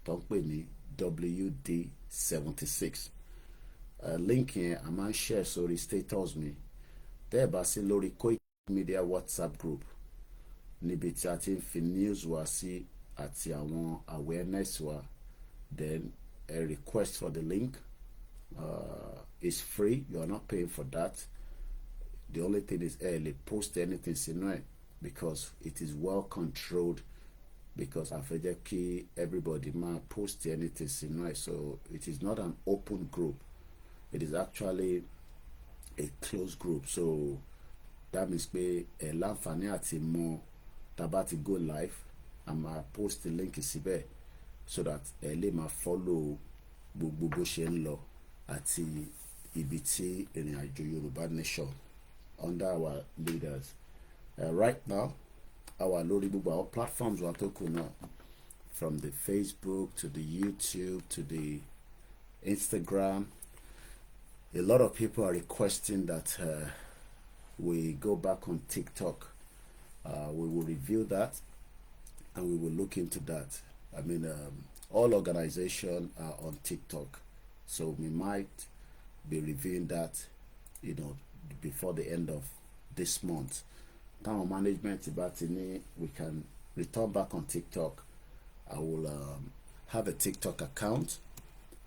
tó ń pè ní WD76. Link yẹn a máa ń share sórí status mi. Tẹ́ ẹ bá sí lórí Koikimedia WhatsApp group níbi tí a ti ń fi news wá sí àti àwọn awareness wa, then a request for the link is free. You are not paying for that. The only thing is early post anything sínú ẹ̀ because it is well controlled, because I feel that everybody might post anything sínú ẹ̀, so it is not an open group. It is actually a closed group. So that means pé ẹ láǹfààní àti mọ̀ tá bá ti go live, I might post the link síbẹ̀ so that ẹ lè máa follow gbogbo bó ṣe ń lọ àti ibi tí ìrìn àjò Yorùbá Nation under our leaders. Right now, our lórí gbogbo our platforms wa tó kù náà, from the Facebook to the YouTube to the Instagram. A lot of people are requesting that we go back on TikTok. We will review that and we will look into that. I mean, all organizations are on TikTok, so we might be reviewing that, you know, before the end of this month. Town management about we can return back on TikTok. I will have a TikTok account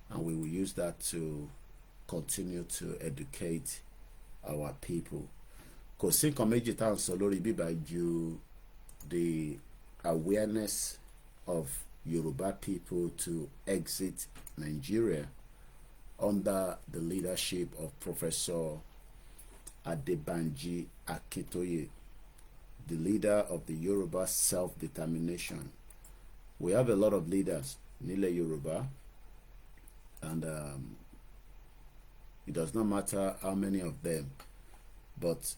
and we will use that to continue to educate our people. Kò sí nǹkan méjì tá à ń sọ lórí bíbá ju the awareness of Yoruba people to exit Nigeria under the leadership of Professor Adebanji Akintoye, the leader of the Yoruba self-determination. We have a lot of leaders, Nile Yoruba, and it does not matter how many of them, but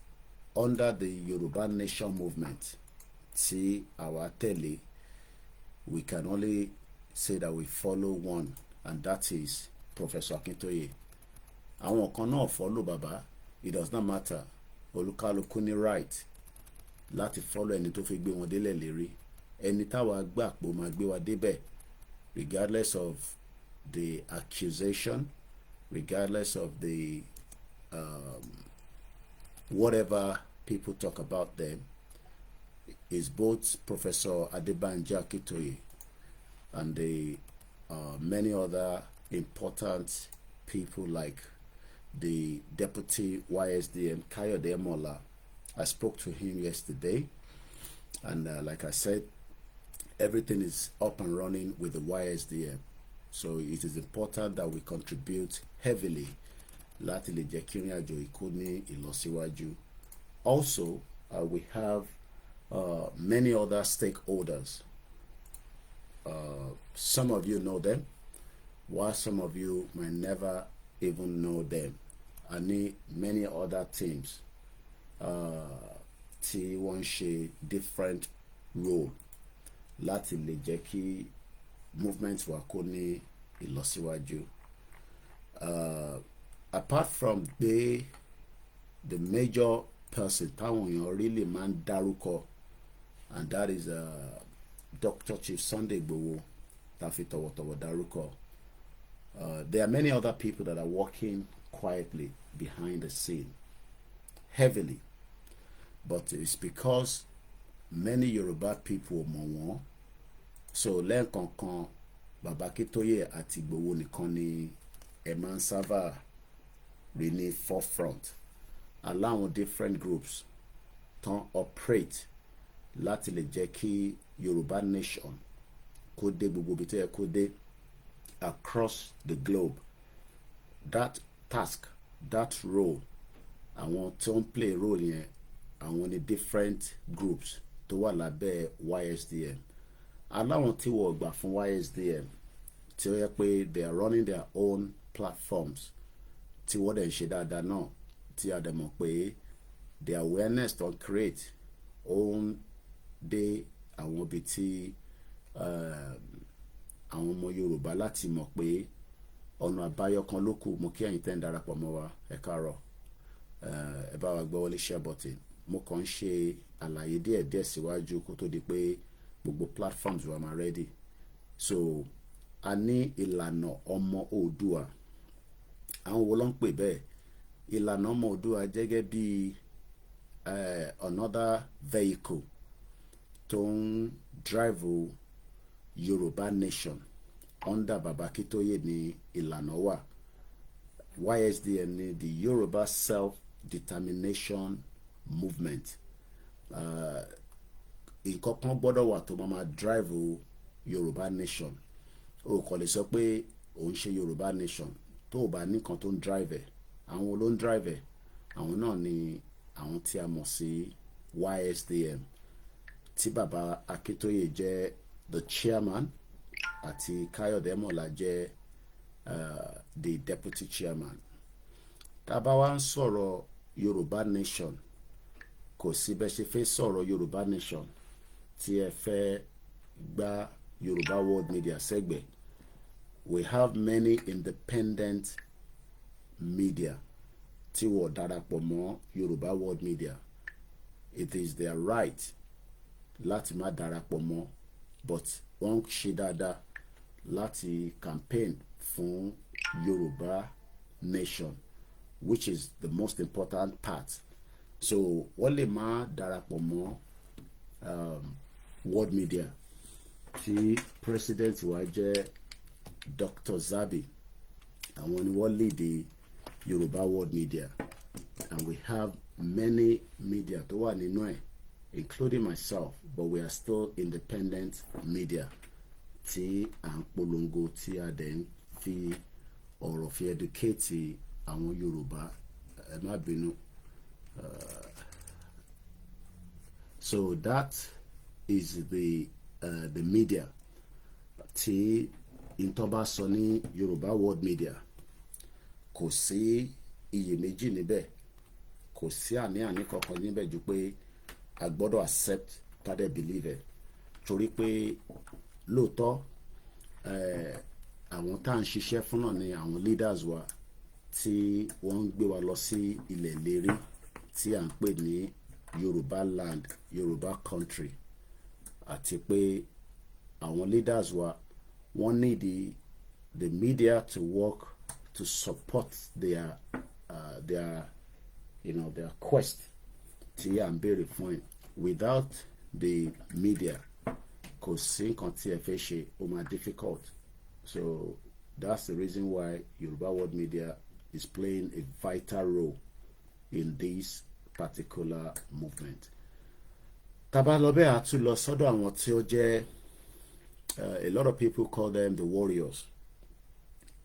under the Yoruba Nation movement, see our tele, we can only say that we follow one, and that is Professor Akintoye. Àwọn kan náà follow Baba. It does not matter. Olúkálùkù ní right láti follow ẹni tó fi gbé wọn délẹ̀ lérí. Ẹni táwa gbà pé ó máa gbé wa débẹ̀, regardless of the accusation, regardless of the whatever people talk about them, is both Professor Adebanji Akintoye and the many other important people like the deputy YSDM Kayode Mola. I spoke to him yesterday, and like I said, everything is up and running with the YSDM. So it is important that we contribute heavily láti lè jẹ́ kí ìrìn àjò kó ní ìlọsíwájú. Also, we have many other stakeholders. Some of you know them, while some of you might never even know them. I need many other teams tí wọ́n ṣe different role láti lè jẹ́ kí movement wa kó ní ìlọsíwájú. Apart from the major person táwọn èèyàn really máa ń dárúkọ, and that is Dr. Chief Sunday Igboho tá fi tọ̀wọ̀tọ̀wọ̀ dárúkọ. There are many other people that are working quietly behind the scene, heavily, but it's because many Yoruba people mọ̀ wọ́n. So lẹ́ẹ̀kọ̀ọ̀kan Baba Akintoye àti Igboho nìkan ni ẹ máa ń sábà rí ní forefront. Allow different groups to operate láti lè jẹ́ kí Yoruba Nation kó dé gbogbo ibi tó yẹ kó dé across the globe. That task, that role, àwọn tó ń play role yẹn, àwọn ní different groups tó wà lábẹ́ YSDM. Aláwọn tí wọ́n gbà fún YSDM tí ó yẹ pé they are running their own platforms tí wọ́n dẹ̀ ń ṣe dáadáa náà, tí a dẹ̀ mọ̀ pé the awareness to create own dé àwọn ibi tí àwọn ọmọ Yorùbá láti mọ̀ pé ọ̀nà àbáyọ kan ló kù. Mo kí ẹ̀yin tẹ́ ń darapọ̀ mọ́ wa, ẹ káàárọ̀, ẹ bá wa gbọ́ wọlé share button. Mo kàn ń ṣe àlàyé díẹ̀díẹ̀ síwájú kó tó di pé gbogbo platforms wa máa ready. So a ní ìlànà ọmọ Oòduà. Àwọn wo ló ń pè bẹ́ẹ̀? Ìlànà ọmọ Oòduà gẹ́gẹ́ bí another vehicle tó ń drive Yoruba nation under Baba Akintoye ní ìlànà wà. YSDM ni the Yoruba Self-Determination Movement. Nǹkan kan gbọ́dọ̀ wà tó máa drive Yoruba nation. O kò lè sọ pé òun ṣe Yoruba nation tó o bá nìkan tó ń drive ẹ̀. Àwọn ló ń drive ẹ̀. Àwọn náà ni àwọn tí a mọ̀ sí YSDM tí Baba Akintoye jẹ́ the chairman àti Kayode Mola jẹ́ the deputy chairman. Tá bá wá ń sọ̀rọ̀ Yoruba nation, kò sí bẹ́ẹ̀ ṣe fẹ́ sọ̀rọ̀ Yoruba nation tí ẹ fẹ́ gba Yoruba world media sẹ́gbẹ̀ẹ́. We have many independent media tí wọ́n darapọ̀ mọ́ Yoruba world media. It is their right láti má darapọ̀ mọ́, but wọ́n ṣe dáadáa láti campaign fún Yoruba nation, which is the most important part. So wọ́n lè má darapọ̀ mọ́ world media tí president wa jẹ́ Dr. Zabi. Àwọn ni wọ́n lead the Yoruba world media, and we have many media tó wà nínú ẹ̀, including myself, but we are still independent media tí à ń polongo tí a dẹ̀ ń fi ọ̀rọ̀ fi educate àwọn Yorùbá. Ẹ má bínú. So that is the media tí ìtọ́ba sọ ní Yoruba world media. Kò sí iyèméjì níbẹ̀, kò sí àní-àní kankan níbẹ̀ ju pé a gbọ́dọ̀ accept ká dẹ̀ believe ẹ̀. Torí pé lóòótọ́ àwọn tá à ń ṣiṣẹ́ fún náà ni àwọn leaders wa tí wọ́n ń gbé wa lọ sí ilẹ̀ ìlérí tí à ń pè ní Yoruba land, Yoruba country, àti pé àwọn leaders wa wọ́n need the media to work to support their quest tí à ń béèrè fún ẹ̀. Without the media, kò sí nǹkan tí ẹ fẹ́ ṣe, ó máa difficult. So that's the reason why Yoruba world media is playing a vital role in this particular movement. Tá bá lọ bẹ́ẹ̀, a tún lọ sọ́dọ̀ àwọn tí ó jẹ́ a lot of people call them the warriors.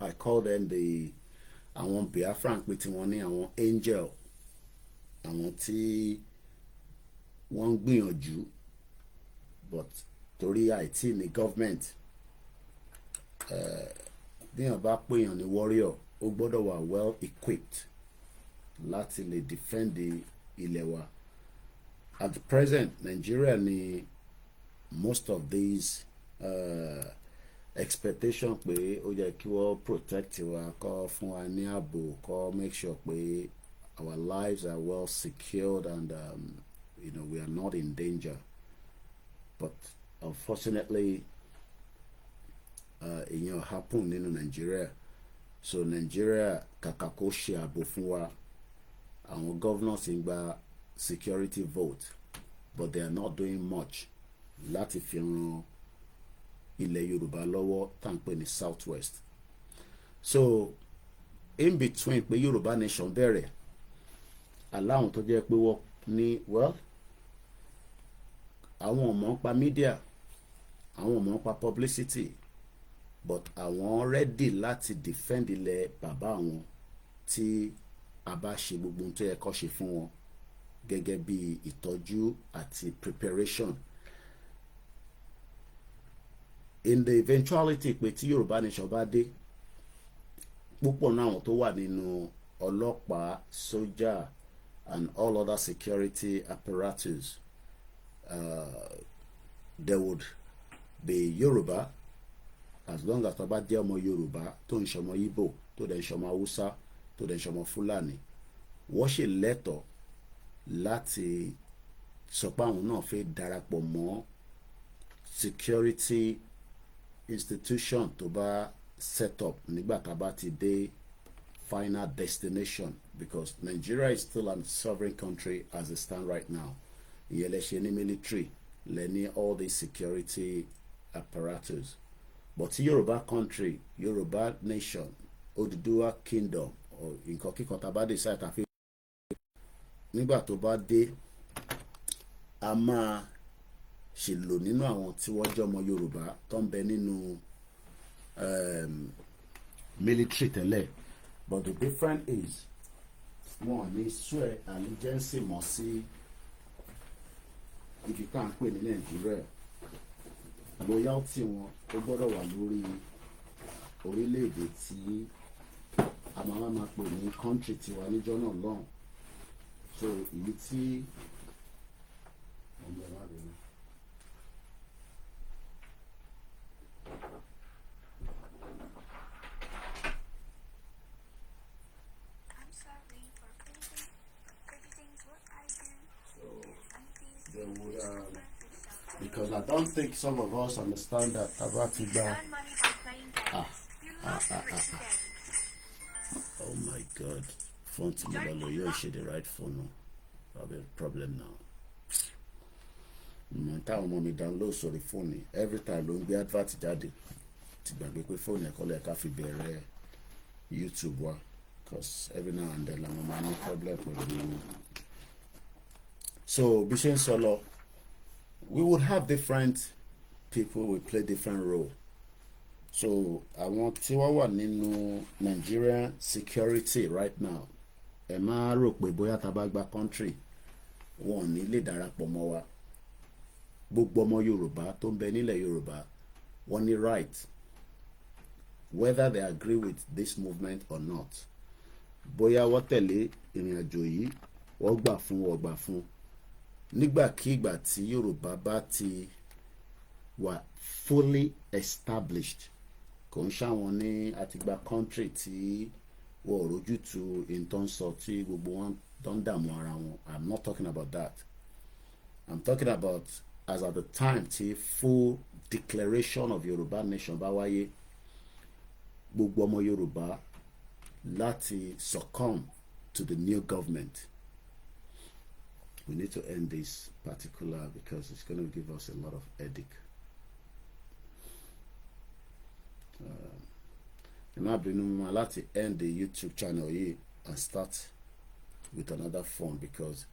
I call them àwọn Biafran pé tí wọ́n ní àwọn angel, àwọn tí wọ́n ń gbìyànjú, but torí àìtí ní government, bí wọ́n bá pèèyàn ní warrior, ó gbọ́dọ̀ wà well equipped láti lè defend ilẹ̀ wa. At the present, Nigeria ni most of these expectation pé ó yẹ kí wọ́n protect wa, kó fún wa ní ààbò, kó make sure pé our lives are well secured and we are not in danger. But unfortunately, ìyẹn happen nínú Nigeria. So Nigeria, kàkà kó ṣe ààbò fún wa, àwọn governors ń gba security vote, but they are not doing much láti fi ran ilẹ̀ Yorùbá lọ́wọ́ tá ń pè ní Southwest. So in between pé Yorùbá nation bẹ̀rẹ̀, aláwọn tó jẹ́ pé wọ́n ní àwọn ò mọ̀ nípa media, àwọn ò mọ̀ nípa publicity, but àwọn ready láti defend ilẹ̀ bàbá wọn tí a bá ṣe gbogbo ohun tó yẹ kó ṣe fún wọn gẹ́gẹ́ bí ìtọ́jú àti preparation. In the eventuality pé tí Yorùbá nation bá dé, púpọ̀ náà àwọn tó wà nínú ọlọ́pàá, sójà and all other security apparatus, there would be Yoruba. As long as tó bá jẹ́ ọmọ Yorùbá tó ń ṣọmọ Igbo, tó dẹ̀ ń ṣọmọ Hausa, tó dẹ̀ ń ṣọmọ Fúlàní, wọ́n ṣe lẹ́tọ̀ọ́ láti sọ pé àwọn náà fẹ́ darapọ̀ mọ́ security institution tó bá set up nígbà tá a bá ti dé final destination, because Nigeria is still a sovereign country as it stands right now. Ìyẹn lè ṣe ní military, lè ní all the security apparatus. But Yoruba country, Yoruba nation, Oduduwa kingdom, or nǹkan kíkan tá a bá decide àfi nígbà tó bá dé, a máa ṣèlò nínú àwọn tí wọ́n jẹ́ ọmọ Yorùbá tó ń bẹ nínú military tẹ́lẹ̀. But the difference is wọ́n ní swear allegiance mọ́ sí ibi tá à ń pè ní Nàìjíríà. Loyalty wọn ó gbọ́dọ̀ wà lórí orílẹ̀-èdè tí a máa pè ní country tiwa níjọ́ náà lọ́hùn. So èyí tí ọmọ ẹ̀ wá rẹ̀ náà. Because I don't think some of us understand that about Tiba. Oh my God. Phone to me, you should the right phone. No. I have a problem now. Táwọn ọmọ mi download sórí phone every time ló ń gbé advert jáde. Ti gbàgbé pé phone ẹ̀kọ́ lẹ̀ ká fi bẹ̀rẹ̀ YouTube wa, because every now and then làwọn máa ní problem pẹ̀lú. So bí ṣe ń sọ lọ, we would have different people will play different role. So àwọn tí wọ́n wà nínú Nigerian security right now, ẹ máa rò pé bóyá tá bá gba country wọn ò ní lè darapọ̀ mọ́ wa. Gbogbo ọmọ Yorùbá tó ń bẹ nílẹ̀ Yorùbá wọ́n ní right, whether they agree with this movement or not. Bóyá wọ́n tẹ̀lé ìrìn àjò yìí, wọ́n gbà fún. Nígbàkigbà tí Yorùbá bá ti wà fully established, kò ń ṣàwọn ní àtìgbà country tí wọ́n rójútu ìtọ́nsọ tí gbogbo wọn tó ń dààmú ara wọn. I'm not talking about that. I'm talking about as at the time tí full declaration of Yoruba nation bá wáyé, gbogbo ọmọ Yorùbá láti succumb to the new government. We need to end this particular because it's going to give us a lot of headache. I'm not to end the YouTube channel here and start with another phone, because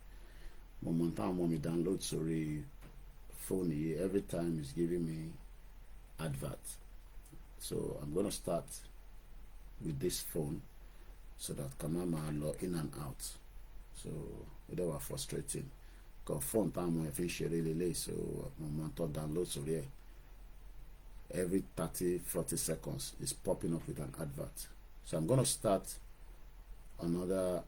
momentan when we download sorry phone here every time is giving me advert. So I'm going to start with this phone so that Kamama log in and out. So they were frustrating. Because phone time when I finish really so momentan download sorry every 30-40 seconds is popping up with an advert. So I'm going to start another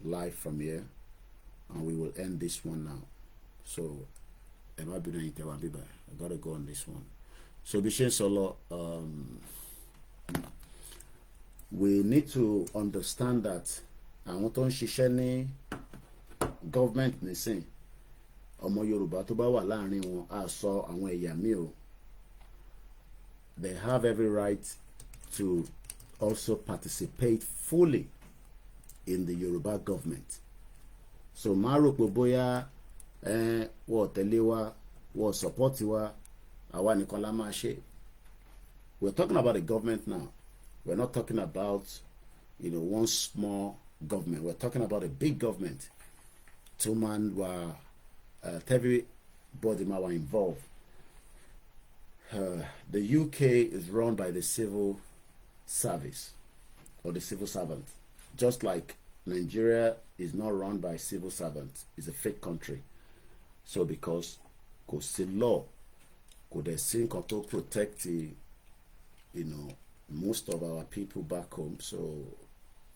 live from here, and we will end this one now. So I gotta go on this one. So Bishen Solo, we need to understand that àwọn tó ń ṣiṣẹ́ ní government nísìn, ọmọ Yorùbá tó bá wà láàrin wọn á sọ àwọn ẹ̀yà mi o, they have every right to also participate fully in the Yoruba government. So máa rò pé bóyá wọ́n tẹ̀lé wa, wọ́n support wa, àwa nìkan la máa ṣe. We're talking about the government now. We're not talking about one small government. We're talking about a big government. Two-man were everybody were involved. The UK is run by the civil service or the civil servant, just like Nigeria is not run by civil servants. It's a fake country. So because kò sí law, kò dẹ̀ sí nǹkan tó protect most of our people back home. So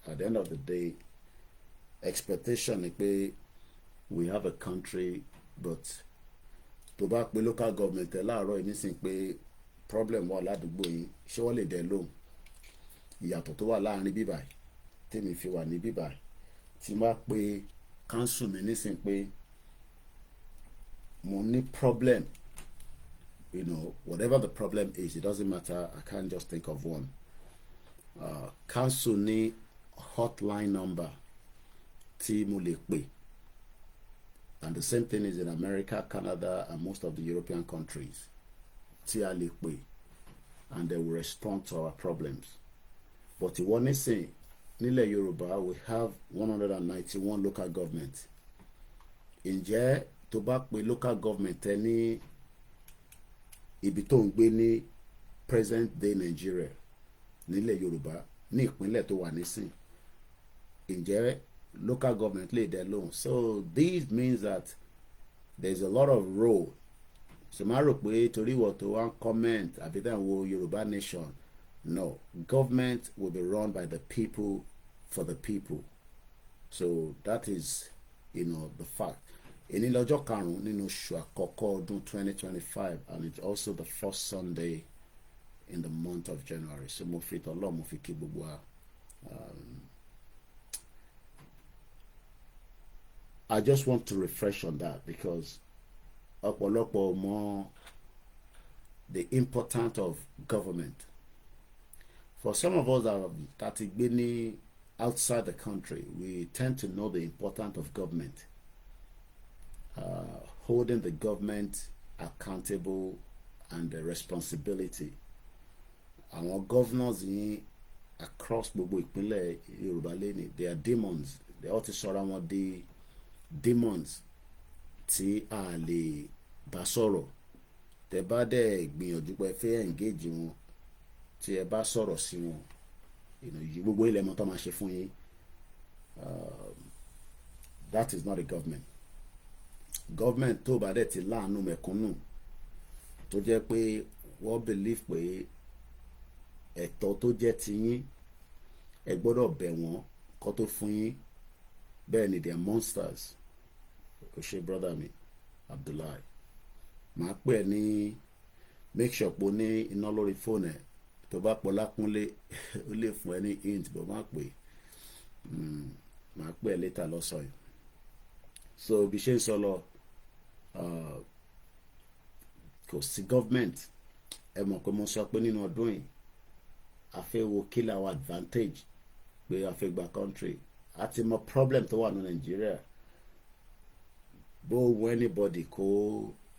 at the end of the day, expectation is pé we have a country, but tó bá pe local government láàárọ̀ yìí nísìnyí pé problem wà ládùúgbò yìí, ṣé wọ́n lè dẹ̀ lóhùn? Ìyàtọ̀ tó wà láàrin bíbáyìí tèmi fi wà ní bíbáyìí, tí n bá pe council mi nísìnyí pé mo ní problem whatever the problem is, it doesn't matter. I can't just think of one. Council ní hotline number tí mo lè pè, and the same thing is in America, Canada, and most of the European countries. Tí a lè pè, and they will respond to our problems. But ìwọ nísìn nílẹ̀ Yorùbá, we have 191 local government. Ǹjẹ́ tó bá pe local government ẹ ní ibi tó ń gbé ní present day Nigeria nílẹ̀ Yorùbá ní ìpínlẹ̀ tó wà nísìn, ǹjẹ́ local government lè dẹ lóhùn? So this means that there's a lot of role. So máa rò pé torí ìwọ tó wá comment àbí tẹ̀ ń wo Yorùbá nation, no, government will be run by the people for the people. So that is, the fact. Èní lọ́jọ́ karùn-ún nínú oṣù àkọ́kọ́ ọdún 2025, and it's also the first Sunday in the month of January. So mo fi tọ́lọ́ mo fi kí gbogbo wa. I just want to refresh on that because ọ̀pọ̀lọpọ̀ mọ̀ the importance of government. For some of us that ti gbé ní outside the country, we tend to know the importance of government. Holding the government accountable and the responsibility. Àwọn governors yìí across gbogbo ìpínlẹ̀ Yorùbá lẹ́ni, they are demons. They ought to sọ̀rọ̀ wọn di demons tí a lè bá sọ̀rọ̀. Tẹ́ bá dẹ̀ gbìyànjú pé fẹ́ engage wọn, tí ẹ bá sọ̀rọ̀ sí wọn, gbogbo ilẹ̀ mọ́ tó máa ṣe fún yín. That is not a government. Government tó bá dẹ̀ ti láàánú mẹ̀kúnnù, tó jẹ́ pé wọ́n believe pé ẹ̀tọ́ tó jẹ́ ti yín ẹ gbọ́dọ̀ bẹ̀ wọ́n kó tó fún yín, bẹ́ẹ̀ ni they are monsters. Ó ṣe brother mi Abdullahi, màá pè ẹ́ ní make sure pé o ní iná lórí fóònù ẹ̀. Tó bá pọ̀ Lákúnlé ó lè fún ẹ ní hint, bó má pè, màá pè ẹ́ later lọ́sàn yìí. So bí ṣe ń sọ lọ, kò sí government. Ẹ mọ̀ pé mo sọ pé nínú ọdún yìí a fẹ́ wo kí la our advantage pé a fẹ́ gba country. A ti mọ problem tó wà ní Nàìjíríà. Bó wọ anybody kó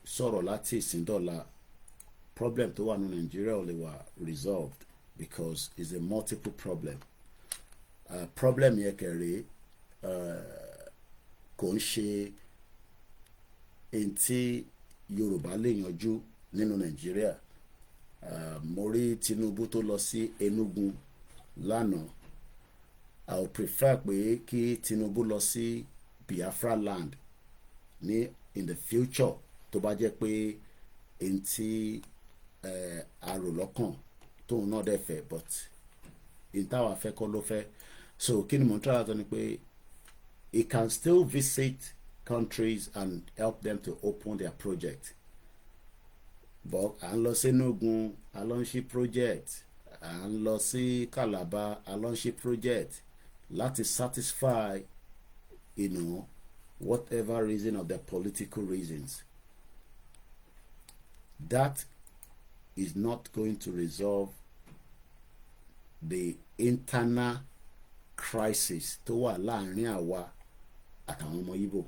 sọ̀rọ̀ láti ìsìn dọ́là, problem tó wà ní Nàìjíríà ò lè wà resolved because it's a multiple problem. Problem yẹn kẹrẹ kò ń ṣe èyí tí Yorùbá lè yanjú nínú Nàìjíríà. Mo rí Tinubu tó lọ sí Enugu lánàá. I would prefer pé kí Tinubu lọ sí Biafra land in the future, tó bá jẹ́ pé èyí tí àrò lọ́kàn tóun náà dẹ̀ fẹ́, but in táwa fẹ́ kọ́ ló fẹ́. So kí ni mo ń try láti ní pé he can still visit countries and help them to open their project. But à ń lọ sí Enugu, à lọ ń ṣí project, à ń lọ sí Calabar, à lọ ń ṣí project láti satisfy whatever reason of their political reasons. That is not going to resolve the internal crisis tó wà láàrin àwa àtàwọn ọmọ Ìgbò.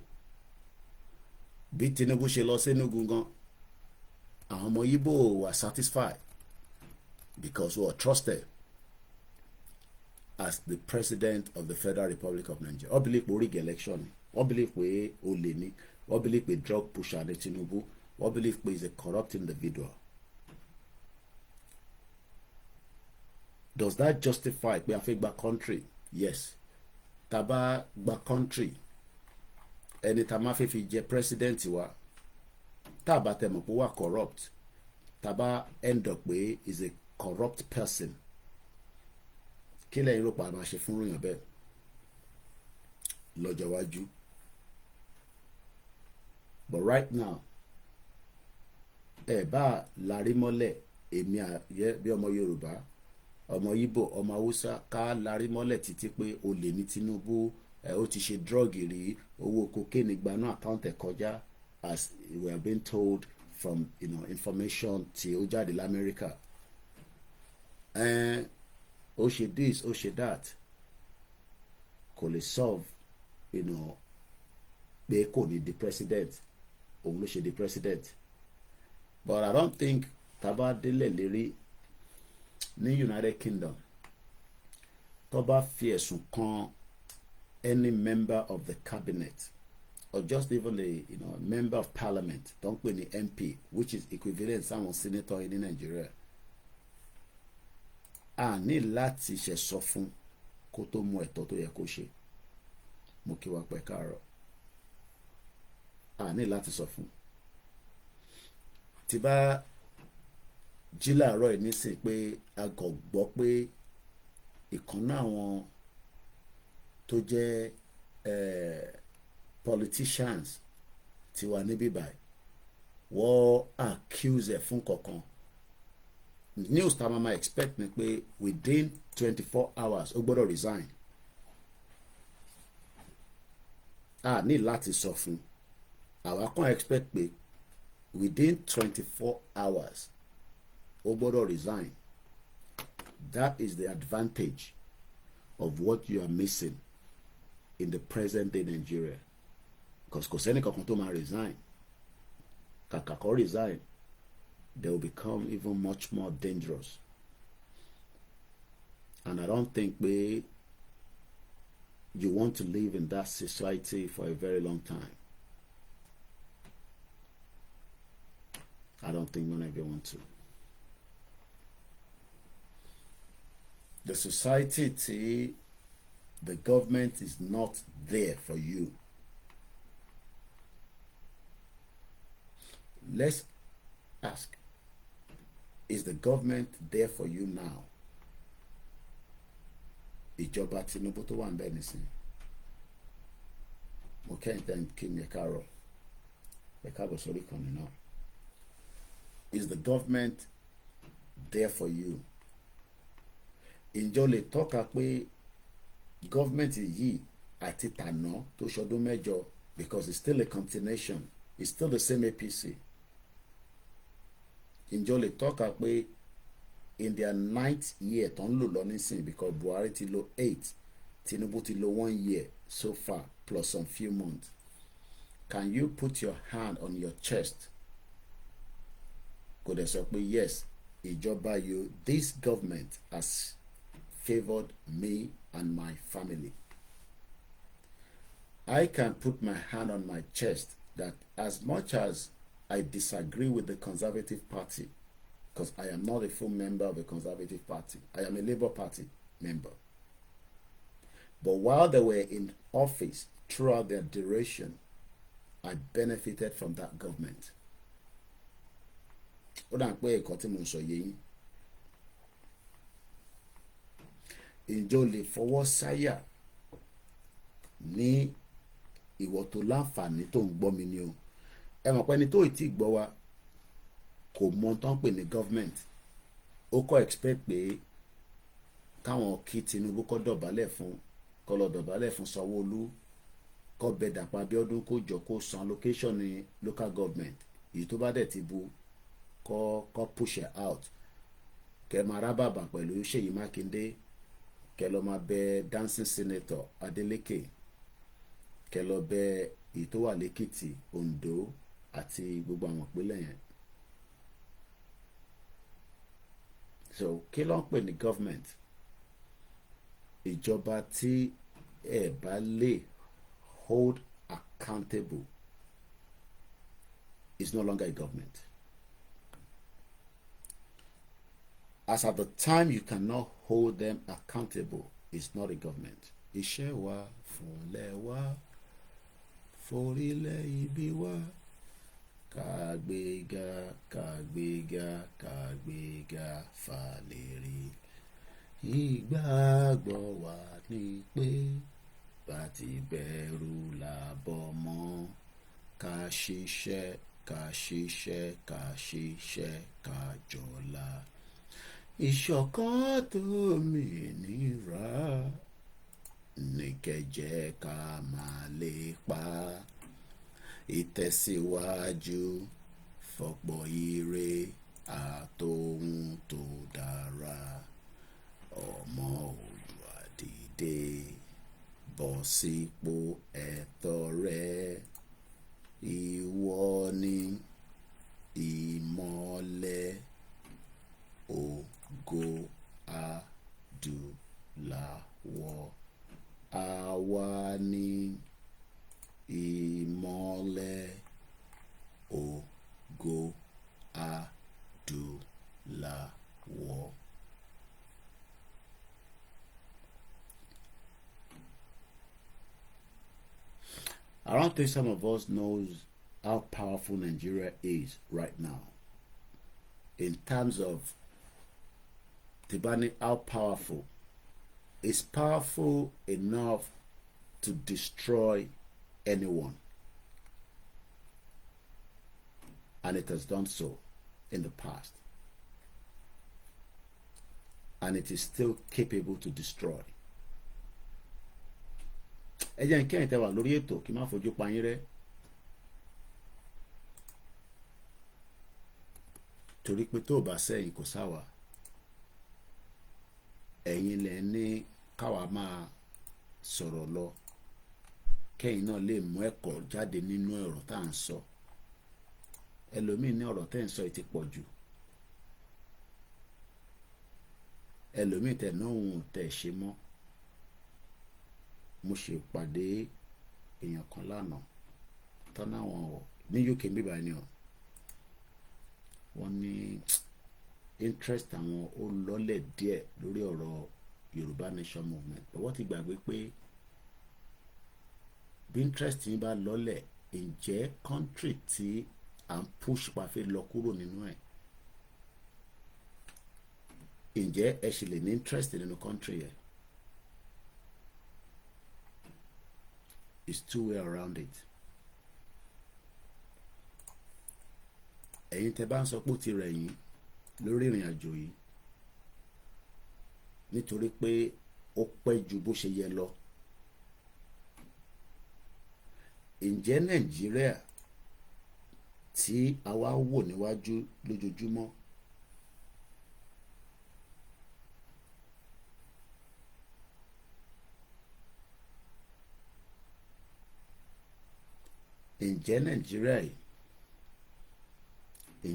Bí Tinubu ṣe lọ sí Enugu gan, àwọn ọmọ Ìgbò were satisfied because we were trusted as the president of the Federal Republic of Nigeria. Wọ́n believe pé rig election, wọ́n believe pé olè ni, wọ́n believe pé drug pusher ni Tinubu, wọ́n believe pé he's a corrupt individual. Does that justify pé a fẹ́ gba country? Yes. Tá bá gba country, ẹni tá máa fẹ́ fi jẹ president wa, tá bá tẹ̀ mọ̀ pé wà corrupt, tá bá end up pé is a corrupt person, kí lẹ́yìn rò pa máa ṣe fún ròyìn bẹ́ẹ̀ lọ́jọ́ iwájú? But right now, ẹ bá larí mọ́lẹ̀ èmi bí ọmọ Yorùbá, ọmọ Ìgbò, ọmọ Haúsá, ká larí mọ́lẹ̀ títí pé olè ní Tinubu, ó ti ṣe drug rí, owó cocaine gbanú account ẹ̀ kọjá, as we have been told from information tí ó jáde l'Amẹ́ríkà. Ó ṣe this, ó ṣe that, kò lè solve pé kò ní di president, òun ló ṣe di president. But I don't think tábà délẹ̀ lérí ní United Kingdom tó bá fi ẹ̀sùn kan any member of the cabinet or just even a member of parliament, tó ń pè ní MP, which is equivalent sáwọn senator ní Nigeria, a ní láti ṣe sọ fún kó tó mú ẹ̀tọ́ tó yẹ kó ṣe. Mo kí wa pẹ́ káàárọ̀. A ní láti sọ fún. Tí bá jí láàárọ̀ yìí nísìn pé a kò gbọ́ pé ìkànnà àwọn tó jẹ́ politicians ti wà níbí báyìí wọ́n accuse ẹ̀ fún kankan. News tá a máa expect ni pé within 24 hours ó gbọ́dọ̀ resign. A ní láti sọ fún. Àwa kàn expect pé within 24 hours ó gbọ́dọ̀ resign. That is the advantage of what you are missing in the present day Nigeria. Because kò sẹ́ni kankan tó máa resign. Kàkà kó resign, they will become even much more dangerous. And I don't think you want to live in that society for a very long time. I don't think none of you want to. The society, the government is not there for you. Let's ask, is the government there for you now? Ìjọba Tinubu tó wà ń bẹ nísìn. Mo kẹ́yìn kí mi káàárọ̀. Ẹ káàbọ̀ sórí ìkànnì náà. Is the government there for you? Ǹjọ́ lè tọ́ka pé government yìí àti tàná tó ṣọdún mẹ́jọ, because it's still a continuation, it's still the same APC. Ǹjọ́ lè tọ́ka pé in their 9th year tó ń lò lọ nísìn, because Buhari ti lò 8, Tinubu ti lò 1 year so far plus some few months. Can you put your hand on your chest? Kò dẹ̀ sọ pé yes, ìjọba yìí, this government has favored me and my family. I can put my hand on my chest that as much as I disagree with the Conservative Party, because I am not a full member of the Conservative Party, I am a Labour Party member. But while they were in office throughout their duration, I benefited from that government. Ó dà pé ẹ̀kọ́ tí mo ń sọ yé yín. Ǹjọ́ lè fọwọ́ sáyà ní ìwọ tó láǹfààní tó ń gbọ́ mi ni o. Ẹ mọ̀ pé ẹni tó ì tí gbọ́ wa kò mọ tán pè ní government. Ó kọ́ expect pé káwọn kí Tinubu kó dọ̀bálẹ̀ fún, kó lọ dọ̀bálẹ̀ fún Sanwó-Olú, kó bẹ Dàpọ̀ Abíọ́dún kó jọ kó san allocation ní local government. Èyí tó bá dẹ̀ ti bu kó push it out. Kẹ́ máa rábàbà pẹ̀lú Ṣèyí Mákindé, kẹ́ lọ máa bẹ dancing senator Adeleke, kẹ́ lọ bẹ èyí tó wà l'Ékìtì, Ondo àti gbogbo àwọn ìpínlẹ̀ yẹn. So kí ló ń pè ní government? Ìjọba tí ẹ bá lè hold accountable is no longer a government. As at the time you cannot hold them accountable, it's not a government. Iṣẹ́ wa fúnlẹ̀ wa, forílẹ̀ ibi wa, kàgbéga kàgbéga kàgbéga fàlérí. Ìgbàgbọ́ wa ni pé bá ti bẹ̀rù làbọ̀ mọ́, ká ṣiṣẹ́ ká ṣiṣẹ́ ká ṣiṣẹ́ ká jọlá. Ìṣọ̀kan tó mìnira ní kẹ́jẹ́ ká máa lépa. Ìtẹ̀síwájú fọ̀pọ̀ ire àtòhun tó dára ọmọ Oòduà dìde bọ́ sípò ẹ̀tọ́ rẹ ìwọ ni ìmọ́lẹ̀ ògo adúláwọ̀ àwa ni ìmọ́lẹ̀ ògo adúláwọ̀. I don't think some of us knows how powerful Nigeria is right now in terms of Tibani, how powerful. It's powerful enough to destroy anyone. And it has done so in the past. And it is still capable to destroy. Ẹ jẹ́ n kẹ́yìn tẹ́ wà lórí ètò kí n má fojú pa yín rẹ́. Torí pé tó bá sẹ́yìn kò sáwà. Ẹ̀yin lẹ ní káwa máa sọ̀rọ̀ lọ. Kẹ́yìn náà lè mú ẹ̀kọ́ jáde nínú ọ̀rọ̀ tá à ń sọ. Ẹlòmíì ní ọ̀rọ̀ tẹ́ ń sọ ti pọ̀ jù. Ẹlòmíì tẹ̀ náà òun tẹ̀ ṣe mọ́. Mo ṣe pàdé èèyàn kan lánàá tọ́nà wọn ní UK bíbá ni ọ wọ́n ní interest àwọn ó lọ́lẹ̀ díẹ̀ lórí ọ̀rọ̀ Yorùbá Nation movement but wọ́n ti gbàgbé pé bí interest yín bá lọ́lẹ̀ ǹjẹ́ country tí à ń push pàfẹ́ lọ kúrò nínú ẹ̀ ǹjẹ́ ẹ ṣì lè ní interest nínú country yẹn. It's two way around it. Ẹ̀yin tẹ́ bá ń sọ pé ó ti rẹ̀ yín lórí ìrìn àjò yìí nítorí pé ó pẹ́ ju bó ṣe yẹ lọ. Ǹjẹ́ Nàìjíríà tí àwa wò níwájú lójoojúmọ́ ǹjẹ́ Nàìjíríà yìí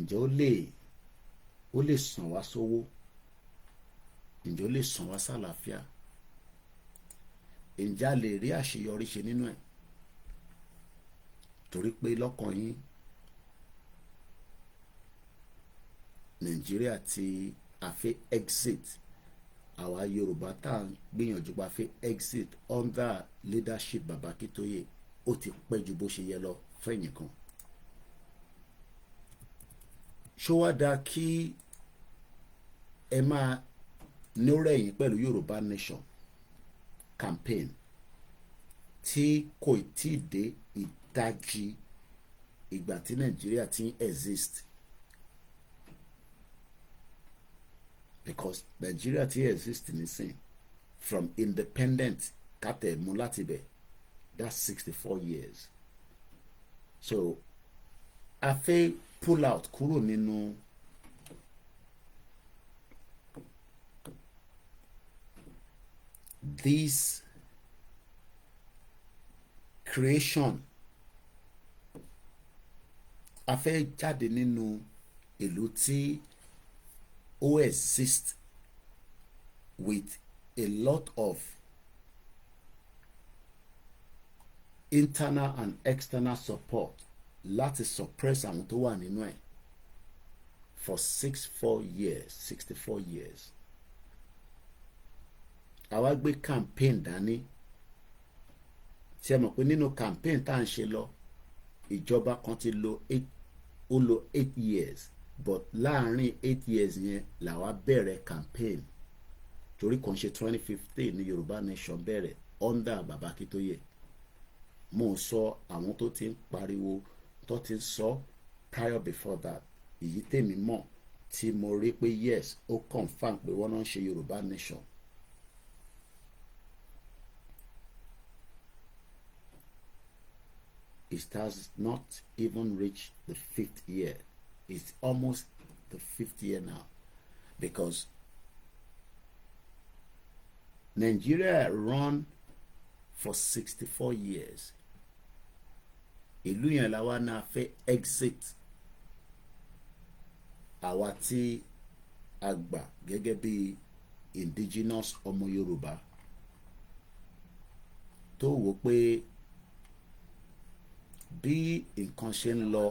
ǹjẹ́ ó lè sàn wá sówó ǹjẹ́ ó lè sàn wá sálàáfíà ǹjẹ́ a lè rí àṣeyọrí ṣe nínú ẹ̀ torí pé lọ́kàn yín Nàìjíríà tí a fẹ́ exit àwa Yorùbá tá à ń gbìyànjú pa fẹ́ exit under leadership Baba Akintoye ó ti pẹ́ ju bó ṣe yẹ lọ fẹ́yìn kan. Ṣó wá dáa kí ẹ máa nírẹ̀yìn pẹ̀lú Yorùbá Nation campaign tí kò tí ì dé ìdajì ìgbà tí Nàìjíríà ti ń exist because Nàìjíríà ti exist nísìn from independent kátẹ̀ mú láti bẹ̀. That's 64 years. So, a fẹ́ pull out kúrò nínú this creation. A fẹ́ jáde nínú ìlú tí ó exist with a lot of internal and external support láti suppress àwọn tó wà nínú ẹ̀ for 64 years. Àwa gbé campaign dání ṣé ẹ mọ̀ pé nínú campaign tá à ń ṣe lọ ìjọba kan ti lo 8 years but láàárín 8 years yẹn làwa bẹ̀rẹ̀ campaign torí kàn ṣe 2015 ní Yorùbá Nation bẹ̀rẹ̀ under Baba Akintoye. Mo sọ àwọn tó ti ń pariwo tó ti ń sọ prior before that èyí tèmi mọ̀ tí mo rí pé yes ó confirm pé wọ́n náà ń ṣe Yorùbá Nation. It has not even reached the 5th year It's almost the 5th year now, because Nigeria run for 64 years. Ìlú yẹn la wá náà fẹ́ exit àwa tí a gbà gẹ́gẹ́ bí indigenous ọmọ Yorùbá tó wò pé bí nǹkan ṣe ń lọ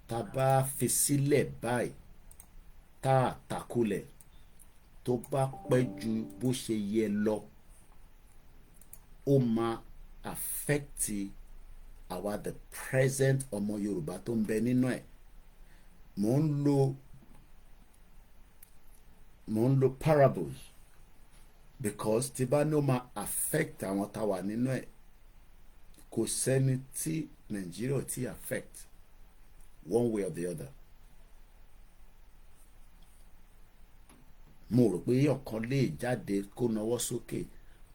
tá bá fi sílẹ̀ báyìí tá a takulẹ̀ tó bá pẹ́ ju bó ṣe yẹ lọ ó máa affect àwa the present ọmọ Yorùbá tó ń bẹ nínú ẹ̀. Mo ń lo parables because tí bá ní ó máa affect àwọn tá wà nínú ẹ̀, kò sẹ́ni tí Nàìjíríà tí affect one way or the other. Mo rò pé ọ̀kan lè jáde kó nawọ́ sókè.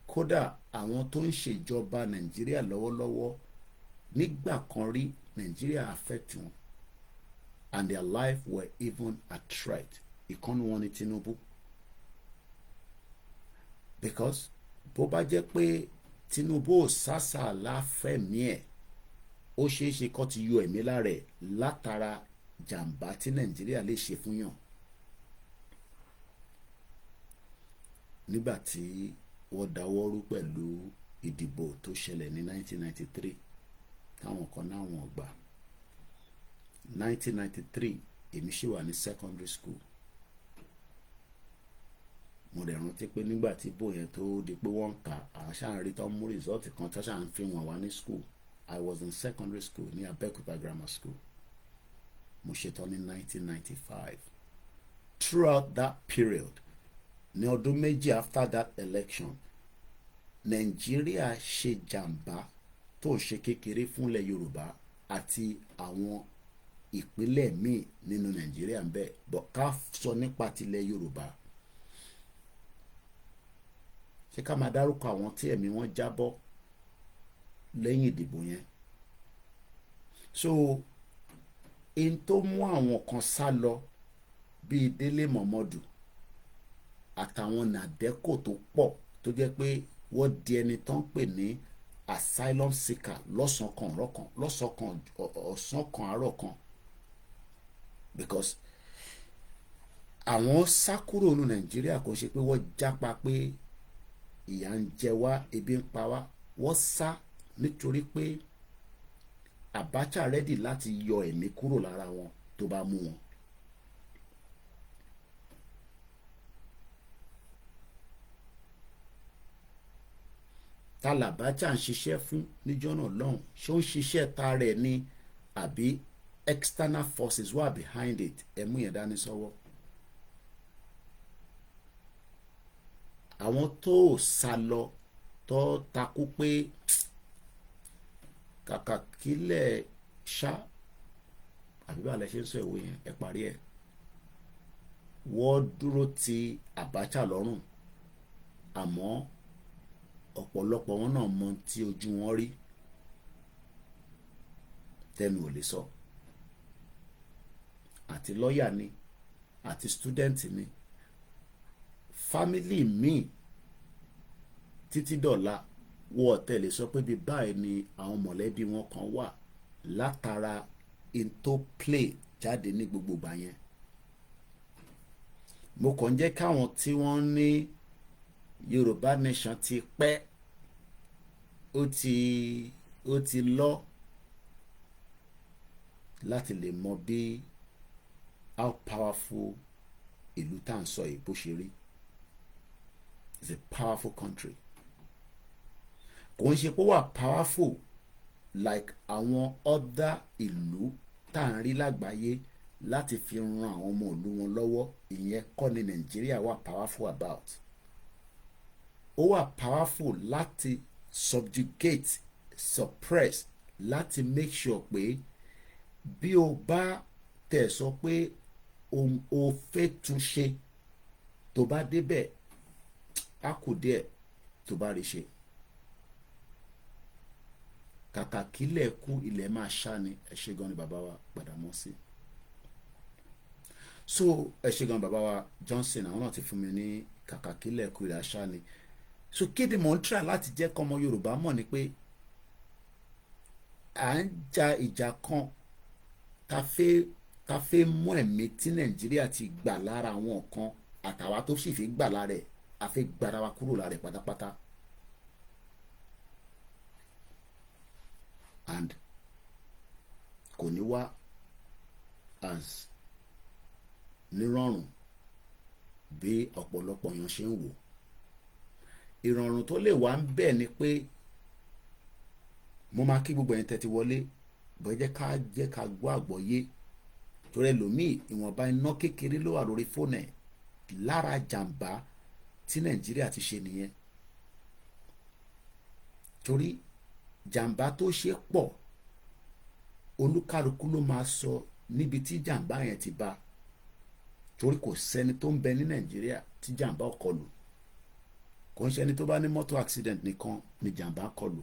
Kódà àwọn tó ń ṣèjọba Nàìjíríà lọ́wọ́lọ́wọ́ nígbà kan rí Nàìjíríà affect wọn, and their life were even at threat. Ìkànnì wọn ni Tinubu. Because bó bá jẹ́ pé Tinubu ò sásà láfẹ̀mí ẹ̀, ó ṣeé ṣe kó ti yọ ẹ̀mí lára ẹ̀ látara jàǹbá tí Nàìjíríà lè ṣe fún yàn. Nígbà tí wọ́n dáwọ́rú pẹ̀lú ìdìbò tó ṣẹlẹ̀ ní 1993 táwọn kan náà wọ́n gbà. 1993 èmi ṣì wà ní secondary school. Mo dẹ̀ rántí pé nígbà tí bó yẹn tó di pé wọ́n ń kà á ṣáà rí tán mú result kan tó ṣáà ń fi wọ́n wá ní school. I was in secondary school ní Abẹ́òkúta grammar school. Mo ṣetán ní 1995. Throughout that period, ní ọdún méjì after that election, Nàìjíríà ṣe jàǹbá tó ṣe kékeré fúnlẹ̀ Yorùbá àti àwọn ìpínlẹ̀ míì nínú Nàìjíríà ń bẹ. But ká sọ nípa tilẹ̀ Yorùbá, ṣé ká máa dárúkọ àwọn tí ẹ̀mí wọn jábọ́ lẹ́yìn ìdìbò yẹn? So in tó mú àwọn kan sá lọ bíi Délé Mọ̀mọ́dù àtàwọn nàdẹ́kò tó pọ̀ tó jẹ́ pé wọ́n di ẹni tó ń pè ní asylum seeker lọ́sàn kan ọ̀rọ̀ kan, lọ́sàn kan ọ̀sán kan àárọ̀ kan, because àwọn sá kúrò ní Nàìjíríà kò ṣe pé wọ́n jápa pé ìyà ń jẹ wá, ebi ń pa wá. Wọ́n sá nítorí pé Abacha ready láti yọ ẹ̀mí kúrò lára wọn tó bá mú wọn. Ta l'Abacha ń ṣiṣẹ́ fún níjọ́ náà lọ́hùn? Ṣé ó ń ṣiṣẹ́ ta rẹ̀ ni àbí external forces wà behind it? Ẹ mú yẹn dání sọ́wọ́. Àwọn tó sá lọ tó takú pé kàkà kílẹ̀ ṣá àbí bá lẹ ṣe ń sọ ìwé yẹn ẹ parí ẹ̀, wọ́n dúró ti Abacha lọ́rùn, àmọ́ ọ̀pọ̀lọpọ̀ wọn náà mọ tí ojú wọn rí tẹnu ò lè sọ. Àti lọ́ọ̀yà ni àti student ni, family míì títí dọ̀la wọ́n tẹ̀lé sọ pé bí báyìí ni àwọn mọ̀lẹ́bí wọn kan wà látara into play jáde ní gbogbo ìgbà yẹn. Mo kàn jẹ́ káwọn tí wọ́n ní Yorùbá nation ti pẹ́, ó ti lọ láti lè mọ bí how powerful ìlú tá à ń sọ yìí bó ṣe rí. It's a powerful country. Kò ń ṣe pé wà powerful like àwọn other ìlú tá à ń rí lágbàáyé láti fi ran àwọn ọmọ ìlú wọn lọ́wọ́. Ìyẹn kọ́ ni Nàìjíríà wà powerful about. Ó wà powerful láti subjugate, suppress, láti make sure pé bí o bá tẹ̀ sọ pé o fẹ́ tún ṣe, tó bá débẹ̀ á kù díẹ̀ tó bá rí ṣe. Kàkà kílẹ̀ kú ilẹ̀ máa ṣá ni. Ẹ ṣé gan ni bàbá wa Gbàdámọ́sí. so ẹ ṣe gan bàbá wa Johnson, àwọn náà ti fún mi ní kàkàkílẹ̀ kúrò àṣà ni. So kéde mò ń try láti jẹ́ kọ́mọ Yorùbá mọ̀ ni pé à ń ja ìjà kan ta fẹ́ mú ẹ̀mí tí Nàìjíríà ti gbà lára àwọn kan àtàwa tó sì fi gbà lára ẹ̀ a fẹ́ gbára wa kúrò lára ẹ̀ pátápátá. And kò ní wá as nírọ̀rùn bí ọ̀pọ̀lọpọ̀ èèyàn ṣe ń wò. Ìrọ̀rùn tó lè wá ń bẹ̀ ni pé mo máa kí gbogbo ẹ̀yin tẹ́tí wọlé bọ́ jẹ́ ká gbọ́ àgbọ́yé torí ẹlòmíì ìwọ̀nba iná kékeré ló wà lórí fóònù ẹ̀ lára jàǹbá tí Nàìjíríà ti ṣe nìyẹn. Torí jàǹbá tó ṣe pọ̀ olúkálukú ló máa sọ níbi tí jàǹbá yẹn ti bá, torí kò sẹ́ni tó ń bẹ ní Nàìjíríà tí jàǹbá ò kọlù. Kò ń ṣe ẹni tó bá ní mọ́tò accident nìkan ni jàǹbá kọlù.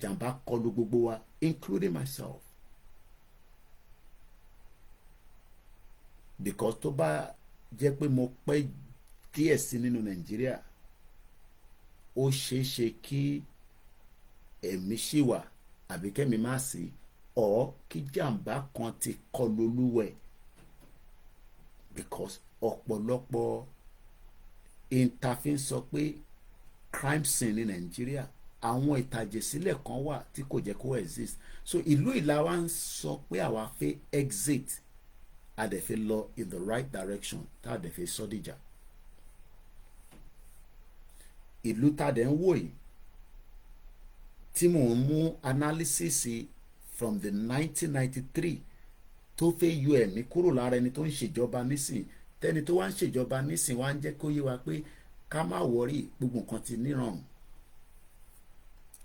Jàǹbá kọlù gbogbo wa including myself. Because tó bá jẹ́ pé mo pẹ́ díẹ̀ sí nínú Nàìjíríà ó ṣeé ṣe kí ẹ̀mí ṣì wà àbí kẹ́mi má sí ọ̀ kí jàǹbá kan ti kọlù olúwẹ̀. Because ọ̀pọ̀lọpọ̀ interfin sọ pé crime scene ní Nàìjíríà àwọn ìtàjẹ̀sílẹ̀ kan wà tí kò jẹ́ kó exist. So ìlú ìlà wa ń sọ pé àwa fẹ́ exit a dẹ̀ fẹ́ lọ in the right direction tá a dẹ̀ fẹ́ sọ́dìjà. Ìlú tá a dẹ̀ ń wò yìí tí mò ń mú analysis from the 1993 tó fẹ́ yọ ẹ̀mí kúrò lára ẹni tó ń ṣèjọba nísìn tẹ́ni tó wá ń ṣèjọba nísìn wá ń jẹ́ kó yé wa pé ká má wọrí gbogbo nǹkan ti nírọ̀rùn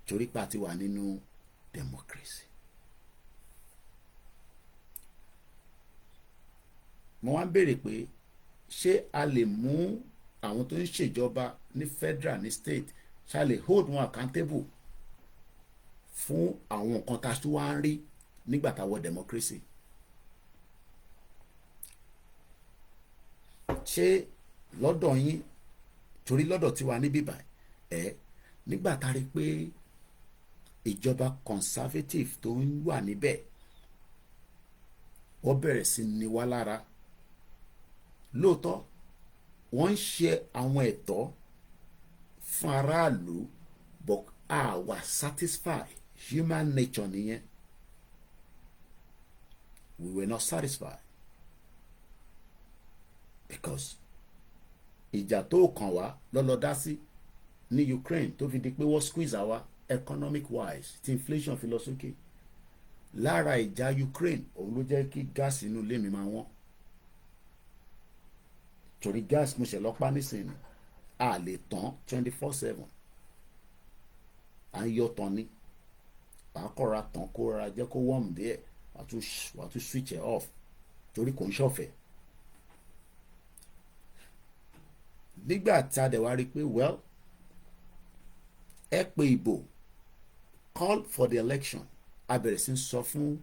torí pa ti wà nínú democracy. Mo wá ń béèrè pé ṣé a lè mú àwọn tó ń ṣèjọba ní federal ní state ṣá lè hold wọn accountable fún àwọn nǹkan tá a tún wá ń rí nígbà tá a wọ democracy. Ṣé lọ́dọ̀ yín torí lọ́dọ̀ tiwa níbí báyìí nígbà tá a rí pé ìjọba conservative tó ń wà níbẹ̀ wọ́n bẹ̀rẹ̀ sí ní wá lára. Lóòótọ́ wọ́n ń ṣe àwọn ẹ̀tọ́ fún aráàlú but a wà satisfied. Human nature nìyẹn. We were not satisfied because ìjà tó kàn wá lọ́lọ́ dá sí ní Ukraine tó fi di pé wọ́n squeeze àwa economic wise tí inflation fi lọ sókè. Lára ìjà Ukraine òun ló jẹ́ kí gáàsì inú ilé mi máa wọ́n torí gáàsì mo ṣe lọ́pàá nísìnyí a lè tán 24/7 à ń yọ tán ní àkọ́ra tán kó ra jẹ́ kó warm díẹ̀ wà tún switch it off torí kò ń ṣọ̀fẹ́. Nígbà tí a dẹ̀ wá rí i pé well ẹ pé ìbò call for the election a bẹ̀rẹ̀ sí sọ fún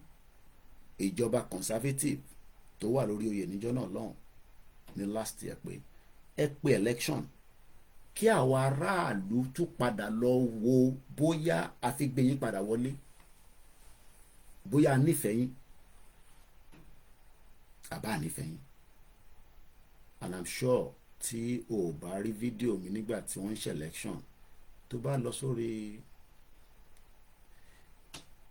ìjọba conservative tó wà lórí oyè níjọ́ náà lọ́hùn ní last year pé ẹ pé election kí àwọn aráàlú tún padà lọ wo bóyá a fi gbé yín padà wọlé bóyá a nífẹ̀ẹ́ yín àbá a nífẹ̀ẹ́ yín. And I'm sure tí o bá rí fídíò mi nígbà tí wọ́n ń ṣe election tó bá lọ sórí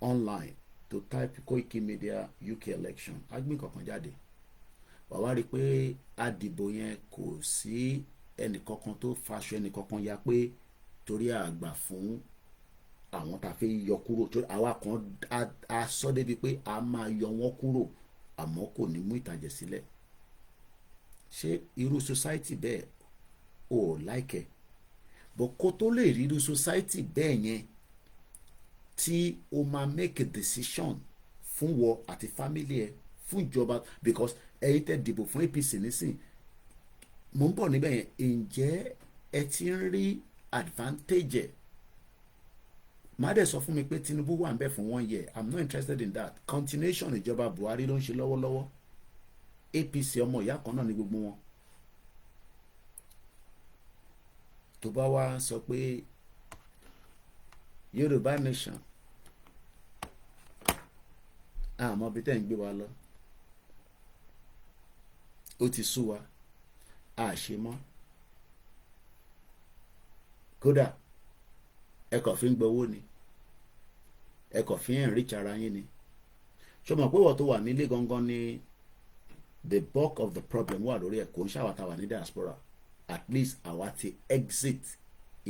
online tó type Koikimedia UK election á gbé kankan jáde wà wá rí i pé àdìbò yẹn kò sí ẹnìkankan tó faṣọ ẹnìkankan ya pé torí àgbà fún àwọn tá a fẹ́ yọ kúrò torí àwa kan a sọ débi pé a máa yọ wọ́n kúrò àmọ́ kò ní mú ìtàjẹ̀ sílẹ̀. Ṣé irú society bẹ́ẹ̀ o like ẹ̀ bọ̀ kó tó lè rí irú society bẹ́ẹ̀ yẹn tí o máa make a decision fún wọ àti family ẹ fún ìjọba because ẹ̀yin tẹ́ dìbò fún APC nísìn mo ń bọ̀ níbẹ̀ yẹn ǹjẹ́ ẹ ti ń rí advantage ẹ̀. Má dẹ̀ sọ fún mi pé Tinubu wà ń bẹ̀ fún 1 year I'm not interested in that. Continuation ìjọba Buhari ló ń ṣe lọ́wọ́lọ́wọ́ APC ọmọ ìyá kan náà ní gbogbo wọn. tó bá wá sọ pé Yorùbá nation àmọ́ bí tẹ́ ń gbé wa lọ ó ti sú wa àṣe mọ́ kódà ẹ kàn fi ń gbowó ni ẹ kàn fi ń enrich ara yín ni ṣé o mọ̀ pé wọ́n tó wà nílé gangan ni the bulk of the problem wà lórí ẹ̀ kò ń ṣàwátà wà ní diaspora at least àwa ti exit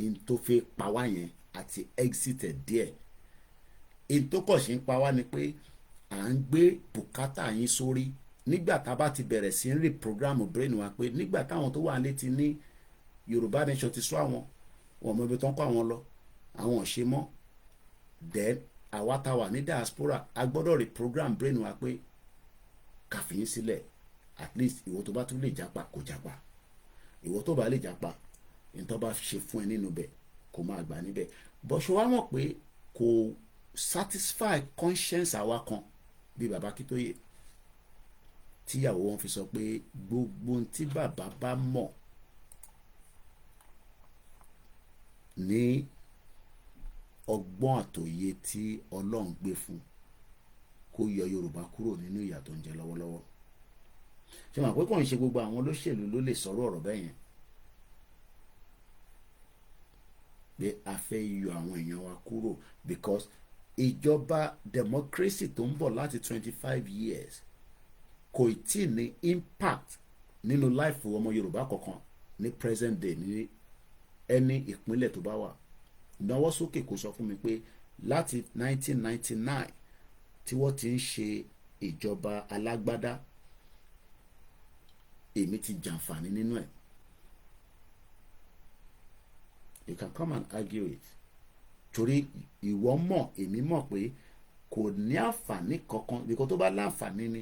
in tó fi pa wá yẹn àti exited díẹ̀ in tó kọ̀ sí ń pa wá ni pé à ń gbé bùkátà yín sórí nígbà tá a bá ti bẹ̀rẹ̀ sí ń reprogram brain wa pé nígbà táwọn tó wà létí ní Yorùbá nation ti sọ àwọn wọn mọ ibi tó ń kó àwọn lọ àwọn ò ṣe mọ́ then àwa tá a wà ní diaspora a gbọ́dọ̀ reprogram brain wa pé kàfíyín sílẹ̀ at least ìwọ tó bá tún lè jápa kò jápa ìwọ tó bá lè jápa ìtọ́ bá ṣe fún ẹ nínú bẹ̀ kò máa gbà níbẹ̀ bọ́ṣọ wa mọ̀ pé kò satisfy conscience àwa kan bí bàbá Akíntóyè tíyàwó wọn fi sọ pé gbogbo tí bàbá bá mọ̀ ní ọgbọ́n àtòye tí Ọlọ́run gbé fún kó yọ Yorùbá kúrò nínú ìyà tó ń jẹ lọ́wọ́lọ́wọ́ ṣe mọ̀ pé kò ń ṣe gbogbo àwọn olóṣèlú ló lè sọ̀rọ̀ ọ̀rọ̀ bẹ́ẹ̀ yẹn pé a fẹ́ yọ àwọn èèyàn wa kúrò because ìjọba democracy tó ń bọ̀ láti 25 years kò tí ì ní impact nínú life ọmọ Yorùbá kankan ní present day ní ẹni ìpínlẹ̀ tó bá wà ìnáwó sókè kò sọ fún mi pé láti 1999 tí wọ́n ti ń ṣe ìjọba alágbádá èmi ti jàǹfààní nínú ẹ̀. You can come and argue it torí ìwọ mọ̀ èmi mọ̀ pé kò ní àǹfààní kankan because tó bá láǹfààní ni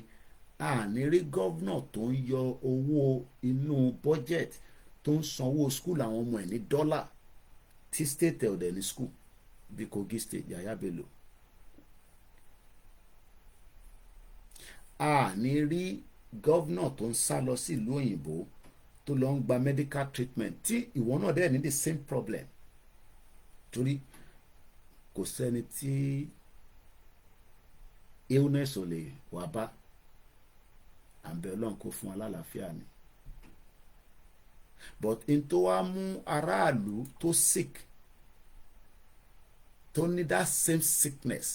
àní rí gọ́vnà tó ń yọ owó inú budget tó ń sanwó school àwọn ọmọ ẹ̀ ní dọ́là tí state ẹ̀ ọ̀dẹ̀ ní school bí Kogi state Yaya Bello àní rí gọ́vnà tó ń sá lọ sí ìlú òyìnbó tó lọ ń gba medical treatment tí ìwọ náà dẹ̀ ní the same problem torí kò sẹ́ni tí illness ò lè wá bá àbẹ̀ Ọlọ́run kó fún alálàáfíà ni but in tó wá mú aráàlú tó sick tó ní that same sickness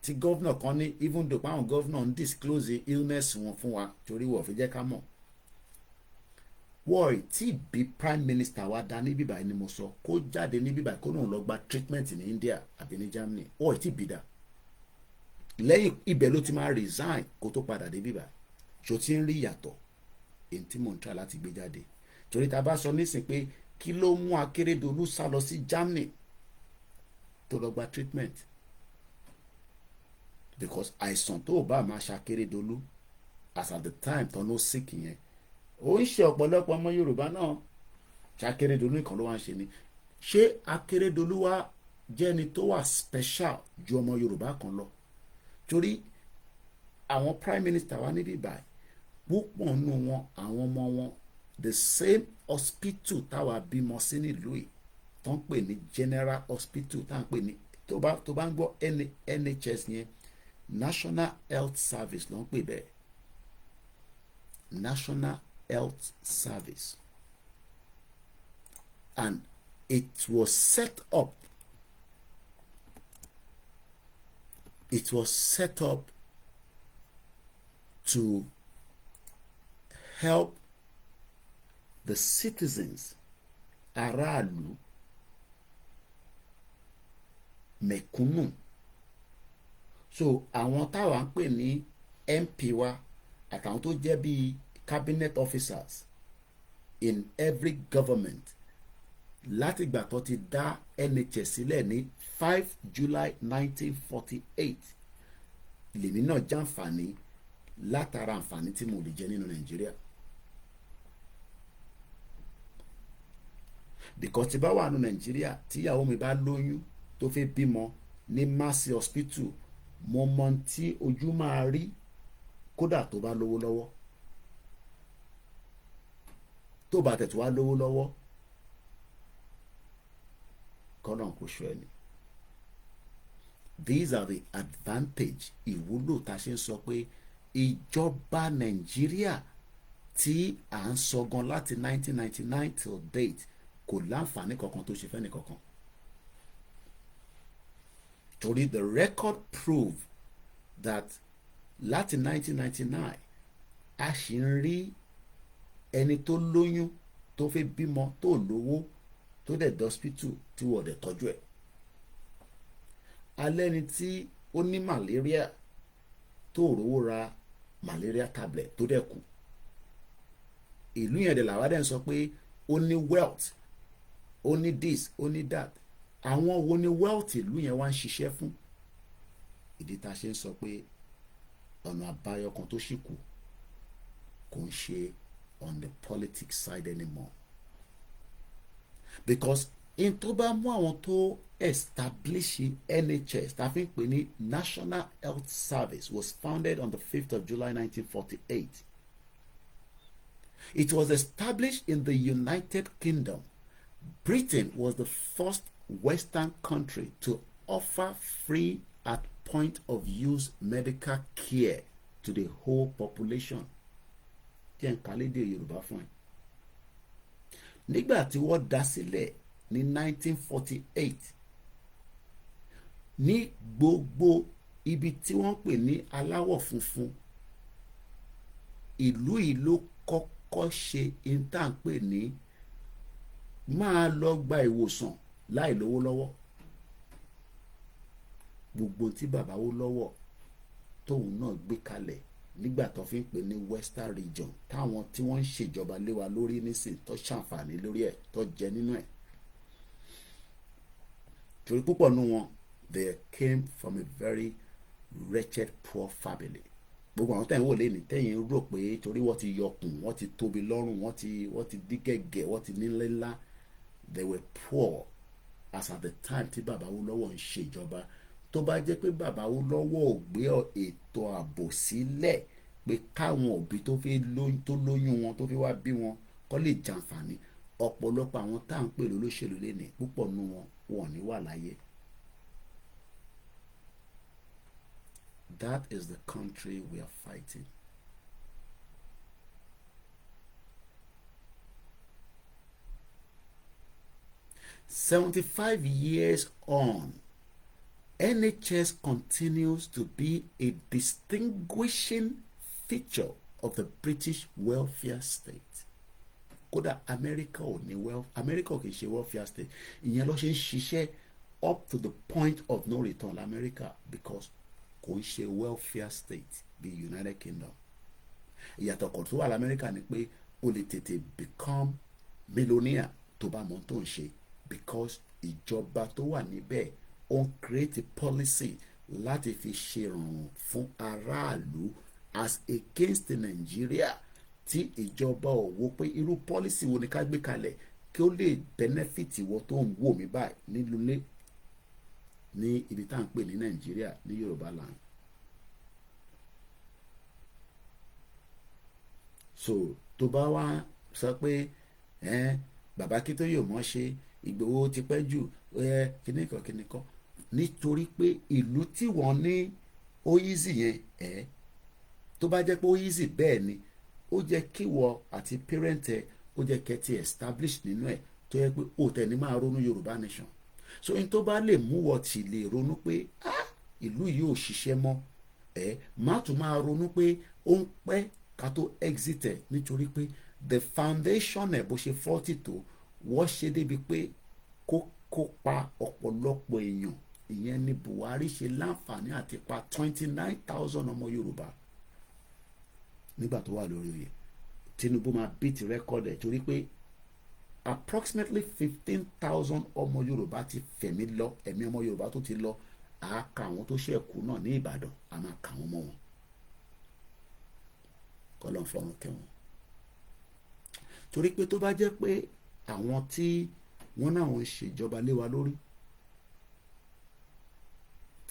tí gọ́vnà kan ní even though àwọn gọ́vnà ń disclose illness wọn fún wa torí wọ́n fi jẹ́ ká mọ̀ wọ́n tí bí prime minister wa dá ní bíbá ni mo sọ kó jáde ní bíbá kó náà lọ gba treatment ní India àbí ní Germany wọ́n tí bí dá lẹ́yìn ibẹ̀ ló ti máa resign kó tó padà dé bíbá ṣó ti ń rí yàtọ̀ èyí tí mò ń try láti gbé jáde torí ta bá sọ nísìn pé kí ló mú Akérédolú sá lọ sí Germany tó lọ gba treatment because àìsàn tó bá máa ṣàkérédolú as at the time tó ló sick yẹn ó ń ṣe ọ̀pọ̀lọpọ̀ ọmọ Yorùbá náà ṣàkérédolú nìkan ló wá ń ṣe ni ṣé Akérédolú wá jẹ́ni tó wà special ju ọmọ Yorùbá kan lọ torí àwọn prime minister wa níbí báyìí púpọ̀ nù wọn àwọn ọmọ wọn the same hospital táwa bímọ sí nílùú yìí tó ń pè ní general hospital tá ń pè ní tó bá ń gbọ́ NHS yẹn National Health Service ló ń pè bẹ́ẹ̀ National Health Service and it was set up to help the citizens aráàlú mẹ̀kúnnù so àwọn táwa ń pè ní MP wa àtàwọn tó jẹ́ bíi cabinet officers in every government látìgbà tó ti dá NHS sílẹ̀ ní 5 July 1948 lèmi náà jàǹfààní látara àǹfààní tí mo lè jẹ nínú Nàìjíríà because tí bá wà nínú Nàìjíríà tíyàwó mi bá lóyún tó fẹ́ bímọ ní Mercy Hospital mo mọ tí ojú máa rí kódà tó bá lówó lọ́wọ́ tó bá tẹ̀ tó wá lówó lọ́wọ́ kọ́nà kò ṣọ ẹni. These are the advantage ìwúlò tá a ṣe ń sọ pé ìjọba Nàìjíríà tí à ń sọ gan láti 1999 till date kò láǹfààní kankan tó ṣe fẹ́ni kankan. Torí the record prove that láti 1999 a ṣì ń rí ẹni tó lóyún tó fẹ́ bímọ tó lówó tó dẹ̀ dọ́spítù tí wọ́n dẹ̀ tọ́jú ẹ̀. Alẹ́ ni tí ó ní malaria tó rówó ra malaria tablet tó dẹ̀ kú. Ìlú yẹn dẹ̀ làwa dẹ̀ ń sọ pé ó ní wealth, ó ní this, ó ní that. Àwọn wo ni wealth ìlú yẹn wá ń ṣiṣẹ́ fún? Ìdí tá a ṣe ń sọ pé ọ̀nà àbáyọ kan tó ṣì kù kò ń ṣe on the politics side anymore. Because in tó bá mú àwọn tó establish NHS tá a fi ń pè ní National Health Service was founded on the 5th of July 1948. It was established in the United Kingdom. Britain was the first Western country to offer free at point of use medical care to the whole population. Tí ẹ̀ ń kálé dé Yorùbá fún ẹ. Nígbà tí wọ́n dá sílẹ̀ ní 1948 ní gbogbo ibi tí wọ́n pè ní aláwọ̀ funfun, ìlú yìí ló kọ́kọ́ ṣe ìtànpè ní máa lọ gba ìwòsàn láì lówó lọ́wọ́. Gbogbo tí bàbá wó lọ́wọ́ tóun náà gbé kalẹ̀ nígbà tó fi ń pè ní Western region táwọn tí wọ́n ń ṣèjọba lé wa lórí nísìn tó ṣàǹfààní lórí ẹ̀ tó jẹ nínú ẹ̀. Torí púpọ̀ nínú wọn they came from a very wretched poor family. Gbogbo àwọn tẹ̀yìn wò lé ní tẹ̀yìn rò pé torí wọ́n ti yọkùn, wọ́n ti tóbi lọ́rùn, wọ́n ti dí gẹ̀gẹ̀, wọ́n ti nílé ńlá. They were poor as at the time tí bàbá wó lọ́wọ́ ń ṣèjọba. Tó bá jẹ́ pé bàbá wó lọ́wọ́ ò gbé ètò ààbò sílẹ̀ pé káwọn òbí tó lóyún wọn tó fi wá bí wọn kó lè jàǹfààní, ọ̀pọ̀lọpọ̀ àwọn tá à ń pè lólóṣèlú lénìí púpọ̀ nínú wọn wọ́n ní wà láyé. That is the country we are fighting. "75 years on, NHS continues to be a distinguishing feature of the British welfare state." Kódà America ò ní America kì í ṣe welfare state. Ìyẹn ló ṣe ń ṣiṣẹ́ up to the point of no return America, because kò ń ṣe welfare state bí United Kingdom. Ìyàtọ̀ kan tó wà l'America ni pé o lè tètè become millionaire tó bá mọ̀ tó ń ṣe, because ìjọba tó wà níbẹ̀ ó ń create a policy láti fi ṣe ìrànwọ́ fún aráàlú as against Nigeria tí ìjọba ò wò pé irú policy wo ni ká gbé kalẹ̀ kí ó lè benefit ìwọ tó ń wò mí báyìí nílùú lé ní ibi tá à ń pè ní Nàìjíríà ní Yorùbá land. So tó bá wá sọ pé bàbá kí tó yóò mọ̀ ṣe Ìgbòho ti pẹ́ jù kíníkan nítorí pé ìlú tí wọ́n ní ó easy yẹn tó bá jẹ́ pé ó easy bẹ́ẹ̀ ni ó jẹ́ kíwọ àti parent ẹ ó jẹ́ kẹ́tì establish nínú ẹ̀ tó yẹ pé ó tẹ̀ ní máa ronú Yorùbá nation. So in tó bá lè mú wọ́n ti lè ronú pé ìlú yìí ò ṣiṣẹ́ mọ́ má tún máa ronú pé ó ń pẹ́ ká tó exit ẹ̀, nítorí pé the foundation ẹ̀ bó ṣe fọ́tì tó wọ́n ṣe débi pé kó pa ọ̀pọ̀lọpọ̀ èèyàn. Ìyẹn ni Buhari ṣe láǹfààní àti pa 29,000 ọmọ Yorùbá nígbà tó wà lórí oyè. Tinubu máa beat record ẹ̀ torí pé approximately 15,000 ọmọ Yorùbá ti fẹ̀mí lọ, ẹ̀mí ọmọ Yorùbá tó ti lọ àáka àwọn tó ṣẹ̀kú náà ní Ìbàdàn a máa kà wọ́n mọ́ wọn. Kọ́lọ́n fọ́run kẹ́wọn. Torí pé tó bá jẹ́ pé àwọn tí wọ́n náà ń ṣèjọba lé wa lórí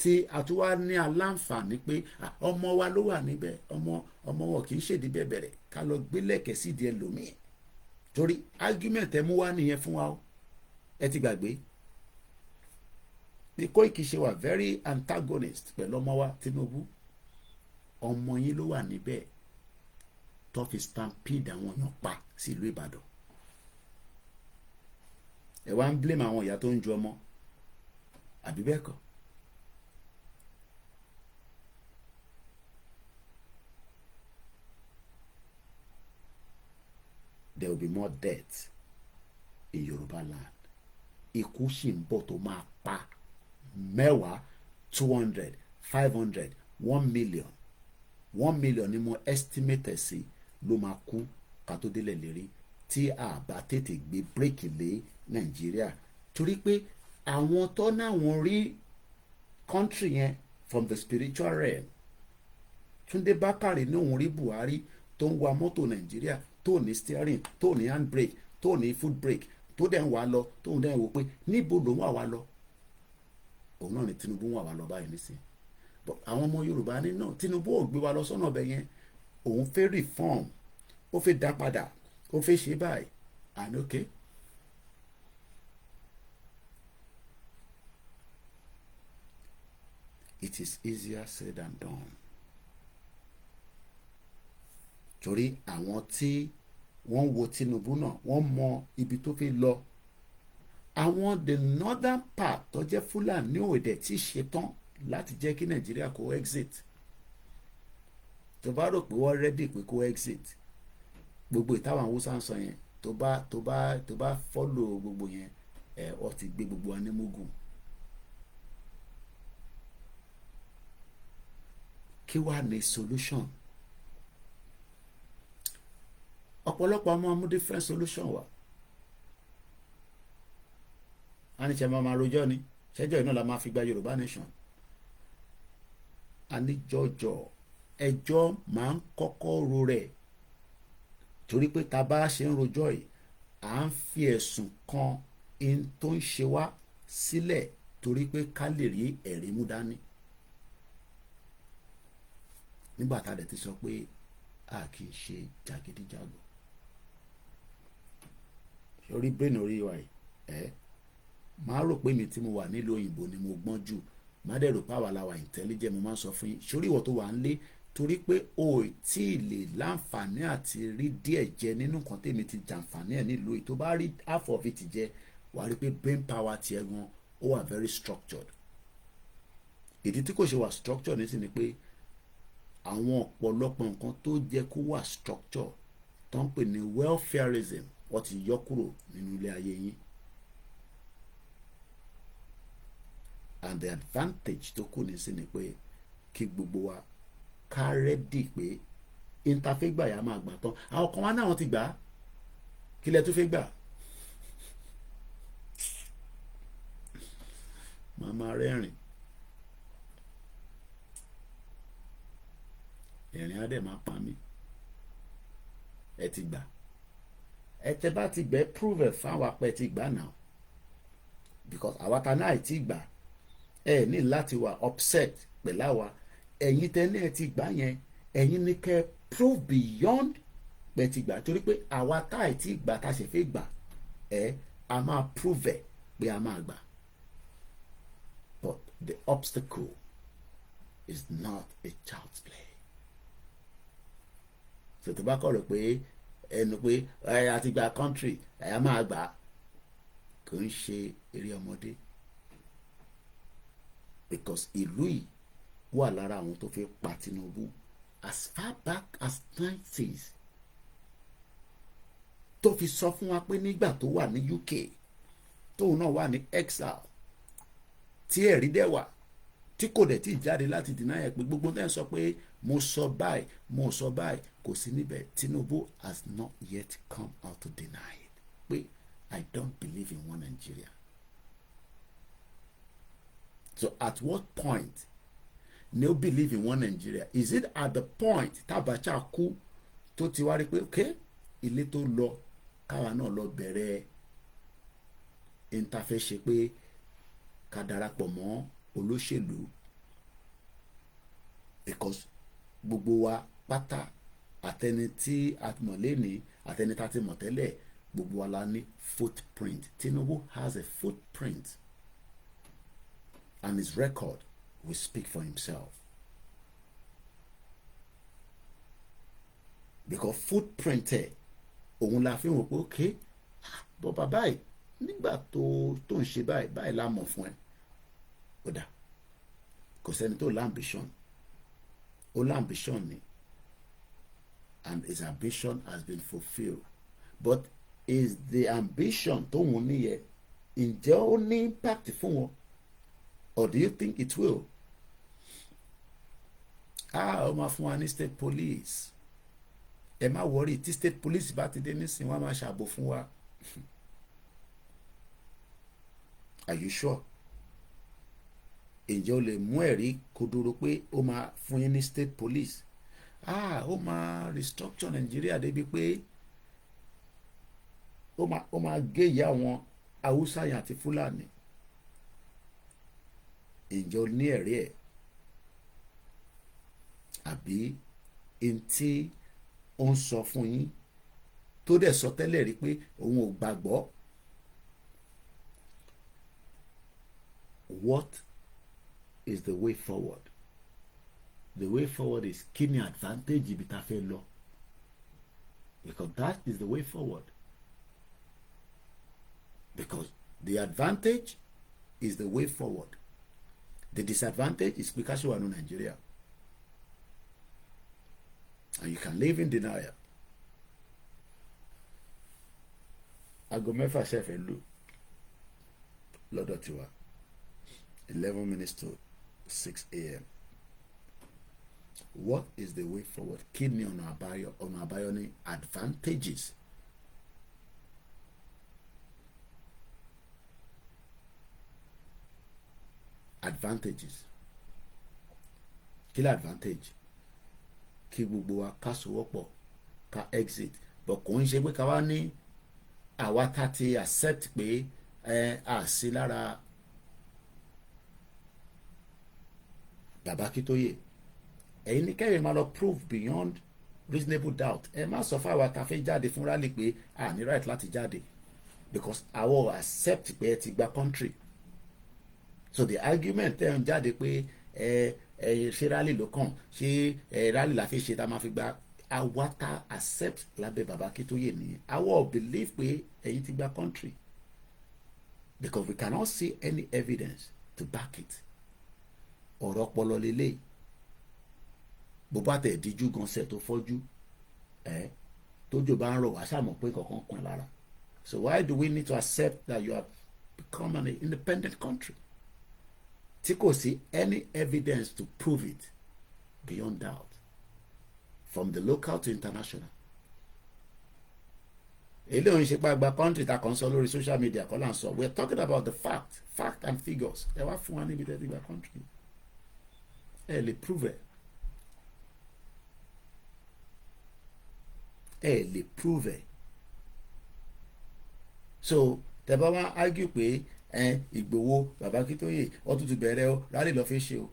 tí a tún wá ní aláǹfààní pé ọmọ wa ló wà níbẹ̀, ọmọ wọn kì í ṣèdí bẹ̀bẹ̀rẹ̀ ká lọ gbé lẹ̀kẹ̀ sídìí ẹlòmíì torí argument ẹ mú wá nìyẹn fún wa o, ẹ ti gbàgbé bí Koiki ṣe wà very antagonist pẹ̀lú ọmọ wa Tinubu, ọmọ yín ló wà níbẹ̀ tó fi stampede àwọn èèyàn pa sí ìlú Ìbàdàn. Ẹ wá ń blame àwọn ìyá tó ń ju ọmọ, àbí bẹ́ẹ̀ kọ́? There will be more death in Yoruba land. Ikú sì ń bọ̀ tó máa pa mẹ́wàá, 200, 500, 1 million. 1 million ni mo estimate sí ló máa kú ká tó délẹ̀ lérí tí a bá tètè gbé bírèkì lé Nàìjíríà. Torí pé àwọn tó náwọn rí country yẹn from the spiritual realm. Túndé Bákàrè ní òun rí Buhari tó ń wa mọ́tò Nàìjíríà tó ní steering, tó ní handbrake, tó ní foot brake, tó dẹ̀ ń wá lọ, tó ń dẹ̀ ń wò pé níbo lòun wà wá lọ. Òun náà ni Tinubu wà wá lọ báyìí nísìnyí. Àwọn ọmọ Yorùbá ní náà Tinubu ò gbé wa lọ sọ́nà ọbẹ̀ yẹn, òun fẹ́ reform, ó fẹ́ dá padà, ó fẹ́ ṣe báyìí. And okay, it is easier said than done. Torí àwọn tí wọ́n wo Tinubu náà wọ́n mọ ibi tó fi lọ. Àwọn the northern part tó jẹ́ Fúlàní ò dẹ̀ tí ṣetán láti jẹ́ kí Nàìjíríà kó exit. Tó bá rò pé wọ́n ready pé kó exit, gbogbo ìtàwọn Haúsá ń sọ yẹn, tó bá follow gbogbo yẹn, ọ ti gbé gbogbo anímúgùn. Kí wàá ní solution? Ọ̀pọ̀lọpọ̀ ọmọ mú different solution wá. A ní ṣe máa rojọ́ ni, ṣẹ́jọ́ iná la máa fi gba Yorùbá nation. A ní jọjọ ẹjọ́ máa ń kọ́kọ́ ro rẹ̀, torí pé tá bá ṣe ń rojọ́ yìí à ń fi ẹ̀sùn kan in tó ń ṣe wá sílẹ̀ torí pé ká lè rí ẹ̀rí mú dání. Nígbà tá a dẹ̀ ti sọ pé a kì í ṣe jàgídíjàgò. Orí brain orí wa yìí, máa rò pé mi tí mo wà nílùú òyìnbó ni mo gbọ́n jù, má dẹ̀ rò pé àwa la wà intelligent. Mo máa ń sọ fún yín, sórí ìwọ tó wà ń lé, torí pé o ò tí ì lè láǹfààní àti rí díẹ̀ jẹ nínú nǹkan tèmi ti jàǹfààní ẹ̀ nílùú yìí. Tó bá rí half of it jẹ, wàá rí pé brain power tiẹ̀ gan ó wà very structured. Ìdí tí kò ṣe wà structured ní sí ni pé àwọn ọ̀pọ̀lọpọ̀ nǹkan tó jẹ́ kó wà structured tó ń pè ní welfareism wọ́n ti yọ kúrò nínú ilé ayé yín. And the advantage tó kù ní sí ni pé kí gbogbo wa ká rẹ́dì pé interfaith gbà yà máa gbà tán. Àwọn kan wá náà wọ́n ti gbà á, kí lẹ tún fẹ́ gbà? Màmá rẹ́rìn, ẹ̀rín á dẹ̀ máa pa mí. Ẹ ti gbà, ẹ tẹ bá ti gbẹ prove ẹ̀ fáwọn apẹ ti gbà náà, because àwa ta náà ti gbà, ẹ ní láti wà upset pẹ̀lú àwa. Ẹ̀yin tẹ́lẹ̀ ẹ ti gbà yẹn, ẹ̀yin ní kẹ́ prove beyond pẹ̀ ti gbà, torí pé àwa tá ẹ̀ ti gbà tá ṣe fẹ́ gbà, a máa prove ẹ̀ pé a máa gbà. But the obstacle is not a child's play. So tó bá kọ̀ rò pé ẹnu pé a ti gba country a máa gbà, kò ń ṣe eré ọmọdé. Because ìlú yìí wà lára àwọn tó fẹ́ pa Tinubu as far back as 90s, tó fi sọ fún wa pé nígbà tó wà ní UK tóun náà wà ní exile tí ẹ̀rí dẹ̀ wà tí kò dẹ̀ tí jáde láti deny ẹ̀ pé gbogbo náà sọ pé mo sọ báyìí kò sí níbẹ̀. Tinubu has not yet come out to deny it pé I don't believe in one Nigeria. So at what point ni ó believe in one Nigeria? Is it at the point tábàchà kú tó ti wá rí pé okay, ilé tó lọ káwa náà lọ bẹ̀rẹ̀ interface ṣe pé ká darapọ̀ mọ́ olóṣèlú? Because gbogbo wa pátá, àtẹni tí a mọ̀ lẹ́ni àtẹni tá ti mọ̀ tẹ́lẹ̀, gbogbo wa la ní footprint. Tinubu has a footprint, and his record will speak for himself. Because footprint ẹ̀ òun la fi hàn pé okay bọ́ bàbá yìí nígbà tó ń ṣe báyìí la mọ̀ fún ẹ. Ó dà kò sẹ́ni tó l'ambition, ó l'ambition ni, and his ambition has been fulfilled. But is the ambition tó wọ́n níyẹn ǹjẹ́ ó ní impact fún wọn, or do you think it will? Ó máa fún wa ní state police. Ẹ má worry, tí state police bá ti dé nísìnyí wọ́n á máa ṣàbò fún wa. Are you sure? Ǹjẹ́ o lè mú ẹ̀rí kodoro pé ó máa fún yín ní state police? Ó máa restructure Nigeria débi pé ó máa gé ìyá àwọn Haúsá yẹn àti Fúlàní. Ǹjẹ́ o ní ẹ̀rí ẹ̀? Àbí ntí ó ń sọ fún yín tó dẹ̀ sọ tẹ́lẹ̀ rí pé òun ò gbàgbọ́? What is the way forward? The way forward is kí ni advantage ibi tá fẹ́ lọ, because that is the way forward. Because the advantage is the way forward. The disadvantage is because you are in Nigeria and you can live in denial. Aago mẹ́fà ṣẹ̀fẹ̀ lù lọ́dọ̀ tiwa 11 minutes to 6 a.m. What is the way forward? Kí ni ọ̀nà àbáyọ ní advantages? Advantages. Kí ni advantage? Kí gbogbo wa ká sowọ́pọ̀ ká exit, but kò ń ṣe pé ká wá ní àwa tá ti accept pé sí lára Bàbá Akíntóyè. Ẹ̀yin ní kẹ́yìn máa lọ prove beyond reasonable doubt. Ẹ má sọ fáwa tá fẹ́ jáde fún rally pé ní right láti jáde, because àwọn accept pé ẹ ti gba country. So the argument ẹ̀ ń jáde pé ṣé rally ló kàn, ṣé rally la fi ṣe tá máa fi gba, àwa tá accept lábẹ́ Bàbá Akíntóyè nìyẹn. Àwọn believe pé ẹ̀yin ti gba country, because we cannot see any evidence to back it. Ọ̀rọ̀ ọpọlọ lélẹ̀ bó bá tẹ̀ díjú gan ṣe tó fọ́jú tójò bá ń rọ̀ wá ṣàmọ̀ pé kankan kan lára. So why do we need to accept that you have become an independent country tí kò sí any evidence to prove it beyond doubt, from the local to international? Èlé òun ṣe pàgbà country ta kàn sọ lórí social media kọ́ là ń sọ. We are talking about the fact and figures. Ẹ wá fún wa níbi tẹ́tí gba country. Ẹ lè prove ẹ̀. Ẹ lè prove ẹ̀. So tẹ́ bá wá argue pé Ìgbòho Bàbá Akíntóyè wọ́n tún ti bẹ̀rẹ̀ o rally lọ́ fi ṣe o,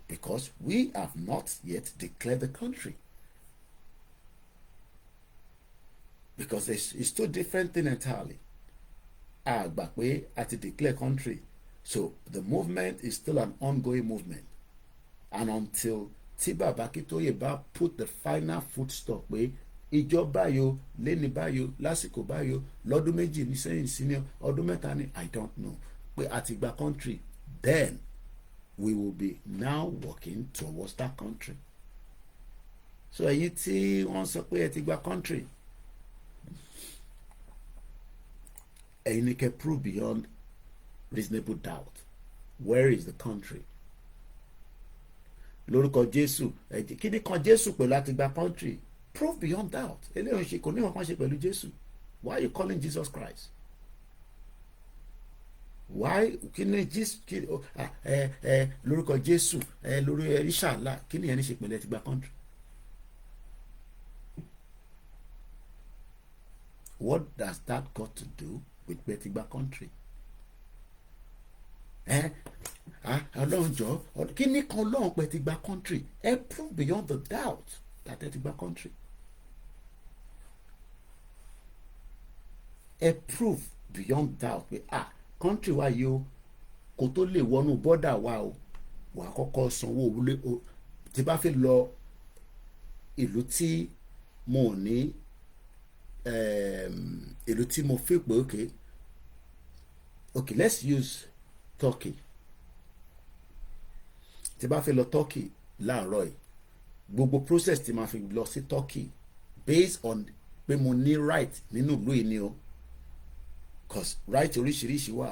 because we have not yet declared the country. Because it's two different things entirely. Àgbà pé a ti declare country, so the movement is still an ongoing movement, and until tí Bàbá Akíntóyè bá put the final foot stop pé ìjọba yo lẹ́ni báyo lásìkò báyo lọ́dún méjì ní sẹ́yìn senior ọdún mẹ́ta ni I don't know pé a ti gba country, then we will be now working towards that country. So ẹ̀yin tí wọ́n sọ pé ẹ ti gba country, ẹ̀yin ni kẹ́ prove beyond reasonable doubt where is the country. Lórúkọ Jésù kí ni kan Jésù pẹ̀lú àti gba country? Prove beyond doubt. Eléyìí ṣe kò ní wọn kan ṣe pẹ̀lú Jésù. Why are you calling Jesus Christ? Why kí ni lórúkọ Jésù lórí Inshallah kí ni ẹni ṣe pẹ̀lú ẹ ti gba country? What does that got to do with pé ti gba country? Ọlọ́run jọ kí ni kan Ọlọ́run pé ti gba country? Prove beyond the doubt that ẹ ti gba country. ẹ prove beyond doubt pé country wa yìí o kò tó lè wọnú border wa o wà á kọ́kọ́ sanwó wọlé o tí bá fi lọ ìlú tí mo ní ìlú tí mo fi pé okay let's use Turkey tí bá fi lọ Turkey láàárọ̀ yìí gbogbo process tí ma fi lọ sí Turkey based on pé mo ní right nínú ìlú yìí ni o cause right oríṣiríṣi wà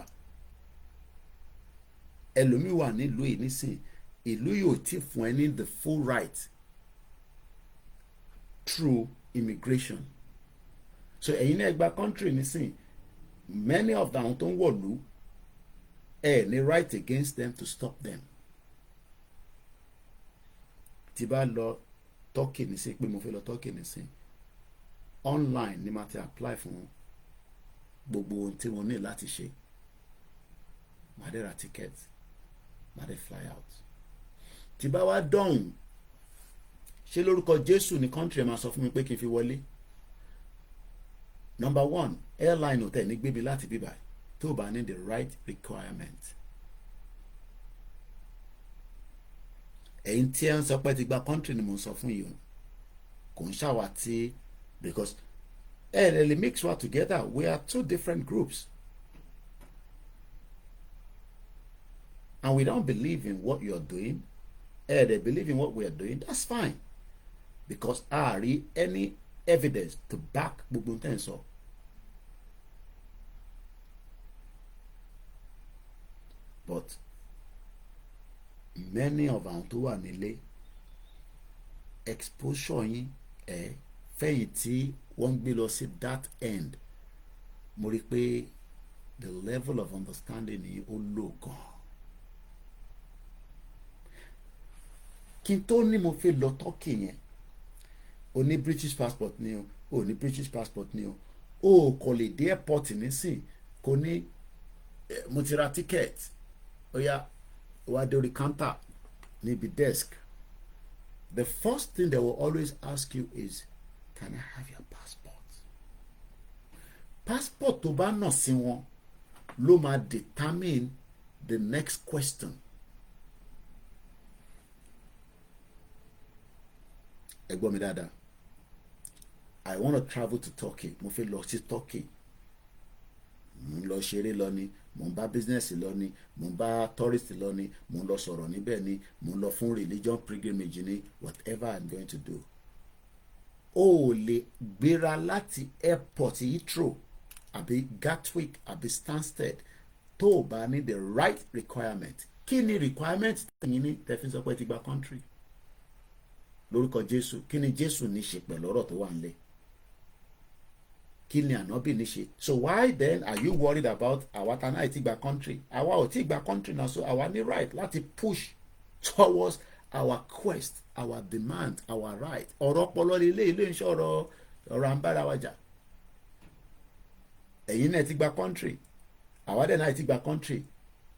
ẹlòmíì wà nílùú yìí nísìn ìlú yìí ò tí fún ẹ ní the full right through immigration so ẹ̀yin náà gba country nísìn many of them tó ń wọ̀lú ní right against them to stop them tí bá lọ Turkey nísìn pé mo fẹ́ lọ Turkey nísìn online ni ma ti apply fún gbogbo ohun tí mo ní láti ṣe màá dé ra ticket màá dé fly out tí bá wá dọ̀hún ṣé lórúkọ Jésù ní country ẹ̀ máa sọ fún mi pé kí n fi wọlé number one airline hotel ní gbé mi láti bíbá tó bá ní the right requirement ẹ̀yin tí ẹ ń sọ pé ti gba country ni mo ń sọ fún yìí kò ń ṣàwà tí because they mix us together we are two different groups and we don't believe in what you're doing they believe in what we are doing that's fine because I read any evidence to back gbogbo n tẹ́ sọ but many of àwọn tó wà nílé exposure yín fẹ́yìn tí wọ́n gbé lọ sí that end mo rí pé the level of understanding yìí ó low gan kí n tó ní mo fi lọ Turkey yẹn o ní British passport ni o ní British passport ni o kò lè dé airport nísìn kò ní mo ti ra ticket ó yá wá dé orí counter níbi desk the first thing they will always ask you is can I have your passport passport tó bá nà sí wọn ló máa determine the next question ẹ gbọ́ mi dáadáa I want to travel to Turkey mo fẹ́ lọ sí Turkey mo ń lọ ṣeré lọ ni mo ń bá business lọ ni mo ń bá tourist lọ ni mo ń lọ sọ̀rọ̀ níbẹ̀ ni mo ń lọ fún religion pilgrimage ni whatever I'm going to do o lè gbéra láti airport Heathrow àbí Gatwick àbí Stansted tó o bá ní the right requirement kí ni requirement tẹ̀yìn ní tẹ̀fín sọ pé ti gba country lórúkọ Jésù kí ni Jésù ní ṣe pẹ̀lú ọ̀rọ̀ tó wà nílẹ̀ kí ni ànábì ní ṣe so why then are you worried about àwa tana àti gba country àwa ò tí gba country náà so àwa ní right láti push towards our quest our demand our right ọ̀rọ̀ ọpọlọ ilé ń ṣọ̀rọ̀ ọ̀rọ̀ àǹbára wájà ẹ̀yin náà ti gba country àwa dẹ̀ náà ti gba country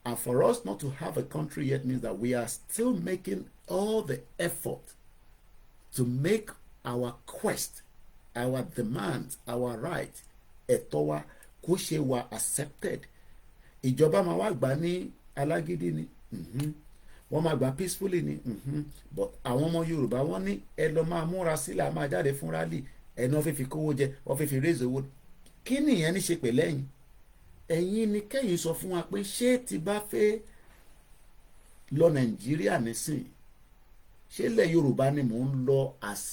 and for us not to have a country yet means that we are still making all the effort to make our quest our demand our right ẹ̀tọ́ wa kó ṣe wà accepted ìjọba máa wá gbà ní alágídí ni wọ́n máa gbà peacefully ni but àwọn ọmọ Yorùbá wọ́n ní ẹ lọ máa múra sílẹ̀ a máa jáde fún rally ẹni wọ́n fẹ́ fi kówó jẹ wọ́n fẹ́ fi raise owó kí nìyẹn ní ṣe pẹ̀lẹ́ yín ẹ̀yin ni kẹ́yìn sọ fún wa pé ṣé ti bá fẹ́ lọ Nàìjíríà nísìn ṣé ilẹ̀ Yorùbá ni mò ń lọ as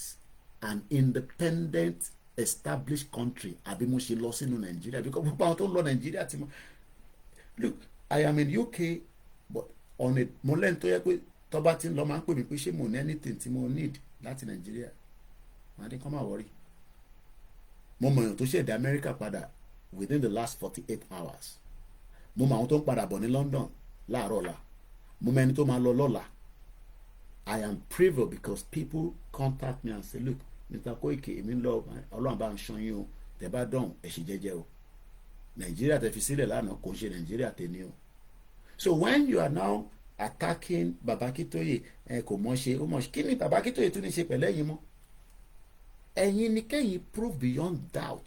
an independent established country àbí mo ṣe lọ sínú Nàìjíríà because gbogbo àwọn tó ń lọ Nàìjíríà ti mọ look I am in UK but on a mo lẹ́nu tó yẹ pé tọ́ba ti ń lọ máa ń pè mí pé ṣé mo ní anything tí mo need láti Nàìjíríà màá dín kọ́ máa wọrí mo mọ̀ èèyàn tó ṣẹ̀dá Amẹ́ríkà padà within the last 48 hours mo mọ̀ àwọn tó ń padà bọ̀ ní London láàárọ̀ ọ̀la mo mọ̀ ẹni tó máa lọ lọ́la I am privileged because people contact me and say look Mr. Koiki èmi ń lọ Ọlọ́run bá ń ṣan yín o tẹ́ bá dán ẹ̀ṣin jẹ́jẹ́ o Nàìjíríà tẹ́ fi sílẹ̀ lánàá kò ń ṣe Nàìjíríà tẹ́ ní o so when you are now attacking Baba Akintoye kò mọ̀ ṣe ó mọ̀ ṣe kí ni Baba Akintoye tún ní ṣe pẹ̀lẹ́ yín mọ́ ẹ̀yin ni kẹ́yìn prove beyond doubt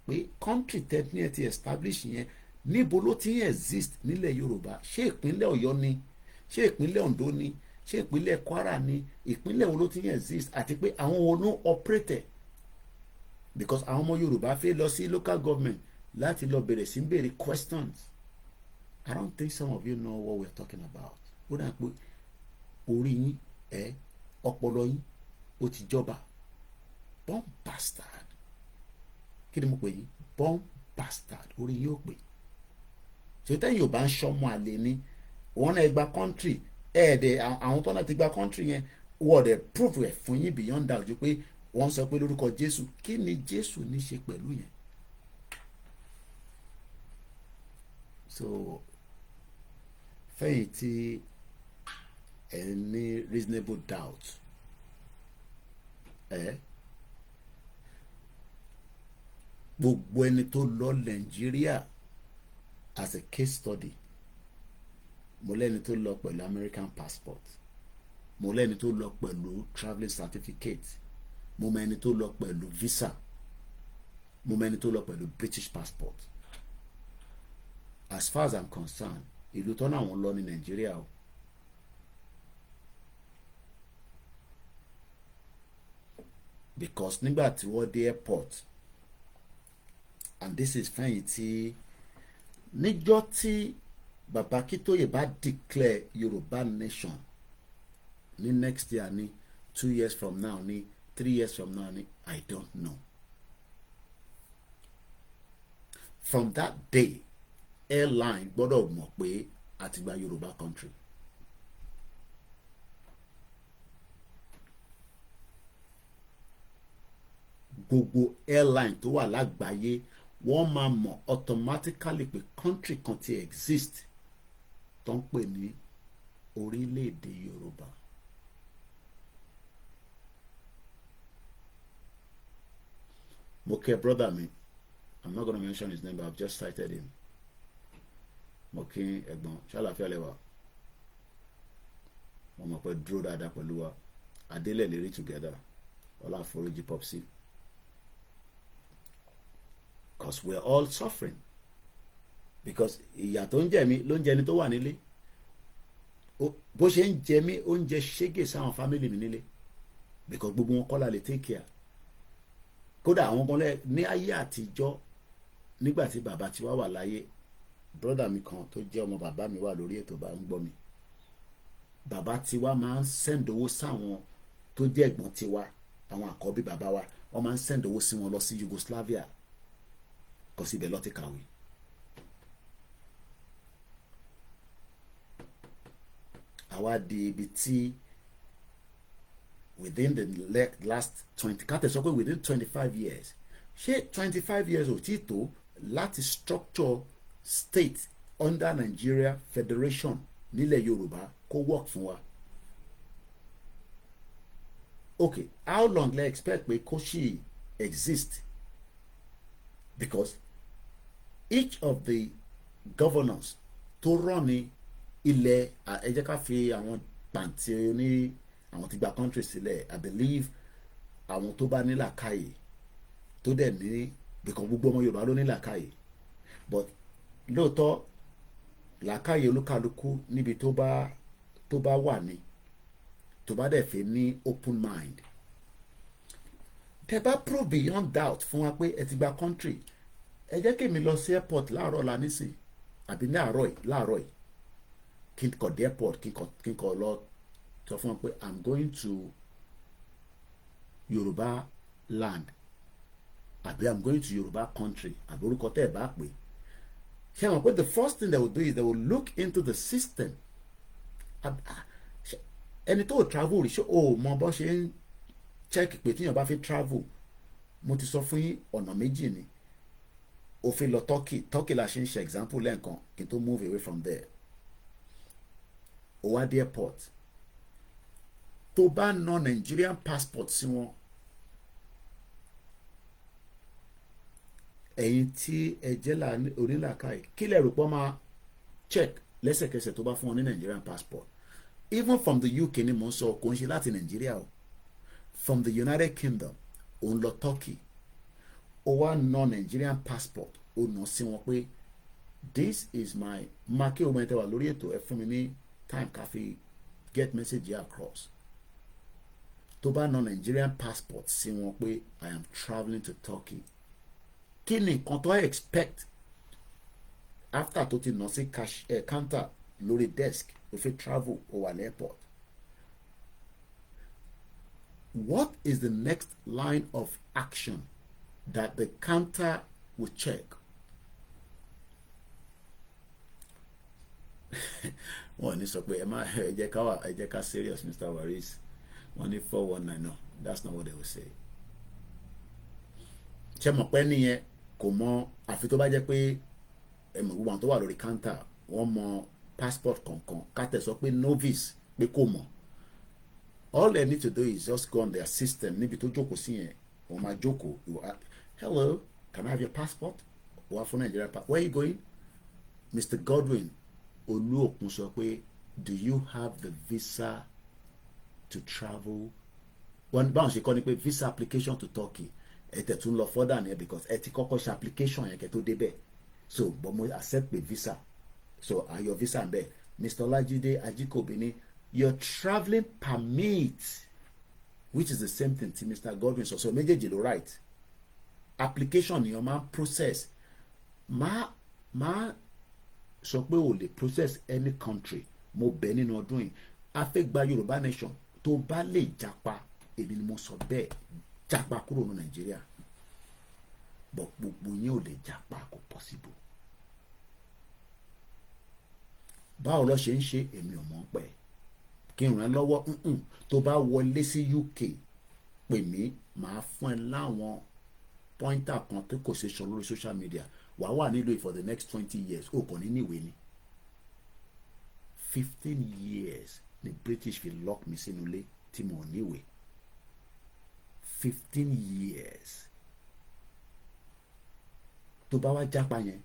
pé country tẹ́tí ẹ̀ ti establish yẹn níbo ló ti ń exist nílẹ̀ Yorùbá, ṣé ìpínlẹ̀ Ọ̀yọ́ ni, ṣé ìpínlẹ̀ Oǹdó ni, ṣé ìpínlẹ̀ Kwara ni, ìpínlẹ̀ wo ló ti ń exist, àti pé àwọn wo ló operate, because àwọn ọmọ Yorùbá fẹ́ lọ sí local government láti lọ bẹ̀rẹ̀ sí bẹ̀rẹ̀ questions. I don't think some of you know what we're talking about. Ó dà pé orí yín ọpọlọ yín ó ti jọba. Born bastard. Kí ni mo pè yín? Born bastard. Orí yín ó pè. Ṣé tẹ́yìn ò bá ń ṣọmọ àlè ni wọ́n náà gba country àwọn tó náà ti gba country yẹn wọ́n dẹ̀ prove ẹ̀ fún yín beyond doubt ju pé wọ́n sọ pé lórúkọ Jésù. Kí ni Jésù ní ṣe pẹ̀lú yẹn? So fẹ́yìn tí ẹ ní reasonable doubt gbogbo ẹni tó lọ Nàìjíríà as a case study, mo lẹ́ni tó lọ pẹ̀lú American passport, mo lẹ́ni tó lọ pẹ̀lú travelling certificate, mo mẹ́ni tó lọ pẹ̀lú visa, mo mẹ́ni tó lọ pẹ̀lú British passport. As far as I'm concerned, ìlú tó náà wọ́n lọ ní Nàìjíríà o. Because nígbà tí wọ́n dé airport, and this is fẹ́yìn tí níjọ́ tí Bàbá Akíntóyè bá declare Yorùbá nation ní next year ní 2 years from now ní 3 years from now ní I don't know. From that day, airline gbọ́dọ̀ mọ̀ pé a ti gba Yorùbá country. Gbogbo airline tó wà lágbàáyé wọ́n máa mọ̀ automatically pé country kan ti exist tó ń pè ní orílẹ̀-èdè Yorùbá. Mo kẹ́ brother mi, I'm not going to mention his name but I've just cited him. Mo kí ẹ̀gbọ́n ṣàlàfíà lẹ́wà, mo mọ̀ pé dúró dáadáa pẹ̀lú wa, adélẹ̀ lérí together, ọlá àforíjì popsi. Because we're all suffering. Because ìyà tó ń jẹ mí ló ń jẹ ẹni tó wà nílé. Bó ṣe ń jẹ mí oúnjẹ ṣégè sáwọn family mi nílé. Because gbogbo wọn kọ́ la lè take care. Kódà àwọn kan ní ayé àtijọ́ nígbà tí bàbá tiwa wà láyé, brother mi kan tó jẹ́ ọmọ bàbá mi wà lórí ètò bá ń gbọ́ mi. Bàbá tiwa máa ń send owó sáwọn tó jẹ́ ẹ̀gbọ́n tiwa, àwọn àkọ́bí bàbá wa, wọ́n máa ń send owó sí wọn lọ sí Yugoslavia. Kò sí ibẹ̀ lọ ti kàwé. Àwa di ibi tí within the last 20, ká tẹ̀ sọ pé within 25 years, ṣé 25 years ò tí tó láti structure state under Nigeria Federation nílẹ̀ Yorùbá kó work fún wa? Okay, how long lẹ expect pé kó ṣì exist? Because each of the governors tó rán ní ilẹ̀ ẹ jẹ́ ká fi àwọn pàǹtí ní àwọn tí gba country sílẹ̀, I believe àwọn tó bá ní làákàyè tó dẹ̀ ní, because gbogbo ọmọ Yorùbá ló ní làákàyè, but lóòótọ́ làákàyè olúkálukú níbi tó bá wà ní, tó bá dẹ̀ fẹ́ ní open mind. Tẹ́ bá prove beyond doubt fún wa pé ẹ ti gba country, ẹ jẹ́ kí mi lọ sí airport láàárọ̀ la nísìn àbí ní láàárọ̀ yìí kí n kọ̀ dé airport kí n kọ̀ lọ sọ fún wọn pé I'm going to Yorùbá land àbí I'm going to Yorùbá country àbí orúkọ tẹ́ ẹ bá pè. Ṣé wọn pé the first thing they will do is they will look into the system. Ẹni tó travel rí ṣé o mọ bó ṣe ń check pé tíyàn bá fi travel, mo ti sọ fún yín ọ̀nà méjì ni. O fi lọ Turkey la ṣe ń ṣe example lẹ́ẹ̀kan kí n tó move away from there. O wá dé airport, tó bá ná Nigerian passport sí wọn, ẹ̀yin tí ẹ jẹ́ onílàkàyè kí lẹ rò pé máa check lẹ́sẹ̀kẹsẹ̀ tó bá fún wọn ní Nigerian passport? Even from the UK ni mo ń sọ, kò ń ṣe láti Nigeria o, from the United Kingdom òun lọ Turkey, ó wá ná Nigerian passport ó ná sí wọn pé this is my market omo ẹ̀tẹ̀ wà lórí ètò ẹ fún mi ní time ká fi get message here across. Tó bá ná Nigerian passport sí wọn pé I am travelling to Turkey, kí ni nǹkan tó expect after tó ti ná sí cash counter lórí desk ó fi travel ó wà ní airport? What is the next line of action that the counter will check? Wọ́n ní sọ pé ẹ jẹ́ ká serious Mr. Waris. Wọ́n ní 419. No, that's not what they will say. Ṣé mo pẹ́ nìyẹn kò mọ àfi tó bá jẹ́ pé gbogbo àwọn tó wà lórí counter wọ́n mọ passport kankan ká tẹ̀ sọ pé novice pé kò mọ̀. All they need to do is just go on their system níbi tó jókòó sí yẹn wọ́n máa jókòó. Hello, can I have your passport? Wà fún Nigeria passport. Where are you going? Mr. Godwin Oluokun sọ pé do you have the visa to travel? Wọ́n báwọn ṣe kọ́ ni pé visa application to Turkey ẹ tẹ̀ tún lọ further ni because ẹ ti kọ́kọ́ ṣe application yẹn kẹ́ tó débẹ̀. So but mo accept the visa, so your visa ń bẹ̀. Mr. Olajide Ajikobi ni your travelling permit, which is the same thing tí Mr. Godwin sọ. So méjèèjì ló right. Application ni wọ́n máa process. Máa sọ pé o lè process any country. Mo bẹ̀ nínú ọdún yìí a fẹ́ gba Yorùbá nation tó bá lè japa èmi ni mo sọ bẹ́ẹ̀ japa kúrò ní Nàìjíríà but gbogbo yín ò lè japa kò possible. Báwo lọ ṣe ń ṣe èmi ò mọ̀ pẹ́ kí n ràn lọ́wọ́ tó bá wọlé sí UK pè mí màá fún ẹ láwọn pointer kan tó kò ṣe sọ lórí social media wàá wà nílò for the next 20 years ó kàn ní níwèé ni 15 years the British will lock me sínú ilé tí mo níwèé 15 years tó bá wá jápa yẹn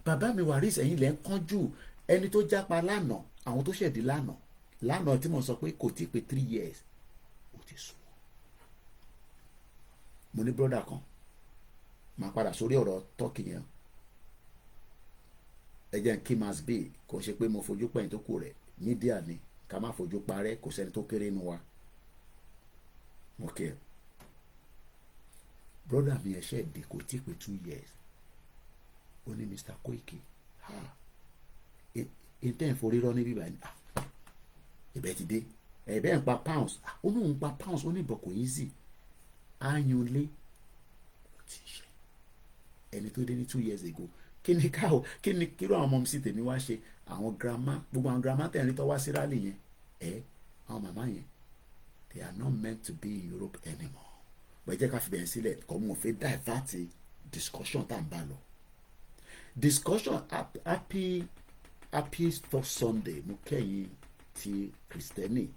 bàbá mi Waris ẹ̀yin lẹ́ ń kánjú ẹni tó jápa lánàá àwọn tó ṣẹ̀dí lánàá tí mo sọ pé kò tí pé 3 years ó ti sùn. Mo ní brother kan máa padà sórí ọ̀rọ̀ Turkey yẹn ẹ jẹ́ kí mas b kò ṣe pé mo fojú pẹ̀yìn tó kù rẹ̀ mídíà ni ká má fojú parẹ́ kò sẹ́ni tó kéré nu wa. Okay, brother mi ẹ̀ṣẹ̀ dé kò tí pé 2 years ó ní Mr. Koiki ìtẹ́ ìforírọ́ níbí báyìí ìbẹ́ ti dé ẹ̀bẹ́ ń pa pounds ó ní òun pa pounds ó ní ìbọn kò easy áyúnlé ó ti ṣe ẹni tó dé ní 2 years ago kí ni kí ló àwọn ọmọ mi sì tèmi wá ṣe àwọn grandma gbogbo àwọn grandma tẹ̀rín tó wá sí rally yẹn àwọn màmá yẹn they are not meant to be in Europe anymore. Bẹ́ẹ̀ jẹ́ ká fi bẹ̀rẹ̀ sílẹ̀ kọ́ mo fẹ́ divert discussion tá n bá lọ. Discussion happy first Sunday mo kẹ́yìn ti Kristẹni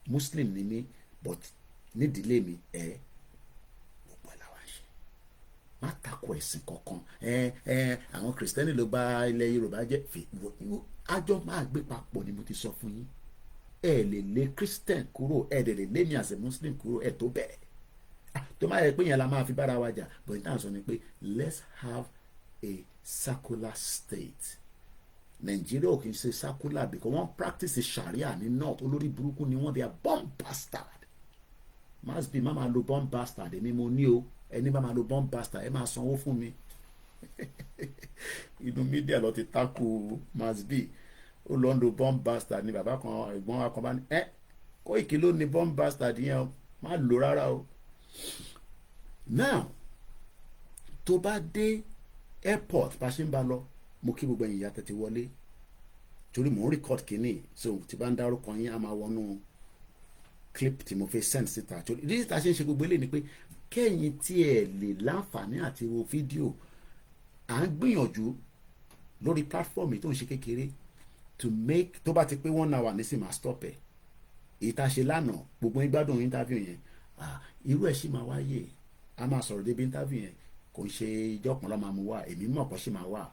Muslim ni mí but nídìílé mi gbogbo ẹ̀ làwọn ṣe má takò ẹ̀sìn kankan àwọn Kristẹni ló bá ilẹ̀ Yorùbá jẹ́ àjọ máa gbé papọ̀ ni mo ti sọ fún yín ẹ lè lé Christian kúrò ẹ lè lé mi as a Muslim kúrò ẹ tó bẹ́ẹ̀ tó máa yẹ pé yẹn la máa fi bára wa jà but ní táwọn sọ ni pé let's have a secular state. Nigeria ò kì í ṣe secular because wọ́n practice sharia ní north olórí burúkú ni wọ́n they are bomb bastard. Must be máa lo bomb bastard èmi mo ní o ẹni bá máa lo bomb bastard ẹ máa sanwó fún mi. Inú mídíà lọ ti takò must be ó lọ ń lo bomb bastard ni bàbá kan ẹ̀gbọ́n wa kan bá ní Koiki ló ní bomb bastard yẹn o má lò rárá o. Now tó bá dé airport bá ṣe ń bá lọ mo kí gbogbo ẹ̀yin ìyá tètè wọlé torí mò ń record kínní so tí bá ń dárúkọ yín a máa wọnú clip tí mo fẹ́ send síta torí ìdí tá a ṣe ń ṣe gbogbo eléyìí ni pé kẹ́yìn tí ẹ lè láǹfààní àti wo fídíò à ń gbìyànjú lórí platform tó ń ṣe kékeré to make tó bá ti pé 1 hour nísìnyí máa stop ẹ̀ èyí tá a ṣe lánàá gbogbo yín gbádùn interview yẹn irú ẹ̀ sì máa wáyé a máa sọ̀rọ̀ débi interview yẹn kò ń ṣe ìjọ kan lọ́ máa mú wá èmi mọ̀ kọ́ sì máa wà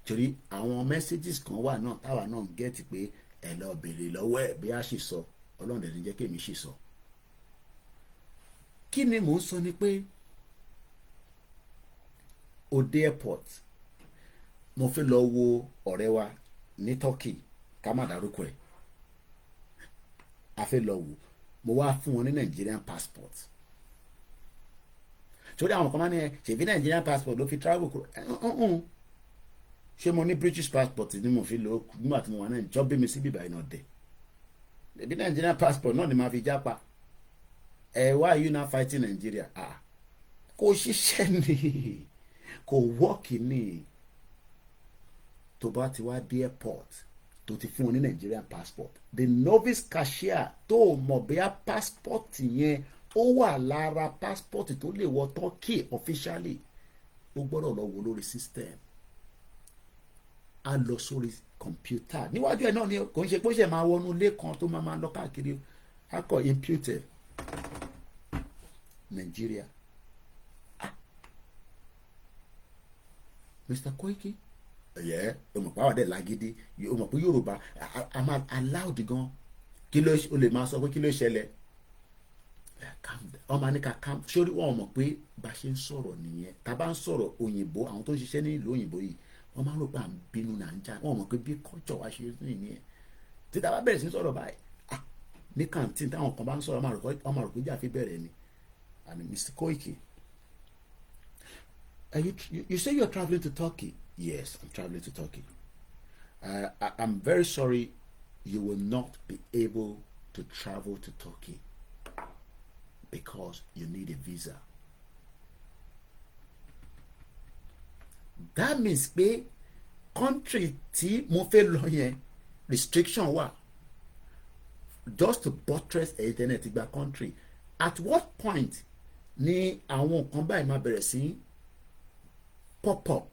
torí àwọn messages kan wà náà táwa náà ń gẹ́tì pé ẹ lọ bèrè lọ́wọ́ ẹ̀ bí a sì sọ ọlọ́run dẹ̀ ní jẹ́ kí èmi sì sọ. Kí ni mò ń sọ ni pé ó dé airport mo fẹ́ lọ wo ọ̀rẹ́ wa ní Turkey ká má dárúkọ ẹ̀ a fẹ́ lọ wò mo wá fún wọn ní Nigerian passport torí àwọn kan máa ní ẹ ṣèbí Nigerian passport ló fi travel kúrò ṣé mo ní British passport ni mo fi lò nígbà tí mo wà náà jọ bí mi sí bíbá iná dé ṣèbí Nigerian passport náà ni màá fi jápa why are you now fighting Nigeria kò ṣiṣẹ́ ni kò wọ́ọ̀kì ni tó bá ti wá dé airport tó ti fún wọn ní Nigerian passport the novice cashier tó mọ̀ bóyá passport yẹn ó wà lára passport tó lè wọ Turkey officially ó gbọ́dọ̀ lọ wò lórí system a lọ sórí kọ̀mpútà níwájú ẹ̀ náà ni kò ń ṣe pé ó ṣe máa wọnú ilé kan tó máa lọ káàkiri akọ imputed Nigeria Mr. Koiki o mọ̀ pé àwọn adé lágídí o mọ̀ pé Yorùbá a máa allowed gan kí ló o lè máa sọ pé kí ló ṣẹlẹ̀ ọmọ aníkà calm sórí wọn mọ̀ pé bá ṣe ń sọ̀rọ̀ nìyẹn tá a bá ń sọ̀rọ̀ òyìnbó àwọn tó ń ṣiṣẹ́ ní ìlú òyìnbó yìí wọ́n máa ń rò pé à ń bínú náà ń jà wọ́n mọ̀ pé bí culture wa ṣe rí nìyẹn tí tá a bá bẹ̀rẹ̀ sí sọ̀rọ̀ báyìí ní canteen táwọn kan bá ń sọ̀rọ̀ ọmọ rò pé jà fi bẹ̀rẹ̀ ni and Mr. Koiki you say you're travelling to Turkey. Yes, I'm traveling to Turkey. I'm very sorry you will not be able to travel to Turkey because you need a visa. That means pé country tí mo fẹ́ lọ yẹn restriction wà just to buttress internet gba country. At what point ni àwọn nǹkan báyìí máa bẹ̀rẹ̀ sí pop up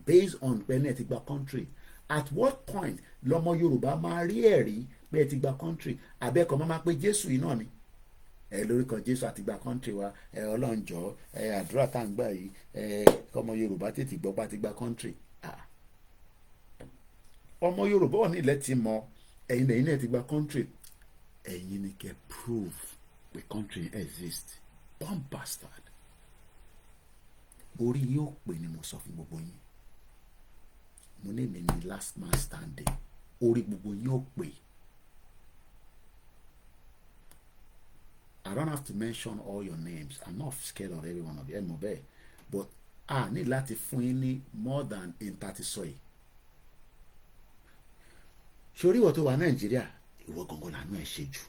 based on pé ti gba country? At what point lọmọ Yorùbá máa rí ẹ̀rí pé ti gba country àbẹ́ẹ̀kọ́ máa pé Jésù yìí náà ni lórúkọ Jésù àti gba country wa ọlọ́njọ́ àdúrà tá à ń gbà yìí ọmọ Yorùbá tètè gbọ́ bá ti gba country. ọmọ Yorùbá ò ní ilẹ̀ ti mọ ẹ̀yin lẹ́yìn náà ti gba country ẹ̀yin ni kẹ́ prove pé country exist bomb bastard orí yóò pè ní mo sọ fún gbogbo yín mo ní mi ní last man standing orí gbogbo yín ó pè. I don't have to mention all your names. I'm not scared of every one of you anymore, but I need láti fún yín ní more than in 30 soy. Sori ìwọ tó wà Nàìjíríà ìwọ gangan lànà ẹ ṣe jù.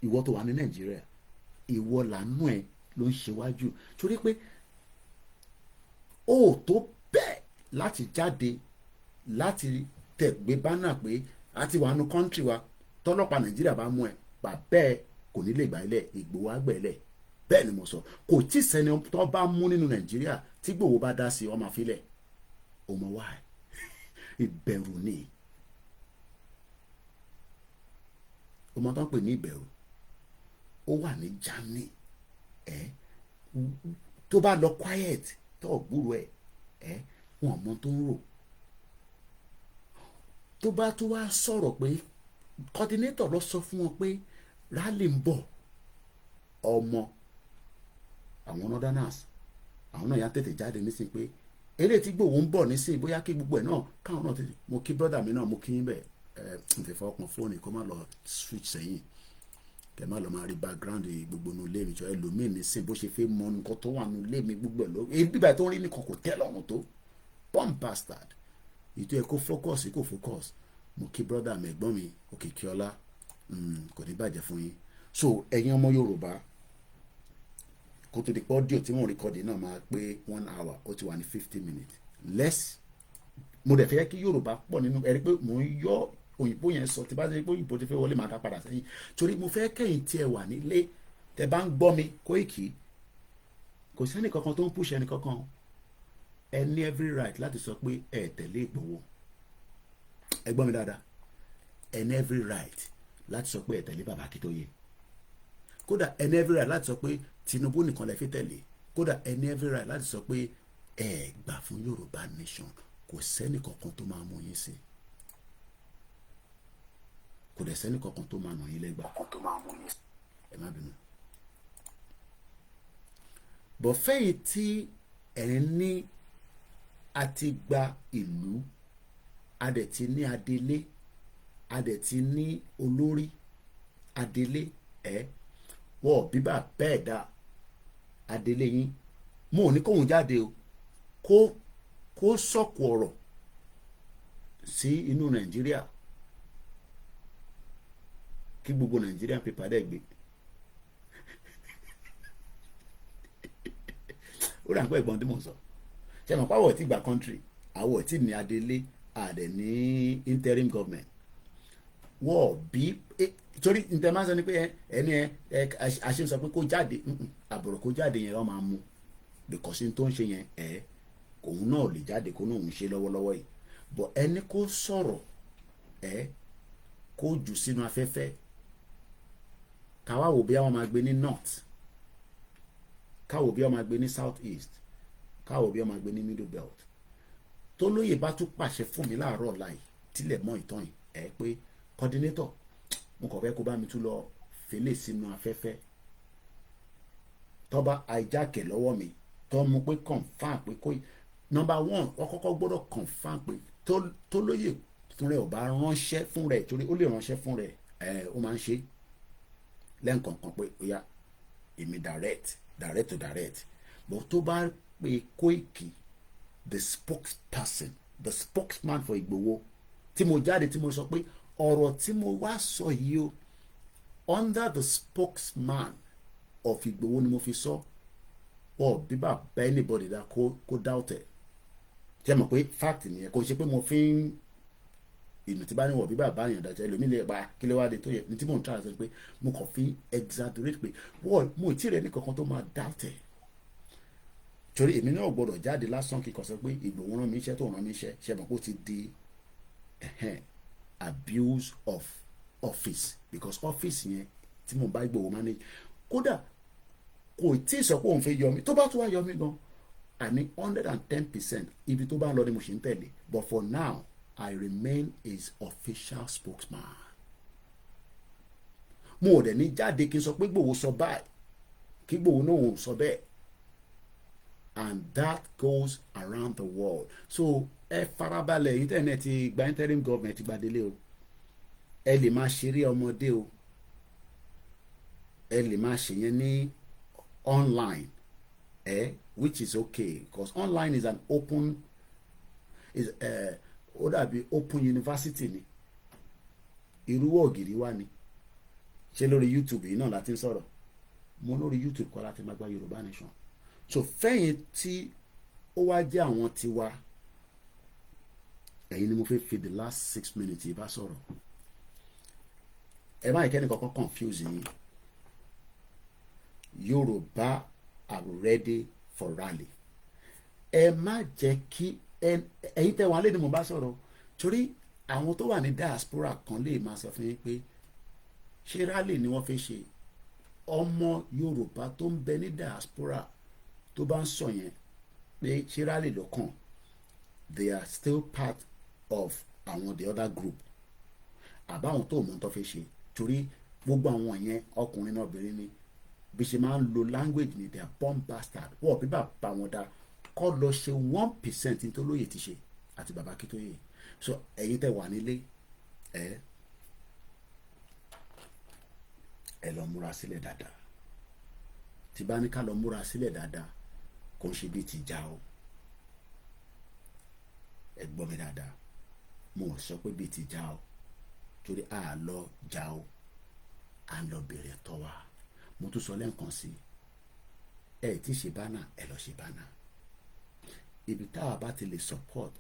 Ìwọ tó wà ní Nàìjíríà ìwọ lànà ẹ ló ń ṣe wájú. Sori pé ó tó bẹ́ẹ̀ láti jáde láti tẹ̀gbé bánà pé àti wà nù country wa tọ́lọ́pàá Nàìjíríà bá mú ẹ bẹ́ẹ̀ kò ní lè gbà ilẹ̀ Ìgbòho àgbẹ̀lẹ̀ bẹ́ẹ̀ ni mo sọ kò tí sẹ́ni tó bá mú nínú Nàìjíríà tí Ìgbòho bá dá sí ọmọ àfilẹ̀ ọmọ wa ìbẹ̀rù ni ọmọ tó ń pè ní ìbẹ̀rù ó wà ní Germany tó bá lọ quiet tó gbúrò wọn mọ tó ń rò tó bá tó wá sọ̀rọ̀ pé coordinator lọ sọ fún wọn pé rally ń bọ̀ ọmọ àwọn northerners àwọn náà yà tètè jáde nísìnyí pé eré tí Ìgbòho ń bọ̀ nísìnyí bóyá kí gbogbo ẹ̀ náà káwọn náà tètè mo kí brother mi náà mo kí yín bẹ́ẹ̀ n fi fọkàn fóònù kó má lọ switch sẹ́yìn kẹ má lọ máa rí background gbogbo nu ilé mi jọ ẹlòmíì nísìnyí bó ṣe fẹ́ mọ nǹkan tó wà nu ilé mi gbogbo ẹ̀ lọ bíbá tó ń rí nìkan kò tẹ́ lọ́rùn tó bomb bastard ètò ẹ̀ kó focus kó focus mo kí brother mi ẹ̀gbọ́n mi Òkìkíọlá kò ní bàjẹ́ fún yín so ẹ̀yin ọmọ Yorùbá kó tó di pé audio tí wọ́n rìkọ́dì náà máa pé 1 hour ó ti wà ní 50 minutes less mo dẹ̀ fẹ́ kí Yorùbá pọ̀ nínú ẹ̀rí pé mò ń yọ òyìnbó yẹn sọ tí bá ṣe pé òyìnbó ti fẹ́ wọlé máa dá padà sẹ́yìn torí mo fẹ́ kẹ́yìn tí ẹ wà nílé tẹ bá ń gbọ́ mi Koiki kò sẹ́ni kankan tó ń push ẹni kankan ẹ ní every right láti sọ pé ẹ tẹ̀lé Ìgbòho ẹ gbọ́ mi dáadáa ẹ ní every right láti sọ pé ẹ tẹ̀lé bàbá Akíntóyè kódà ẹ ní every right láti sọ pé Tinubu nìkan lẹ fi tẹ̀lé kódà ẹ ní every right láti sọ pé ẹ gbà fún Yorùbá nation kò sẹ́ni kankan tó máa mú yín sí kò dẹ̀ sẹ́ni kankan tó máa nà yín lẹ́gbàá ẹ má bínú bọ̀ fẹ́yìn tí ẹ̀ ń ní a ti gba ìlú, a dẹ̀ ti ní adelé, a dẹ̀ ti ní olórí adelé wọ́n bíbà bẹ́ẹ̀ dá adelé yín. Mo ò ní kóhun jáde o, kó sọ̀kò ọ̀rọ̀ sí inú Nàìjíríà kí gbogbo Nàìjíríà pépà dẹ̀ gbé. Ó rà ń pẹ́ ìgbọ́n tí mò ń sọ. Ṣé mo pàwọ̀ tí gba country, àwọ̀ tí ní adelé, àdẹ̀ ní interim government. Wọ́n bí torí international ni pé ẹni àṣẹ sọ pé kó jáde, àbọ̀rọ̀ kó jáde yẹn wọ́n máa mú because n tó ń ṣe yẹn òun náà lè jáde kó náà ń ṣe lọ́wọ́lọ́wọ́ yìí. But ẹni kó sọ̀rọ̀ kó jù sínú afẹ́fẹ́, káwá wò bí àwọn máa gbé ní north, káwò bí wọ́n máa gbé ní south east, káwò bí wọ́n máa gbé ní middle belt. Tó lóye bá tún pàṣẹ fún mi láàárọ̀ láì tílẹ̀ mọ́ ìtàn yìí pé coordinator mo kàn fẹ́ kó bá mi tún lọ fèlè sínú afẹ́fẹ́, tọ́ba àìjákè lọ́wọ́ mi tó mú pé confam pé kó number one wọ́n kọ́kọ́ gbọ́dọ̀ confam pé tó lóye fún rẹ̀ ò bá ránṣẹ́ fún rẹ̀, torí ó lè ránṣẹ́ fún rẹ̀ ó máa ń ṣe lẹ́ǹkọ̀ọ̀kan pé ó yá èmi direct to direct. But tó bá pe Koiki the spokesperson, the spokesman for Igboho, tí mo jáde tí mo sọ pé ọ̀rọ̀ tí mo wá sọ yìí o under the spokesman of Igboho ni mo fi sọ, bíbá bá anybody dá kó doubt ẹ̀. Jẹ́ mọ̀ pé fact nìyẹn, kò ṣe pé mo fi ń ìlú tí bá ní wọ̀ bíbá báyàn dájọ́ ẹlòmíì lè pa kí ló wá dé tó yẹ ní tí mò ń try sọ pé mo kàn fi exaggerate pé mo ì tí rẹ̀ ní kankan tó máa doubt ẹ̀. Torí èmi náà gbọ́dọ̀ jáde lásán kíkọ sọ pé Ìgbòho rán mi iṣẹ́ tó rán mi iṣẹ́, ṣe mọ̀ pé ó ti di abuse of office, because office yẹn tí mo bá Ìgbòho manage kódà kò tí ì sọ pé òun fẹ́ yọ mí, tó bá tún wá yọ mí gan àní 110% ibi tó bá lọ ni mo ṣe ń tẹ̀lé. But for now I remain his official spokesman. Mo ò dẹ̀ ní jáde kí n sọ pé Ìgbòho sọ báyìí kí Ìgbòho náà ò sọ bẹ́ẹ̀, and that goes around the world. So ẹ farabalẹ̀ internet ti gba interim government ti gba délé o, ẹ lè máa ṣeré ọmọdé o, ẹ lè máa ṣe yẹn ní online which is okay because online is an open ó dàbí open university ni, irú ògiri wá ni. Ṣé lórí YouTube yìí náà láti ń sọ̀rọ̀? Mo lórí YouTube kọ́ láti máa gba Yorùbá Nation. So fẹ́yìn tí ó wá jẹ́ àwọn tiwa, ẹ̀yin ni mo fẹ́ fi the last 6 minutes bá sọ̀rọ̀. Ẹ má ìkẹ́ni kankan confuse yín. Yorùbá are ready for rally. Ẹ má jẹ́ kí ẹ̀yin tẹ́ wọn lé ni mo bá sọ̀rọ̀, torí àwọn tó wà ní diaspora kan lè máa sọ fún yín pé ṣé rally ni wọ́n fẹ́ ṣe. Ọmọ Yorùbá tó ń bẹ ní diaspora tó bá ń sọ yẹn pé ṣé rally ló kàn, they are still part of àwọn the other group àbáwọn tó mọ̀ tó fẹ́ ṣe. Torí gbogbo àwọn yẹn ọkùnrin náà obìnrin ni bí ṣe máa ń lo language ni they are born bastard. Wọ́n bí bàbá wọn dá kọ́ lọ ṣe 1% ní tó lóye ti ṣe àti bàbá kí tó yẹ. So ẹ̀yin tẹ́ wà nílé ẹ lọ múra sílẹ̀ dáadáa. Tí bá ní ká lọ múra sílẹ̀ dáadáa kò ń ṣe bí ti já o. Ẹ gbọ́ mi dáadáa, mo sọ pé bí ti já o, torí a lọ já o, a lọ bèrè ẹ̀tọ́ wa. Mo tún sọ lẹ́ǹkan sí ẹ tí ṣe bánà ẹ lọ ṣe bánà. Ibi táwa bá ti lè support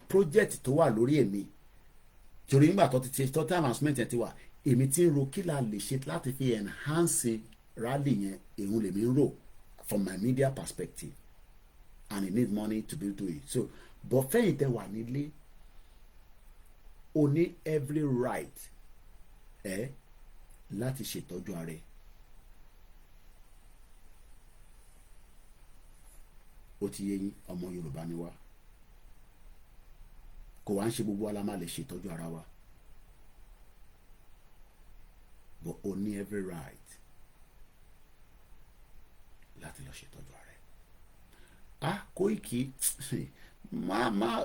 project tó wà lórí èmi, torí nígbà tó ti ṣe total announcement yẹn ti wà, èmi ti ń ro kí la lè ṣe láti fi enhance rally yẹn, èhun lèmi ń rò from my media perspective, and you need money to be do it. So but fẹ́yìn tẹ́ wà nílé o ní every right láti ṣètọ́jú ara ẹ̀. Ó ti yé yín, ọmọ Yorùbá ni wá, kò wá ń ṣe gbogbo ala máa lè ṣètọ́jú ara wa, but o ní every right láti lọ ṣètọ́jú ara ẹ̀. Koiki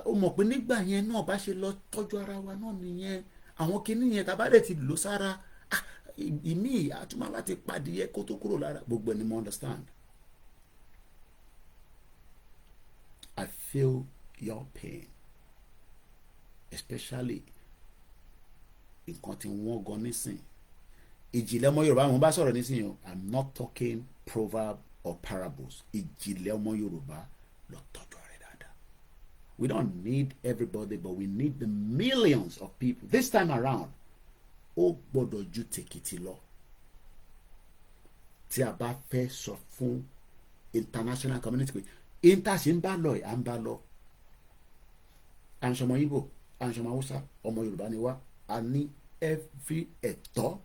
ó mọ̀ pé nígbà yẹn náà bá ṣe lọ tọ́jú ara wa náà nìyẹn, àwọn kinní yẹn tá a bá dẹ̀ ti lò sára ìmí àtúmọ̀ láti padìyẹ kó tó kúrò lára gbogbo ẹni mo understand. I feel your pain, especially nǹkan tí wọ́n gan nísìn. Ìjìnlẹ̀ ọmọ Yorùbá mo bá sọ̀rọ̀ nísìnyí o, I'm not talking proverb or parables. Ìjìnlẹ̀ ọmọ Yorùbá lọ tọ́jú rẹ̀ dáadáa. We don't need everybody, but we need the millions of people. This time around, ó gbọ́dọ̀ ju tèkìtì lọ. Tí a bá fẹ́ sọ fún international community pé intaṣe ń bá lọ à ń bá lọ. À ń ṣọmọ Ìgbò, à ń ṣọmọ Haúsá, ọmọ Yorùbá ni wá. A ní every ẹ̀tọ́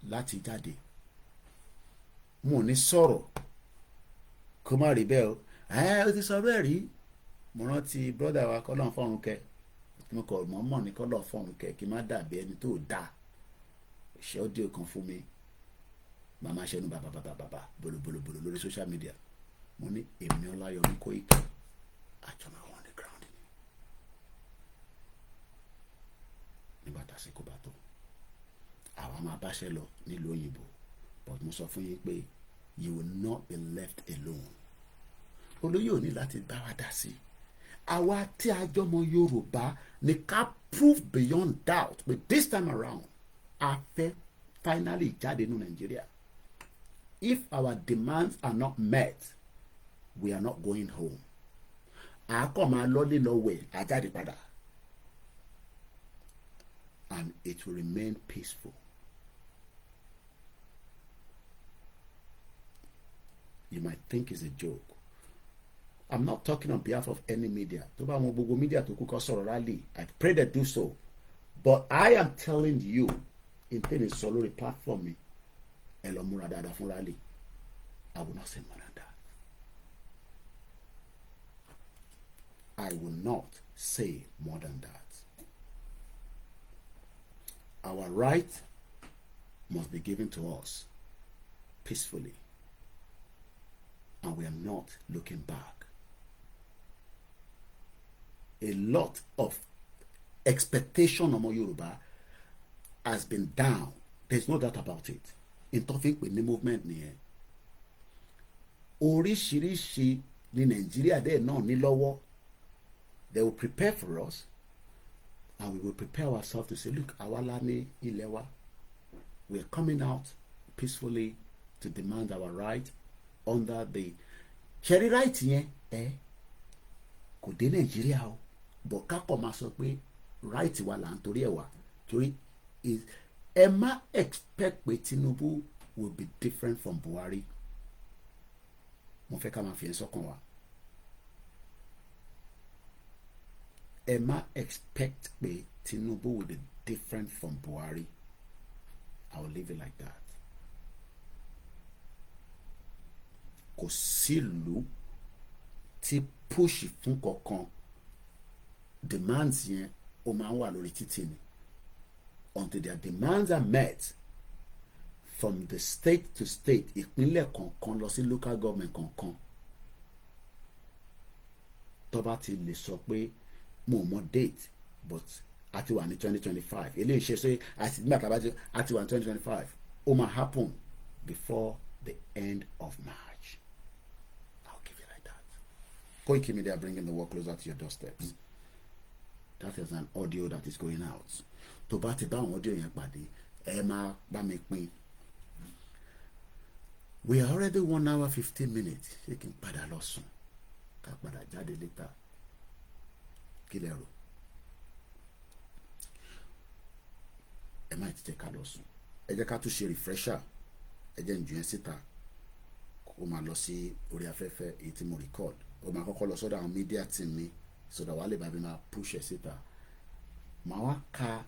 láti jáde. Mo ní sọ̀rọ̀ kó má rí bẹ́ẹ̀ o. Ó ti sọ bẹ́ẹ̀ rí. Mo rántí brọ́dà wa kọ́lọ́ fọ́run kẹ́. Mo kọ̀ mọ́ ní kọ́lọ́ fọ́run kẹ́ kí n má dàbí ẹni tó dáa. Ṣé ọ́díò kan fún mi. Màmá ṣẹnu bàbà bolo lórí social media. Mo ní èmi Ọláyọmí Kóìkì àjọmọ̀ on the ground ni. Nígbà tásìkò bá tó àwa máa báṣẹ́ lọ nílùú òyìnbó, but mo sọ fún yín pé you will not be left alone. Olóyè ò ní láti bá wa dá sí. Àwa tí a jọmọ Yorùbá ní ká prove beyond doubt but this time around a fẹ́ finally jáde ní Nàìjíríà. If our demands are not met, we are not going home. Àákọ̀ máa lọ́lé lọ wẹ̀ àjáde padà. And it will remain peaceful. You might think it's a joke. I'm not talking on behalf of any media. Tó bá wọn gbogbo media tó kú kọ́ sọ̀rọ̀ rally, I pray they do so. But I am telling you, in tẹ́lẹ̀ sọ lórí platform mi, ẹ lọ múra dáadáa fún rally. I will not say more than that. I will not say more than that. Our right must be given to us peacefully. And we are not looking back. A lot of expectation ọmọ Yorùbá has been down. There's no doubt about it. In talking with the movement nìyẹn. Oríṣiríṣi ní Nàìjíríà dẹ̀ náà ní lọ́wọ́. They will prepare for us. And we will prepare ourselves to say, look, àwa ní ilẹ̀ wa. We are coming out peacefully to demand our right under the ṣẹ̀rí right yẹn kò dé Nàìjíríà o, but kápọ̀ máa sọ pé right wa là ń torí ẹ̀ wá torí ẹ má expect pé Tinubu will be different from Buhari. Mo fẹ́ ká máa fi ẹ̀ sọ́kàn wa. Ẹ má expect pé Tinubu will be different from Buhari. I will leave it like that. Kò sílùú tí push fún kankan demands yẹn ó máa ń wà lórí títì ni until their demands are met from the state to state, ìpínlẹ̀ kankan lọ sí local government kankan. Tó bá ti lè sọ pé mo mọ date but a ti wà ní 2025 eléyìí ṣe ṣe àti nígbà tá a bá ti a ti wà ní 2025 ó máa happen before the end of March. I'll give it like that. Koikimedia bringing the work closer to your doorsteps. That is an audio that is going out. Tó bá ti bá àwọn audio yẹn pàdé ẹ máa bá mi pín. We are already 1 hour 15 minutes. Ṣé kí n padà lọ sùn ká padà jáde later. Kí lẹ rò? Ẹ má ti jẹ́ ká lọ sùn. Ẹ jẹ́ ká tún ṣe refresher. Ẹ jẹ́ ń jù yẹn síta. Ó máa lọ sí orí afẹ́fẹ́ èyí tí mo record. Ó máa kọ́kọ́ lọ sọ́dọ̀ àwọn media team mi so that wàá lè bá mi máa push ẹ̀ síta. Màá wá ka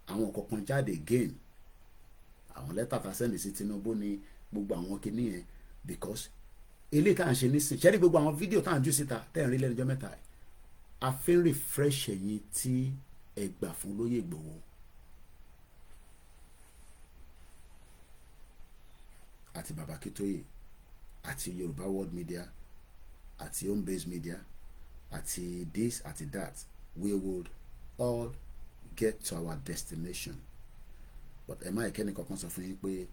àwọn kọ̀ọ̀kan jáde again. Àwọn lẹ́tà tá a sẹ́ndì sí Tinubu ní gbogbo àwọn kinní yẹn because eléyìí tá à ń ṣe nísìnyí ṣẹ́rí gbogbo àwọn fídíò tá à ń jù síta tẹ́ ẹ̀ ń rí lẹ́nu ọjọ́ mẹ́ta yìí. A fi ń refresh ẹ̀yin tí ẹ gbà fún lóyè Ìgbòho. Àti Bàbá Kítóyè àti Yorùbá World Media àti home-based media àti this àti that, we would all get to our destination. But ẹ má yẹ kẹ́ni kankan sọ fún yín pé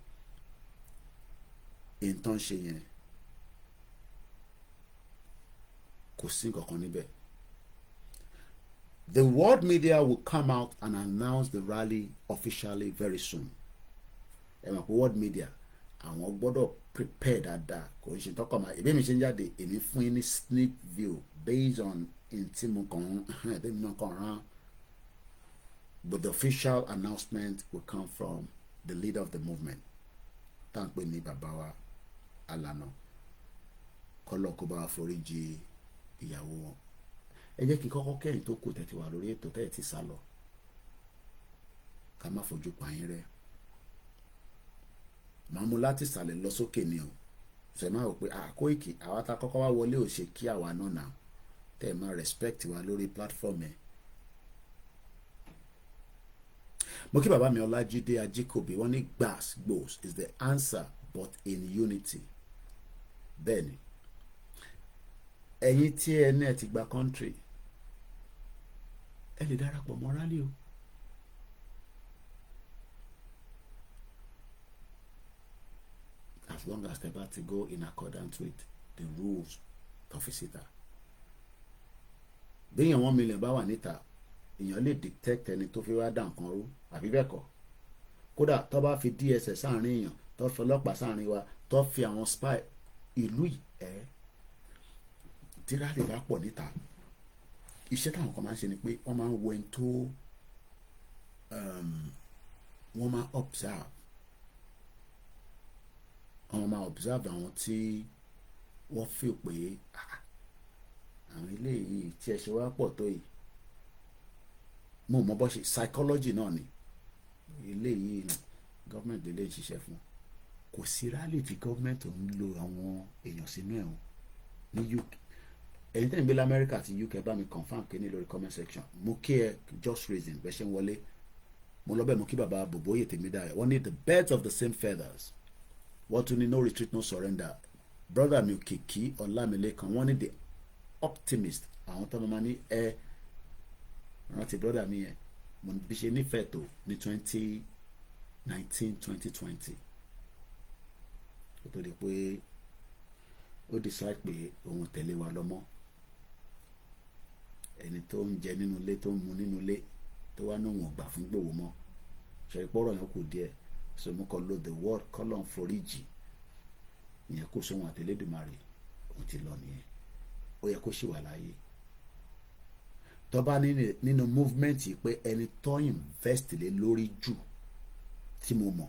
nǹkan ṣe yẹn kò sí nǹkankan níbẹ̀. The world media will come out and announce the rally officially very soon. Ẹ mọ̀ pé world media àwọn gbọ́dọ̀ prepare dáadáa, kò ń ṣe tọkọ máa èmi ṣe ń jáde èmi fún yín ní sneak view based on ntí mo kàn rán. But the official announcement will come from the leader of the movement, tá à ń pè ní bàbá wa Alana, kọ́lọ̀ kó bá wa foríjì ìyàwó wọn. Ẹ jẹ́ kí kọ́kọ́ kẹ́yìn tó kù tẹ̀tí wà lórí ètò tẹ́ẹ̀ tí sá lọ, ká má fojú pa yín rẹ́. Màá mú láti ìsàlẹ̀ lọ sókè ni o, ṣe máa wò pé Koiki àwa tá kọ́kọ́ wá wọlé ò ṣe kí àwa náà nà tẹ́ ẹ máa respect wa lórí platform ẹ̀. Mo kí bàbá mi Ọlájídé Ajíkòbí, wọ́n ní gbòs is the answer but in unity. Bẹ́ẹ̀ni, ẹ̀yin tí ẹ ní ẹ ti gba country ẹ lè darapọ̀ mọ́ rally o. As long as they bá ti go in accordance with the rules tó fi síta. Béèyàn 1 million bá wà níta, èèyàn lè detect ẹni tó fi wá dà nǹkan rú, àbí bẹ́ẹ̀ kọ́. Kódà tó bá fi DSS sáàrin èèyàn, tó fi ọlọ́pàá sáàrin wa, tó fi àwọn spy ìlú tí rally bá pọ̀ níta, iṣẹ́ táwọn kan máa ń ṣe ni pé wọ́n máa ń wo ẹni tó wọ́n máa observe. Àwọn máa observe àwọn tí wọ́n feel pé àwọn ilé yìí tí ẹ ṣe wá pọ̀ tó yìí, mo mọ bó ṣe psychology náà ni ilé yìí gọ́ọ̀mẹ̀ntì lè ṣiṣẹ́ fún. Kò sí rally tí gọ́ọ̀mẹ̀ntì ń lo àwọn èèyàn sínú ẹ̀wọ̀n ní UK. Ẹ̀yin tẹ́ ń gbé lamẹ́ríkà àti UK bá mi confam kéde lórí comment section. Mo kí ẹ just reason bẹ́ẹ̀ ṣe ń wọlé. Mo lọ bẹ́ẹ̀ mo kí bàbá Bòbóyè Tèmídáyọ̀, wọ́n ní the birds of the same feathers. Wọ́n tún ní no retreat no surrender. Brother mi Òkìkí Ọlámilékan, wọ́n ní the optimist. Àwọn tó máa ní rántí brother mi yẹn mo bí ṣe nífẹ̀ẹ́ tó ní 2019-2020 ó tó di pé ó decide pé òun tẹ̀lé wa lọ́mọ́. Ẹni tó ń jẹ nínú ilé tó ń mu nínú ilé tó wá náà wọ́n gbà fún Ìgbòho mọ́, ṣe pọ́rọ̀ yẹn kù díẹ̀. So mo kàn lo the word kọ́lọ́n foríjì, ìyẹn kò sóhun àtẹlẹ́dùmarè òun ti lọ nìyẹn. Ó yẹ kó ṣì wà láàyè. Tó bá nínú movement yìí pé ẹni tó invest lé lórí jù tí mo mọ̀,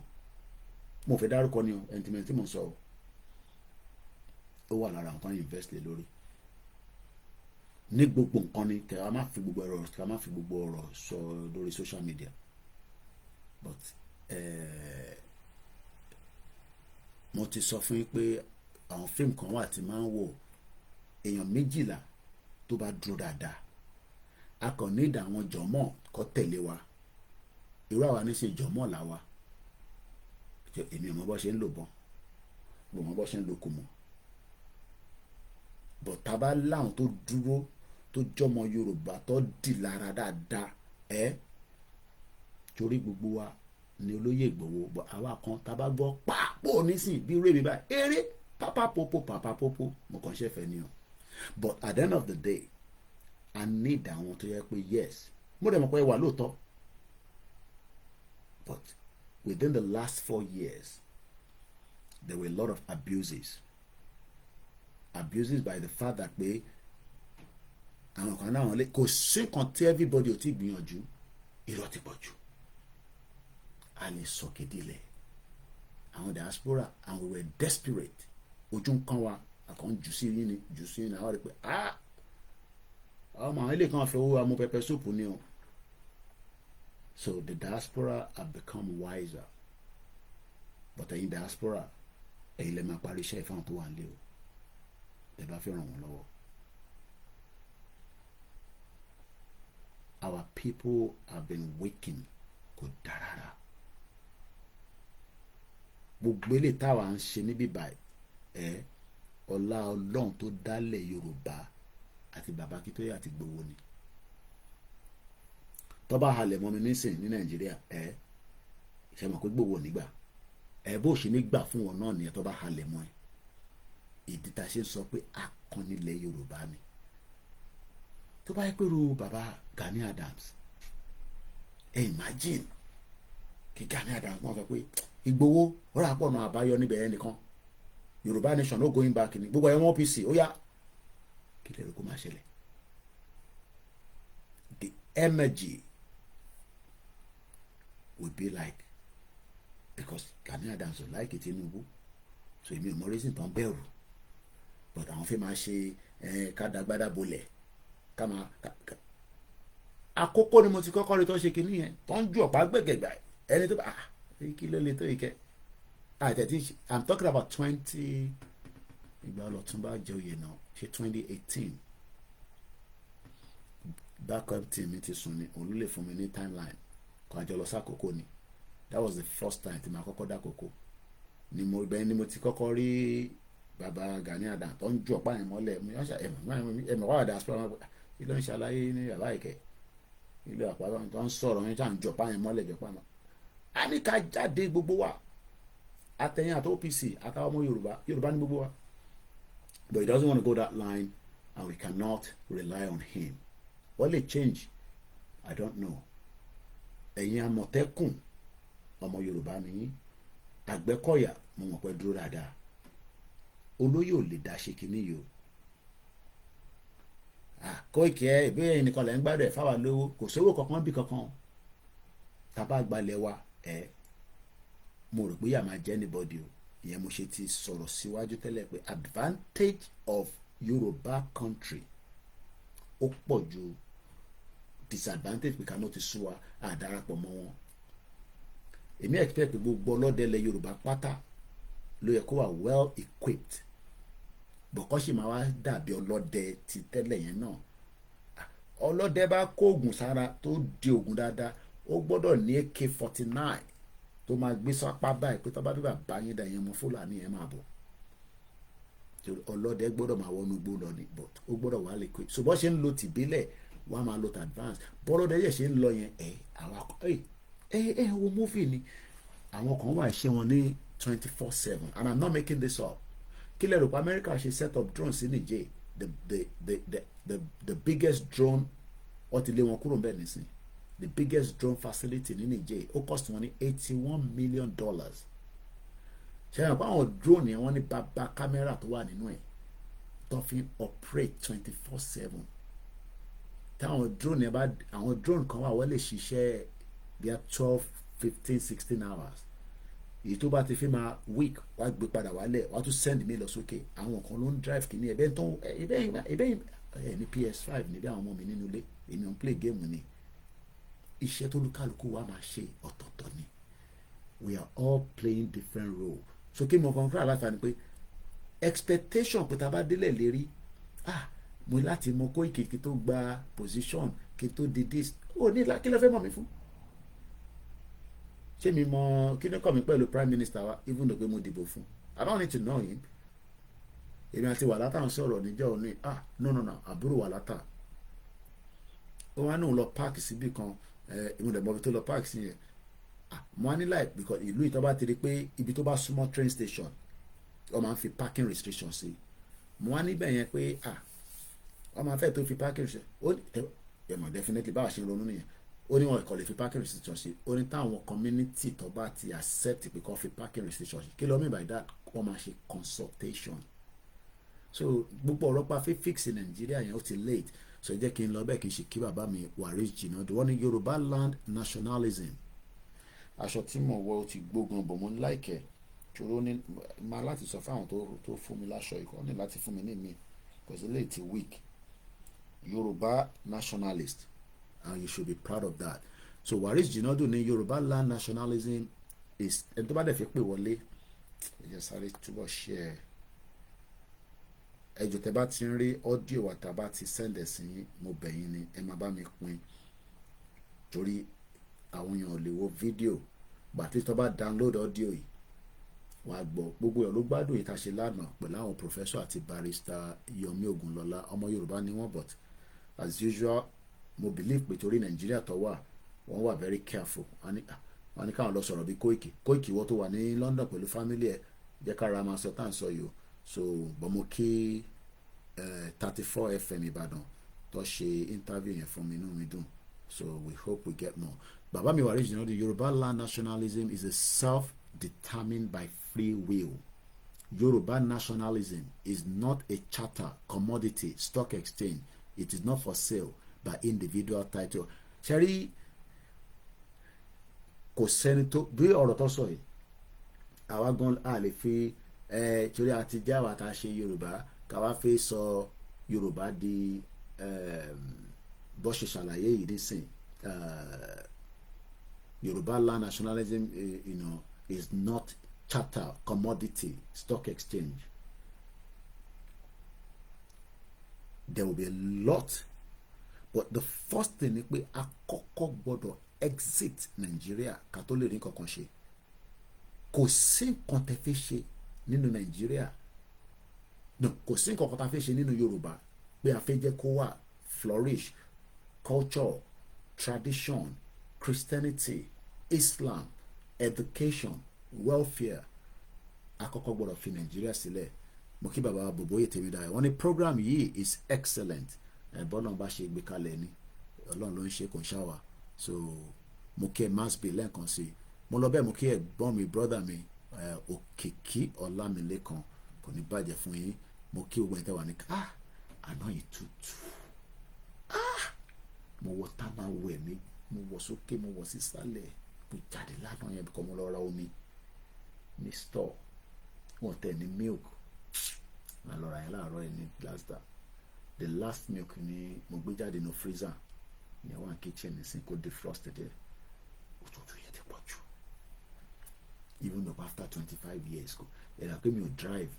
mo fẹ́ dárúkọ ni o, ẹni tí mo sọ ó wà lára àwọn tó invest lé lórí ní gbogbo nǹkan ni. Kẹ́ ká má fi gbogbo ọ̀rọ̀ sọ lórí social media, but mo ti sọ fún yín pé àwọn fíìmù kan wà tí máa ń wò èèyàn 12 tó bá dúró dáadáa. A kàn ní ìdá àwọn jọmọ́ kó tẹ̀lé wa. Irú àwa ní ṣe jọmọ́ làwa. Èmi ò mọ bó ṣe ń lò bọ́n, mo mọ bó ṣe ń lò kùmọ̀. But tá bá láwọn tó dúró tó jọmọ Yorùbá tó dì lára dáadáa torí gbogbo wa ni olóyè Ìgbòho. But àwa kan tá bá gbọ́ pàpọ̀ nísìn bí rèmi báyìí eré pápá pópó mo kàn ṣẹ̀fẹ̀ ni o. But at the end of the day, I need àwọn tó yẹ pé yes mo dẹ̀ mọ̀ pé wà lóòótọ́. But within the last 4 years there were a lot of abuses by the fact that pé àwọn kan náà lè kò sí nǹkan tí everybody ò tí gbìyànjú, irọ́ ti pọ̀ jù. A lè sọ kedilẹ̀ àwọn diaspora and we were desperate. Ojú ń kán wa àkàn jù sí yín ni àwọn rẹ̀ pé ọmọ àwọn ilé kan fẹ́ owó amú pẹpẹ súpù ni o. So the diaspora have become wiser. But ẹ̀yin diaspora ẹ̀yin lè máa parí iṣẹ́ ìfáwọn tó wà nílé o, ẹ bá fẹ́ ràn wọ́n lọ́wọ́. Our people have been weakened kò dára. Gbogbo ilé táwa ń ṣe níbí báyìí ọlá ọlọ́run tó dálẹ̀ Yorùbá àti bàbá Akíntóyè àti Ìgbòho ni. tó bá halẹ̀ mọ́ mi nísìn ní Nàìjíríà ṣe mọ̀ pé Ìgbòho nígbà bó ṣe nígbà fún wọn náà nìyẹn tó bá halẹ̀ mọ́ ẹ. ìdí tá a ṣe ń sọ pé akọnilẹ̀ Yorùbá ni. tó bá yẹ pé ru bàbá Gani Adams imagine kí Gani Adams wọ́n sọ pé Ìgbòho ọ̀rọ̀ àpọ̀ náà àbáyọ níbẹ̀ yẹn nìkan Yorùbá nation no going back ni gbogbo ẹ̀wọ̀n OPC ó yá kí lè rí kó máa ṣẹlẹ̀. The energy will be like, because Gani Adams ò like Tinubu so èmi ò mọ reason tó ń bẹ̀rù but àwọn fi máa ṣe kádàgbádà bolẹ̀ ká máa àkókò ni mo ti kọ́kọ́ rí tó ṣe kinní yẹn tó ń ju ọ̀pá gbẹ̀gẹ̀gbà ẹni tó bá kí ló lè tó ìkẹ́ I'm talking about 20 ìgbà ọlọ́tún bá jẹ oyè náà ṣe 2018 backup team mi ti sùn ní òun ló lè fún mi ní timeline kó àjọ lọ sákòókò ni that was the first time tí màá kọ́kọ́ dákòókò ni mo bẹ́ẹ̀ ni mo ti kọ́kọ́ rí bàbá Gani Adams tó ń ju ọ̀pá yẹn mọ́lẹ̀ ẹ̀mọ̀ wà diaspora ilé ń ṣàlàyé ní bàbá ìkẹ́ ilé àpá tó ń sọ̀rọ̀ yẹn tí à ń ju ọ̀pá yẹn mọ́lẹ̀ jọ̀pá mọ́ a ní ká jáde gbogbo wa àtẹ̀yìn àti OPC àtàwọn ọmọ Yorùbá ní gbogbo wa but he doesn't want to go that line and we cannot rely on him. What will change? I don't know. Ẹ̀yin Àmọ̀tẹ́kùn ọmọ Yorùbá nìyí Àgbẹ̀kọ̀yà mo mọ̀ pé dúró dáadáa olóyè ò lè dá ṣe kínní yìí o. Koiki ìbéèrè nìkan lẹ́ ń gbádùn ẹ̀ fáwa lówó kò sówó kankan bí kankan tábà gbalẹ̀ wa mo rò pé yà máa jẹ́ anybody o ìyẹn mo ṣe ti sọ̀rọ̀ síwájú tẹ́lẹ̀ pé advantage of Yorùbá country ó pọ̀ ju disadvantage pé kàná ti sú wa àdarapọ̀ mọ́ wọn. Èmi expect pé gbogbo ọlọ́dẹ ilẹ̀ Yorùbá pátá ló yẹ kó wà well equipped bọ̀kọ́ sì máa wá dàbí ọlọ́dẹ ti tẹ́lẹ̀ yẹn náà. Ọlọ́dẹ bá kó oògùn sára tó di oògùn dáadáa ó gbọ́dọ̀ ní AK-49 tó máa gbé sápá báyìí pé tọ́ba bíbà bá yín dà yẹn mọ́ Fúlàní yẹn máa bọ̀. Ọlọ́dẹ gbọ́dọ̀ máa wọnú igbó lọ ní but ó gbọ́dọ̀ wà lè equipped. Ṣùgbọ́n ṣe ń lo tìbílẹ̀ wọ́n á máa lo advance bọ́lọ́dẹ yẹ̀ ṣe ń lọ yẹn àwọn wo movie ni àwọn kan wà ṣe wọn ní 24/7 and I'm not making this up. Kí lẹ rò pé America ṣe set up drones sí Niger the biggest drone wọ́n ti lé wọn kúrò bẹ́ẹ̀ nísìn the biggest drone facility ní Niger ó cost wọn ní $81 million. ṣe é pé àwọn drone yẹn wọ́n ní bàbá kámẹ́rà tó wà nínú ẹ̀ tó fi operate 24/7 táwọn drone yẹn bá àwọn drone kan wà wọ́n lè ṣiṣẹ́ bí i 12, 15, 16 hours èyí tó bá ti fi máa week wá gbé padà wálẹ̀ wá tún send mi lọ sókè àwọn kan ló ń drive kìíní ẹ̀bẹ̀ tó ẹ̀bẹ̀ ní PS5 níbi àwọn ọmọ mi nínú ilé èmi ò ń play game ni iṣẹ́ tó lúkàlùkù wa máa ṣe ọ̀tọ̀ọ̀tọ̀ ni we are all playing different roles so kí mo kàn fún àlàáfíà ni pé expectation pé tá a bá délẹ̀ lérí mo láti mọ Koiki kí tó gba position kí tó di this ó ní kí ló fẹ́ mọ̀ mí fún ṣé mi mọ kí ni kọ́ mi pẹ̀lú prime minister wa even though pé mo dìbò fún I don't need to know him èmi àti Wàlátà ń sọ̀rọ̀ níjọ́ òní no àbúrò Wàlátà ó wá náà lọ páàkì síbì kan ìmúdẹ̀mọ́bi tó lọ páàkì sí yẹn mo á ní láì because ìlú ìtọ́ bá ti rí pé ibi tó bá súnmọ́ train station wọ́n máa ń fi parking restriction sí mo á níbẹ̀ yẹn pé wọ́n máa fẹ́ tó fi parking restriction ó definitely báwa ṣe ń ronú nìyẹn ó ní wọn kò lè fi parking restriction sí ó ní táwọn community tó bá ti accept pé kò fi parking restriction sí kí ló mean by that wọ́n máa ṣe consultation so gbogbo ọ̀rọ̀ pa fix Nàìjíríà yẹn ó ti late so jẹ́ kí n lọ bẹ́ẹ̀ kí n ṣe kí bàbá mi Waris Jinadu wọ́n ní Yorùbá land nationalism aṣọ tí mo wọ ó ti gbógun bò mo ń láìkẹ́ ṣòro ní máa láti sọ fáwọn tó fún mi láṣọ ikọ̀ ní láti fún mi ní mi because late ti week Yorùbá nationalist and you should be proud of that so Waris Jinadu ní Yorùbá land nationalism is ẹni tó bá dẹ̀ fi pè wọlé ẹ̀jẹ̀ sáré túbọ̀ share ẹjọ́ tẹ́ bá ti ń rí ọ́díò wa tá a bá ti sẹ́ndẹ̀ sí mo bẹ̀ yín ni ẹ máa bá mi pín torí àwọn èèyàn ò lè wo fídíò gbàtí tó bá download ọ́díò yìí wọ́n á gbọ́ gbogbo ẹ̀ ló gbádùn ìta ṣe lánàá pẹ̀lú àwọn professor àti barrister Yomi Ogunlọlá ọmọ Yorùbá ni wọ́n, but as usual mo believe pé torí Nàìjíríà tó wà wọ́n wà very careful. Wọ́n ní káwọn lọ sọ̀rọ̀ bí Koiki wọ́n tó wà ní London pẹ̀lú family ẹ̀ jẹ́ kára máa sọ tá à ń sọ yìí o. So bọ́n mo kí 34 FM Ìbàdàn tó ṣe interview yẹn fún mi, inú mi dùn. So we hope we get more. Bàbá mi wà rí jìnnà, the Yoruba land nationalism is a self-determined by free will. Yoruba nationalism is not a charter, commodity, stock exchange. It is not for sale by individual title. Ṣẹ́rí kò sẹ́ni tó bí ọ̀rọ̀ tó sọ yìí, àwa gan a lè fi torí àti jẹ́ àwa tá a ṣe Yorùbá káwa fi sọ Yorùbá di bó ṣe ṣàlàyé yìí nísìn. Yoruba land nationalism is not charter, commodity, stock exchange. There will be a lot, but the first thing ni pé àkọ́kọ́ gbọ́dọ̀ exit Nigeria ká tó lè rí kankan ṣe. Kò sí nǹkan tẹ́ fẹ́ ṣe nínú Nigeria, no, kò sí nǹkan tẹ́ fẹ́ ṣe nínú Yorùbá pé a fẹ́ jẹ́ kó wà flourish, culture, tradition, Christianity, Islam, education, welfare. Àkọ́kọ́ gbọ́dọ̀ fi Nigeria sílẹ̀. Mo kí bàbá Bòbóyè Tèmídáyọ̀ wọ́n ní program yìí is excellent. Bọ́lá bá ṣe gbé kalẹ̀ ni Ọlọ́run ló ń ṣe kò ń ṣàwà. So mo kí ẹ mass be lẹ́ẹ̀kan sí i. Mo lọ bẹ́ẹ̀ mo kí ẹ̀gbọ́n mi brother mi Òkìkí Ọlámilékan, kò ní bàjẹ́ fún yín. Mo kí ogun ẹ̀tẹ́ wà ní àná yìí tutù. Mo wọ tábà wẹ̀ mi, mo wọ sókè, mo wọ sísàlẹ̀, mo jáde lánàá yẹn kọ́ mo lọ ra omi ní store. Wọ́n tẹ̀ ní milk. Màá lọ ra yẹn láàárọ̀ yẹn ní Glasgow. The last milk ni mo gbé jáde ní freezer. Ìyẹn wà ní kitchen nísìn kó defrost there. Òtútù yẹn ti pọ̀ jù. Even though after 25 years kò ẹ̀rọ pé mi ò drive.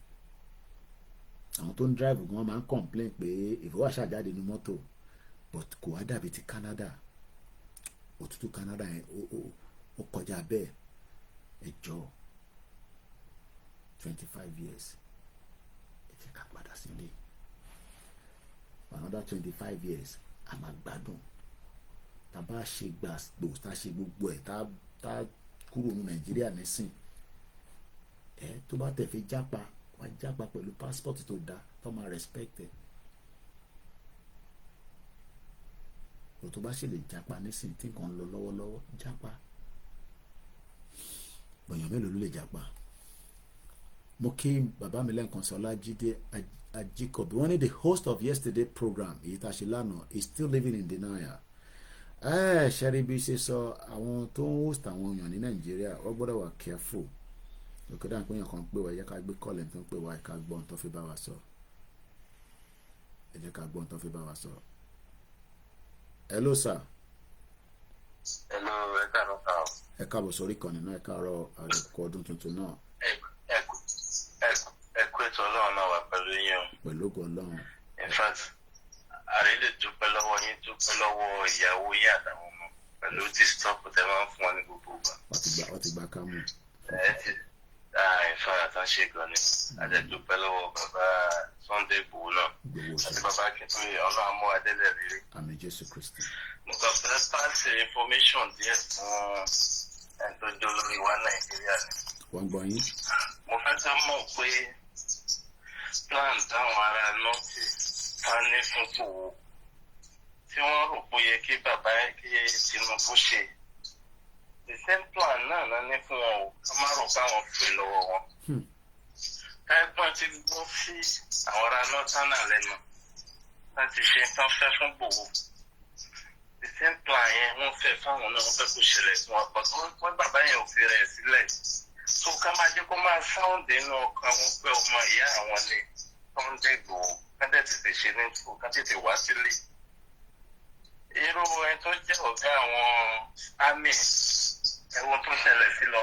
Àwọn tó ń drive gan máa ń complain pé ìfowópamọ́ jáde ní mọ́tò, but kò wá dàbí ti Canada. Òtútù Canada yẹn ó kọjá bẹ́ẹ̀. Ẹ jọ̀ọ́ 25 years ẹ jẹ́ ká padà sílé. Another 25 years a máa gbádùn. Tá bá ṣe gbàgbó tá ṣe gbogbo ẹ̀ tá kúrò ní Nàìjíríà nísìn. Tó bá tẹ̀ fi jápa wá jápa pẹ̀lú passport tó dáa tó máa respect ẹ̀. Tó bá ṣe lè jápa nísìn tí nǹkan lọ lọ́wọ́lọ́wọ́ jápa. Bọ̀yàn mélòó ló lè jápa? Mo kí bàbá mi lẹ́ǹkan Sọlá Jídé Ajíkọ̀bí wọ́n ní the host of yesterday program èyí tá a ṣe lánàá is still living in denial. Ṣẹ́rí bí ṣe sọ àwọn tó ń host àwọn èèyàn ní Nàìjíríà wọ́n gbọ́dọ̀ wà careful. Lókè dáhùn pé èèyàn kan pè wá ẹ jẹ́ ká gbé kọ́lẹ̀ tó ń pè wá ẹ ká gbọ́n tó fi bá wa sọ. Ẹ jẹ́ ká gbọ́n tó fi bá wa sọ. Hello sir. Hello, ẹ káàárọ̀ ká o. Ẹ káàbọ̀ sórí ìkànnì náà, ẹ káàárọ̀ àlùkò ọdún tuntun náà. Ẹ kú ètò Ọlọ́run náà wà pẹ̀lú yín o. Pẹ̀lú ògo Ọlọ́run. In fact, àrílè dúpẹ́ lọ́wọ́ yín, dúpẹ́ lọ́wọ́ ìyàwó yín àtàwọn ọmọ pẹ̀lú tí stọ́ọ̀pù tẹ máa ń fún wọn ní gbogbo ìgbà. Wọ́n ti gbà ká mú. In fact, àtàṣe gan ni. Àdẹ dúpẹ́ lọ́wọ́ bàbá Sunday Igboho náà. Àti bàbá Akíntóyè Ọlọ́run mú adélẹ̀ rírí. Àmín Jésù Kristi. Mo kàn fẹ́ pàṣẹ information díẹ̀ fún ẹni tó jó lórí wa Nàìjíríà ni. Wọ́n gbọ́ yín. Mo fẹ́ ká mọ̀ pé plan táwọn ará nọ́ọ̀tì ká ní fún Igboho tí wọ́n rò pé ó yẹ kí bàbá kí Tinubu ṣe. The same plan náà ní fún wọn o, ká má rò pé àwọn fè lọ́wọ́ wọn. Ẹgbọ́n ti gbọ́ sí àwọn ará nọ́ọ̀tánà lẹ́nu láti ṣe tán fẹ́ fún Igboho. The same plan yẹn wọ́n fẹ́ fáwọn náà, wọ́n fẹ́ kó ṣẹlẹ̀ sí wọn, but wọ́n bàbá yẹn ò fi rẹ̀ sílẹ̀. So ká máa jẹ́ kó máa sáwùndé nínú ọkàn wọn pé ọmọ ìyá àwọn ni Sunday Igboho, ká dẹ̀ tètè ṣe ní ìfò, ká tètè wá sílé. Irú ẹni tó jẹ́ ọ̀gá àwọn army ẹ̀wọ̀n tó ṣẹlẹ̀ sí lọ.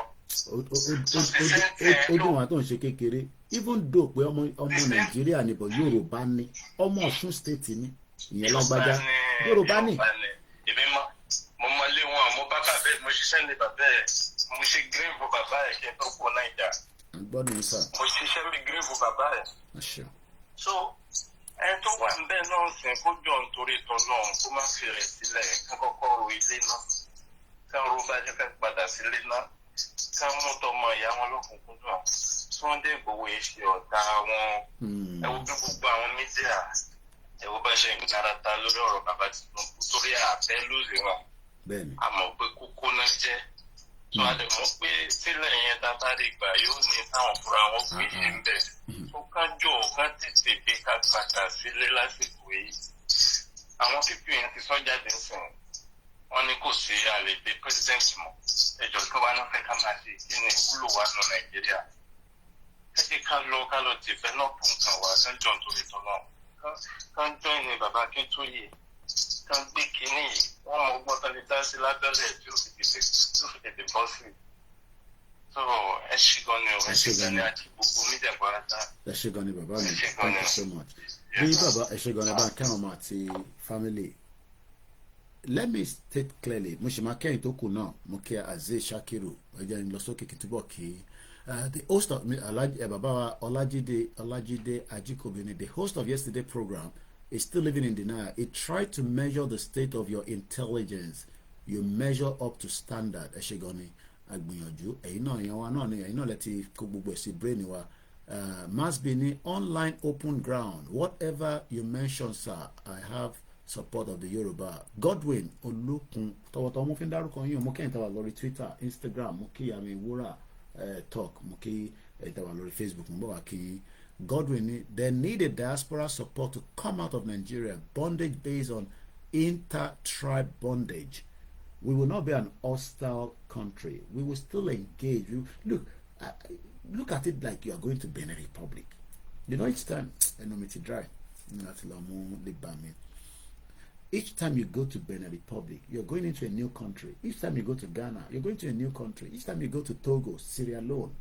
Ó dùn wá tó ń ṣe kékeré even though pé ọmọ Nàìjíríà ni bọ̀ Yorùbá ni, ọmọ Ọ̀ṣun state ni ìyẹn lágbájá Yorùbá ni. Èmi mo mọ ilé wọn, mo bá bàbá ẹ̀, mo ṣiṣẹ́ ní bàbá ẹ̀, mo ṣe grave bàbá ẹ̀ kí ẹ tó kó Naija. gbọ́ ní sà. mo ṣiṣẹ́ mi gírèbù bàbá ẹ̀. Àṣà. so ẹni tó wà níbẹ̀ náà sìn kó jọ nítorí tọ́lọ́run kó má fi rẹ̀ sílẹ̀ ká kọ́kọ́ ro ilé náà ká ro bá jẹ́ ká padà sílé náà ká mú tọmọ ìyá wọn lọ́kùnkúndùn Sunday Igboho ṣe ọ̀tá wọn ẹ wo bí gbogbo àwọn mídíà ẹ wo bá ṣe ń gbárata lórí ọ̀rọ̀ bàbá Tinubu torí àbẹ́ lórí wọn a mọ̀ pé kókó náà jẹ́ tó a lè mọ̀ pé sílẹ̀ yẹn dábàrí gbà yóò ní táwọn fúnra wọn gbé ṣe ń bẹ̀ tó kájọ ká tètè dé ká padà sílé lásìkò yìí àwọn pípì yẹn ti sọ jáde sìn wọn ní kò sí àlèdè president mọ́ ẹjọ́ tó wà náà fẹ́ ká máa ṣe kí ni ìwúlò wa nù Nàìjíríà ẹ jẹ́ ká lọ develop nǹkan wa sẹ́jọ́ nítorí tọ́lọ́ ká join ní bàbá Akíntóyè ká gbé kínní yìí wọ́n mọ ọgbọ́n tó lè dá sí lábẹ́lẹ̀ tí ó fi tètè bọ́ sí so ẹ ṣe gan ni o ẹ ṣe gan ni àti gbogbo mídíà pàrọ̀tà. ẹ ṣe gan ni bàbá mi thank you so much. bí bàbá ẹ ṣe gan ni bá kẹ́hìn ọmọ àti family let me state clearly mo ṣe máa kẹ́yìn tó kù náà mo kí Azeez Shakiru ẹ̀jẹ̀ ń lọ sókè kí túbọ̀ kí the host of bàbá Ọlájídé Ajíkòbí, the host of yesterday program, is still living in denial. He tried to measure the state of your intelligence. You measure up to standard. Ẹ ṣé gan ni agbìyànjú ẹ̀yin náà yan wa náà ni ẹ̀yin náà lẹ ti kó gbogbo ẹ̀ sí brain wa. Must be ní online open ground. Whatever you mention, sir, I have support of the Yoruba. Godwin Olókun tọwọ́tọwọ́ mo fi ń dárúkọ yín o, mo kẹ́yìn tàwa lórí Twitter, Instagram, mo kí àmì ìwúrà talk, mo kí tàwa lórí Facebook, mo bọ̀ wá kí Godwin. They needed diaspora support to come out of Nigeria. Bondage based on inter-tribe bondage. We will not be an hostile country. We will still engage. Look at it like you are going to Benin Republic. You know, each time, each time you go to Benin Republic, you're going into a new country. Each time you go to Ghana, you're going to a new country. Each time you go to Togo, Sierra Leone,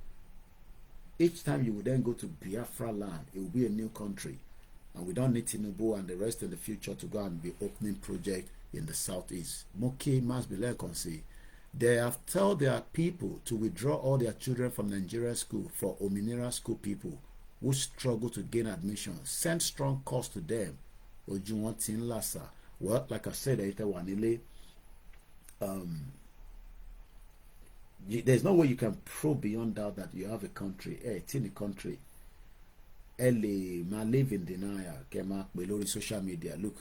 each time you will then go to Biafra land, it will be a new country. And we don't need Tinubu and the rest in the future to go and be opening project in the southeast. Moki must be like say they have told their people to withdraw all their children from Nigerian school for Ominira school people who struggle to gain admission. Send strong calls to them. Ojuwantin Lassa. Well, like I said, there's no way you can prove beyond doubt that you have a country. It's in the country. Live in denial. Kema below social media. Look,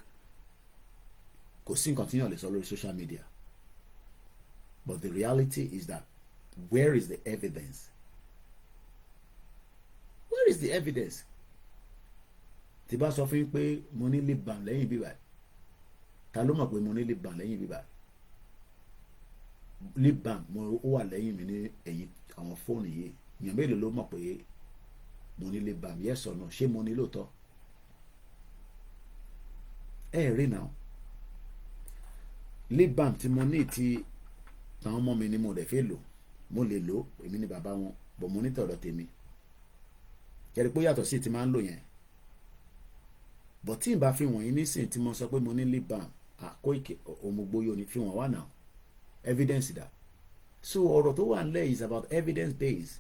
continually on social media. But the reality is that where is the evidence? Where is the evidence? Tí bá sọ fún pé mo ní lè bàn lẹ́yìn bíbá. Ta ló mọ̀ pé mo ní lè bàn lẹ́yìn bíbá? Lè bàn mo wà lẹ́yìn mi ní ẹ̀yìn àwọn fóònù yìí. Èèyàn mélòó ló mọ̀ pé mo ní lè bàn, yes or no? Ṣé mo ní lóòótọ́? Rí now. Lè bàn tí mo ní ti àwọn ọmọ mi ni mo dẹ̀ fẹ́ lò. Mo lè lò, èmi ni bàbá wọn, bọ̀ mo ní tọ̀dọ̀ tèmi. Kẹ̀rí pé yàtọ̀ sí ti máa ń lò yẹn. But tí n bá fi wọ̀nyí nísìnyí tí mo sọ pé mo ní Liban Koiki Omugboyo ni fi wọ́n wá náà evidence dà. So ọ̀rọ̀ tó wà nílẹ̀ is about evidence based.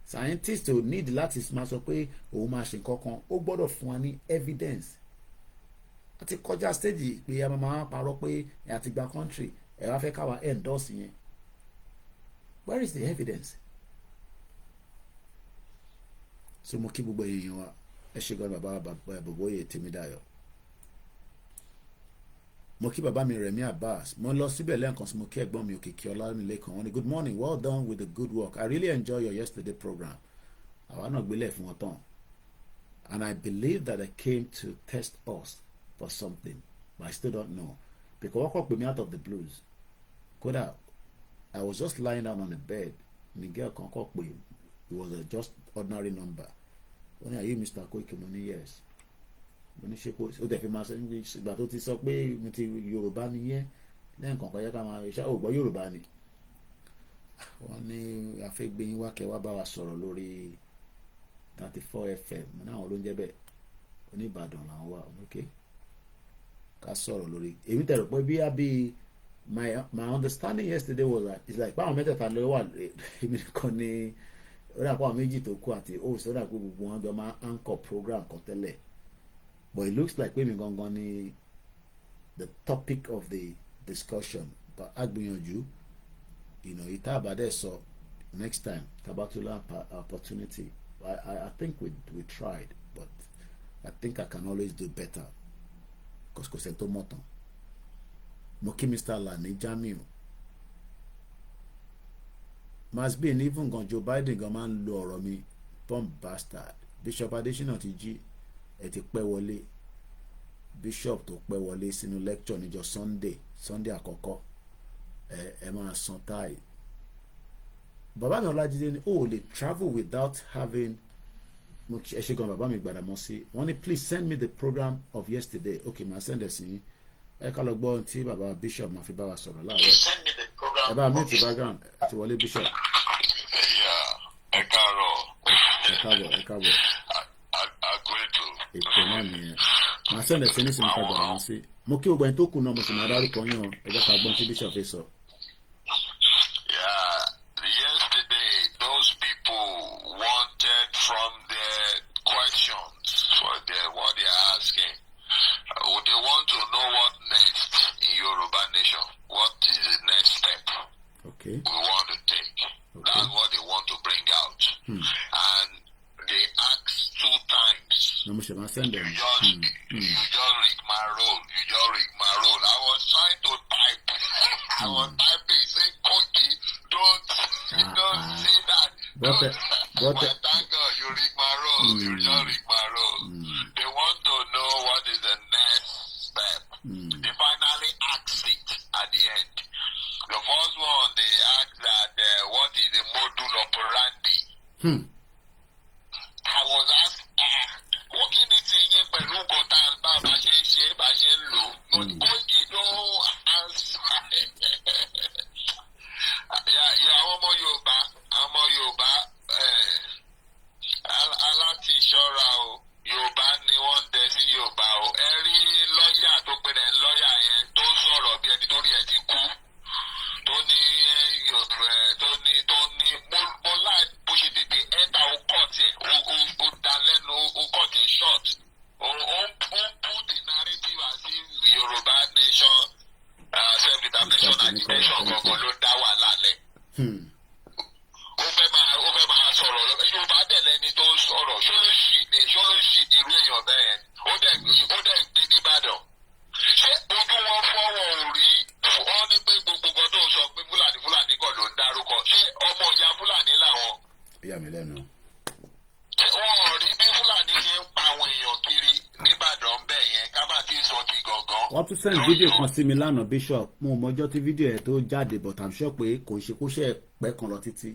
Scientists ò need láti máa sọ pé òun máa ṣe nǹkan kan, ó gbọ́dọ̀ fún wa ní evidence. A ti kọjá stage pé a máa parọ́ pé ẹ àti gba country ẹ wá fẹ́ káwa endorse yẹn. Where is the evidence? So mo kí gbogbo èèyàn wa. Ẹ ṣé gan bàbá Bọ̀bọ́yè Tèmídayọ̀. Mo kí bàbá mi Rẹ̀mí Abbas. Mo lọ síbẹ̀ lẹ́ẹ̀kan sí mo kí ẹ̀gbọ́n mi Òkìkí Ọlámilékan. Wọ́n ní good morning, well done with the good work. I really enjoy your yesterday program. Àwa náà gbélé fún wọn tán. And I believe that they came to test us for something, but I still don't know. Because wọ́n kọ́ pè mí out of the blues. Kódà, I was just lying down on the bed. Miguel kan kọ́ pè, it was a just ordinary number. Wọ́n ní, are you Mr. Koiki? Mo ní yes. Mo ní ṣe kó o tẹ̀ fi máa sọ English ìgbà tó ti sọ pé mo ti Yorùbá nìyẹn lẹ́yìn kankan yẹ ká máa ṣe ò gbọ́ Yorùbá ni. Wọ́n ní àfẹ́gbẹ́yìn wá kẹ́ wá bá wa sọ̀rọ̀ lórí 34 FM. Mo ní àwọn ló ń jẹ́ bẹ́ẹ̀. Oníbàdàn làwọn wà okay. Ká sọ̀rọ̀ lórí èmi tẹ̀rọ pé bí my understanding yesterday was that it's like báwọn mẹ́tẹ̀ẹ̀ta ló wà èmi nìkan ni ó dà pé àwọn méjì tó kú àti host ó dà pé gbogbo wọn jọ máa anchor program kan tẹ́lẹ̀, but it looks like pé mi gangan ni the topic of the discussion, but agbìyànjú ìta àbádẹ́ sọ next time tabatula opportunity. I think we tried, but I think I can always do better because kò sẹ́ni tó mọ̀ tán. Mo kí Mr. Lani Jamiu must be even gan Joe Biden gan máa ń lo ọ̀rọ̀ mi bomb bastard. Bishop Adesina ti jí ẹ ti pẹ́ wọlé, bishop tó pẹ́ wọlé sínú lecture níjọ́ Sunday àkọ́kọ́ ẹ máa san táì. Bàbá mi Ọlájídé ni ó lè travel without having ẹ ṣe gan bàbá mi Gbàdámọ́sí wọ́n ní please send me the program of yesterday. Okay, màá send ẹ̀ sí ẹ ká lọ gbọ́ ohun tí bàbá bishop máa fi bá wa sọ̀rọ̀ láàárọ̀. Ẹ bá mi ti background àti wọlé bishop. Ẹ káàárọ̀. Ẹ káàbọ̀. Ètò náà nìyẹn. Màá send ẹ̀ sí ní sinmi ká Gbàdámọ́sí. Mo kí gbogbo ẹni tó kù náà mo sì máa dárúkọ yín o. Ẹ jẹ́ ká gbọ́n tí bishop fi sọ. Yesterday, those people wanted from their questions for what they are asking. They want to know what next in Yoruba nation. What is the next step we want to take? Okay. That's what they want to bring out. And they asked 2 times. No, you just rig my role. I was trying to type. I was typing, saying, Koiki, don't say that. Thank God you rig my role. You just rig my role. They want to know what is the next step. They finally asked it at the end. The first one, they asked that what is the modus operandi? I was asked, what can it say in Peru, Kotan, Baba, She, Bajelo? Koiki, no answer. I'm a Yoruba. Aláti ṣọ́ra o, Yorùbá ni wọ́n ń dẹ sí Yorùbá o. Ẹ rí lọ́ọ̀yà tó pé rẹ̀ lọ́ọ̀yà yẹn tó sọ̀rọ̀ bí ẹni tó rí ẹ̀ ti kú. Tó ní mo láì bó ṣe tètè ẹ́ta ó kọ̀ tiẹ̀, ó dá lẹ́nu ó kọ̀ tiẹ̀ short. Ó put the narrative as if Yorùbá nation self-determination agitation gbọ̀ngàn ló dá wàhálà lẹ̀. Ó fẹ́ máa sọ̀rọ̀ Yorùbá dẹ̀lẹ́ ni tó ń sọ̀rọ̀ ṣólóṣì irú èèyàn bẹ́ẹ̀ ó dẹ̀ gbé nìbàdàn. Ṣé ojú wọn fọwọ́ rí wọ́n ní pé gbogbo kan tó sọ pé Fúlàní kan ló ń dárúkọ ṣé ọmọ ìyá Fúlàní làwọn? Ìyá mi lẹ́nu. Wọ́n rí bí Fúlàní ṣe ń pa àwọn èèyàn kiri nìbàdàn bẹ́ẹ̀ yẹn ká má ti sọ ti gangan. Wọ́n tún send fídíò kan sí mi lánàá bishop mo mọjọ́ tí fídíò ẹ̀ tó jáde but I'm sure pé kò ṣe kó ṣe pẹ́ kan lọ títí.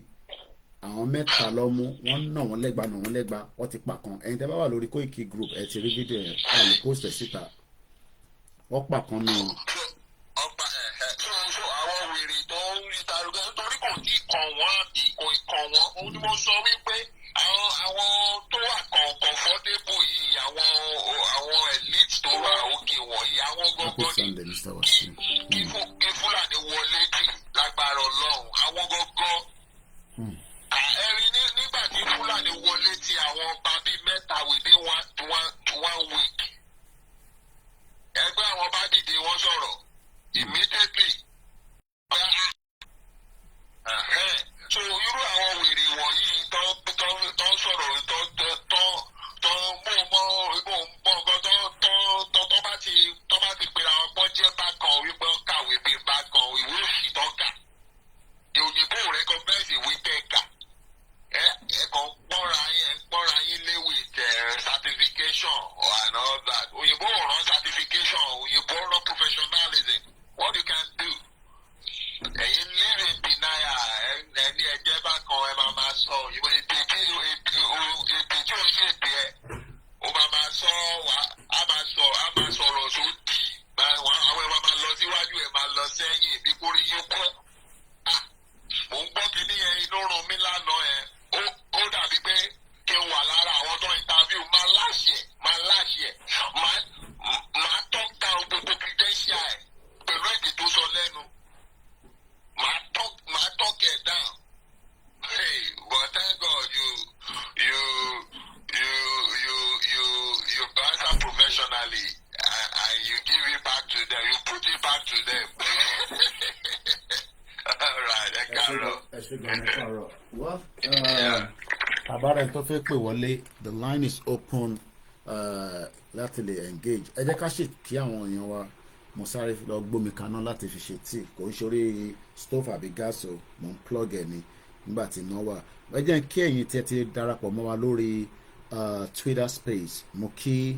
Àwọn mẹ́ta lọ mú wọ́n nà wọ́n lẹ́gba wọ́n ti pa kan. Ẹ̀yin tẹ́ bá wà lórí Koiki group ẹ ti rí fídíò ẹ̀ a lè post ẹ̀ síta. Wọ́n pa kan nù. Àwọn wèrè tó ń rí tarugẹ nítorí kò tí kàn wọ́n òun ni mo sọ wípé àwọn tó wà comfortable yìí àwọn elite tó wà òkè wọ̀nyí àwọn gọ́gọ́ ní kí Fúlàní wọlé tì lágbára Ọlọ́run àwọn gọ́gọ́. Ẹ̀rí nígbà tí Fúlàní wọlé tí àwọn bábí mẹ́ta within one week. Ẹgbẹ́ àwọn bá dìde wọ́n sọ̀rọ̀ immediately. So irú àwọn wèrè wọ̀nyí tó ń sọ̀rọ̀ tó bá ti pèrè àwọn pọ́njẹ́ bá kan wípé wọ́n kàwé bí bá kan ìwé òsì tó kà. Òyìnbó recognize ìwé tẹ̀ kà. Ẹ̀kọ́ pọ́nra yín léwu certification and all that. Òyìnbó rán certification, òyìnbó rán professionalism. What you can do? Ẹ̀yin live in denial ẹni ẹ̀jẹ̀ bá kan ẹ máa sọ òyìnbó èdè tí ó ń ṣèdè ẹ̀. Ó máa sọ á máa sọ̀rọ̀ sódì. Àwọn ẹ̀ máa lọ síwájú ẹ̀ máa lọ sẹ́yìn bí kórè yóò kọ́. Mo ń gbọ́ kíní yẹn inú run mí lánàá ẹ̀. Ó dàbí pé kí n wà lára àwọn tó interview máa láṣẹ máa talk down gbogbo credential ẹ̀. Well, àbára tó fẹ́ pè wọlé, the line is open láti lè engage. Ẹ jẹ́ ká ṣe kí àwọn èèyàn wa mo sáré lọ gbómi kaná láti fi ṣe tíì kò ń ṣorí stove àbí gas o mo ń plug ẹ̀ ni nígbà tí iná wà. Ẹ jẹ́ kí ẹ̀yin tí ẹ ti darapọ̀ mọ́ wa lórí Twitter space, mo kí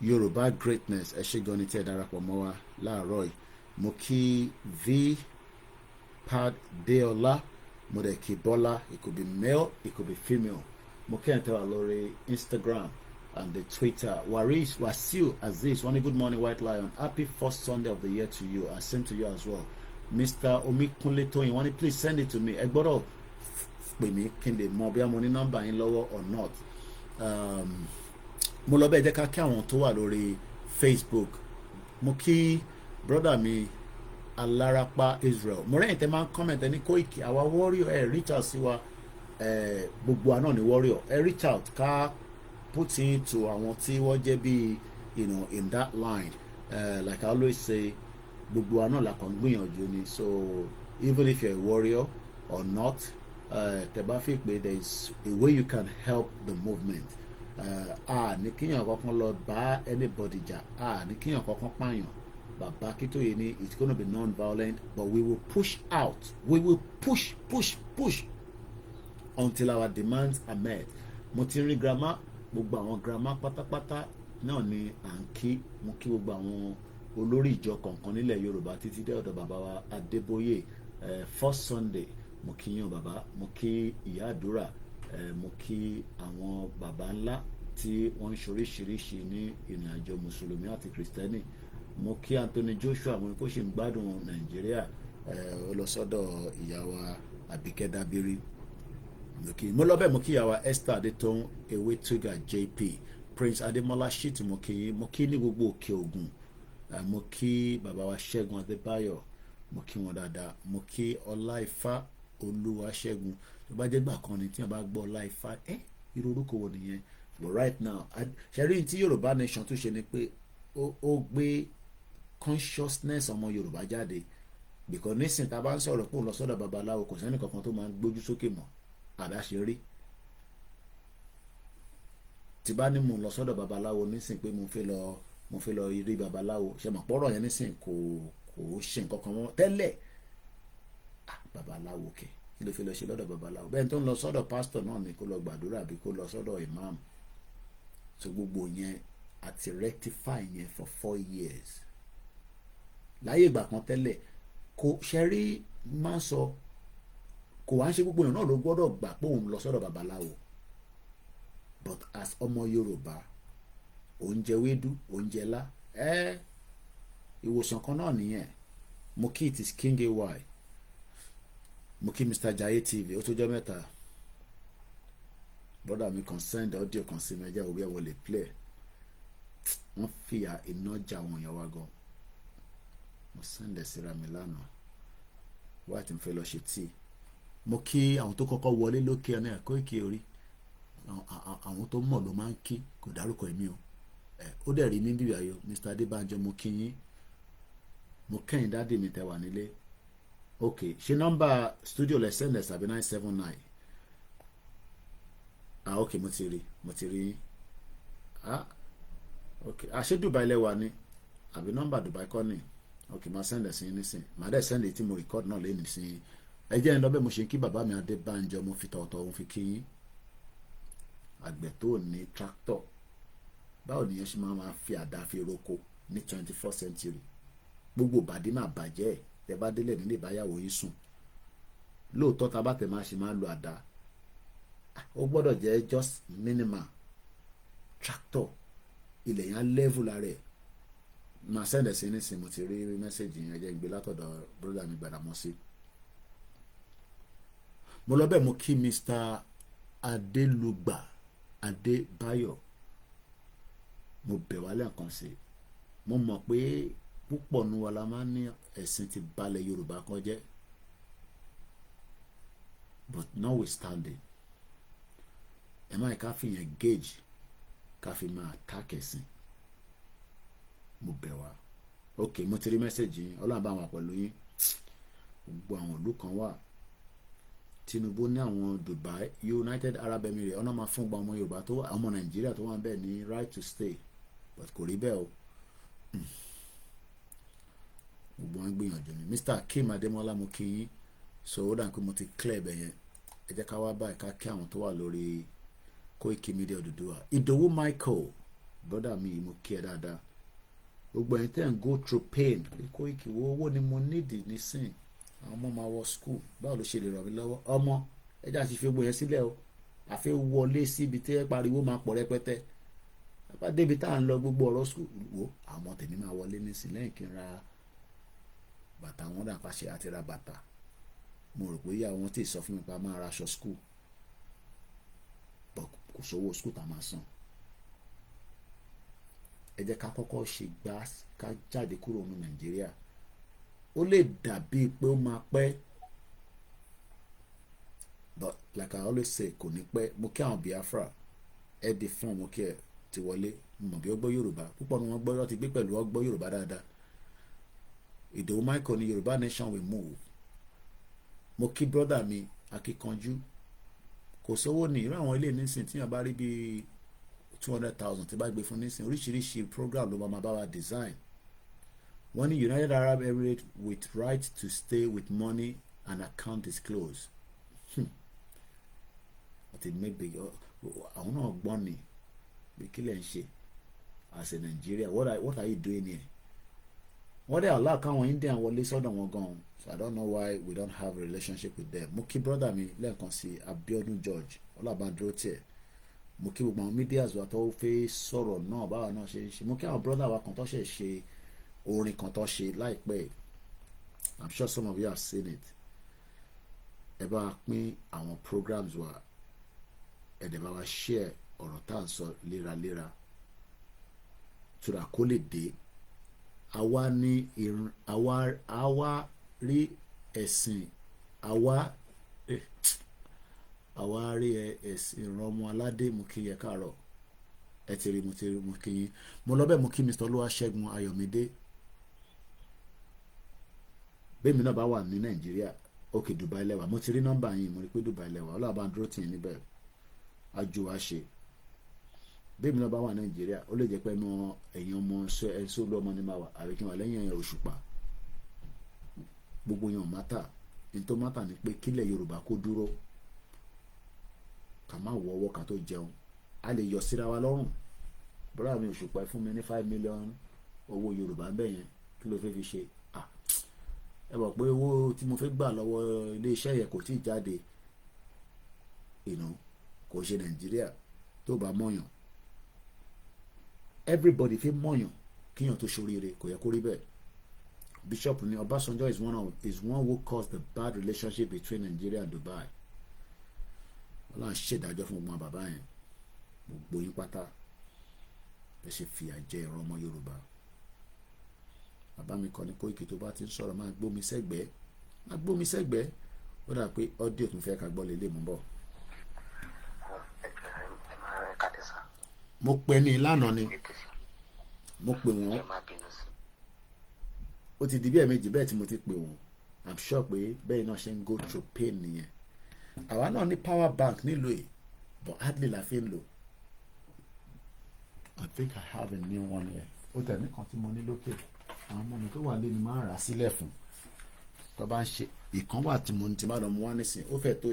Yoruba greatness, ẹ ṣé gan ni tí ẹ darapọ̀ mọ́ wa láàárọ̀ yìí. Mo kí V Pad Deola, mo dẹ̀ kí Bọ́lá, it could be male, it could be female. Mo kí ẹ̀ ń tẹ́wà lórí Instagram and the Twitter. Wasiu Aziz, one good morning White Lion, happy first Sunday of the year to you, I send to you as well. Mr. Omikunle Toyin, one please send it to me. Ẹ gbọ́dọ̀ pè mí kí n lè mọ bí mo ní nọ́mbà yín lọ́wọ́ or not. Mo lọ bẹ́ẹ̀ jẹ́ ká kí àwọn tó wà lórí Facebook. Mo kí brother mi Alarapa Israel. Mo rẹ́yìn tẹ́ máa ń comment ẹni Koiki àwa warrior ẹ̀ reach out sí wa gbogbo àná ni warrior ẹ̀ reach out ká put into àwọn tí wọ́n jẹ́ bí in that line like I always say gbogbo àná la kàn gbìyànjú ni, so even if you're a warrior or not tẹ́ bá fi pé there is a way you can help the movement. Ní kíyàn kankan lọ bá anybody jà, ní kíyàn kankan pààyàn. Bàbá Akíntóyè ni it's gonna be non-violent, but we will push out, we will push until our demands are met. Mo ti rí grandma, gbogbo àwọn grandma pátápátá náà ni à ń kí. Mo kí gbogbo àwọn olórí ìjọ kọ̀ọ̀kan nílẹ̀ Yorùbá títí dé ọ̀dọ̀ bàbá wa Adébóyè first Sunday. Mo kí yín bàbá, mo kí ìyá àdúrà, mo kí àwọn bàbá ńlá tí wọ́n ń ṣoríṣiríṣi ní ìrìn àjò mùsùlùmí àti kìrìsìtẹ́nì. Mo kí Anthony Joshua, mo kó ṣe ń gbádùn Nàìjíríà, ó lọ sọ́dọ̀ ìyàwó Àbíkẹ́ Dábírí. Mo lọ bẹ́ẹ̀ mo kí ìyàwó Esther Adétọ́ún Ewétúgà JP, Prince Adémọ́lá Shittu, mo kí ní gbogbo Òkè Ògùn. Mo kí bàbá wa Ṣẹ́gun Adébáyọ̀, mo kí wọn dáadáa. Mo kí Ọláìfá Olúwaṣẹ́gun. Tó bá jẹ́ gbà kan ni tí wọ́n bá gbọ́ Ọláìfá irú orúkọ wo nìyẹn? But right now ṣẹ́rí tí Yorùbá nation tó ṣe ni pé ó gbé consciousness ọmọ Yorùbá jáde, because nísìnyí tá a bá ń sọ̀rọ̀ pé òun lọ sọ́dọ̀ babaláwo kò sẹ́ni kankan tó máa ń gbójú sókè mọ́ àdáṣe rí. Tí bá ní mò ń lọ sọ́dọ̀ babaláwo nísìnyí pé mo fẹ́ lọ rí babaláwo, ṣe mọ̀ pọ́rọ̀ yẹn nísìnyí kò ṣe nǹkan kan mọ́ tẹ́lẹ̀. Babaláwo kẹ̀ kí ló fi lọ ṣe lọ́dọ̀ babaláwo? Bẹ́ẹ̀ tó ń lọ sọ́dọ̀ pastor náà ni kó lọ gbàdúrà àbí kó lọ sọ́dọ̀ imam. So gbogbo yẹn àti rectify yẹn for 4 years. Láyé ìgbà kan tẹ́lẹ̀ kò ṣẹ́rí máa sọ kò wá ń ṣe gbogbo èèyàn náà ló gbọ́dọ̀ gbà pé òun lọ sọ́dọ̀ babaláwo, but as ọmọ Yorùbá oúnjẹ wédú oúnjẹ lá ìwòsàn kan náà nìyẹn. Mo kí it is King AY, mo kí Mr. Jaye TV, ó tó jẹ́ mẹ́ta. Brother mi kan send audio kan sí mi, ẹjẹ́ òwe ẹ̀wọ̀ lè play. Wọ́n fìyà iná jà wọ́n yẹn wá gan. Mo send ẹ̀ síra mi lánàá wá tí mo fẹ́ lọ ṣe tíì. Mo kí àwọn tó kọ́kọ́ wọlé lókè ọ̀nà ẹ̀kọ́ ìkí orí, àwọn tó mọ̀ ló máa ń kí, kò dárúkọ èmi o. Ó dẹ̀ rí mi bíbí ayọ̀ Mr. Adébánjọ, mo kí yín. Mo kẹ́yìn dáàdì mi tẹ́ wà nílé. Ok, ṣe nọ́mbà studio lẹ send ẹ̀ sàbí 979. Ok, mo ti rí. Ok, ṣé Dubai lẹ wà ní àbí nọ́mbà Dubai kọ́ ni? Ok, máa send ẹ̀ sí yín nísìn. Màá dẹ̀ send èyí tí mo record náà lé nísìn. Ẹ jẹ́ ẹ̀ lọ́bẹ̀ mo ṣe kí bàbá mi Adébánjọ, mo fi tọ̀ọ̀tọ̀ òun fi kí yín. Àgbẹ̀ tó ní tractor, báwo nìyẹn ṣe máa fi àdá fi roko ní 21st century? Gbogbo bàdí máa bàjẹ́ ẹ̀ tẹ bá délẹ̀ nílé ìbáyàwó yìí sùn. Lóòótọ́ ta bá tẹ máa ṣe máa lo àdá, ó gbọ́dọ̀ jẹ́ just minimal tractor, ilẹ̀ yẹn level lára ẹ̀. Màá sẹ́ndẹ̀ sí nísìnyí, mo ti rí mẹ́sẹ̀gì yẹn, jẹ́ gbé látọ̀dọ̀ brother mi Gbàdámọ́sí. Mo lọ bẹ́ẹ̀ mo kí Mr. Adélùgbà Adébáyọ̀, mo bẹ̀ wá lẹ́ẹ̀kan sí. Mo mọ̀ pé púpọ̀ nu wa la máa ń ní ẹ̀sìn ti balẹ̀ Yorùbá kan jẹ́, but notwithstanding ẹ máa ká fi yẹn gauge ká fi máa attack ẹ̀sìn. Mo bẹ̀ wá. Ok, mo ti rí mẹ́sẹ̀gì yín, Ọlọ́run bá wà pẹ̀lú yín. Gbogbo àwọn ìlú kan wà Tinubu ní àwọn Dubai United Arab Emirates ọ̀nà máa fún gba ọmọ Yorùbá tó ọmọ Nàìjíríà tó wà ń bẹ̀ ní right to stay but kò rí bẹ́ẹ̀ o. Gbogbo wọn gbìyànjú ni. Mr. Akeem Ademola mo kí yín so ó dàn pé mo ti clear bẹ̀ yẹn ẹ jẹ́ ká wá báyìí ká kí àwọn tó wà lórí Koikimedia Odùduwà. Ìdòwú Michael brother mi mo kí ẹ dáadáa. Gbogbo ẹ̀yin tẹ́ ń go through pain Koiki wo owó ni mo need nísìn àwọn ọmọ máa wọ school báwo ló ṣe lè ràn mí lọ́wọ́ ọmọ ẹja ti fi gbogbo yẹn sílẹ̀ o àfi wọlé síbi tí ẹ pariwo máa pọ̀ rẹpẹtẹ bá débi tá à ń lọ gbogbo ọ̀rọ̀ school wo àwọn tèmi máa wọlé nísìn lẹ́yìn kí n ra bàtà wọn dà pàṣẹ àti ra bàtà mo rò pé ìyá wọn ti sọ fún mi pé a máa ra aṣọ school kò sówó school tá a máa san ẹ jẹ́ ká kọ́kọ́ ṣe gbá ká jáde kúrò ní Nàìjíríà ó lè dàbí pé ó máa pẹ́ but like I always say kò ní pẹ́ mo kí àwọn Biafra ẹ di fún mo kí ẹ ti wọlé mọ̀ bí ó gbọ́ Yorùbá púpọ̀ ni wọ́n gbọ́ ti gbé pẹ̀lú ọgbọ́ Yorùbá dáadáa. Ìdòwú Michael ní Yorùbá nation will move. Mo kí brother mi akíkanjú kò sówó ní irú àwọn ilé nísìn tí yàn bá rí bíi 200,000 tí bá gbé fún nísìn oríṣiríṣi program ló máa bá wa design. Wọ́n ní United Arab Emirates with right to stay with money and account disclosed. Àti maybe àwọn náà gbọ́n ni bí kílẹ̀ ń ṣe as a Nigeria what are you doing here? Wọ́n dẹ̀ allow káwọn Indian wọlé sọ́dọ̀ wọn gan-an so I don't know why we don't have a relationship with them. Mo kí brother mi lẹ́ẹ̀kan sí Abiodun George ọlábàdúró tiẹ̀ mo kí gbogbo àwọn medias wa tó fẹ́ sọ̀rọ̀ náà báwa náà ṣe ń ṣe mo kí àwọn brother wa kan tó ṣe orin kan tó ṣe láìpẹ́ I'm sure some of you have seen it. Ẹ bá wa pín àwọn programs wa ẹ dẹ̀ bá wa share ọ̀rọ̀ tá à ń sọ léraléra tura kó lè dé àwa ní àwa rí ẹ̀sìn àwa rí ẹ̀sìn ìrànmọ́ aládé mo kí yẹ káàárọ̀ ẹ ti rí mo kí yín mo lọ bẹ́ẹ̀ mo kí Mr. Olúwaṣẹ́gun Ayọ̀mídé bẹ́ẹ̀mi náà bá wà ní Nàìjíríà òkè Dubai lẹ́wà mo ti rí nọ́mbà yín mo rí pé Dubai lẹ́wà ọlọ́ọ̀bá ń dúró tì yín níbẹ̀ ajú wa ṣe bẹ́ẹ̀mi náà bá wà Nàìjíríà ó lè jẹ́ pé ẹ̀yin ọmọ ẹ̀sọ́ olú ọmọ ní máa wà àbí kí n wà lẹ́yìn ẹ̀yìn Òṣùpá gbogbo yẹn ò mátà ní tó mátà ni pé kílẹ̀ Yorùbá kó dúró ká má wọ ọwọ́ ká tó jẹun a lè yọ síra wa lọ́rùn bọ́lá mi Òṣùpá fún mi ní 5 million owó Yorùbá bẹ́ẹ̀ yẹn kí ló fẹ́ fi ṣe ẹ bọ̀ pé owó tí mo fẹ́ gbà lọ́wọ́ iléeṣẹ́ yẹn kò tí ì jáde kò ṣe Nàìjíríà tó bá mọ̀yàn everybody fẹ́ mọ̀yàn kíyàn tó ṣoríire kò yẹ kó rí bẹ́ẹ̀. Bishop ní Ọbásanjọ́ is one who caused the bad relationship between Nigeria and Dubai. wọ́n láǹ ṣèdájọ́ fún gbogbo bàbá yẹn gbogbo yín pátá ẹ ṣe fìyà jẹ ìran ọmọ Yorùbá. Bàbá mi kọ́ ní Koiki tó bá ti ń sọ̀rọ̀ máa gbómi sẹ́gbẹ̀ẹ́ ó dà pé ọ́díò tún fẹ́ ká gbọ́ lélẹ̀ mú bọ̀. Mo pè ní ìlànà ni mo pè wọ́n ó ti di bí ẹ̀ẹ̀mejì bẹ́ẹ̀ tí mo ti pè wọ́n I'm sure pé bẹ́ẹ̀ náà ṣe ń go through pain nìyẹn. Àwa náà ní power bank nílùú yìí but hardly la fi ń lò. I think I have a new one here. Ó tẹ̀ ní kan tí mo ní lókè àwọn ọmọ mi tó wà lé ni máa ń rà sílẹ̀ fún tó bá ń ṣe ìkan wà tí mo ti bá lọ mú wá nísìn ó fẹ́ tó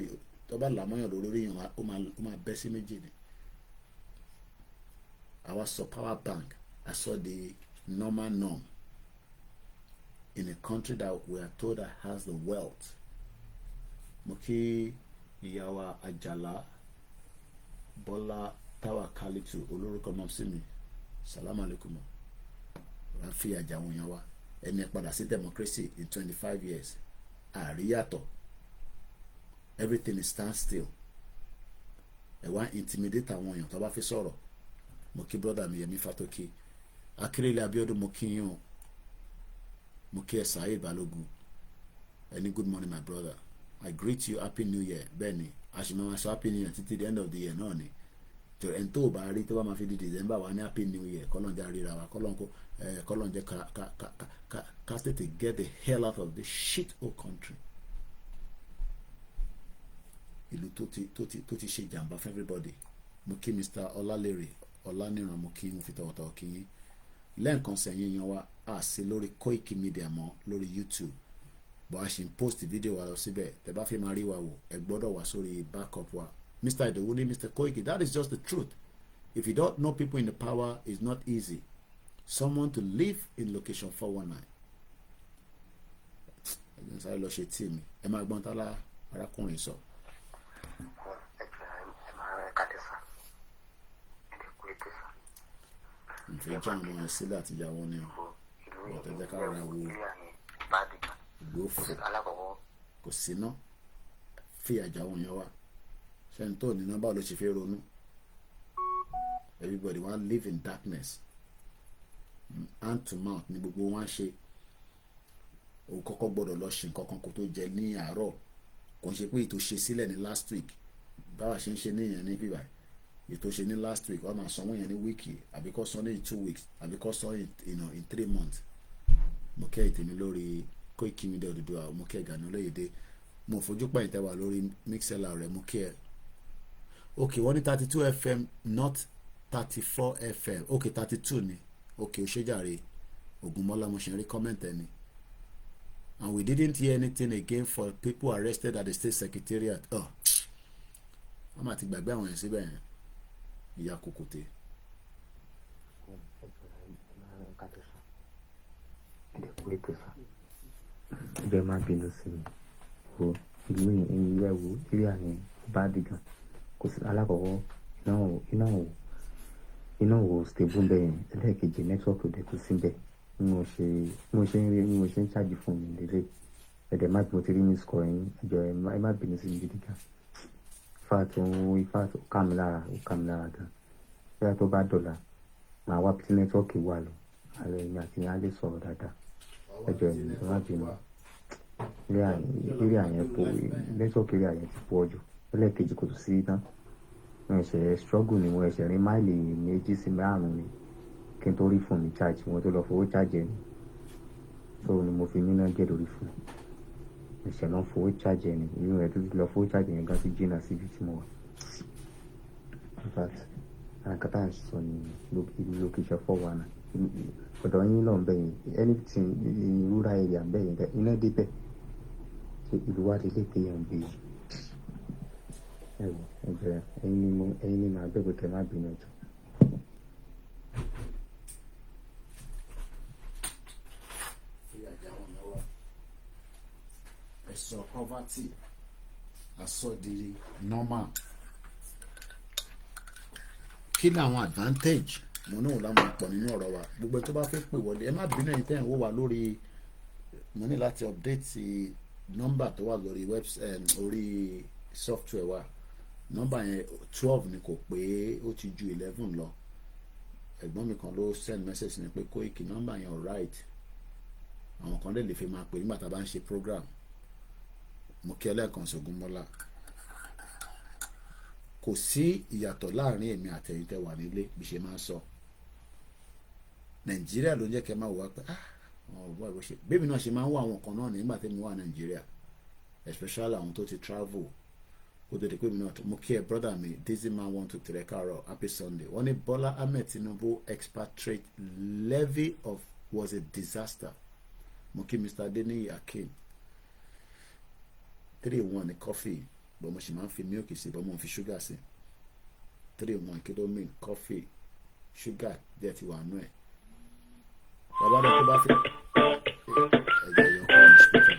tó bá làmọ́yàn lórí yẹn ó máa bẹ́ sí méjì ni. Àwa sọ power bank I saw the normal norm in a country that we are told that has the wealth. Mo kí ìyá wa Àjàlá Bọ́lá Tawakalitu olórúkọ mọ́ sí mi salamu alaikum wọ́n fi àjà wọn yẹn wá ẹni padà sí democracy in 25 years àríyàtọ̀ everything is stand still ẹ wá intimidate àwọn èèyàn tó bá fi sọ̀rọ̀. Mo kí brother mi Yẹmí Fátókì Akérèlé Abíọ́dún mo kí yín o mo kí ẹ Saheed Balógun ẹni good morning my brother I greet you happy new year bẹ́ẹ̀ ni a sì máa sọ happy new year títí the end of the year náà ni tó ẹni tó bá rí tó bá máa fi di December wa ní happy new year kọ́lọ́njà ríra wa kọ́lọ́njẹ́ ká tètè get the hell out of this shit hole country. ìlú tó ti ṣe ìjàmbá fún everybody. Mo kí Mr. Ọlálérè Ọláníran, mo kí n fi tọ̀wọ̀tọ̀wọ̀ kí yín. Lẹ́ẹ̀kan sẹ́yìn yan wa a sí lórí Koikimedia mọ́ lórí YouTube, bọ́ a ṣì ń post video wa lọ síbẹ̀. Tẹ́ bá fẹ́ máa rí wa wò ẹ gbọ́dọ̀ wá sórí backup wa. Mr. Idowu ní Mr. Koiki, that is just the truth. If you don't know people in the power, it's not easy. Someone to live in location 419. Ẹ̀jẹ̀ sáré lọ ṣe tí mi ẹ máa gbọ́n tálá arákùnrin sọ. Ìfẹ́ jẹ́ àwọn ọmọ sílẹ̀ àti ìyàwó ni ọ̀tẹ̀ jẹ́ ká ra wo ìlú òfò kò síná fi àjà wọn yẹn wá ṣẹ́ni tó ní nọ́mbà ló ṣe fẹ́ ronú. Everybody wan live in darkness, hand to mouth ni gbogbo wọn ṣe. O kọ́kọ́ gbọ́dọ̀ lọ ṣe nǹkan kan kó tó jẹ ní àárọ̀, kò ń ṣe pé ètò ṣe sílẹ̀ ní last week báwa ṣe ń ṣe níyẹn ní bíbá ètò ṣe ní last week wọ́n máa sanwó yẹn ní wíìkì àbí kó san ní 2 weeks àbí kó san in 3 months. Mo kẹ́ ìtẹ̀mí lórí Koikimedia Odùduwà, mo kẹ́ Gani Olóyèdé, mo fojú pẹ̀yìn tẹ́wà lórí mixela rẹ̀, mo kẹ́ ẹ. Okay, wọ́n ní 32 FM not 34 FM. Okay, 32 ni. Okay, ó ṣe jàre Ògúnmọ́lá, mo ṣe rí comment ẹni. And we didn't hear anything again for people arrested at the state secretariat. Oh, wọ́n máa ti gbàgbé àwọn yẹn síbẹ̀ yẹn. Ìyá kòkòtè. Ìjọba máa bínú sí mi. Wo ìlú ìyẹn wo ilé àná bá dìgan. Kò sí alákọ̀ọ́kọ́ iná wo stable bẹ́ẹ̀ yẹn. Ẹlẹ́ẹ̀kejì nẹ́tíwọ́ọ̀kì òde kò sí bẹ́ẹ̀. Mo ṣe ń ṣáàjì fún mi lélẹ̀. Ẹ̀dẹ̀ má bí mo ti rí ní score yín. Ẹjọ́ ẹ má bínú sí mi gidi gan. Ifá tó ká mi lára gan. Bóyá tó bá dọ̀la màá wá bí nẹ́tíwọ́ọ̀kì wà lọ. Àlọ́ ẹ̀yìn àti ìyá lè sọ̀rọ̀ dáadáa. Ẹjọ́ ẹ má bínú. Eré àyẹn po nẹ́tíwọ́ọ̀kì eré àyẹn ti pọ̀ jù. Ẹlẹ́ẹ̀kejì kò tún sí iná. Mo ẹ̀ṣẹ̀ struggle ni mo ẹ̀ṣẹ̀ rí máìlì 2 sí 5 ni kí n tó rí fún mi charge, mo tó lọ fowó charge ẹni. So ni mo fi níná jẹ́ lórí fún mi. Ẹ̀ṣẹ̀ náà fowó charge ẹni. Inú rẹ̀ tó ti lọ fowó charge ẹni gan sí jìnnà síbi tí mo wà. In fact, àkàtà sọ ni location 419. Ọ̀dọ̀ yín náà bẹ́yìn anything rural area bẹ́yìn iná débẹ̀. Ṣé ìlú wa lè pé yẹn gbé yìí? Ẹ̀jẹ̀ ẹ̀yin ni màá bẹ̀rẹ̀ kẹ́ má bínú ẹ̀jọ̀. Ẹ̀sọ́ poverty asọ́diri normal. Kí ni àwọn advantage mo náà láwọn pọ̀ nínú ọ̀rọ̀ wa? Gbogbo tó bá fẹ́ pè wọlé ẹ má bínú ẹ̀yin tẹ́ ẹ̀ ń wò wá lórí. Mo ní láti update nọ́mbà tó wà lórí website orí software wa. Nọ́mbà yẹn 12 ni kò pé ó ti ju 11 lọ. Ẹ̀gbọ́n mi kan ló send message ni pé Koiki nọ́mbà yẹn alright. Àwọn kan lè fi máa pè nígbà tá a bá ń ṣe program. Mo kí ẹlẹ́ẹ̀kan Ògúnmọ́lá. Kò sí ìyàtọ̀ láàrin èmi àtẹ̀yin tẹ́ wà nílé bí ṣe máa ń sọ. Nàìjíríà ló ń jẹ́ kẹ́ máa wò wá pé ọ̀bọ̀ ìbò ṣe. Bébí náà ṣe máa ń wá àwọn kan náà nígbà tí mi wà Nàìjíríà, especially àwọn tó ti travel. Ó dédé pé mi náà mo kí ẹ brother mi Dizzy Man 123 káàárọ̀ happy Sunday. Wọ́n ní Bọ́lá Ahmed Tinubu expatriate levy was a disaster. Mo kí Mr. Adeniyi Akin 3-1 ní coffee bọ́ mo sì máa ń fi milk sí bọ́ mo ń fi sugar sí 3-1 kí ló mean coffee sugar díẹ̀ ti wà nú ẹ̀. Bàbá rẹ̀ tó bá fi ẹ̀jẹ̀ yọ kọ́ ní speaker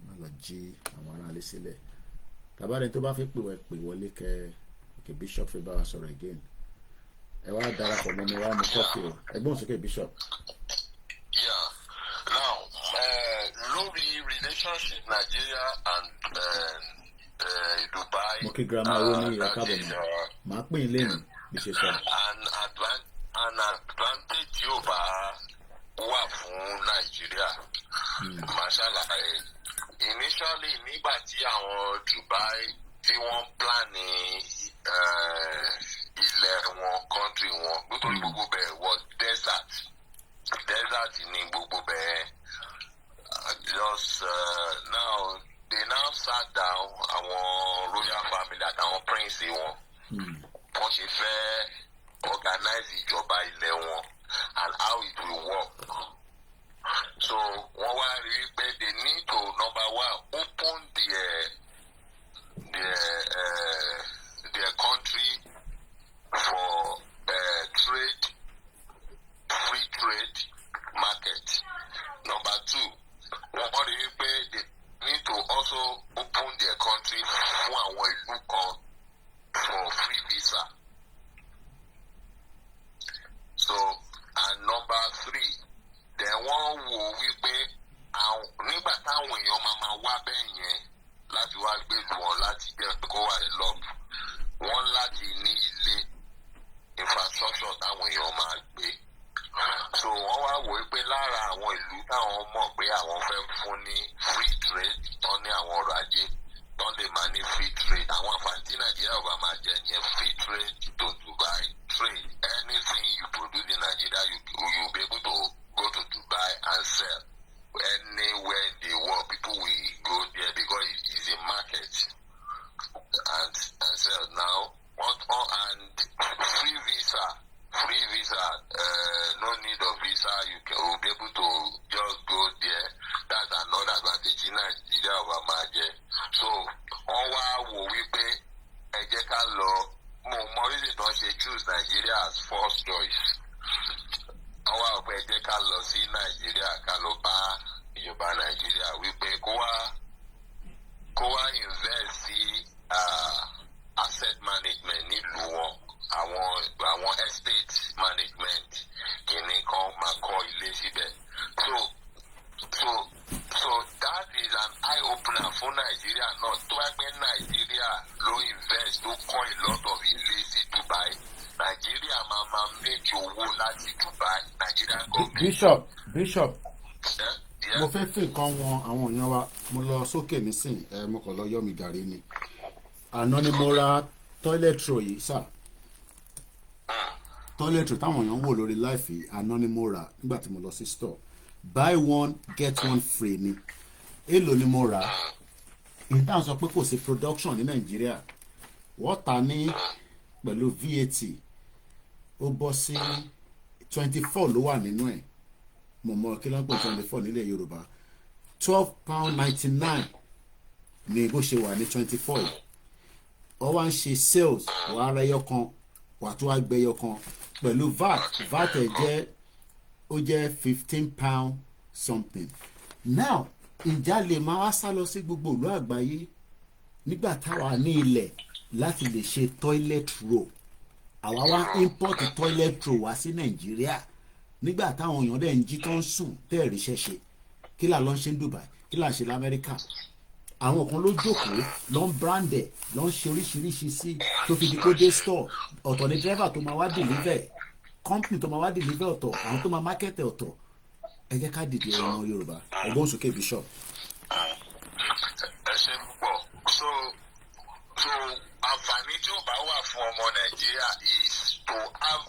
má lọ jí àwọn aráalé sílẹ̀. Bàbá rẹ̀ tó bá fi pè wọlé kẹ́ bishop fi bá wa sọ̀rọ̀ again. Ẹ wá darapọ̀ mọ́ mi wá mu coffee o ẹgbọ́n sókè bishop. Yeah. Now, lórí relationship Nigeria and Dubai. Mo kí grandma owó ní ìyá kábọ̀ mọ́. Màá pín in lẹ́nu bí ṣe sọ. An advantage yóò bá wà fún Nigeria. Mashallah. Initially, nígbà tí àwọn Dubai tí wọ́n plan ilẹ̀ wọn, country wọn, nítorí gbogbo bẹ́ẹ̀ was desert ní gbogbo bẹ́ẹ̀. Just now they now sat down àwọn trade market. Number two, they need to also open their country for free visa. So, and number three, they want nígbà táwọn èèyàn máa wá bẹ́ẹ̀ yẹn láti wá gbé wọn láti jẹ́ kó wà lọ́ọ̀bù wọ́n láti ní ilé infrastructure táwọn èèyàn máa gbé. So wọ́n wá wò ó pé lára àwọn ìlú táwọn mọ̀ pé àwọn fẹ́ fún ní free trade tán ní àwọn ọrọ̀ ajé tán lè máa ní free trade. Àwọn àǹfààní tí Nàìjíríà ọba máa jẹ yẹn free trade to Dubai trade. Anything you produce in Nigeria, you'll be able to go to Dubai and sell. Anywhere in the world, people will go there because it's a market and sell now. And free visa, no need of visa. Will be able to just go there. That's another advantage in Nigeria over market. So, all we pay a law. More reason don't say choose Nigeria as first choice. Our pay law see Nigeria Kaloba Yoruba Nigeria. We pay Koa invest asset management ní ìlú wọn. Àwọn estate management kìíní kan máa kọ́ ilé síbẹ̀. So that is an eye opener for Nigeria náà. Tó wá pé Nigeria ló invest ló kọ́ a lot of ilé sí Dubai. Nigeria máa make owó láti Dubai. Nigeria government. Bishop. Mo fẹ́ fi nǹkan wọn àwọn èèyàn wa mo lọ sókè nísìn mo kàn lọ yọ mi gàrí ni. Àná ni mo ra toilet roll yìí sà. Toilet roll táwọn èèyàn ń wò lórí life yìí àná ni mo rà nígbà tí mo lọ sí store. Buy one get one free ni. Èló ni mo rà. Ìtàn sọ pé kò sí production ní Nàìjíríà. Wọ́n tà ní pẹ̀lú VAT. Ó bọ́ sí 24 ló wà nínú ẹ̀. Mo mọ̀ kí ló ń pè 24 nílẹ̀ Yorùbá. £12.99 ni bó ṣe wà ní 24 yìí. Ó wá ń ṣe sales wà á rẹyọ kan wà tó wá gbẹyọ kan pẹ̀lú VAT ẹ̀ jẹ́ £15 something. Now ìjà lè máa wá sá lọ sí gbogbo ìlú àgbáyé nígbà táwa ní ilẹ̀ láti lè ṣe toilet roll. Àwa wá import toilet roll wá sí Nàìjíríà nígbà táwọn èèyàn dẹ̀ ń jí tó ń sùn tẹ́ẹ̀rí ṣẹ̀ṣẹ̀ kí là ló ń ṣe ní Dubai kí là ń ṣe lamẹ́ríkà. Àwọn kan ló jókòó ló ń brandẹ̀ ló ń ṣe oríṣiríṣi sí tó fi di kó dé store ọ̀tọ̀ ní driver tó máa wá deliver company tó máa wá deliver ọ̀tọ̀ àwọn tó máa market ọ̀tọ̀. Ẹ jẹ́ ká dìde ọmọ Yorùbá ọgbọ́n sókè Bishop. Ẹ ṣe púpọ̀ so àǹfààní tí ó bá wà fún ọmọ Nàìjíríà is to have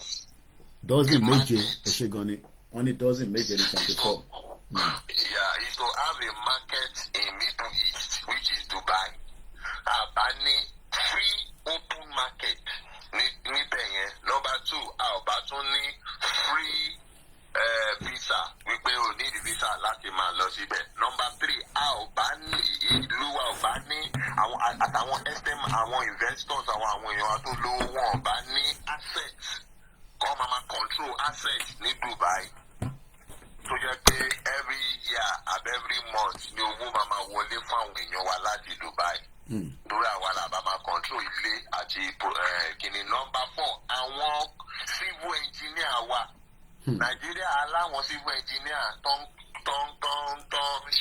dozen méje ẹ ṣe gan ni wọ́n ní dozen méje ní 24. Yeah, is to have a market in Middle East, which is Dubai. Abani free open market. Number two, Albatoni free visa. We pay on need visa láti máa lọ síbẹ̀. Number three, Albani ìlú Albani àtàwọn estem àwọn investors àwọn èèyàn tó lówó wọn bá ní assets. Kọ́ máa control assets ní Dubai. So jẹ́ pé every year and every month ni owó máa wọlé fún àwọn èèyàn wa láti Dubai. Lórí àwa làbá máa control ilé àti kìnnì. Number four, àwọn civil engineer wa. Nàìjíríà aláwọn civil engineer tó ń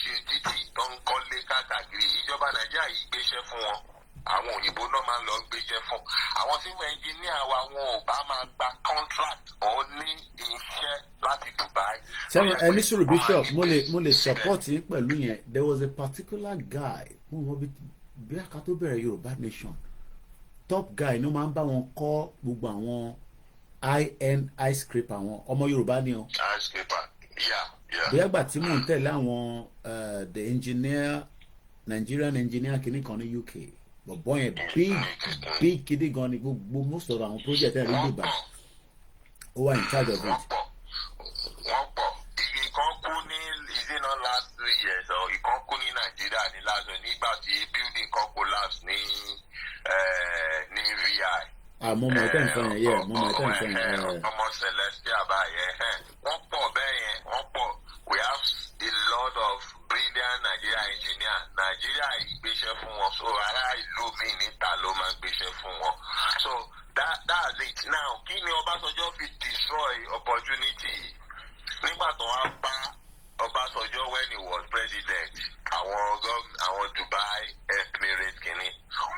ṣe títì tó ń kọ́lé káàkiri. Ìjọba Nàìjíríà yìí gbéṣẹ́ fún wọn. Àwọn òyìnbó náà máa ń lọ gbéṣẹ́ fún. Àwọn civil engineer wa wọn ò bá máa gba contract ọ̀ ní iṣẹ́ láti Dubai. Sẹ́wọ̀n ẹni sọ̀rọ̀ Bishop mo lè support yín pẹ̀lú yẹn. There was a particular guy mo mọ bí aka tó bẹ̀rẹ̀ Yorùbá Nation top guy ló máa ń bá wọn kọ́ gbogbo àwọn high-end ice scraper àwọn ọmọ Yorùbá ni o. Ice scraper, yeah. Bí àgbà tí mò ń tẹ̀lé àwọn the engineer Nigerian engineer kìíní kan ní UK bọ̀bọ̀ yẹn big gidi gan ni gbogbo most of àwọn project ẹ̀ rí Dubai ó wà in charge of it. Wọ́n pọ̀ ìkan kú ní ìdínà last 3 years ìkan kú ní Nàìjíríà ní lásán nígbà tí building kan collapse ní VI. Mo mọ̀ ẹ̀tẹ́ nǹkan yẹn mo mọ̀ ẹ̀tẹ́ nǹkan yẹn. Ọmọ Celestia báyẹn wọ́n pọ̀ so ará ìlú mi níta ló máa ń gbéṣẹ́ fún wọn. So that's it. Now kí ni Ọbásanjọ́ fi destroy opportunity nígbà tó wá bá Ọbásanjọ́ when he was president àwọn Dubai Emirates kìíní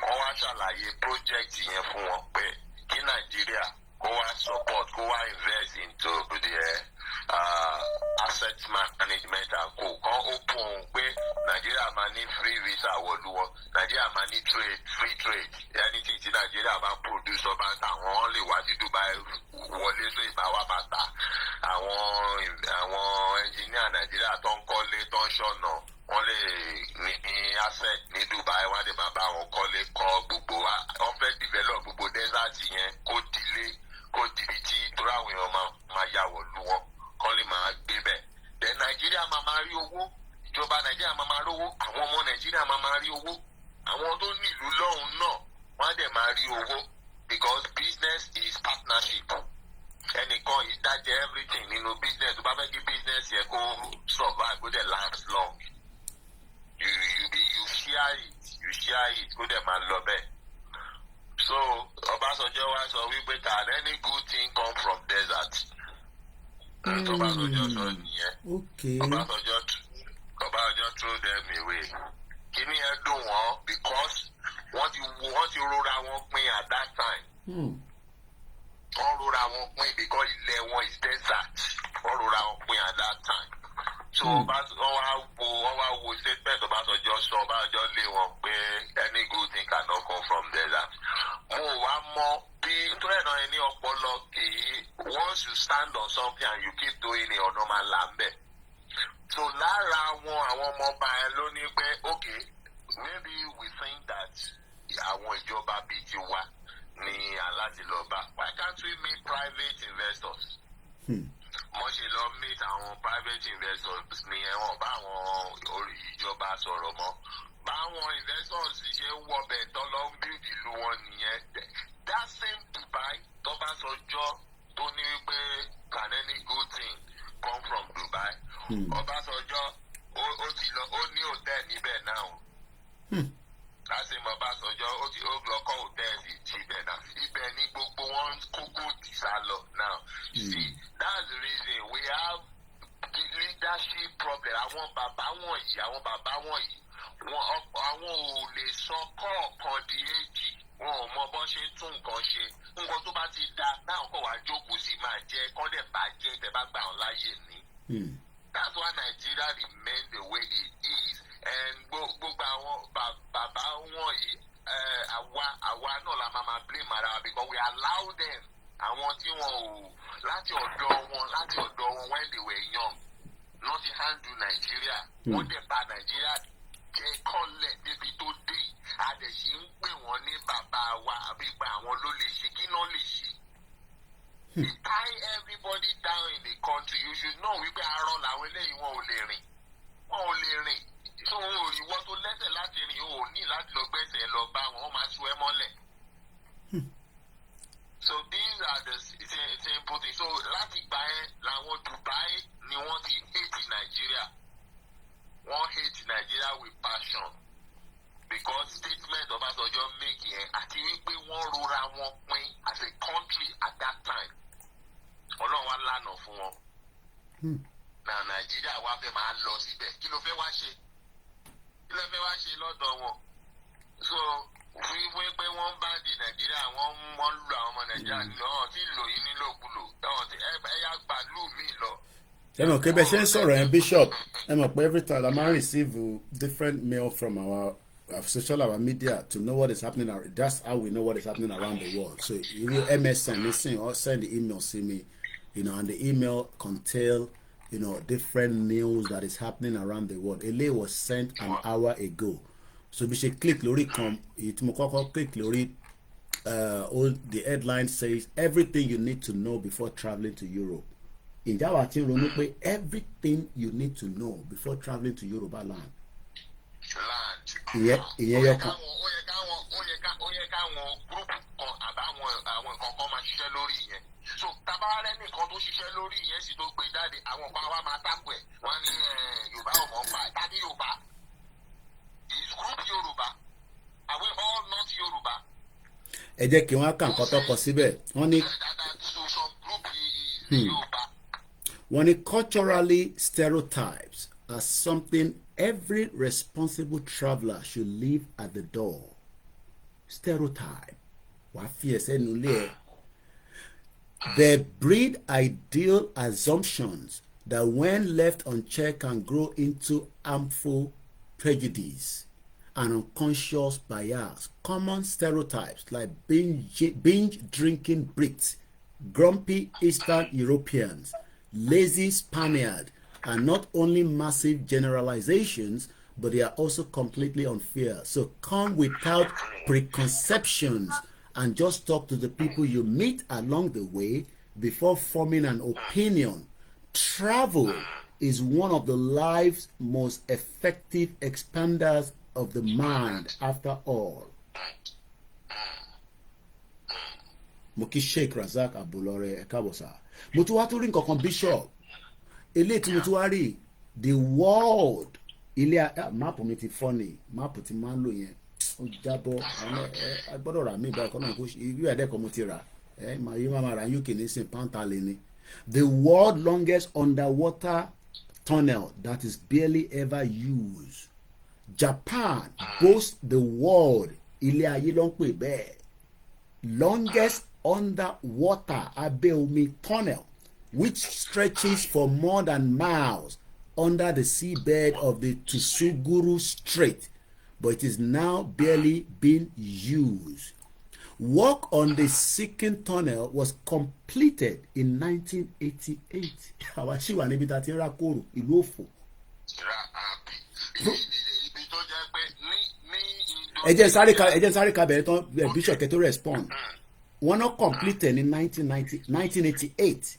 wọ́n wá ṣàlàyé project yẹn fún wọn pé kí Nàìjíríà kó wá support kó wá invest into the asset management and co kan open pé Nàìjíríà máa ní free visa wọ̀lú wọn Nàìjíríà máa ní free trade anything tí Nàìjíríà máa produce ọba táwọn lè wá sí Dubai wọlé sí ìbáwá bàtà àwọn engineer Nàìjíríà tó ń kọ́lé tó ń ṣọ̀nà wọ́n lè ní asset ní Dubai wọ́n lè máa bá wọn kọ́lé kọ́ gbogbo wọ́n fẹ́ develop gbogbo desert yẹn kó dilé kó dibi tí torí àwọn èèyàn máa yà wọ̀lú wọn kọ́ lè máa gbé bẹ́ẹ̀. Then Nàìjíríà máa rí owó ìjọba Nàìjíríà máa rówó àwọn ọmọ Nàìjíríà máa rí owó àwọn tó ní ìlú lọ́hùn náà wọ́n á dẹ̀ máa rí owó because business is partnership. Ẹnìkan yìí dájẹ́ everything nínú business tó bá fẹ́ kí business yẹ kó survive kó dẹ̀ last long. You share it kó dẹ̀ máa lọ bẹ́ẹ̀. So Ọbásanjọ́ wá sọ wípé can any good thing come from desert? Ọbásanjọ́ sọ nìyẹn. Ọbásanjọ́ throw them away. Kíní ẹ dùn wọ́n because wọ́n ti rọra wọn pin at that time. Wọ́n rọra wọn pin because ilẹ̀ wọn is desert. Wọ́n rọra wọn pin at that time. So wọ́n wá wo statement Ọbásanjọ́ sọ Ọbásanjọ́ lé wọn pé any good thing cannot come from desert. Mo wá mọ bí nítorí ẹ̀nà ẹni ọpọlọ kìí once you stand on something and you keep doing it ọ̀nà máa là ń bẹ̀. So lára àwọn ọmọ ọba ẹ ló ní pé okay maybe we think that àwọn ìjọba bíi ti wà ní alátìlọ́ba why can't we meet private investors? Mo ṣe lọ meet àwọn private investors ní ẹ̀wọ̀n báwọn ìjọba sọ̀rọ̀ mọ́ báwọn investors ṣe ń wọbẹ̀ tán lọ ń build ìlú wọn nìyẹn. That same Dubai tọ́básanjọ́ tó ní wípé can any good thing come from Dubai? Ọbásanjọ́ ó ní hòtẹ́ẹ̀lì níbẹ̀ náà. Láti mọ Ọbásanjọ́ ó lọ kọ́ hòtẹ́ẹ̀lì síbẹ̀ náà. Ibẹ̀ ni gbogbo wọn kókó tìṣà lọ now. See, that's the reason we have the leadership problem. Àwọn bàbá wọ̀nyí àwọn ò lè sọ kọ̀ọ̀kan di èjì wọn ò mọ bó ṣe ń tún nǹkan ṣe nǹkan tó bá ti da náà kọ̀ wá jókòó sí máa jẹ kọ́ dẹ̀ bàjẹ́ tẹ́ bá gbà wọn láyè ni. That's why Nigeria remain the way it is and gbogbo àwọn bàbá wọ̀nyí àwa náà la máa blame ara wa because we allow them àwọn tí wọn ò láti ọ̀dọ̀ wọn when they were young lọ́ ti handle Nigeria wọ́n dẹ̀ bà Nigeria jẹ́ kọ́lẹ̀ débi tó dé àdẹ̀sí ń pè wọ́n ní bàbá wa àbí gba àwọn ló lè ṣe kí náà lè ṣe. They tie everybody down in the country you should know wípé arọ làwọn eléyìí wọn ò lè rìn so ìwọ tó lẹ́sẹ̀ láti rìn o ní láti lọ gbẹ́sẹ̀ lọ bá wọn máa tú ẹ mọ́lẹ̀. So these are the simple things. So láti gbà ẹ́ làwọn Dubai ni wọ́n ti hate Nigeria. Wọ́n hate Nigeria with passion because statement Ọbásanjọ́ make yẹn àti wípé wọ́n rọra wọn pín as a country at that time. Ọlọ́run wá lànà fún wọn. Na Nàìjíríà wá fẹ́ máa lọ síbẹ̀ kí ló fẹ́ wá ṣe lọ́dọ̀ wọn. So wíwé pé wọ́n bá di Nàìjíríà wọ́n lu àwọn ọmọ Nàìjíríà náà tí lò yín nílòkulò ẹ̀yà gbàlú mi lọ. Ẹ mọ̀ pé bẹ́ẹ̀ ṣe ń sọ̀rọ̀ ẹ̀ Bishop ẹ mọ̀ pé every time I máa receive different mail from our social media to know what is happening. That's how we know what is happening around the world. So you will MSN listen or send the email to me, and the email contain different news that is happening around the world. Ele was sent an hour ago. So we should click lórí kan click lórí all the headline says everything you need to know before traveling to Europe. Ìjà wa ti ronú pé everything you need to know before traveling to Yoruba land. Ìyẹn yọ kan. Ó yẹ káwọn gúrúùpù kan àbáwọn nǹkan kan máa ṣiṣẹ́ lórí ìyẹn. So tabarẹ́ nìkan tó ṣiṣẹ́ lórí ìyẹn sì tó gbé jáde àwọn kan wá máa tápù ẹ̀ wọ́n ní Yorùbá ọmọ ọ̀pá tàbí Yorùbá. Is group Yoruba. Are we all not Yoruba? Ẹ jẹ́ kí wọ́n kà nǹkan tó kọ síbẹ̀. Wọ́n ní wọ́n ní culturally stereotypes are something every responsible traveller should leave at the door. Stereotype. Wàá fi ẹsẹ̀ nulẹ̀. They breed ideal assumptions that when left unchecked can grow into harmful prejudice and unconscious bias. Common stereotypes like binge drinking Brits, grumpy Eastern Europeans, lazy Spaniards are not only massive generalizations, but they are also completely unfair. So come without preconceptions and just talk to the people you meet along the way before forming an opinion. Travel is one of the life's most effective expanders of the mind, after all. Mo kí Sheikh Razak Abulore ẹ káàbọ̀ sà. Mo tún wá tó rí nǹkan kan Bishop. Eléyìí tí mo tún wá rí the world ilé máàpù mi ti fọ́nì máàpù ti máa ń lò yẹn ó jábọ́ a gbọ́dọ̀ rà mí ìgbà ẹ̀kọ́ náà kó irú ẹ̀dẹ́kọ̀ mo ti rà màá yí máa ra UK ní sin pantale ni. The world longest underwater tunnel that is barely ever used. Japan boasts the world ilé ayé ló ń pè bẹ́ẹ̀ longest underwater abẹ́ omi tunnel which stretches for more than miles under the seabed of the Tsuguru Strait, but it is now barely being used. Work on the sinking tunnel was completed in 1988. Àwa ṣì wà níbi tá a ti ń ra kóòrò ìlú òfò. Ẹ jẹ́ sáré ka bẹ̀rẹ̀ tán Bishop kẹ́ tó respond. Wọ́n náà completed in 1988,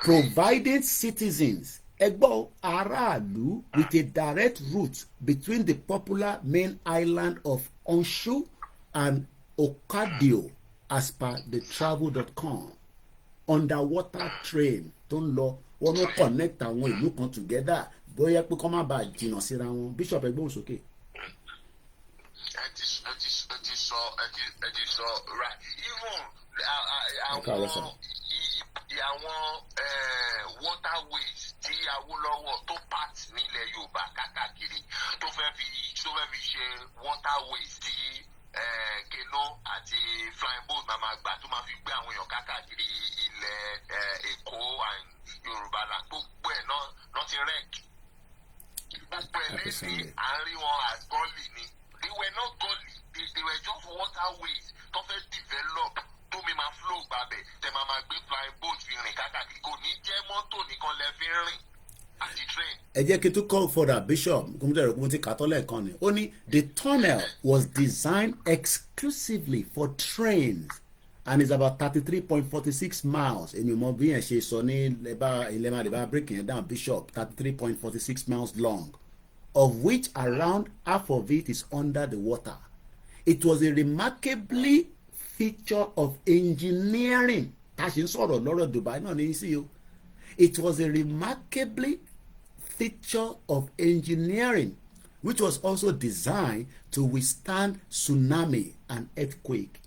providing citizens ẹgbọ́ aráàlú with a direct route between the popular main island of Honshu and Okadio as per the travel.com. Underwater train tó ń lọ wọ́n ló connect àwọn ìlú kan together bóyá pé kọ́ má bàa jìnnà síra wọn. Bishop ẹ gbóhùn sókè. ẹ ti sọ right even àwọn waterways tí Awólọ́wọ̀ tó part nílẹ̀ Yorùbá kákàkiri tó fẹ́ fi ṣe waterways tí Keno àti flying boat máa gbà tó máa fi gbé àwọn èèyàn kákàkiri ilẹ̀ Èkó and Yorùbá là gbogbo ẹ̀ náà ti rec gbogbo ẹ̀ lẹ́sìn à ń rí wọn as gully ni they were not gully they were just waterways tó fẹ́ develop tó mi máa flow gbàbẹ̀ tẹ máa gbé flying boat fi rìn kákàkiri kò ní jẹ́ mọ́tò nìkan lẹ fi rìn àti train. Ẹ jẹ́ kí n tún call for that Bishop kúmúdẹ̀rẹ̀ kúmú ti kàtọ́ lẹ́ẹ̀kan ni ó ní the tunnel was designed exclusively for trains and is about 33.46 miles èmi mọ bí yẹn ṣe sọ ní ilẹ̀ máa lè bá breaking it down Bishop 33.46 miles long of which around half of it is under the water. It was a remarkably feature of engineering tá a ṣe ń sọ̀rọ̀ lọ́rọ̀ Dubai náà ní sí o. It was a remarkably feature of engineering which was also designed to withstand tsunami and earthquake.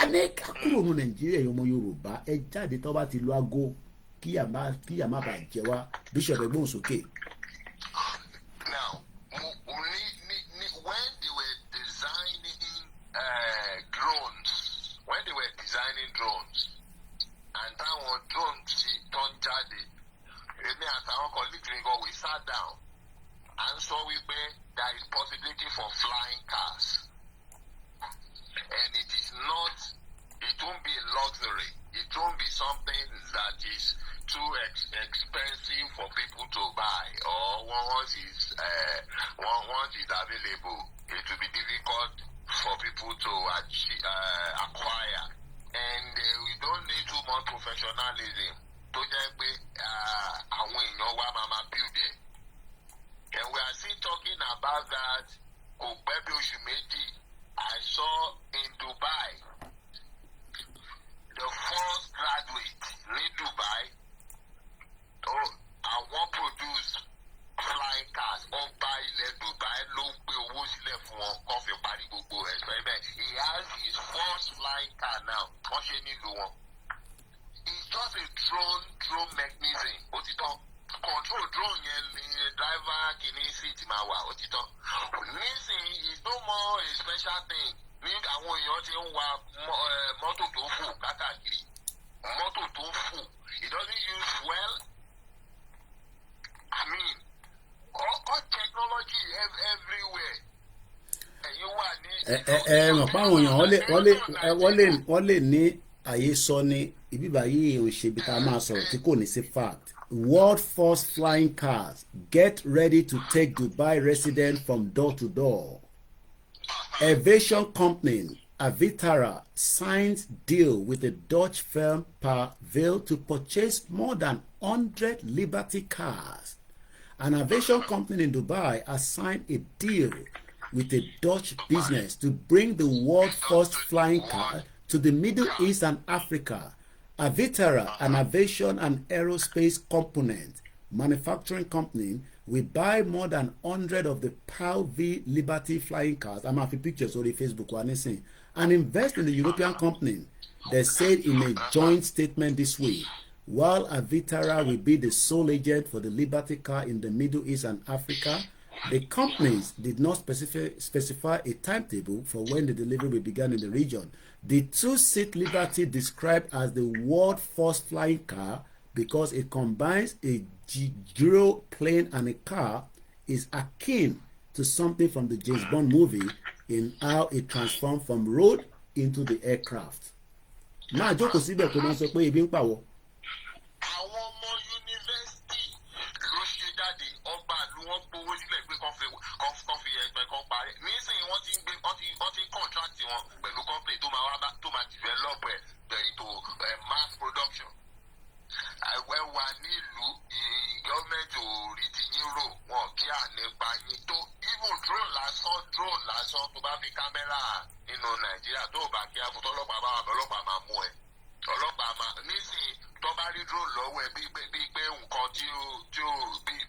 Aneka kúrò ní Nàìjíríà ọmọ Yorùbá ẹ jáde tó bá ti lo aago kíyà má bàa jẹ wá Bishop ẹgbọn sókè. Now when they were designing drones and táwọn drones ti tán jáde èmi àtàwọn colleagues mi gan we sat down and sọ wípé there is possibility for flying cars and it won't be a luxury, it won't be something that is too expensive for people to buy or once it's available it will be difficult for people to acquire. And we don't need too much professionalism tó jẹ́ pé àwọn èèyàn wa máa build it. And we are still talking about that kò pẹ́ bí oṣù méjì I saw in Dubai the first graduate ní Dubai àwọn produce flying cars ọba ilẹ̀ Dubai ló ń gbé owó sílẹ̀ fún wọn kó fi parí gbogbo nísìn ó ti tán control drone yẹn ni driver kìíní seat máa wà ó ti tán nísìn is no more a special thing ní àwọn èèyàn ti ń wa mọ́tò tó fò káàkiri mọ́tò tó fò it doesn't use fuel I mean all technology everywhere. Mọ̀ pé àwọn èèyàn wọ́n lè ní àyè sọ ní ibi báyìí ò ṣe ibi tá a máa sọ̀rọ̀ tí kò ní sí fact. World first flying cars get ready to take Dubai residents from door to door. Aviation company Avitara signs deal with a Dutch firm Parville to purchase more than 100 Liberty cars. An aviation company in Dubai has signed a deal with a Dutch business to bring the world's first flying car to the Middle East and Africa. Avitara, an aviation and aerospace component manufacturing company, will buy more than 100 of the PAL V Liberty flying cars. I'm having pictures on the Facebook and invest in the European company. They said in a joint statement this week. While Avitara will be the sole agent for the Liberty car in the Middle East and Africa, the companies did not specify a timetable for when the delivery will begin in the region. The two-seat Liberty, described as the world's first flying car because it combines a gyro plane and a car, is akin to something from the James Bond movie in how it transformed from road into the aircraft. Máa jókòó síbẹ̀ kó máa sọ pé ebi ń pàwọ́. Àwọn ọmọ yunifásitì ló ṣe jáde ọgbà ló wọ́n gbowó sílẹ̀ pé kán fi ẹgbẹ́ kan parí nísìnyí wọ́n ti ń gbé wọ́n ti ń contract wọn pẹ̀lú company tó máa develop into mass production. Àìwẹ́ wa nílùú gọ́ọ̀mẹ̀ntì ò rí ti yín rò wọn kí à nípa yín tó even drone lásán tó bá fi kámẹ́rà nínú Nàìjíríà tó bá kí afutọ́ ọlọ́pàá máa mú ẹ ọlọ́pàá máa nísìnyí tó bá rí drone lọ́wọ́ ẹ bíi pé nǹkan tí ó bíi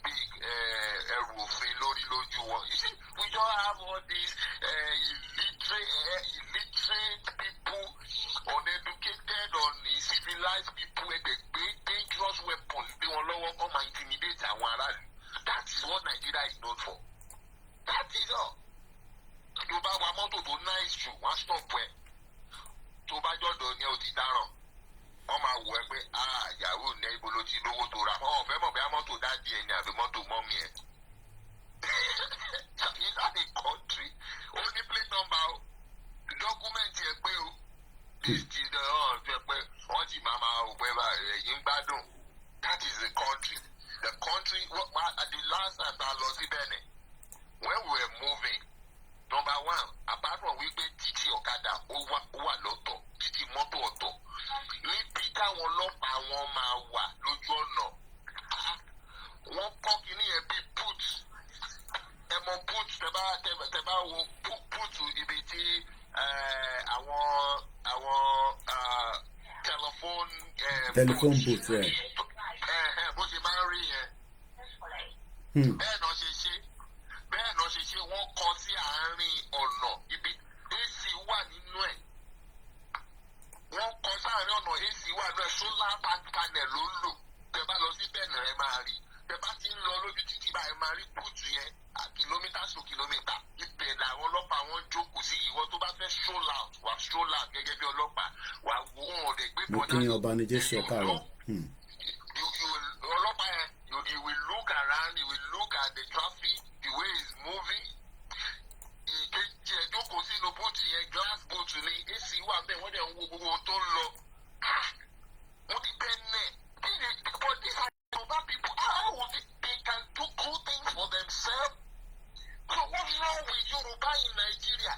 ẹrù òfin lórí lójú wọn. You see, we don't have all these illiterate people, uneducated, uncivilized people with a dangerous weapon bí wọn lọ́wọ́ kọ́ máa intimidate àwọn aráàlú. That is what Nigeria is known for. That is all. Tó bá wa mọ́tò tó nice jù wọ́n stop ẹ̀. Tó bá jọ̀dọ̀ ní o ti dáràn. Wọ́n máa wọ ẹ pé yahoo ní ibo ló ti lówó tó ra. Wọ́n fẹ́ mọ̀ bí mọ́tò dáàdì ẹ̀ ní àbí mọ́tò mọ́mí ẹ̀. Is that a country? Ó ní plate number o. Dọ́kúmẹ̀ntì ẹ pé o. List ẹ pé wọ́n ti máa wò pé ẹ̀yìn gbádùn. That is the country. The country at the last time I lost in Benin, when we were moving, number one, apart from we pay títí ọ̀kadà ó wà lọ́tọ̀ títí mọ́tò ọ̀tọ̀ níbi táwọn ọlọ́pàá wọn máa wà lójú ọ̀nà wọ́n kọ́ kínní yẹn bíi put ẹmọ put tẹ bá wo put ibi tí àwọn telephone booth rẹ bó ṣe máa ń rí yẹn bẹ́ẹ̀ náà ṣe ṣe wọ́n kọ sí àárín ọ̀nà ibi AC wà nínú ẹ̀ wọ́n kọ sáàárín ọ̀nà AC wà nínú ẹ̀ solar panel ló ń lò tẹ bá lọ sí bẹ́ẹ̀ rẹ máa rí tẹ bá ti ń lọ lójú títí báyìí máa rí búùtù yẹn kìlómítà sí kìlómítà ibẹ̀ làwọn ọlọ́pàá wọn jókòó sí ìwọ tó bá fẹ́ stroll out gẹ́gẹ́ bí ọlọ́pàá wà wọ́n ò lè gbé bọ́dá. mo kí ọba ní jésù ẹ̀ka rẹ̀. ọlọ́pàá yẹn you will look around, you will look at the traffic, the way it's moving. Ìkejì ẹ̀ jókòó sínú bóòtù yẹn glass bóòtù ni AC wà bẹ́ẹ̀ wọ́n dẹ̀ ń wo gbogbo tó ń lọ. Wọ́n ti bẹ́ẹ̀ nẹ̀. But these are Yoruba people, how they can do good things for themselves? So what's wrong with Yoruba in Nigeria?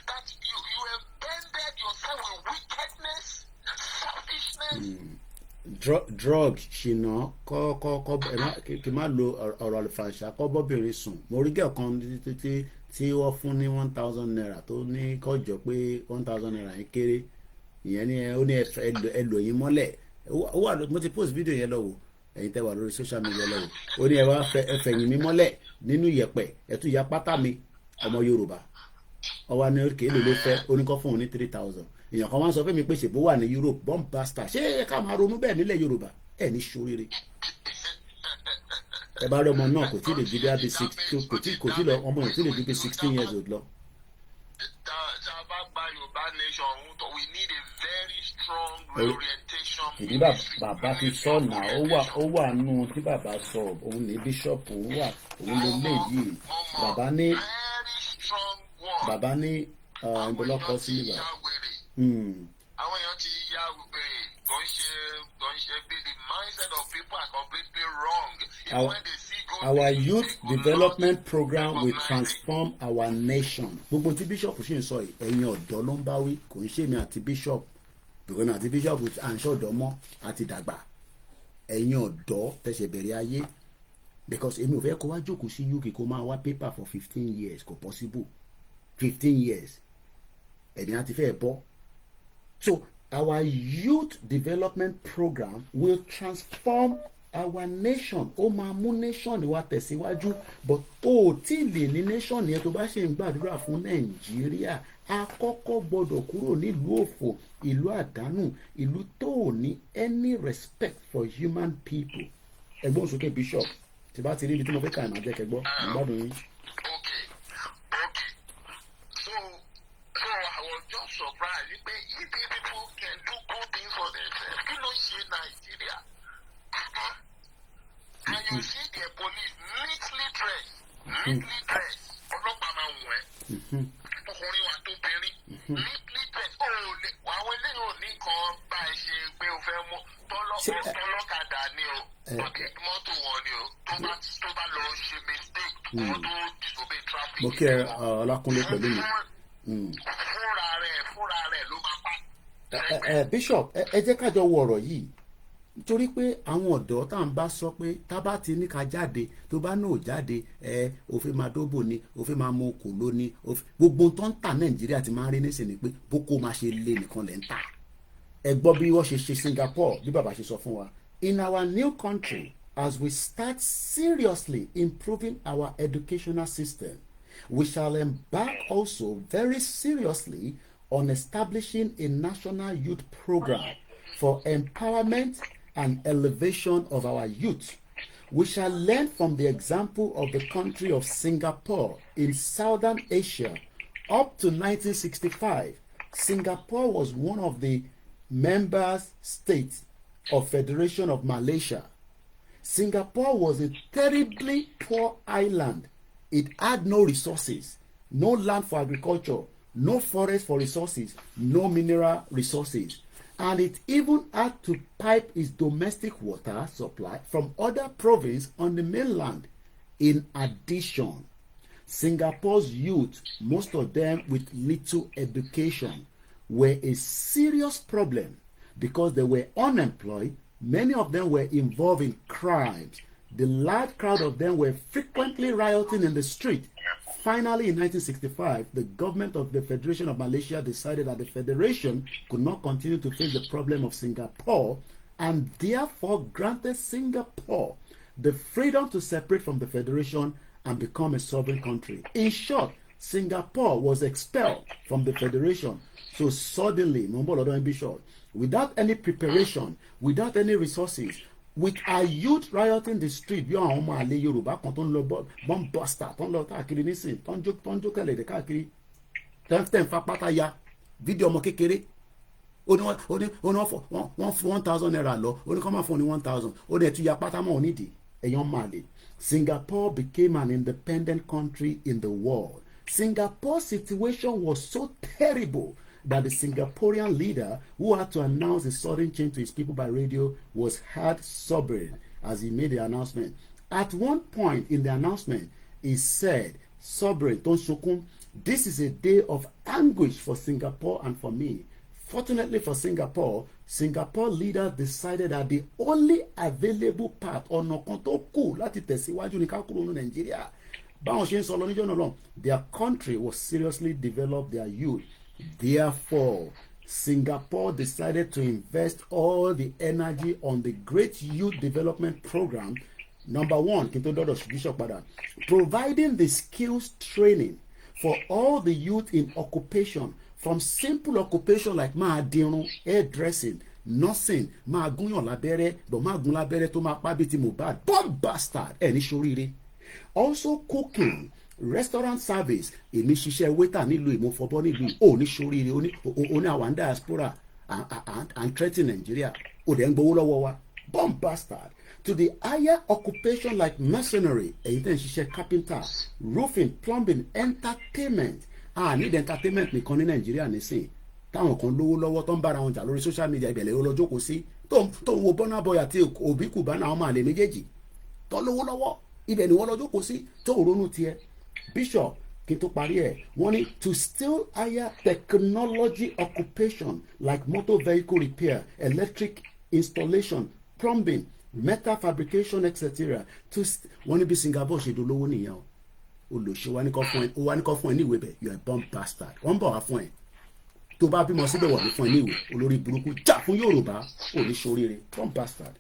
That you embedded yourself with wickedness, selfishness. Drug ṣìnà kí n má lo ọ̀rọ̀ àlùfàǹṣà kọ́ bọ́bìnrin sùn mo rí gẹ̀ kan tí wọ́n fún ní 1,000 naira tó ní kọjọ pé 1,000 naira yẹn kéré ìyẹn ni ó ní ẹlò yín mọ́lẹ̀ mo ti post video yẹn lọ́wọ́ ẹ̀yin tẹ́ wà lórí social media lọ́wọ́ ó ní ẹ wá ẹfẹ̀yìn mi mọ́lẹ̀ nínú ìyẹ̀pẹ̀ ẹ̀tún ya pátá mi ọmọ Yorùbá ọwọ́ ní òkè èlò ló fẹ́ oníkọ́ fún òun ní 3,000 èèyàn kan wá ń sọ fún mi pé ṣèbó wà ní Europe bomb bastard ṣé ká máa ronú bẹ́ẹ̀ nílẹ̀ Yorùbá ẹ̀ ní ṣoríire. ẹ bá rí ọmọ náà kò tí ì lè ju bí i kò tí ì lọ ọmọ yẹn tí ì lè ju bí 16 years old lọ. ìdí bàbá ti sọ náà ó wà nù tí bàbá sọ òun ní bíṣọ̀pù òun lè léyìí bàbá ní ìbọlọkọ sí ìgbà. àwọn èèyàn ti yá wípé kò ń ṣe bí the mindset of people are completely wrong. Our youth development program will transform our nation. Gbogbo tí bíṣọ̀pù ṣì ń sọ yìí ẹ̀yin ọ̀dọ́ ló ń bá wí kò ń ṣèmi àti bíṣọ̀pù bìkọ́nà àti bíṣọ̀pù à ń ṣọ̀dọ́ mọ́ àti dàgbà ẹ̀yin ọ̀dọ́ tẹ̀sẹ̀ bẹ̀rẹ̀ ayé because èmi ò fẹ́ kó wá jókòó sí UK kó máa wá paper for 15 years kò possible 15 years ẹ̀mí àti fẹ́ bọ́. So our youth development program will transform our nation. Ó máa mú nation wa tẹ̀síwájú but ó tí lè ní nation yẹn tó bá ṣe ń gbàdúrà fún Nàìjíríà àkọ́kọ́ gbọ́dọ̀ kúrò nílùú òfò ìlú àdánù ìlú tó ní any respect for human people. ẹ̀gbọ́n sókè bishop tí bá ti rí ibi tí mo fẹ́ kà ẹ̀ máa jẹ́ kẹgbọ́ mo gbádùn yín. So I was just surprised pé if people can do good things for themselves kí ló ṣe Nàìjíríà. And you see the police neatly dressed ọlọ́pàá máa wọ̀ ẹ́ ọkùnrin wa tó bẹ̀rẹ̀ neatly dressed àwọn eléyìí ò ní kan bá ẹ ṣe pé o fẹ́ mú tọ́lọ́kadà ni o mọ́tò wọn ni o tó bá lọ ṣe mistake wọ́n tó disobey traffic. mo kí ẹ Ọlákúnlé pẹ̀lú mi. fúnra rẹ̀ ló máa pa. Bishop ẹ jẹ́ ká jọ wo ọ̀rọ̀ yìí nítorí pé àwọn ọ̀dọ́ tá à ń bá sọ pé tá bá ti ní ká jáde tó bá náà jáde òfin máa dóbò ni òfin máa mú okò lóní gbogbo tó ń tà Nàìjíríà ti máa ń rí nísìnyí pé boko máa ṣe lé nìkan lẹ́ ń tà. ẹ gbọ́ bí wọ́n ṣe ṣe Singapore bí bàbá ṣe sọ fún wa. In our new country as we start seriously improving our educational system we shall embark also very seriously on establishing a national youth program for empowerment and elevation of our youth. We shall learn from the example of the country of Singapore in Southern Asia. Up to 1965, Singapore was one of the member states of Federation of Malaysia. Singapore was a terribly poor island. It had no resources, no land for agriculture, no forest for resources, no mineral resources. And it even had to pipe its domestic water supply from other provinces on the mainland. In addition, Singapore's youth, most of them with little education, were a serious problem because they were unemployed. Many of them were involved in crimes. The large crowd of them were frequently rioting in the street. Finally, in 1965, the government of the Federation of Malaysia decided that the Federation could not continue to face the problem of Singapore and therefore granted Singapore the freedom to separate from the Federation and become a sovereign country. In short, Singapore was expelled from the Federation. So suddenly, without any preparation, without any resources, with our youth rioting the street bí àwọn ọmọ àlè Yorùbá kan tó ń lọ bomb buster tó ń lọ káàkiri nísìn tó ń jó kẹlẹ̀dẹ̀ káàkiri tẹ́ǹtẹ́ǹ fapáta ya fídíò ọmọ kékeré ó ní wọ́n fún 1,000 naira lọ ó ní kọ́ máa fún ní 1,000 ó ní ẹ̀tú ya pátá mọ́ onídìí ẹ̀yàn ọmọ àlè. Singapore became an independent country in the world. Singapore's situation was so terrible that the Singaporean leader who had to announce a sudden change to his people by radio was heard sobering as he made the announcement. At one point in the announcement, he said, sobering, don't sokun, this is a day of anguish for Singapore and for me. Fortunately for Singapore, Singapore leaders decided that the only available path ọ̀nà kan tó kù láti tẹ̀síwájú ní ká kúrò ní Nàìjíríà. Báwọn ṣe ń sọ lọ níjọ́ náà lọ, their country was seriously develop their youth. Therefore, Singapore decided to invest all the energy on the great youth development program. Number one, providing the skills training for all the youth in occupation, from simple occupation like hairdressing, nursing máa gúnyàn lábẹ́rẹ́ bọ̀ máa gún lábẹ́rẹ́ tó máa pa bíi ti Mohbad bomb bastard ẹ̀ ní soríire. Also cooking, restaurant service, èmi ṣiṣẹ́ waiter nílùú ìmọ̀fọ́bọ́ nílùú ò ní soríire oní àwọn diaspora and threaten Nigeria ò dẹ̀ ń gbowó lọ́wọ́ wa bomb bastard. To the higher occupation like mercenary, èyí tẹ́ ń ṣiṣẹ́ carpenter, roofing, plumbing, entertainment. Need entertainment nìkan ní Nàìjíríà nísìn táwọn kan lówó lọ́wọ́ tó ń bára wọn jà lórí social media ìbẹ̀lẹ̀ olójókòó sí tó ń wo Burna Boy àti Obi Cubana àwọn àlè méjèèjì tó lówó lọ́wọ́ ibẹ̀ ni wọ́n lọ́jókòó sí tó ronú tiẹ̀. Bishop kí n tó parí ẹ̀ wọ́n ní to still higher technology occupation like motor vehicle repair, electric installation, plumbing, metal fabrication etc. wọ́n ní bí Singapore ṣe dolówó nìyẹn o olùṣe wa ní kọ́ fún ẹ ní ìwé bẹ̀ you are a bomb bastard wọ́n bọ̀ wá fún ẹ tó bá bímọ síbẹ̀ wọ̀ ní fún ẹ ní ìwé olórí burúkú jà fún Yorùbá ò ní ṣoríire bomb bastard.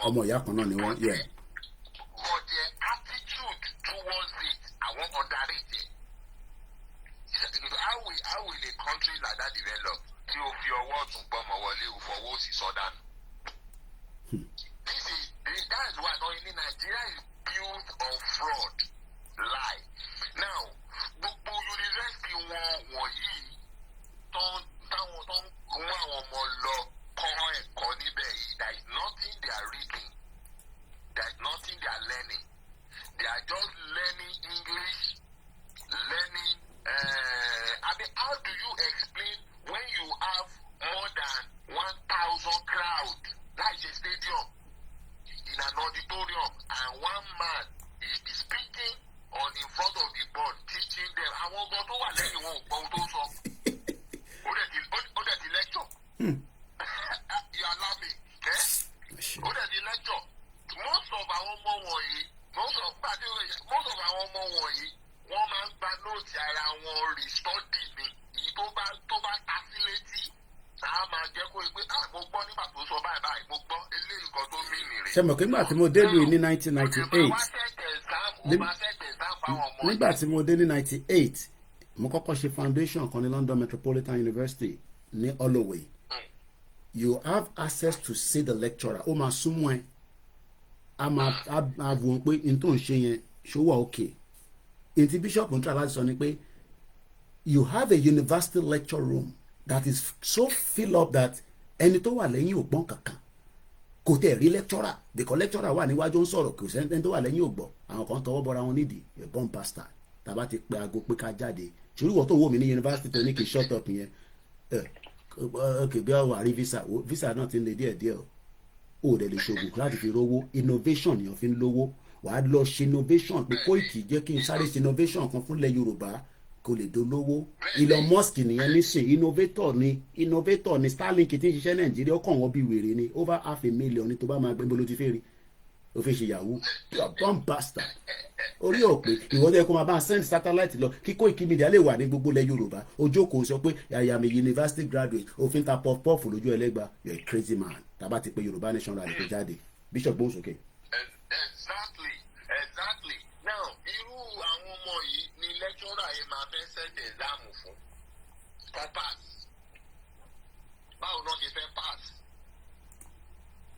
ọmọ ìyá kan náà ni wọ́n yẹ. But their attitude towards it, I won't underrate it. How will a country like that develop? Tí o fi ọwọ́ tún gbọ́mọ wọlé o fọwọ́ sí sọ́dánù. That is why Nigeria is built on fraud, lie. Now, gbogbo university wọ̀nyí táwọn tó ń kún àwọn ọmọ lọ kọ́ ẹ̀kọ́ níbẹ̀ yìí, there is nothing they are reading, there is nothing they are learning. They are just learning English, learning. How do you explain when you have more than 1,000 crowd, that is a stadium, in an auditorium, and one man is speaking in front of the board, teaching them. Àwọn ọmọ tó wà lẹ́yìn wọn ò gbọ́ ohun tó sọ. Ó dẹ̀ di lecture. You allow me, eh? Ó dẹ̀ di lecture. Most of our ọmọ wọ̀nyí, most of our ọmọ wọ̀nyí, wọ́n máa ń gba nóòtì ara wọn re-study ni. Èyí tó bá ta sí létí, a máa jẹ́ kó pé mo gbọ́ nígbà tó sọ báyìí, mo gbọ́ eléyìí kan tó mí nìrè. Ṣé mo kí nígbà tí mo dé lùí ní 1998 nígbà tí mo dé ní 98 mo kọ́kọ́ ṣe foundation kan ní London Metropolitan University ní Holloway. You have access to see the lecturer. Ó máa súnmọ́ ẹ a máa wò ó pé n tó ń ṣe yẹn ṣó wà okay. Ntí bishop ń try láti sọ ni pé you have a university lecture room that is so filled up that ẹni tó wà lẹ́yìn ò gbọ́n kankan kò tẹ̀ rí lecturer because lecturer wà níwájú ń sọ̀rọ̀ kò sẹ́ni tó wà lẹ́yìn ò gbọ́ àwọn kan tọwọ́ bọ́ra wọn nídìí a bomb bastard tàbá ti pe aago pé ká jáde ṣòrí wọ́n tó wò mí ní university tó ní kí shut up yẹn ok bí wọ́n wà rí visa náà ti ń le díẹ̀díẹ̀ o dẹ̀ lè ṣògùn láti fi rówó innovation yẹn fi ń lówó wàá lọ ṣe innovation pé Koiki jẹ́ kí n sáré ṣe innovation kan fúnlẹ̀ Yorùbá kò lè dolówó. Elon Musk nìyẹn nísìn innovator ni Starlink tí ń ṣiṣẹ́ Nàìjíríà ó kàn wọ́n bí wèrè ni over 500,000 ní tó bá máa gbé bolo ti fẹ́ rí o fẹ́ ṣe yahoo you are bomb bastard orí òpè ìwọ́dẹ kó máa bá send satellite lọ kí Koikimedia lè wà ní gbogbo ilẹ̀ Yorùbá ojókòó sọ pé I am a university graduate òfin ta pọfupọfu lójú ẹlẹ́gba you are a crazy man tàbá ti pé Yorùbá nation rally tó jáde Bishop gbóhùn sókè. Exactly. Now irú àwọn ọmọ yìí ni lecturer yìí máa fẹ́ set exam fún for pass. Báwo náà ṣe fẹ́ pass?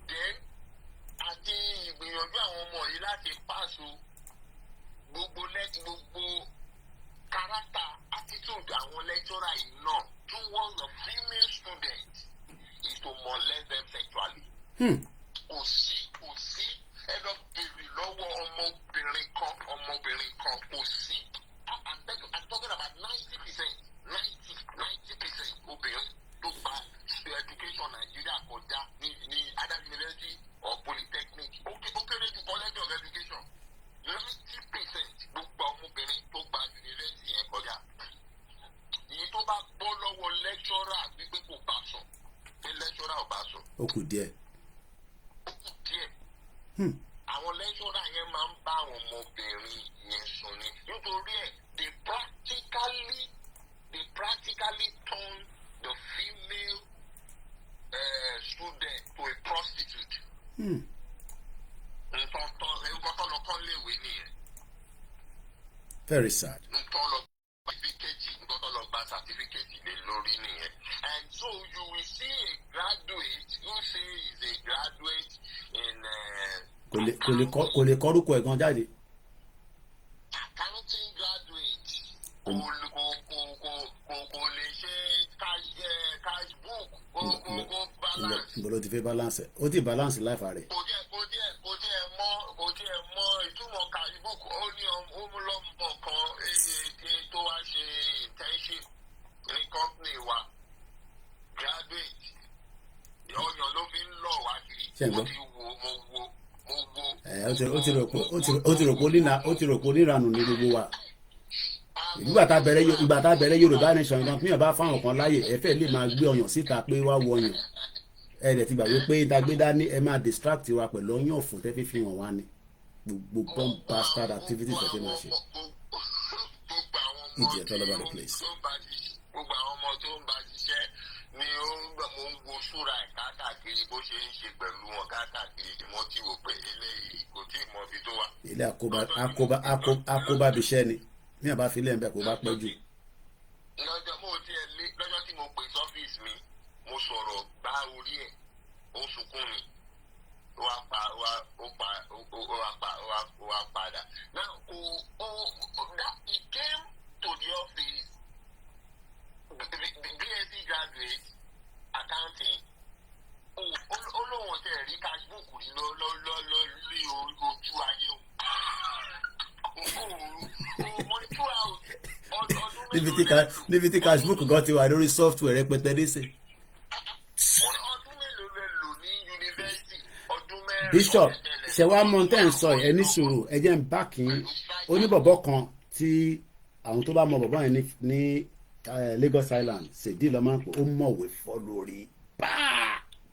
Then àti ìgbìyànjú àwọn ọmọ yìí láti pass o gbogbo character attitude àwọn lecturer yìí náà towards the female student is to molest them sexually. kò sí ẹ lọ bèrè lọ́wọ́ ọmọbìnrin kan kò sí. I'm talking about 90%, 90% obìnrin tó gba education Nigeria kọjá ní either university or polytechnic ó kéré ju college of education 90% gbogbo ọmọbìnrin tó gba university yẹn kọjá. Èyí tó bá bọ́ lọ́wọ́ lecturer wípé kò bá sọ pé lecturer ò bá sọ. Ó kù díẹ̀. Àwọn lecturer yẹn máa ń bá àwọn ọmọbìnrin yẹn sùn ni nítorí ẹ̀ they practically turn the female student to a prostitute. Nǹkan tó lọ kọ́ léèwé nìyẹn. Very sad. Nǹkan tó lọ gba certificate lé lórí nìyẹn. And so you will see a graduate who say is a graduate in. Kò lè kọ́rúkọ ẹ̀ gan jáde. Accounting graduate kò lè ṣe cash book kò balance. Bọ́lá ti fẹ́ balance ẹ̀ ó ti balance life rẹ̀. kò jẹ́ mọ̀ ìtumọ̀ cash book ó ní ọmọlọ́mọ kan tó wá ṣe internship ní company wa graduate ọyàn ló fi ń lọ wá kiri mo ti wo mo wo. Ó ti rò pé oníranù ní gbogbo wa. Ìgbà tá bẹ̀rẹ̀ Yorùbá nation ìdán fún yàrá fáwọn kan láyè ẹ̀fẹ́ lè máa gbé ọyàn síta pé wá wọ ọyàn. Ẹ̀rẹ̀ ti gbàgbé pé ìtagbédá ní ẹ máa distract wa pẹ̀lú ọyàn òfò tẹ́ fífi hàn wá ni. Gbogbo bomb bastard activities tẹ́ fẹ́ máa ṣe. Idiot all over the place. Gbogbo àwọn ọmọ tó ń bá ṣiṣẹ́ ni ó ń wo ṣúra ẹ̀ káàkiri bó ṣe ń ṣe pẹ̀lú wọn káàkiri ni wọ́n ti wò pé eléyìí kò tí ì mọ ibi tó wà. Ilé àkóbá bíṣẹ́ ni ní àbá fi lẹ́yìn bẹ́ẹ̀ kó bá pẹ́ jù. Lọ́jọ́ tí mo pè sọ́fíìsì mi mo sọ̀rọ̀ bá orí ẹ̀ ó sunkún mi ó padà. Now he came to the office BSc graduate accounting ó lóun ọ̀sẹ̀ rí cash book rí lórí ojú ayé o. Níbi tí cash book gan ti wà lórí software rẹpẹtẹ nísìn. Ọdún mélòó lẹ lò ní yunifásitì? Ọdún mẹ́rin. Bishop ṣe wá mountain sọ ẹ ní sùúrù ẹ jẹ́ ń bá kí oníbọ̀bọ̀ kan tí àwọn tó bá mọ bọ̀bọ̀ yẹn ní Lagos Island ṣèdí lọ́ máa ń pè ó mọ̀wé fọ́ lórí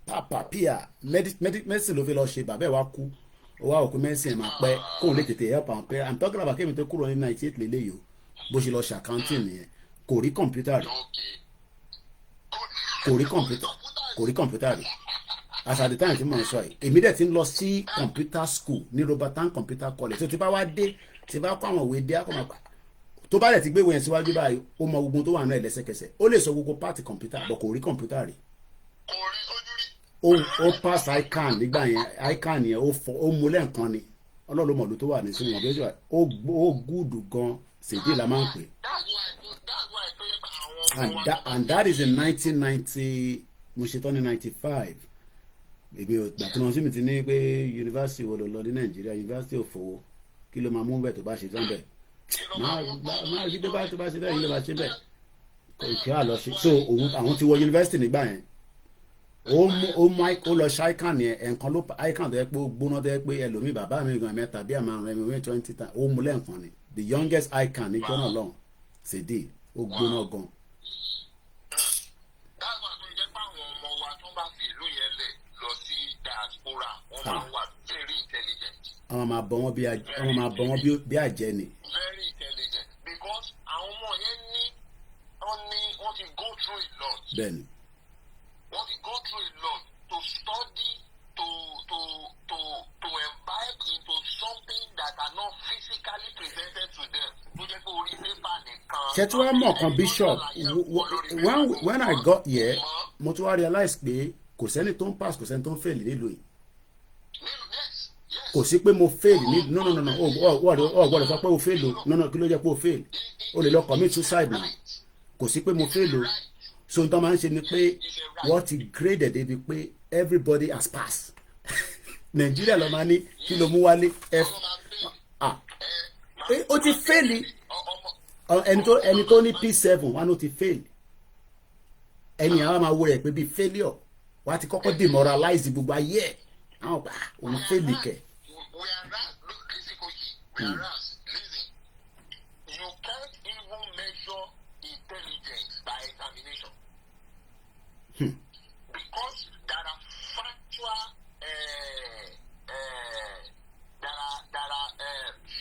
pàpàpíà medicine ló fi lọ ṣe bàbá ẹ̀ wá kú ó wá òkú medicine máa pẹ́ kóun lè tètè help àwọn pé I'm talking about kémi tó kúrò ní 98 lélẹ́yìí o bó ṣe lọ ṣe accounting nìyẹn kò rí kọ̀ǹpútà rí as at the time tí mo ń sọ yìí èmi dẹ̀ ti ń lọ sí computer school ní Robertson computer college tó ti bá wá dé tí bá kó àwọn òwe dé àkọ́mọ́ pa tó bá dẹ̀ ti gbé ìwé yẹn síwájú báyìí ó mọ gbogbo tó wà náà lẹ́sẹ̀kẹsẹ̀ ó lè sọ gbogbo pàtì computer bọ̀ kò rí computer rí ó pass ICANN nígbà yẹn ICANN yẹn ó mú lẹ́ǹkan ni ọlọ́run mọ̀lú tó wà ní sínú ọ̀bẹ jù ó gúdù gan ṣèdí la máa ń pè and that is in 1990 mo ṣetán ní 95 èmi ò gbà tí wọ́n sì mi ti ní pé yunifásitì wo ló lọ ní Nàìjíríà yunifásitì ò fowó kí ló máa mú bẹ́ẹ̀ tó bá ṣe tán bẹ́ẹ̀ máa rí tó bá ṣe bẹ́ẹ̀ yìí ló bá ṣe bẹ́ẹ̀ kò kí á lọ ṣe so àwọn ti wọ yunifásitì nígbà yẹn ó lọ ṣe ICANN yẹn ẹ̀ǹkan ló ICANN tó yẹ pé ó gbóná tó yẹ pé ẹlòmíì bàbá mi gan mẹ́ta bí àmà rẹ̀ mi 20 times ó mú lẹ́ǹkan ni the youngest ICANN ní gbọ́nà lọ́hùn ṣèdí ó gbóná gan. àwọn máa bọ wọn bí àjẹ́ ni. Very intelligent because àwọn ọmọ yẹn wọ́n ti go through a lot. Bẹ́ẹ̀ni. Wọ́n ti go through a lot to study to imbibe into something that are not physically presented to them. tó jẹ́ pé orí pépà nìkan. ṣé tí wàá mọ̀ kan Bishop when I got here mo tún wá realize pé kò sẹ́ni tó ń pass kò sẹ́ni tó ń fail nílùú yìí. kò sí pé mo fail ní no o gbọ́dọ̀ sọ pé o fail o no kí ló jẹ́ pé o fail o lè lọ commit suicide now kò sí pé mo fail o so n tó máa ń ṣe ni pé wọ́n ti graded débi pé everybody has passed Nàìjíríà ló máa ní kí ló mú wálé f ó ti fail ẹni tó ní P7 wọn ló ti fail ẹni àwọn máa wo rẹ̀ pé bíi failure wọ́n á ti kọ́kọ́ demoralize gbogbo ayé ẹ̀ àwọn gbà òun fail kẹ̀. Whereas, listen, you can't even measure intelligence by examination. Because there are factual,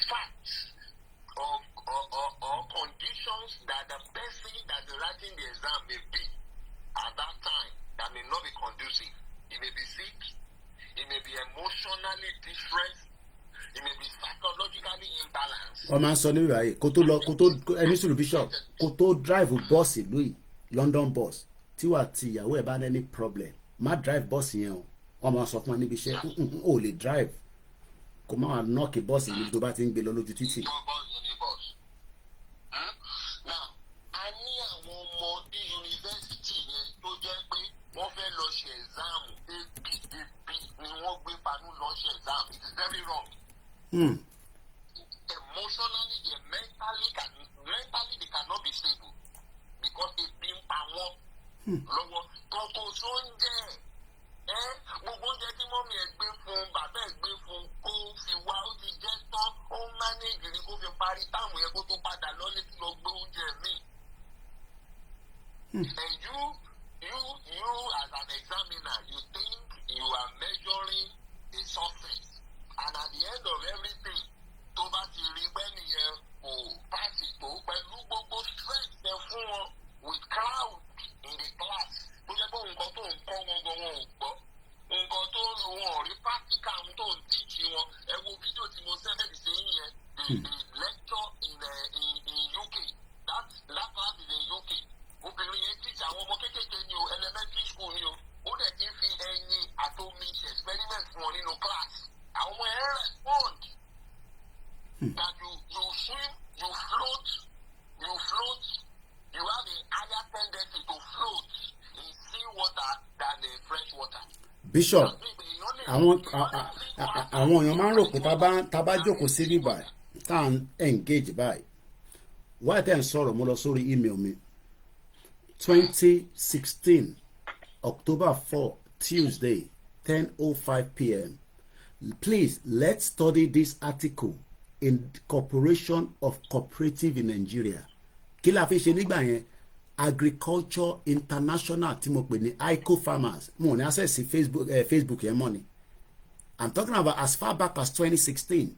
facts or conditions that the person that is writing the exam may be at that time that may not be conducive. He may be sick, he may be emotionally distressed, he may be psychologically imbalanced. wọ́n máa ń sọ ní ìwà yìí kó tó ẹni sùúrù bishop kó tó drive bus ìlú yìí London bus tí wàá ti ìyàwó ẹ̀ bá ní any problem má drive bus yẹn o wọ́n máa sọ fún wa níbi iṣẹ́ ò lè drive kó má wàá nọ́ọ̀kì bus yìí tó bá ti ń gbé lọ lójú títì. Now, a ní àwọn ọmọ ní yunifásitì yẹn tó jẹ́ pé wọ́n fẹ́ lọ ṣe exam ebi ni wọ́n gbé panú lọ ṣe exam. It is very wrong. Emotionally, mentally they cannot be stable because they been power lọ́wọ́ kókó sóúnjẹ gbogbo oúnjẹ tí mọ́mí ẹ̀ gbé fún bàbá ẹ̀ gbé fún kó fi wá ó ti jẹ́ tán ó ń mánéèjì ni kó fi parí táwọn yẹn kó tó padà lọ́lé tí lọ gbé oúnjẹ míì. And you as an examiner, you think you are measuring a success, and at the end of everything tó bá ti rí bẹ́ẹ̀ni yẹn kò pàṣẹ tó pẹ̀lú gbogbo stress ẹ̀ fún wọn with crowd in the class tó jẹ́ pé nǹkan tó ń kọ́ wọn gan wọn ò gbọ́ nǹkan tó wọn ò rí practical tó ń teach wọn ẹ wo fídíò tí mo sẹ́fẹ̀ẹ́ sí yẹn the lecture in UK that class is in UK obìnrin yẹn teach àwọn ọmọ kékeré ní o elementary school ní o ó dẹ̀ ti fi ẹyin àtomi experiment fún wọn nínú class àwọn ọmọ ẹ̀ respond that you swim you float you have a higher tendency to float in sea water than in fresh water. Bishop àwọn èèyàn máa ń rò pé tá a bá jókòó sí bíbá tá à ń engage báyìí wáyé tẹ́ ń sọ̀rọ̀ mo lọ sórí email mi 2016 October 4 Tuesday 10:05 p.m. Please let's study this article in Corporation of Cooperative in Nigeria. Kí la fi ṣe nígbà yẹn Agriculture International tí mo pè ní ICO farmers mo ní access sí Facebook yẹn mọ́ ni I'm talking about as far back as 2016.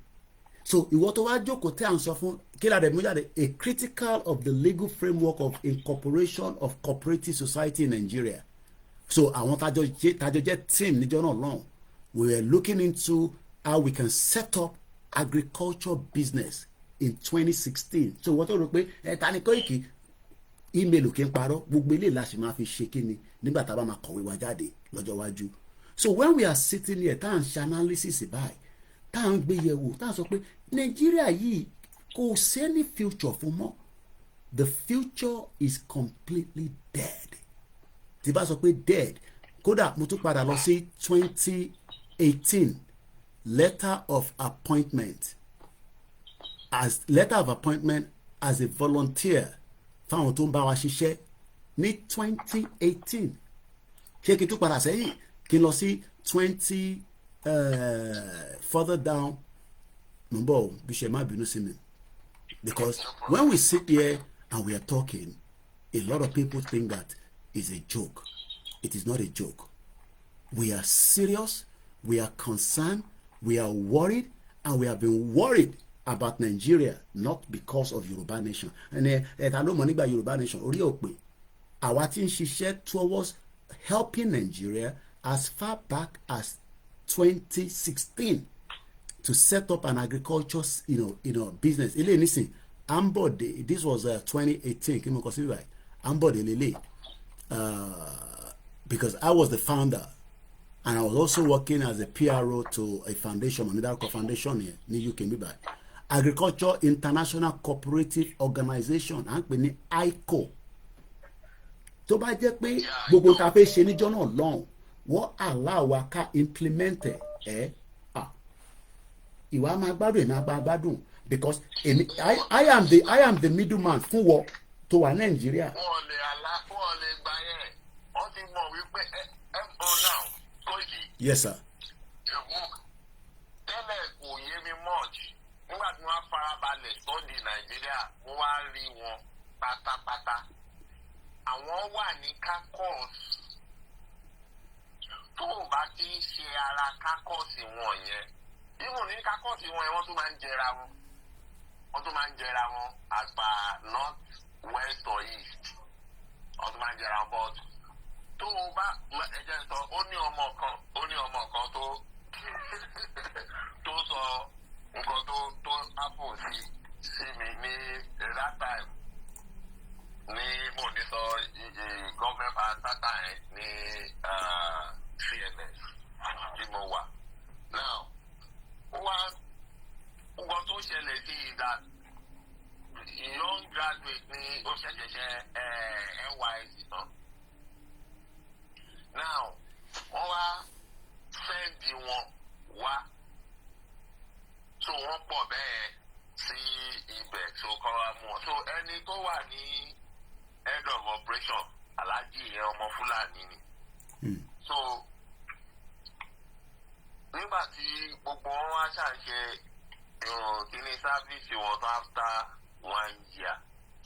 So ìwọ tó wá jókòó tẹ́ à ń sọ fún kí la dẹ̀ mú jáde a critical of the legal framework of incorporation of cooperative society in Nigeria. So àwọn tájọ jẹ́ team níjọ́ náà lọ́hùn we were looking into how we can set up agriculture business in 2016. So wọ́n tó rò pé ta ni Koiki email kí n parọ́ gbogbo eléyìí la sì máa fi ṣe kíni nígbà tá a bá máa kọ̀wé wa jáde lọ́jọ́ iwájú. So when we are sitting here tá à ń ṣe analysis báyìí tá à ń gbé yẹ̀wò tá à ń sọ pé Nàìjíríà yìí kò sẹ́ni future fún mọ́ the future is completely dead. Tí bá sọ pé dead kódà mo tún padà lọ sí 2018 letter of appointment as a volunteer fáwọn tó ń bá wa ṣiṣẹ́ ní 2018 ṣé kí n tún padà sẹ́yìn kí n lọ sí 20 further down number bí ṣe má bínú sí mi because when we sit here and we are talking a lot of people think that it's a joke. It is not a joke. We are serious, we are concerned, we are worried, and we have been worried about Nigeria, not because of Yoruba nation. And ẹ̀ta ló mọ̀ nígbà Yoruba nation orí òpè àwa tí ń ṣiṣẹ́ towards helping Nigeria as far back as 2016 to set up an agriculture business. Ilé nísìn Ambode, this was 2018 kí mo kọ sí báyìí Ambode lele because I was the founder and I was also working as a PRO to a foundation, Mamidarko Foundation here ní UK níbà. Agriculture International Cooperative Organization à ń pè ní ICO. Tó bá jẹ́ pé gbogbo ta fẹ́ ṣe níjọ́ náà lọ́hùn wọ́n allow wa ká implement ìwà máa gbádùn èmi àgbà gbádùn because I am the middleman fún wọ tó wà Nàìjíríà. wọ́n lè gbà yẹn wọ́n ti mọ̀ wípé now Koiki. Yes sir. tẹ́lẹ̀ kò yé mi much nígbà tí wọ́n farabalẹ̀ sọ́ọ̀dì Nàìjíríà wọ́n wá rí wọn pátápátá àwọn wà ní kakọ́s tó o bá ti ń ṣe ara kakọ́s wọn yẹn even ní kakọ́s wọn yẹn wọ́n tún máa ń jẹra wọn as per north west or east wọ́n tún máa ń jẹra wọn but tó o bá ẹ̀jẹ̀ sọ ó ní ọmọ kan tó tó sọ nǹkan tó happen sí mi ní that time ní mo ní sọ government tata ẹ ní CNS tí mo wà now nǹkan tó ṣẹlẹ̀ sí i that young graduate ní ó ṣẹ̀ṣẹ̀ NYSC tán now wọ́n wá sẹ́ndì wọn wá so wọ́n pọ̀ bẹ́ẹ̀ sí ibẹ̀ tó kọ́ wa mú wọn so ẹni tó wà ní head of operation Alhaji ìyẹn ọmọ Fúlàní ni so nígbà tí gbogbo wọn wá ṣàṣe kíní sáfíìsì wọn tó after 1 year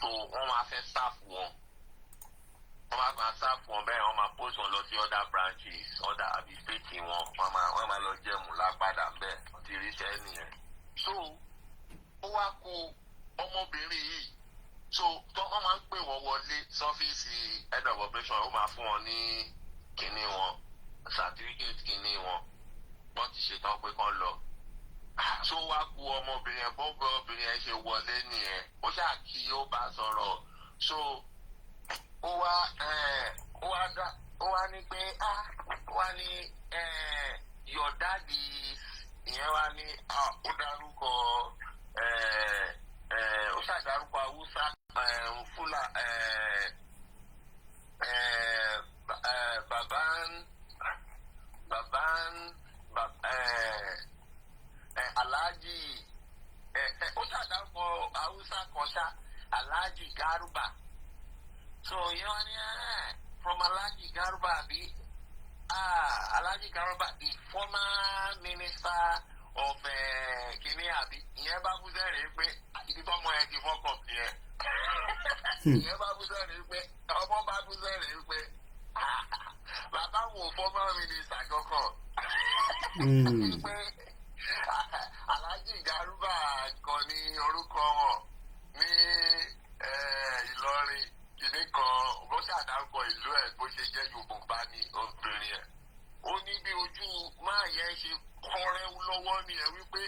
so wọ́n máa fẹ́ staff wọn bẹ́ẹ̀ wọ́n máa post wọn lọ sí other branches other àbí state wọn wọ́n máa lọ jẹ́mu lápadà bẹ́ẹ̀ wọ́n ti ríṣẹ́ nìyẹn so ó wá kó ọmọbìnrin yìí so wọ́n máa ń pè wọ́n wọlé sọ́fíìsì head of operation ó máa fún wọn ní kinní wọn certificate kinní wọn wọ́n ti ṣetán pé kán lọ so wá kó ọmọbìnrin yẹn bọ́ọ̀bù obìnrin yẹn ṣe wọlé nìyẹn ó ṣáà kí ó bá sọ̀rọ̀ so ó wá ní pé ó wá ní your daddy ìyẹn wá ní ó dárúkọ ó ṣàdárúkọ Haúsá Fúlà Alhaji ó ṣàdárúkọ Haúsá kọ́ṣá Alhaji Garuba so ìyẹn wá ní from Alhaji Garuba bí Alhaji Garuba the former minister of kini àbí ìyẹn bá bú sẹ́rìn pé ibi tó ọmọ yẹn ti fọ́kọ̀ sí ẹ ìyẹn bá bú sẹ́rìn pé ọmọ bá bú sẹ́rìn pé bàbá wo former minister kankan pé Alhaji Garuba kan ní orúkọ wọn ní Ìlọrin kìnní kan bó ṣàdárúkọ ìlú ẹ̀ bó ṣe jẹ́ Yorùbá ní obìnrin ẹ̀ ó ní bí ojú máa yẹn ṣe kọrẹ́ lọ́wọ́ ni ẹ̀ wípé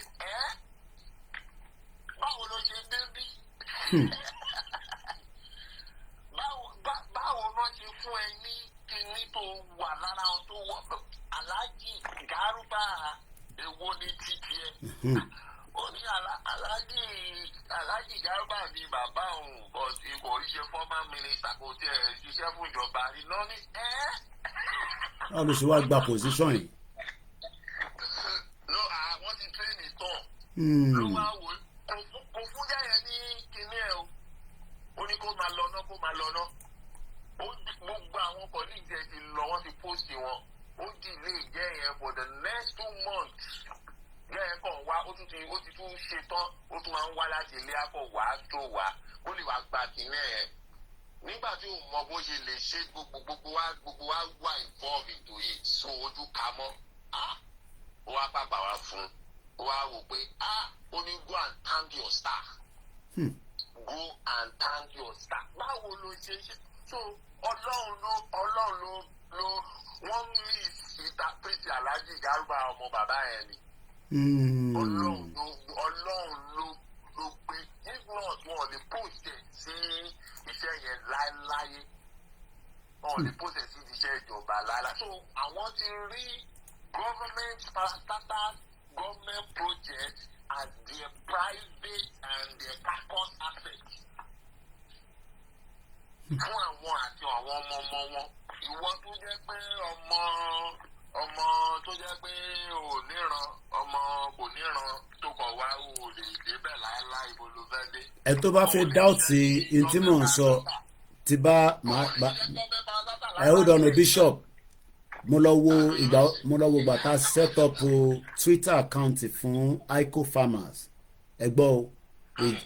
báwo ló ṣe débí báwo ló ṣe fún ẹ ní kíní tó wà lára wọn tó wọ Alhaji Garuba èwo ni títí ẹ ó ní Alhaji Garuba ni bàbá òun bọ̀dé kò í ṣe former minister kò tiẹ̀ ṣiṣẹ́ fún ìjọba rí lọ ní báwo ló ṣe wá gba position yìí. no àwọn ti train tán ló wá wò kò fún jẹ́yẹ ní kinní ẹ̀ ó ní kó máa lọ ná gbogbo àwọn colleagues ẹ̀ ti lọ wọ́n ti post wọn ó delay jẹ́yẹ for the next 2 months jẹ́yẹ kàn wá ó ti tún ṣe tán ó tún máa ń wá láti ilé akọ̀ wá tó wá ó lè wá gba kinní ẹ̀ nígbà tí òun mọ bó ṣe lè ṣe gbogbo wa wà involve into it so ojú ka mọ́ ó wá pàpà wá fún ó wá wò pé ó ní go and thank your star go and thank your star báwo ló ṣe so ọlọ́run ló wọ́n ní ìtàpèsè Alhaji Garuba ọmọ bàbá yẹn ni ọlọ́run ló gbé if not wọn lè post ẹ̀ sí iṣẹ́ yẹn láéláyé wọn lè post ẹ̀ sí iṣẹ́ ìjọba láéláé so àwọn ti rí government parastatals, government projects as their private and their carcass assets. Fún àwọn àti àwọn ọmọ wọn, ìwọ tó jẹ́ pé ọmọ tó jẹ́ pé ò níran, ọmọ kò níran tó kọ̀ wá ò lè débẹ̀ láéláé ibo ló fẹ́ dé. Ẹ tó bá fẹ́ dáùtì in tí mò ń sọ ti bá ẹ hold on Bishop. Mo lọ wo ìgbà tá set up Twitter account fún ICO farmers. Ẹ gbọ́ o,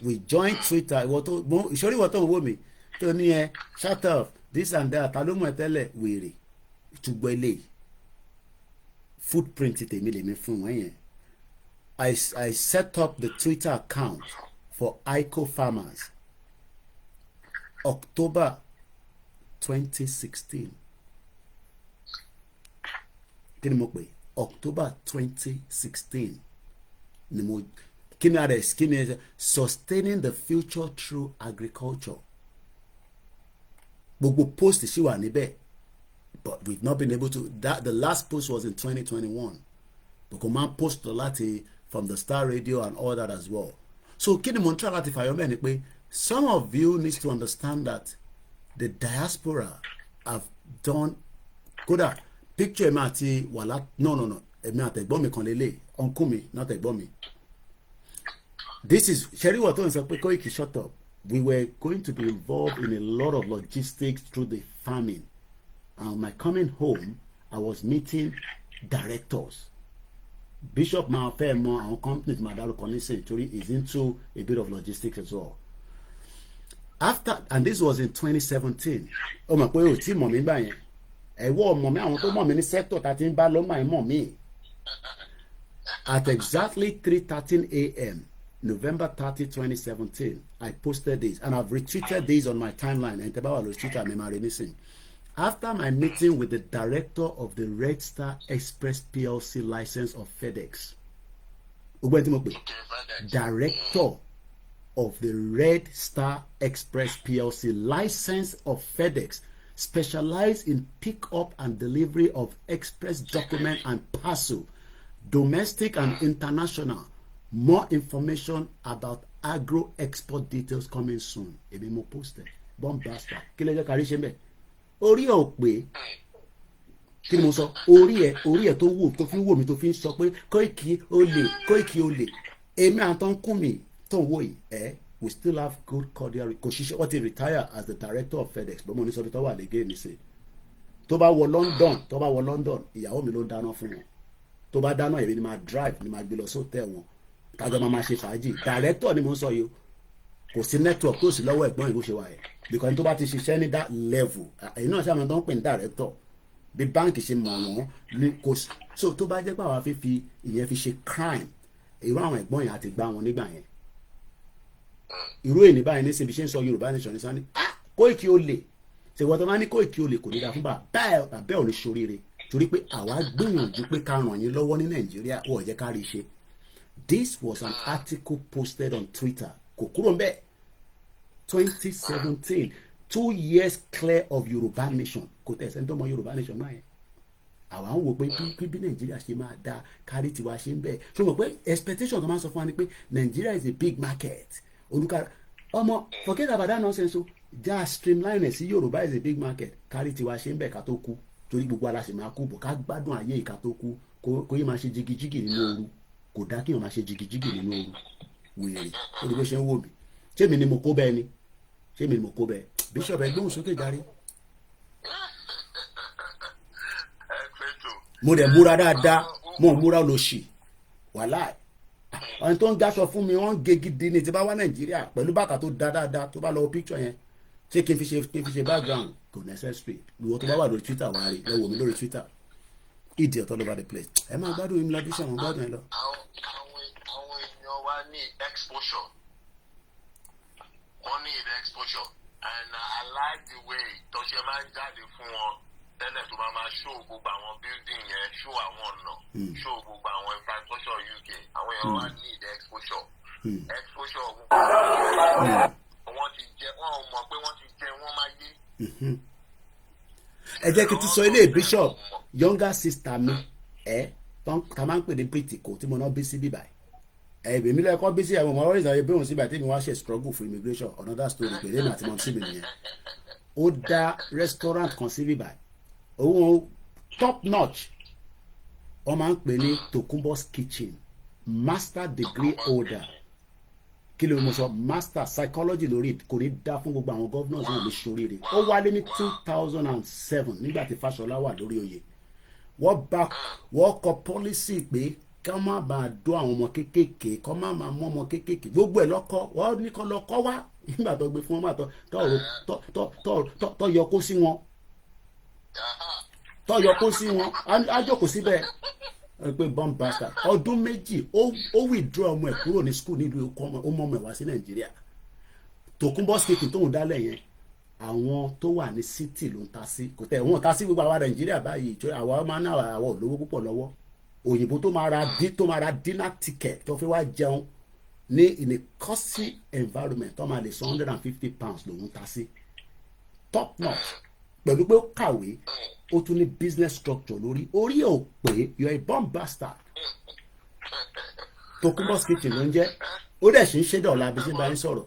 we join Twitter. Ìṣòrí ìwọ tó ń wò mí tó ní ẹ shut up this and that ta ló mọ̀ ẹ́ tẹ́lẹ̀ wèrè ìtúgbọ́ eléyìí footprint tèmi lèmi fún wọn yẹn. I set up the Twitter account for ICO farmers October 2016. Kí ni mo pè? October 2016 ni mo kí ni sustaining the future through agriculture. Gbogbo post ṣì wà níbẹ̀, but we've not been able to. The last post was in 2021. Because man post láti from the Star Radio and all that as well. So kí ni mo ń try láti fàyọ mẹ́rin pé some of you need to understand that the diaspora have done kódà picture èmi àti wàhálà no èmi àtẹ̀gbọ́n mi kan lélẹ̀ uncle mi not ẹ̀gbọ́n mi. This is ṣẹ́rí wọ̀ tó ń sọ pé Koiki shut up. We were going to be involved in a lot of logistics through the farming. And my coming home, I was meeting directors. Bishop máa fẹ́ mọ àwọn companies máa dárúkọ nísìnyí torí is into a bit of logistics as well. After, and this was in 2017. Ó mọ̀ pé o tí mọ̀ mí gbà yẹn. Ẹ̀wọ́ mọ̀ mí àwọn tó mọ̀ mí ní sector tá ti ń bá lọ́mọ ẹ̀ mọ̀ mí. At exactly 3:13 a.m. November 30, 2017, I posted this and I've retweeted this on my timeline. And after my meeting with the director of the Red Star Express PLC license of FedEx, director of the Red Star Express PLC license of FedEx, specialized in pick-up and delivery of express document and parcel, domestic and international. More information about agro export details coming soon. Ebi mo posted. Bombaster. Kí lè jẹ́ kárí ṣe mbẹ̀? Orí ẹ̀ ò pé. Kí ni mo sọ? Orí ẹ̀ tó wò tó fi ń wò mí tó fi ń sọ pé Koiki olè. Èmi àtọ́ ń kún mi tó ń wò yìí. We still have good cordial. Kò ṣiṣẹ́ wọ́n ti retire as the director of FedEx. Bọ́mọ ní sọ pé tó wà lẹ́gẹ̀ẹ́ ní sè. Tó bá wọ London, ìyàwó mi ló dáná fún wọn. Tó bá dáná èmi ni máa drive ni máa gbé lọ sóòtẹ́ wọn. Kájọ máa ṣe fàájì director ni mo ń sọ yìí kò sí network tó sì lọ́wọ́ ẹ̀gbọ́n ìbò ṣe wà ẹ̀ because tó bá ti ṣiṣẹ́ ní that level èyí náà ṣàmì tó ń pè ní director bí báńkì ṣe mọ̀ wọ́n ní kò so tó bá jẹ́ pé àwa fífi ìyẹn fi ṣe crime irú àwọn ẹ̀gbọ́n yẹn àti gbá wọn nígbà yẹn irú èyí ní báyìí nísìnyí bí ṣe ń sọ Yorùbá nation ní sani Koiki olè ṣèwọ́n tó máa ní Koiki olè kò ní dá fún bàbá ò ní ṣoríire torí pé àwa gbìyànjú pé ká ràn yín lọ́wọ́ ní Nàìjíríà wọ́n jẹ́ ká rí i ṣe. This was an article posted on Twitter. Kokurombe, 2017. 2 years clear of Yoruba nation. Kote sendo mo Yoruba nation na. Àwa ń wò pé bí Nigeria ṣe máa dá kárí tiwa ṣe ń bẹ. So mo pé expectation tó máa sọ fún wa ni pé Nigeria is a big market. Oluka ọmọ forget about that nonsense so. Just streamline sí Yoruba is a big market. Kárí tiwa ṣe ń bẹ ká tó kú. Torí gbogbo ala ṣe máa kú bọ̀ ká gbádùn ayé ká tó kú. Kò yé máa ṣe jigijigi nínú ooru. Kò dá kí wọn máa ṣe jìgìjìgì nínú ooru wèrè ó ní bó ṣe ń wò mí ṣé mi ni mo kó bẹ́ẹ̀ ni ṣé mi ni mo kó bẹ́ẹ̀ Bishop ẹ gbóhùn sókè járe. Mo dẹ̀ múra dáadáa mo múra lòṣì wàhálà àwọn tó ń gaṣọ fún mi wọ́n ń gé gidi ní ti bá wá Nàìjíríà pẹ̀lú bàtà tó dá dáadáa tó bá lọ picture yẹn ṣé kí n fi ṣe background kò necessary ìwọ tó bá wà lórí Twitter wà á rí lọ wò mí lórí Twitter idiot all over the place. Ẹ máa gbádùn ìmúlá bí sàwọn gbádùn ẹ lọ. Àwọn èèyàn wa ní exposure. Wọ́n ní exposure and I like the way tó ṣe máa ń jáde fún wọn tẹ́lẹ̀ tó máa show gbogbo àwọn building yẹn show àwọn ọ̀nà show gbogbo àwọn infrastructure UK. Àwọn èèyàn wa ní exposure. Exposure wọ́n ti jẹ wọ́n mọ̀ pé wọ́n ti jẹ wọ́n máa yé. Ẹ jẹ́ kí n tún sọ ilé Bishop younger sister mi ta máa ń pè ní Britico tí mo náà bí sí bíbá èmi lẹ́kọ́ bí sí àwọn ọmọ ọ̀rọ̀ ìsàlẹ̀ bí òun síbà tí mi wá ṣe struggle for immigration another story pé lẹ́nu àti mọ̀ sí mi nìyẹn ó dá restaurant kan sí bíbá òun top notch wọ́n máa ń pè ní Tokunbo's Kitchen master degree holder kí ló mo sọ master psychology lórí kò ní dá fún gbogbo àwọn governors náà ní ṣoríire ó wálé ní 2007 nígbà tí Fáṣọlá wà lórí oyè wọ́n kọ policy pé ká má bàa dó àwọn ọmọ kéékèèké kọ́ má máa mú ọmọ kéékèèké gbogbo ẹ̀ lọ́kọ́ wọ́n ní kọ́ lọ́kọ́ wá nígbà tó gbé fún wọn tó yọ kó sí wọn tó yọ kó sí wọn á jókòó síbẹ̀ pé bomb bastard ọdún méjì ó withdraw ọmọ ẹ̀ kúrò ní school nílùú ó mọ ọmọ ẹ̀ wá sí Nàìjíríà Tokunbo's Kitchen tóun dálẹ̀ yẹn àwọn tó wà ní city ló ń ta sí kò tẹ̀ wọ́n ta sí gbogbo àwa Nàìjíríà báyìí àwa máa ń náà àwa olówó púpọ̀ lọ́wọ́ òyìnbó tó máa ra dinner ticket tó fi wá jẹun ní in a costly environment tó máa lè san £150 lòun ta sí top notch pẹ̀lú pé ó kàwé ó tún ní business structure lórí orí ẹ̀ ò pé you are a bomb bastard Tokunbo's Kitchen ló ń jẹ́ ó dẹ̀ sì ń ṣe dọ̀la bí ṣe bá ń sọ̀rọ̀.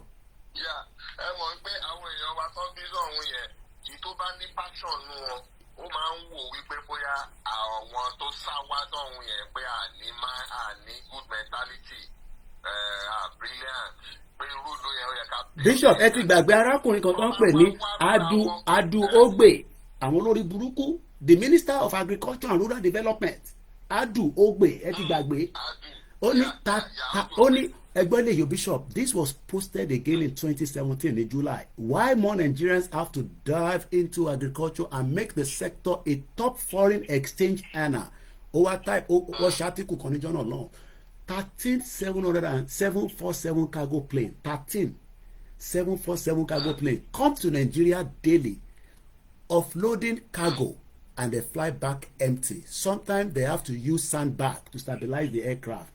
ẹ mọ̀ pé àwọn èèyàn wa tó bí sọ̀hún yẹn kì í tó bá ní passion nù wọn ó máa ń wò wípé bóyá àwọn tó sá wá sọ̀hún yẹn pé àní good mentality brilliant pé irú ló yẹ ó yẹ ká. Bishop ẹ ti gbàgbé arákùnrin kan tó ń pè ní adu ogbe àwọn olórí burúkú the Minister of Agriculture and Rural Development adu ogbe ẹ ti gbàgbé ó ní ẹgbẹ́ lè yo Bishop this was posted again in 2017 in July why more Nigerians have to dive into agriculture and make the sector a top foreign exchange earner over time ó ṣàtìkù kan níjọ́ náà lọ́hùn 747 cargo plane 747 cargo plane come to Nigeria daily offloading cargo and they fly back empty sometimes they have to use sandbag to stabilize the aircraft.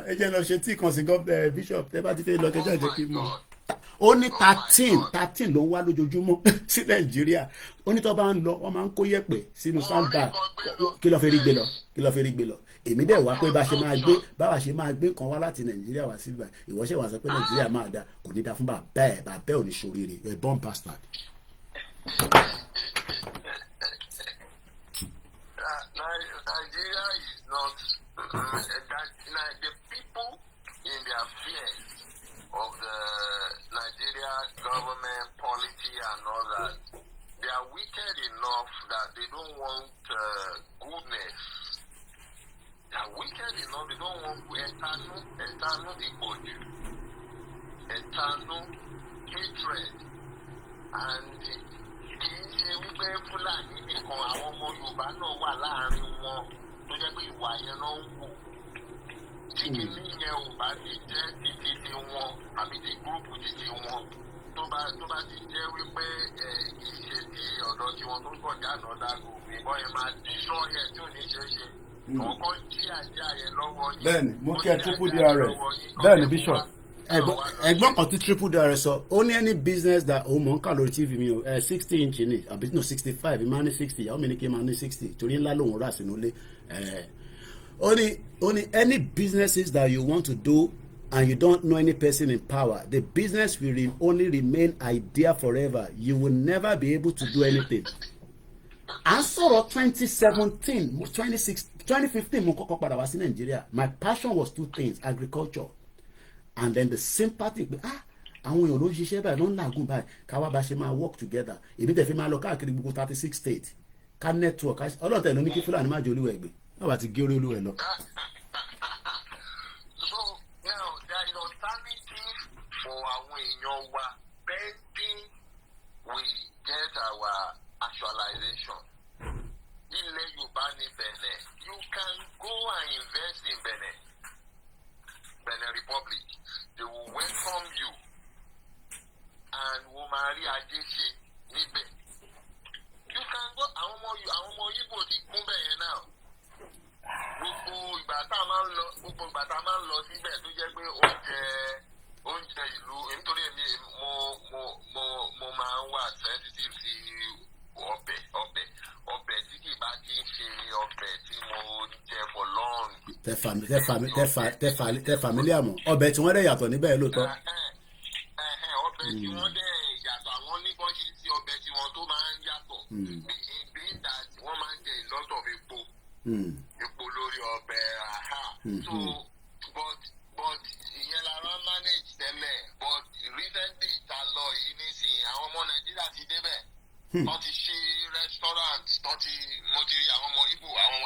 ẹ jẹ́ lọ ṣe tí kan sí gọ́ọ̀bẹ̀ Bishop tẹ́ bá ti fẹ́ lọ kẹjọ́ ìjẹ́ kí n mọ̀ ó ní 13 ló ń wá lójoojúmọ́ sí Nàìjíríà ó ní tó bá ń lọ wọ́n máa ń kó yẹ̀pẹ̀ sínú sandbag kí ló fẹ́ rí gbé lọ èmi dẹ̀ wá pé báwa ṣe máa gbé kan wá láti Nàìjíríà wá sí ibà ìwọ́ṣẹ̀ wá sọ pé Nàìjíríà máa da kò ní da fún bàbá ẹ̀ ò ní ṣoríire ẹ̀ bomb bastard. Nigeria is not the people in their fears of the Nigeria government policy and all that they are wicked enough that they don't want goodness. They are wicked enough they don't want eternal equality, eternal hatred, and kì í ṣe wípé Fúlàní nìkan àwọn ọmọ Yorùbá náà wà láàrin wọn tó jẹ́ pé ìwà yẹn náà ń wò tí kìíní yẹn ò bá ti jẹ́ títí ti wọn àbí ti gúrúùpù títí wọn tó bá ti jẹ́ wípé ìṣe ti ọ̀dọ̀ tiwọn tó ń pọ̀ jáde dágò ìbọn yẹn máa di sọ́ọ̀yẹ̀ tí ò ní ṣe é ṣe ọkọ̀ jí àjá yẹn lọ́wọ́ yìí. bẹ́ẹ̀ni mo kí ẹ triple dr bẹ́ẹ̀ni Bishop ẹ̀gbọ́n kan tí triple dr sọ ó ní any business that òun mọ̀ ń kà lórí tv mi o 60 inch ni àbí no 65 ìmáà ní 60 ìyàwó mi ní kí n máa ní 60 torí ńlá lòun rà sínú ilé ó ní any businesses that you want to do and you don't know any person in power the business will only remain idea forever you will never be able to do anything. à ń sọ̀rọ̀ 2017 2015 mo kọ́kọ́ padà wá sí Nàìjíríà my passion was two things agriculture and then the sympathy pé àwọn èèyàn ló ń ṣiṣẹ́ báyìí ló ń làágùn báyìí káwá bá ṣe máa work together èmi tẹ̀ fi máa lọ káàkiri gbogbo 36 states ká network ọlọ́tẹ̀ ló ní kí Fúlàní má jẹ́ olúwa ẹ̀gbẹ́ wọ́n bá ti gé orí olúwa ẹ̀ lọ. So now there is alternative for àwọn èèyàn wa pending we get our actualization. Ilẹ̀ Yorùbá ní Benin you can go and invest in Benin Republic they will welcome you and wọ́n máa rí ajé ṣe níbẹ̀. You can go àwọn ọmọ Yíbò ti kún bẹ́ẹ̀ yẹn náà. Gbogbo ìgbà tá a máa ń lọ síbẹ̀ tó jẹ́ pé oúnjẹ ìlú nítorí èmi mo máa ń wà sensitive tẹ familiar mọ́ ọbẹ̀ tí wọ́n dẹ̀ yàtọ̀ níbẹ̀ lóòótọ́. ọbẹ̀ tí wọ́n dẹ̀ yàtọ̀ àwọn oníkan ṣe sí ọbẹ̀ tí wọ́n tó máa ń yàtọ̀ being that wọ́n máa ń jẹ a lot of epo lórí ọbẹ̀ so but ìyẹn la rán manage tẹ́lẹ̀ but recently ta lọ yìí nísìnyí àwọn ọmọ Nàìjíríà ti débẹ̀ wọ́n ti ṣí restaurant mo ti rí àwọn ọmọ Ìgbò àwọn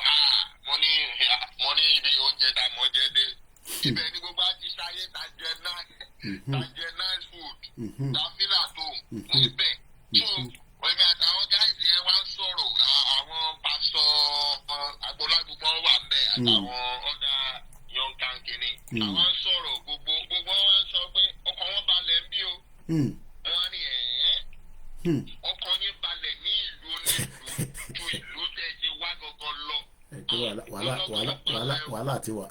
mo ní ibi oúnjẹ tá mo jẹ dé ibẹ̀ ni gbogbo àti ṣayé ta jẹ nice food ta feel at home níbẹ̀ so èmi àtàwọn guys yẹn wá ń sọ̀rọ̀ àwọn pásítọ̀ agbólágbogbo wà bẹ́ẹ̀ àtàwọn ọ̀dà young kankini àwọn ń sọ̀rọ̀ gbogbo wọn sọ pé ọkàn wọn balẹ̀ ń bí o wọn ní ọkàn yín balẹ̀ ní ìlú onílùú ju ìlú tẹ̀ ṣe wá gangan lọ. wàhálà ti wà.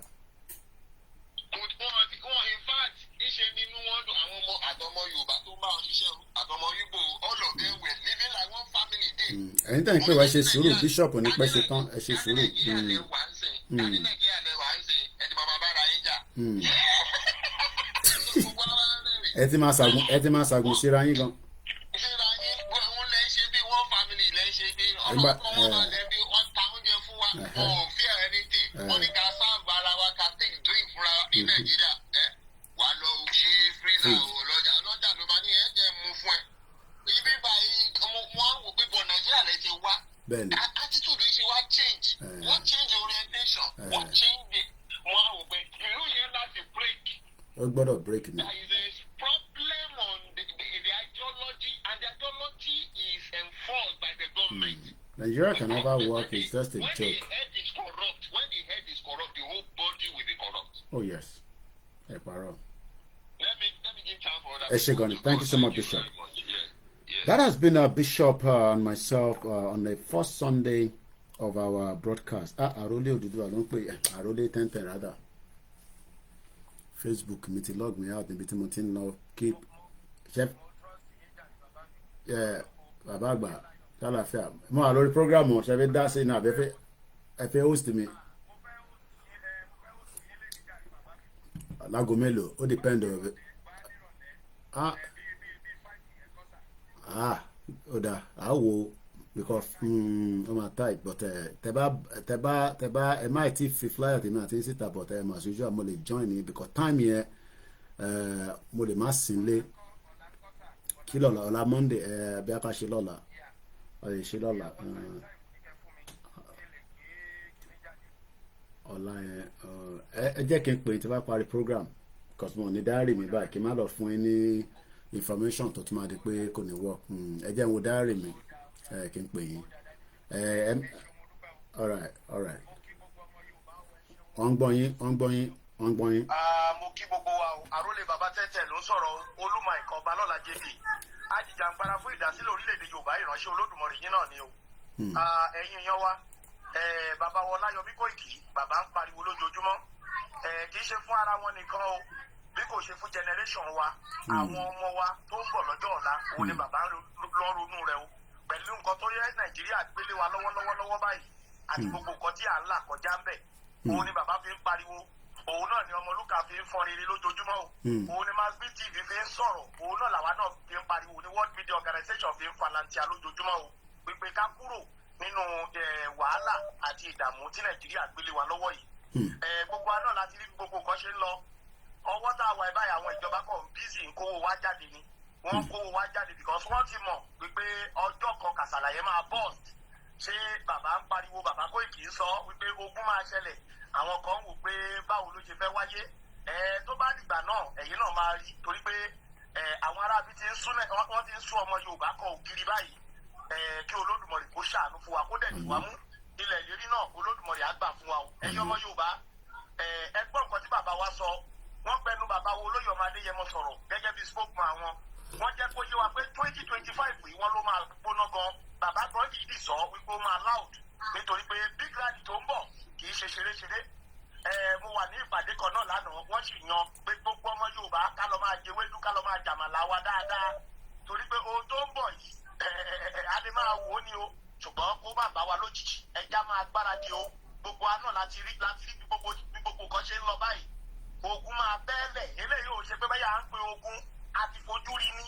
wọn in fact iṣẹ́ nínú wọn dùn àwọn ọmọ àtọmọ Yorùbá tó bá wọn ṣiṣẹ́ àtọmọ Igbo all of them were living like one family day. ẹ̀yin tẹ̀ ń pè wá ṣe sùúrù bíṣọ̀pù ní pẹ́ ṣe tán ẹ ṣe sùúrù. Nàìjíríà lè wà ń sìn ẹni bàbá bára yín jà. ẹ ti máa ṣàgùn síra yín gan. síra yín wọn lè ṣe bí one family lè ṣe bí ọmọ kan wọn máa lè bí wọn ta oúnjẹ fún wa wọn ò fear anything wọn ní ká sáàbù ara wa ká take drink fúnra ní Nàìjíríà wà lọ ṣí freezer ọlọ́jà ló máa ní jẹ́ mú fún ẹ. ibi báyìí wọn á wò pé bọ̀ Nàìjíríà lè ṣe wá attitude ṣe wá change wọ́n change orientation wọ́n change wọn á wò pé ìlú yẹn láti break. ó gbọ́dọ̀ break ni. There is a problem on the ideology and the ideology is enforced by the government. Nigeria can never work, it's just a joke. When the head is corrupt, the whole body will be corrupt. Oh yes. Hey, Paro. Let me give time for that. Eshegoni, thank you so much, Bishop. Yes. That has been Bishop and myself on the first Sunday of our broadcast. Arole Odudu, I don't play. Arole 10 rather. Facebook mi ti log me out níbi tí mo ti ń lọ keep chef bàbá àgbà lálàáfíà mo wà lórí program ṣe fẹ́ dá sí iná àbẹ́fẹ́ ẹ fẹ́ host mi lágo mélòó ó depend on ó dà á wò because ó máa tight but tẹ bá ẹ má ti fi flyer tèmi àti síta but as usual mo lè join ní because time yẹn mo lè má sínlé kí lọ́la ọ̀la Monday bí a ká ṣe lọ́la ọ lè ṣe lọ́la ọ̀la yẹn ẹ jẹ́ kí n pè tí bá parí program because mo ní diary mi báyìí kí n má lọ fún yín ní information tó tún máa di pé kò ní work ẹ jẹ́ n wo diary mi kí n pè yín alright wọ́n gbọ́ yín. mo kí gbogbo wa o àrólé bàbá tẹ́tẹ́ ló ń sọ̀rọ̀ olúmọ ìkan ọba lọ́la jp ajìjàngbara fún ìdásílẹ̀ orílẹ̀-èdè Yorùbá ìránṣẹ́ Olódùmarè yín náà ni o ẹ̀yin yan wa bàbá wọn Ọláyọmí Kóìkì bàbá ń pariwo lójoojúmọ́ kì í ṣe fún ara wọn nìkan o bí kò ṣe fún generation wa àwọn ọmọ wa tó ń bọ̀ lọ́jọ́ ọ̀la òun ni bàbá lọ ronú rẹ o pẹ̀lú nǹkan tó yẹ Nàìjíríà gbélé wa lọ́wọ́lọ́wọ́ báyìí àti gbogbo nǹkan tí à ń là kọjá ń bẹ̀ òun ni bàbá fi ń pariwo òun náà ni Ọmọlúkà fi ń fọn rere lójoojúmọ́ o òun ni Mass TV fi ń sọ̀rọ̀ òun náà làwa náà fi ń pariwo ní World Media Organization fi ń falantia lójoojúmọ́ o pípé ká kúrò nínú wàhálà àti ìdààmú tí Nàìjíríà gbélé wa lọ́wọ́ yìí gbogbo wa náà láti rí gbogbo nǹkan ṣe ń lọ ọwọ́ tá a wà báyìí àwọn ìjọba kan bísí ń kówó wá jáde ni wọ́n kówó wá jáde because wọ́n ti mọ̀ wípé ọjọ́ kan kàsàlàyé máa burst ṣé bàbá ń pariwo bàbá Kóìkì ń sọ wípé ogun máa ṣẹlẹ̀ àwọn kan ń wò pé báwo ló ṣe fẹ́ wáyé tó bá dìgbà náà ẹ̀yin náà máa rí torí pé àwọn arábí ti ń sún wọ́n ti ń sún ọmọ Yorùbá kan ògiri báyìí kí Olódùmarè kó ṣàánú fún wa kó dẹ̀ dì wá mú ilẹ̀ ìlérí náà Olódùmarè á gbà fún wa o ẹ̀yin ọmọ Yorùbá ẹ gbọ́ nǹkan tí bàbá wa sọ wọ́n gbẹnu bàbá wo Olóyọ̀mọ Adéyẹmọ sọ̀rọ̀ gẹ́gẹ́ bí spokesman àwọn wọ́n jẹ́ kó yé wa pé 2025 yìí wọ́n ló máa gbóná gan bàbá gan yìí sọ wípé ó máa loud nítorí pé big rally tó ń bọ̀ kì í ṣe ṣeréṣeré mo wà ní ìpàdé kan náà lánàá wọ́n sì yan pé gbogbo ọmọ Yorùbá ká lọ máa jẹ wédú ká lọ máa jàmàlà wa dáadáa torí pé ohun tó ń bọ̀ yìí a lè máa wò ó ní o ṣùgbọ́n kó má bá wa lójijì ẹja máa gbáradì o gbogbo wa náà láti rí gbogbo gbogbo kan ṣe ń lọ báyìí ogun máa bẹ́ẹ̀lẹ̀ eléyìí ò ṣe pé báyà ń pe ogun àti fojú rí ní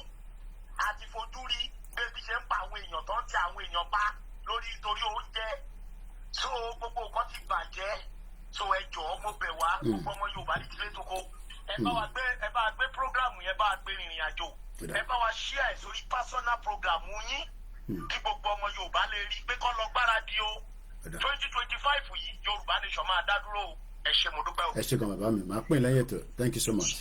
àti fojú rí bébí ṣe ń pa àwọn èèyàn tó ń ti àwọn èèyàn pa lórí torí oúnjẹ so gbogbo nǹkan ti bàjẹ́ so ẹ jọ̀ọ́ mo bẹ̀ wá gbogbo ọmọ Yorùbá ní kílé tó kó ẹ bá wa gbé program yẹn bá wa gbé rìnrìn àjò ẹ bá wa share sórí personal program yín kí gbogbo ọmọ Yorùbá lè rí pé kọ́ lọ gbáradì o 2025 yìí Yorùbá nation máa dá dúró o ẹ ṣé mo dúpẹ́ o. ẹ ṣé gan bàbá mi màá pín lẹ́yìn ètò thank you so much.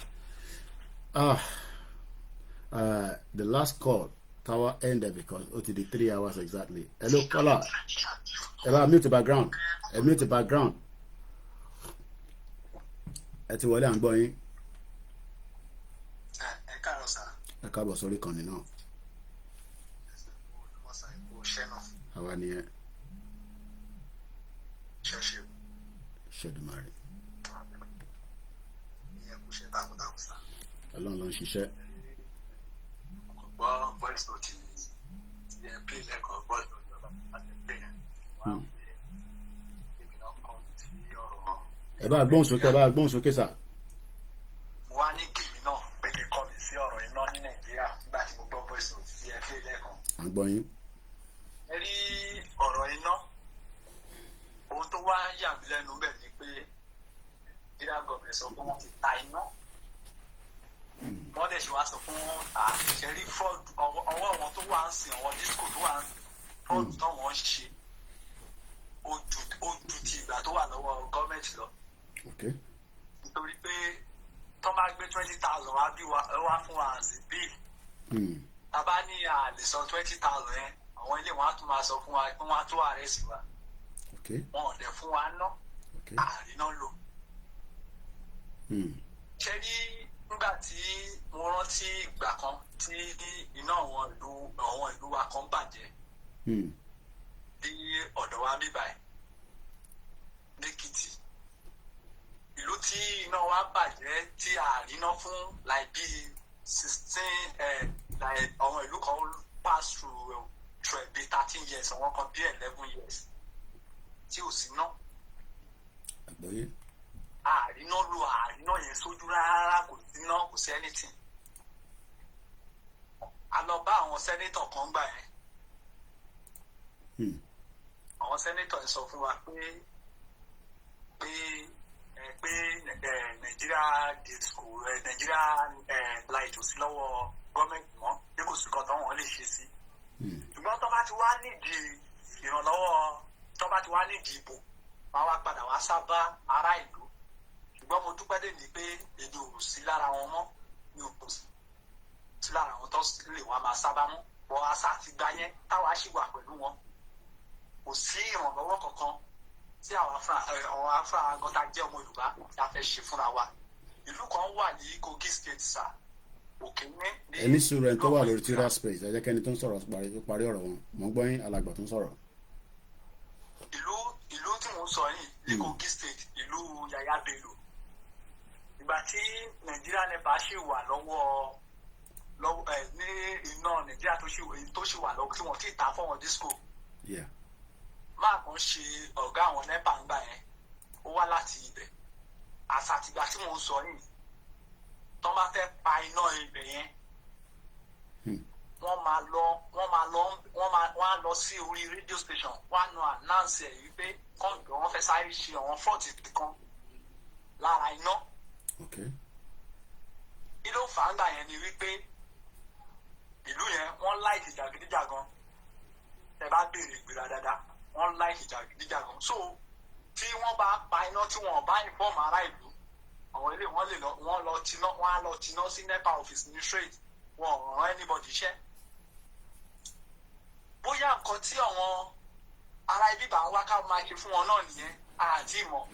The last call tower ended because it did 3 hours exactly. Hello caller, mute the background, mute the background. Ẹ ti wọlé à ń gbọ́ yín. Ẹ káàárọ̀ sà. Ẹ káàbọ̀ sórí ìkànnì náà. Àwa nìyẹn. Ṣèdùmarè. Ọlọ́run ló ń ṣiṣẹ́. Voice note play lẹ́kọ̀ọ́ voice note àti play ẹ bá gbóhùn sókè sà. mo wá ní kìmí náà pé kí kọ́ mi sí ọ̀rọ̀ iná ní Nàìjíríà nígbà tí mo gbọ́ voice note tí ẹ play lẹ́kọ̀ọ́. à ń gbọ́ yín. ẹ rí ọ̀rọ̀ iná ohun tó wá yà mí lẹ́nu bẹ́ẹ̀ ni pé Nàìjíríà gọ̀ọ̀mẹ̀ sọ pé wọ́n ti ta iná wọ́n dẹ̀ ṣe wá sọ fún àṣẹrí fraud ọwọ́ wọn tó wà ń sìn ọwọ́ disco tó wà ń fraud tó wọ́n ṣe ojú ti ìgbà tó wà lọ́wọ́ gọ́ọ̀mẹ̀ntì lọ. nítorí pé tó máa gbé 20,000 wá fún wa àǹsì bíi tàbá ní àlè sọ 20,000 yẹn àwọn ilé wọn á tún máa sọ fún wa pé wọ́n á tó ààrẹ sí wa wọn ò dẹ̀ fún wa ná àríná lò. ṣé rí nígbà tí mo rántí ìgbà kan tí iná àwọn ìlú wa kan bàjẹ́ ní ọ̀dọ̀ wa bíbáyìí lẹ́kìtì ìlú tí iná wa bàjẹ́ tí àríná fún like bíi 16 àwọn ìlú kan pass through bíi 13 years àwọn kan bíi 11 years tí ò sí ná. àríná yẹn sójú rárá kò sí ná kò sí anything. a lọ bá àwọn sẹ́nétọ̀ kan gbà yẹn. àwọn sẹ́nétọ̀ yẹn sọ fún wa pé Nàìjíríà disco Nàìjíríà light ò sí lọ́wọ́ gọ́ọ̀mẹ̀ntì mọ́ bí kò sí kan tó wọ́n lè ṣe sí. ṣùgbọ́n tó bá ti wá nídìí ìrànlọ́wọ́ tó bá ti wá nídìí ìbò máa wá padà wá sábà ará ìlú. ṣùgbọ́n mo dúpẹ́ dé ní pé èdè ò sí lára wọn mọ́ ní òkú sí lára àwọn tó lè wá máa sábà mú wọ́n aṣá ti gbá yẹn táwa ṣì wà pẹ̀lú wọn. kò sí ìrànlọ́wọ́ kankan tí àwọn afárá gọ́tà jẹ́ ọmọ Yorùbá la fẹ́ ṣe fúnra wa. ìlú kan wà ní Kogi state sir òkè ní. ẹni sùúrù ẹni tó wà lórí twitter space ẹ jẹ́ kẹ́ni tó ń sọ̀rọ̀ parí ọ̀rọ̀ wọn mọ̀ ń gbọ́ yín alàgbà tó ń sọ̀rọ̀. ìlú tí mo sọ yìí ní Kogi state ìlú Yaya Bello ìgbà tí Nàìjíríà NEPA ṣì wà lọ́wọ́ ní iná Nàìjíríà tó ṣì wà lọ́wọ́ tí wọ́n ti ta fọ́wọ́n disco. máa kàn ṣe ọ̀gá àwọn NEPA ń gbà yẹn ó wá láti ibẹ̀ àṣàtìgbà tí mo sọ yìí tó bá fẹ́ pa iná ibẹ̀ yẹn wọ́n á lọ sí orí radio station wọ́n á nọ announce ẹ̀ wípé kọ́ńdọ̀ wọ́n fẹ́ sáré ṣe àwọn fọ́ọ̀tì kan lára iná. kí ló fà á gbà yẹn ni wípé ìlú yẹn wọ́n láìkì jàgídíjàgan ẹ bá béèrè ìgbéra dáadáa wọ́n láìkì jàgídíjàgan so tí wọ́n bá pa iná tí wọ́n bá inform ará ìlú àwọn ilé wọ́n á lọ tiná sí NEPA office ní straight wọn ò rán anybody iṣẹ́. bóyá nǹkan tí àwọn ará ibi bá ń wá ká máa ṣe fún wọn náà nìyẹn àti ìmọ̀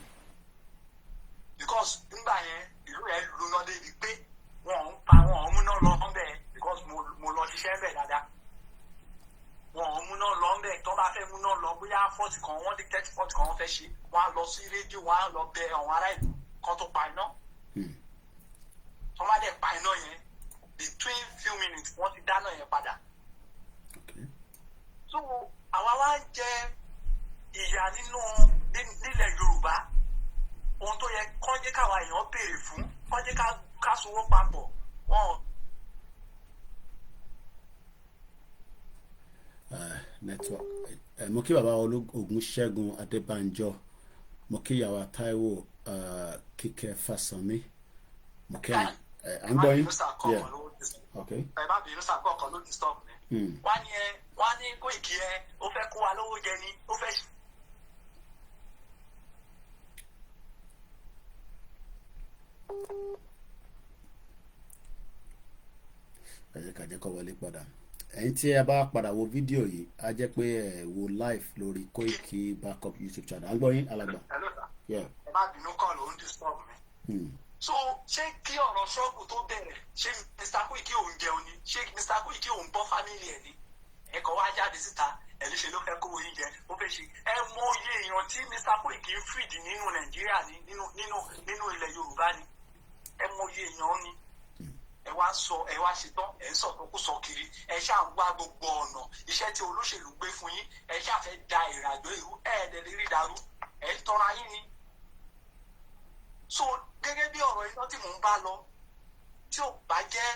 because nígbà yẹn ìlú yẹn lóná débi pé wọn ò múná lọ ńbẹ̀ because mo lọ ṣiṣẹ́ ńbẹ̀ dáadáa wọn ò múná lọ ńbẹ̀ tó bá fẹ́ múná lọ bóyá fọ́ọ̀tì kan wọ́n dictate fọ́ọ̀tì kan wọ́n fẹ́ ṣe wọ́n á lọ sí rédíò wọ́n á lọ bẹ àwọn ará ìlú kan tó pa iná tó má dẹ̀ pa iná yẹn between few minutes wọ́n ti dáná yẹn padà. so àwa wá ń jẹ ìyà nílẹ̀ Yorùbá ohun tó yẹ kọ́ jẹ́ káwa èèyàn béèrè fún kọ́ jẹ́ ká sowó papọ̀ wọn. Network mo kí bàbá Ògúnṣẹ́gun Adébánjọ, mo kí ìyàwó Táíwò Kíkẹ́ Fásánmi, mo kí à ń gbọ́ yín. Okay. ẹ má bínú sàkó ọkàn ló disturb mi. wọ́n ní Kóìkì ó fẹ́ kó wa lówó jẹ ni ó fẹ́. kàjẹ́ kọ́ wọlé padà. Ẹ̀yin tí ẹ bá padà wo fídíò yìí á jẹ́ pé ẹ wo live lórí Koiki backup YouTube channel. À ń gbọ́ yín alàgbà. ẹ má bínú kọ́ ló ń disturb mi. So ṣé kí ọ̀rọ̀ ṣọ́ọ̀bù tó bẹ̀rẹ̀ ṣé Mr. Koiki òun jẹun ni ṣé Mr. Koiki òun bọ́ fámìlì ẹ̀ ni ẹ̀kọ́ wá jáde síta ẹ̀ ló ṣe ló fẹ́ kówó yín jẹ ó fẹ́ ṣe ẹ mọ iye èèyàn tí Mr. Koiki ń fìdí nínú Nàìjíríà ni nínú ilẹ̀ Yorùbá ni ẹ mọ iye èèyàn ni ẹ wá ṣetán ẹ ń sọ tó kú sọ kiri ẹ ṣáà ń wá gbogbo ọ̀nà iṣẹ́ tí olóṣèlú gbé fún yín ẹ ṣáà fẹ́ da ìrìnàjò ìrú ẹ̀ẹ́dẹ̀ lè rí dàrú ẹ ń tọ́ra yín ni. So gẹ́gẹ́ bí ọ̀rọ̀ iná tí mò ń bá lọ tí ò bá jẹ́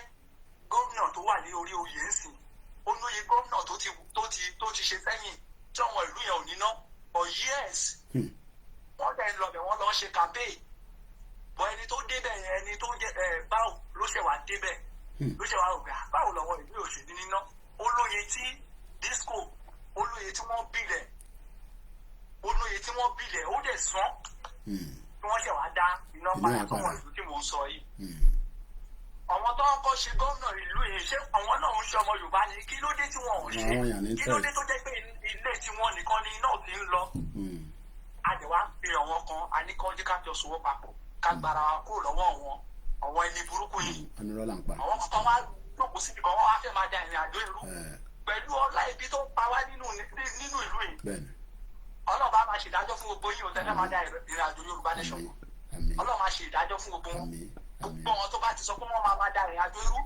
gómìnà tó wà ní orí oyè ń sìn ó lóye gómìnà tó ti ṣe sẹ́yìn tí ọmọ ìlú yẹn ò níná for years wọ́n dẹ̀ ń lọ bẹ̀ wọ́n lọ ṣe campaign bọ́ ẹni tó débẹ̀ yẹn ẹni tó jẹ́ báwo ló ṣe wà débẹ̀ ló ṣe wà rò pé báwo lọ́wọ́ ìlú òṣèlú níná ó lóye tí disco ó lóye tí wọ́n bílẹ̀ ó dẹ̀ sán tí wọ́n ṣe wá dá iná padà fún ìlú tí mò ń sọ yìí. àwọn tó ń kọ́ ṣe gómìnà ìlú yìí ṣé àwọn náà ń ṣe ọmọ Yorùbá ni kí ló dé tí wọ́n ò ṣe kí ló dé tó jẹ́ pé ilé tí wọ́n nìkan ni iná ti ń lọ. àdẹ̀wá ń pe àwọn kan aníkọ́jú ká jọ sowọ́ papọ̀ ká gbára wa kúrò lọ́wọ́ àwọn ẹni burúkú yìí. àwọn kan wá jókòó síbi kan wọ́n wá fẹ́ máa da ìrìn àjò ìlú pẹ̀lú ọlá ibi tó ń pa wá nínú ìlú yìí. Ọlọ́run bá máa ṣe ìdájọ́ fún gbogbo yín o tẹ́lẹ̀ máa dá ìrìn àjò Yorùbá nation. Ọlọ́run máa ṣe ìdájọ́ fún gbogbo wọn. Gbogbo wọn tó bá ti sọ pé wọ́n máa dá ìrìn àjò irú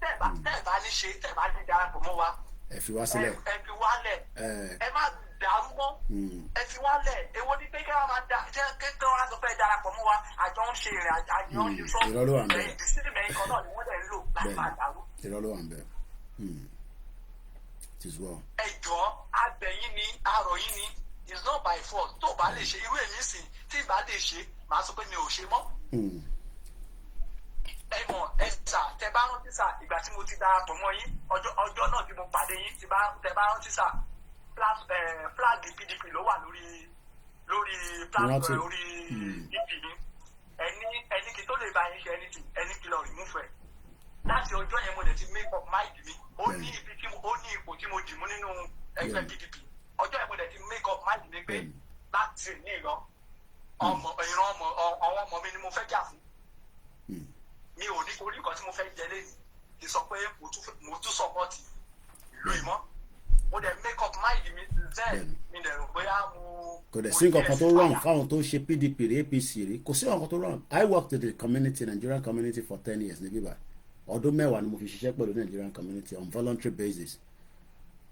tẹ́ẹ̀ bá ní ṣe tẹ́ẹ̀ bá ní darapọ̀ mọ́ wa. Ẹ fi wá sílẹ̀. Ẹ fi wá lẹ̀. Ẹ má dàrú mọ́. Ẹ fi wá lẹ̀. Èwo ni pé kí wọ́n máa jẹ́ kékeré wọn sọ pé darapọ̀ mọ́ wa àjọ ń ṣe ìrìn àjò ń ṣe sọ́ọ̀tù. Irọ́ ló wà ń bẹ̀. Ìdísílẹ̀ kan náà ni wọ́n dẹ̀ ń lò láti máa dàrú. Irọ́ ló wà ń bẹ̀. Ẹ jọ̀ọ́ abẹ̀yìn ni arọ̀ yín ni it's not by force tó bá lè ṣe irú èmi sìn tí bá lè ṣe màá sọ pé mi ò ṣe mọ́. ẹ mọ̀ ẹ sà tẹ bá rántí sà ìgbà tí mo ti darapọ̀ mọ́ yín ọjọ́ náà tí mo pàdé yín tẹ bá rántí sà flag PDP ló wà lórí DP yín ẹni kí tó lè bá yín ṣe ẹni kí lọ remove ẹ láti ọjọ́ yẹn mo dẹ̀ ti make up mind mi ó ní ipò tí mo dì mú nínú ẹgbẹ́ PDP ọjọ́ ìpò dẹ̀ ti make up mind mi pé láti ní ìran àwọn ọmọ mi ni mo fẹ́ jà fún mi ò ní orí kan tí mo fẹ́ jẹ lẹ́yìn kì í sọ pé mo tún support ìlú ìmọ̀ mo dẹ̀ make up mind mi then mi dẹ̀ rò bóyá mo. kò dẹ̀ sí nǹkan kan tó wrong fáwọn tó ń ṣe PDP rí APC rí kò sí nǹkan kan tó wrong. I worked with the community Nigerian community for 10 years ní bíbá ọdún mẹ́wàá ni mo fi ṣiṣẹ́ pẹ̀lú Nigerian community on voluntary basis.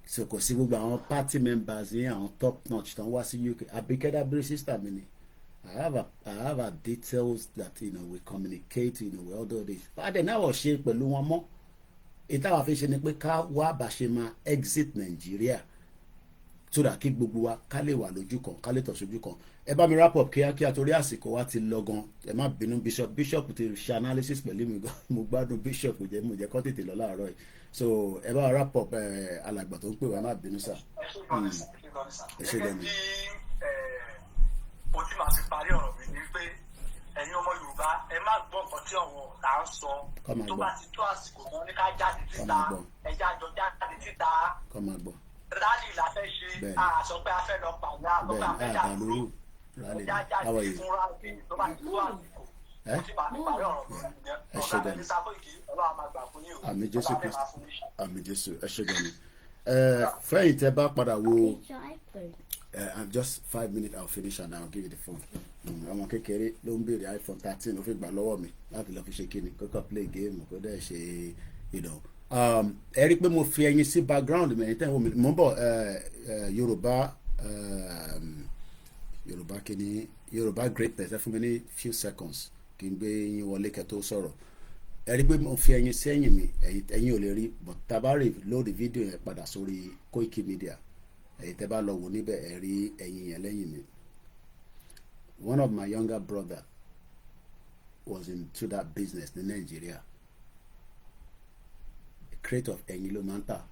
So kò sí gbogbo àwọn party members ní àwọn top notch tán wá sí UK abikẹ́dàbírí sister mi ni I have a details that we communicate with all those. Adé náà wọ̀ ṣe pẹ̀lú wọn mọ́ ìtawà fi ṣe ni pé ká wá bá ṣe máa exit Nàìjíríà so that kí gbogbo wa ká lè wà lójú kan ká lè tọ̀ sójú kan. Ẹ bá mi wrap up kíákíá torí àsìkò wa ti lọ gan. Ẹ má bínú bishop ti ṣe analysis pẹ̀lú mi gan mo gbádùn bishop mo jẹ́ kó tètè lọ láàárọ̀ yìí so ẹ bá wrap up alàgbà tó ń pè wá má bínú sá. ẹ ṣe gan ni. mo ti máa fi parí ọ̀rọ̀ mi ní pé ẹ̀yin ọmọ Yorùbá ẹ má gbọ́ nǹkan tí ọ̀wọ́ là ń sọ tó bá ti tó àsìkò kan ní ká jáde síta ẹ̀já àjọ jáde síta rálì la fẹ́ ṣe àṣọ pé a fẹ́ lọ pàdé àbọ̀gbà fẹ́ dà lóru ẹ̀já jáde fún rálì tó bá ti tó àsìkò mo ti máa fi parí ọ̀rọ̀ mi ọ̀gá mi ní Koiki Ọlọ́run máa gbà fún yín o àmì Jésù Kristi àmì Jésù ẹ ṣé gan ni fẹ́yìn tẹ́ bá padà wo just 5 minutes I'll finish and I'll give you the phone. Ọmọ kékeré ló ń béèrè iPhone 13 ó fi gbà lọ́wọ́ mi láti lọ́ọ́ fi ṣe kíni kókó play game kó dẹ̀ ṣe ẹ rí i pé mo fi ẹyin sí background mi ẹ̀yin tẹ́ mo ń bọ̀ Yorùbá kìíní Yorùbá greatness ẹ fún mi ní few seconds kí n gbé yín wọlé kẹ́ tó sọ̀rọ̀. Ẹ rí pé mo fi ẹyin sí ẹ̀yìn mi, ẹ̀yin ò lè rí, but tá a bá rí lórí fídíò yẹn padà sórí Koikimedia, ẹ̀yin tẹ́ bá lọ wò níbẹ̀ ẹ rí ẹyin yẹn lẹ́yìn mi. One of my younger brother was into that business ní Nàìjíríà. A crate of ẹyin ló máa ń tà.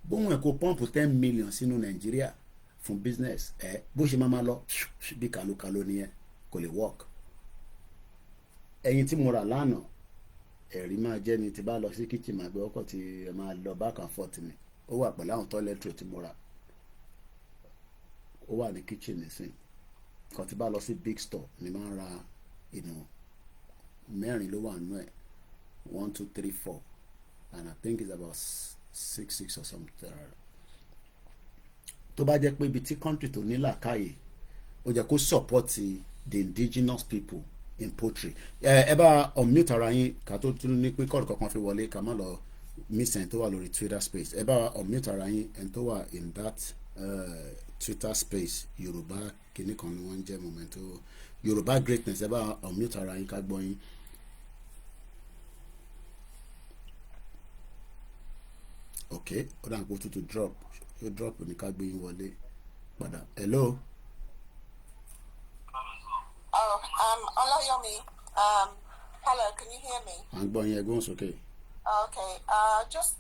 Bóun ẹ̀ kó pọ́ǹpù 10 million sínú Nàìjíríà fún business bó ṣe máa lọ bí kàlókàló nìyẹn, kò lè work. Ẹyin tí mo rà lánàá ẹ̀rí máa jẹ́ ni tí bá lọ sí kitchen máa gbé ọkọ̀ tí ẹ máa lọ back and forth ni. Ó wà pẹ̀lú àwọn toiletry tí mo rà, ó wà ní kitchen nísìn. Kan tí bá lọ sí big store ni máa ń ra mẹ́rin ló wà nínú ẹ̀, 1 2 3 4 and I think it's about 6 or something. Tó bá jẹ́ pé ibi tí country tó ní làákàyè ó jẹ́ kó support the indigenous people in poultry. Ẹ bá unmute ara yín ká tó tún ní pé kọ́ọ̀lù kankan fi wọlé ká má lọ miss ẹni tó wà lórí Twitter space. Ẹ bá unmute ara yín ẹni tó wà in that Twitter space. Yorùbá kìíní kan ni wọ́n ń jẹ́ momento Yorùbá greatness. Ẹ bá unmute ara yín ká gbọ́ yín. Okay, ó dà pé ó tún drop. Ó drop ní ká gbé yín wọlé padà. Hello. Olayomi, hello, can you hear me? À ń gbọ́ yín, ẹgbọ́n sókè. Okay, I just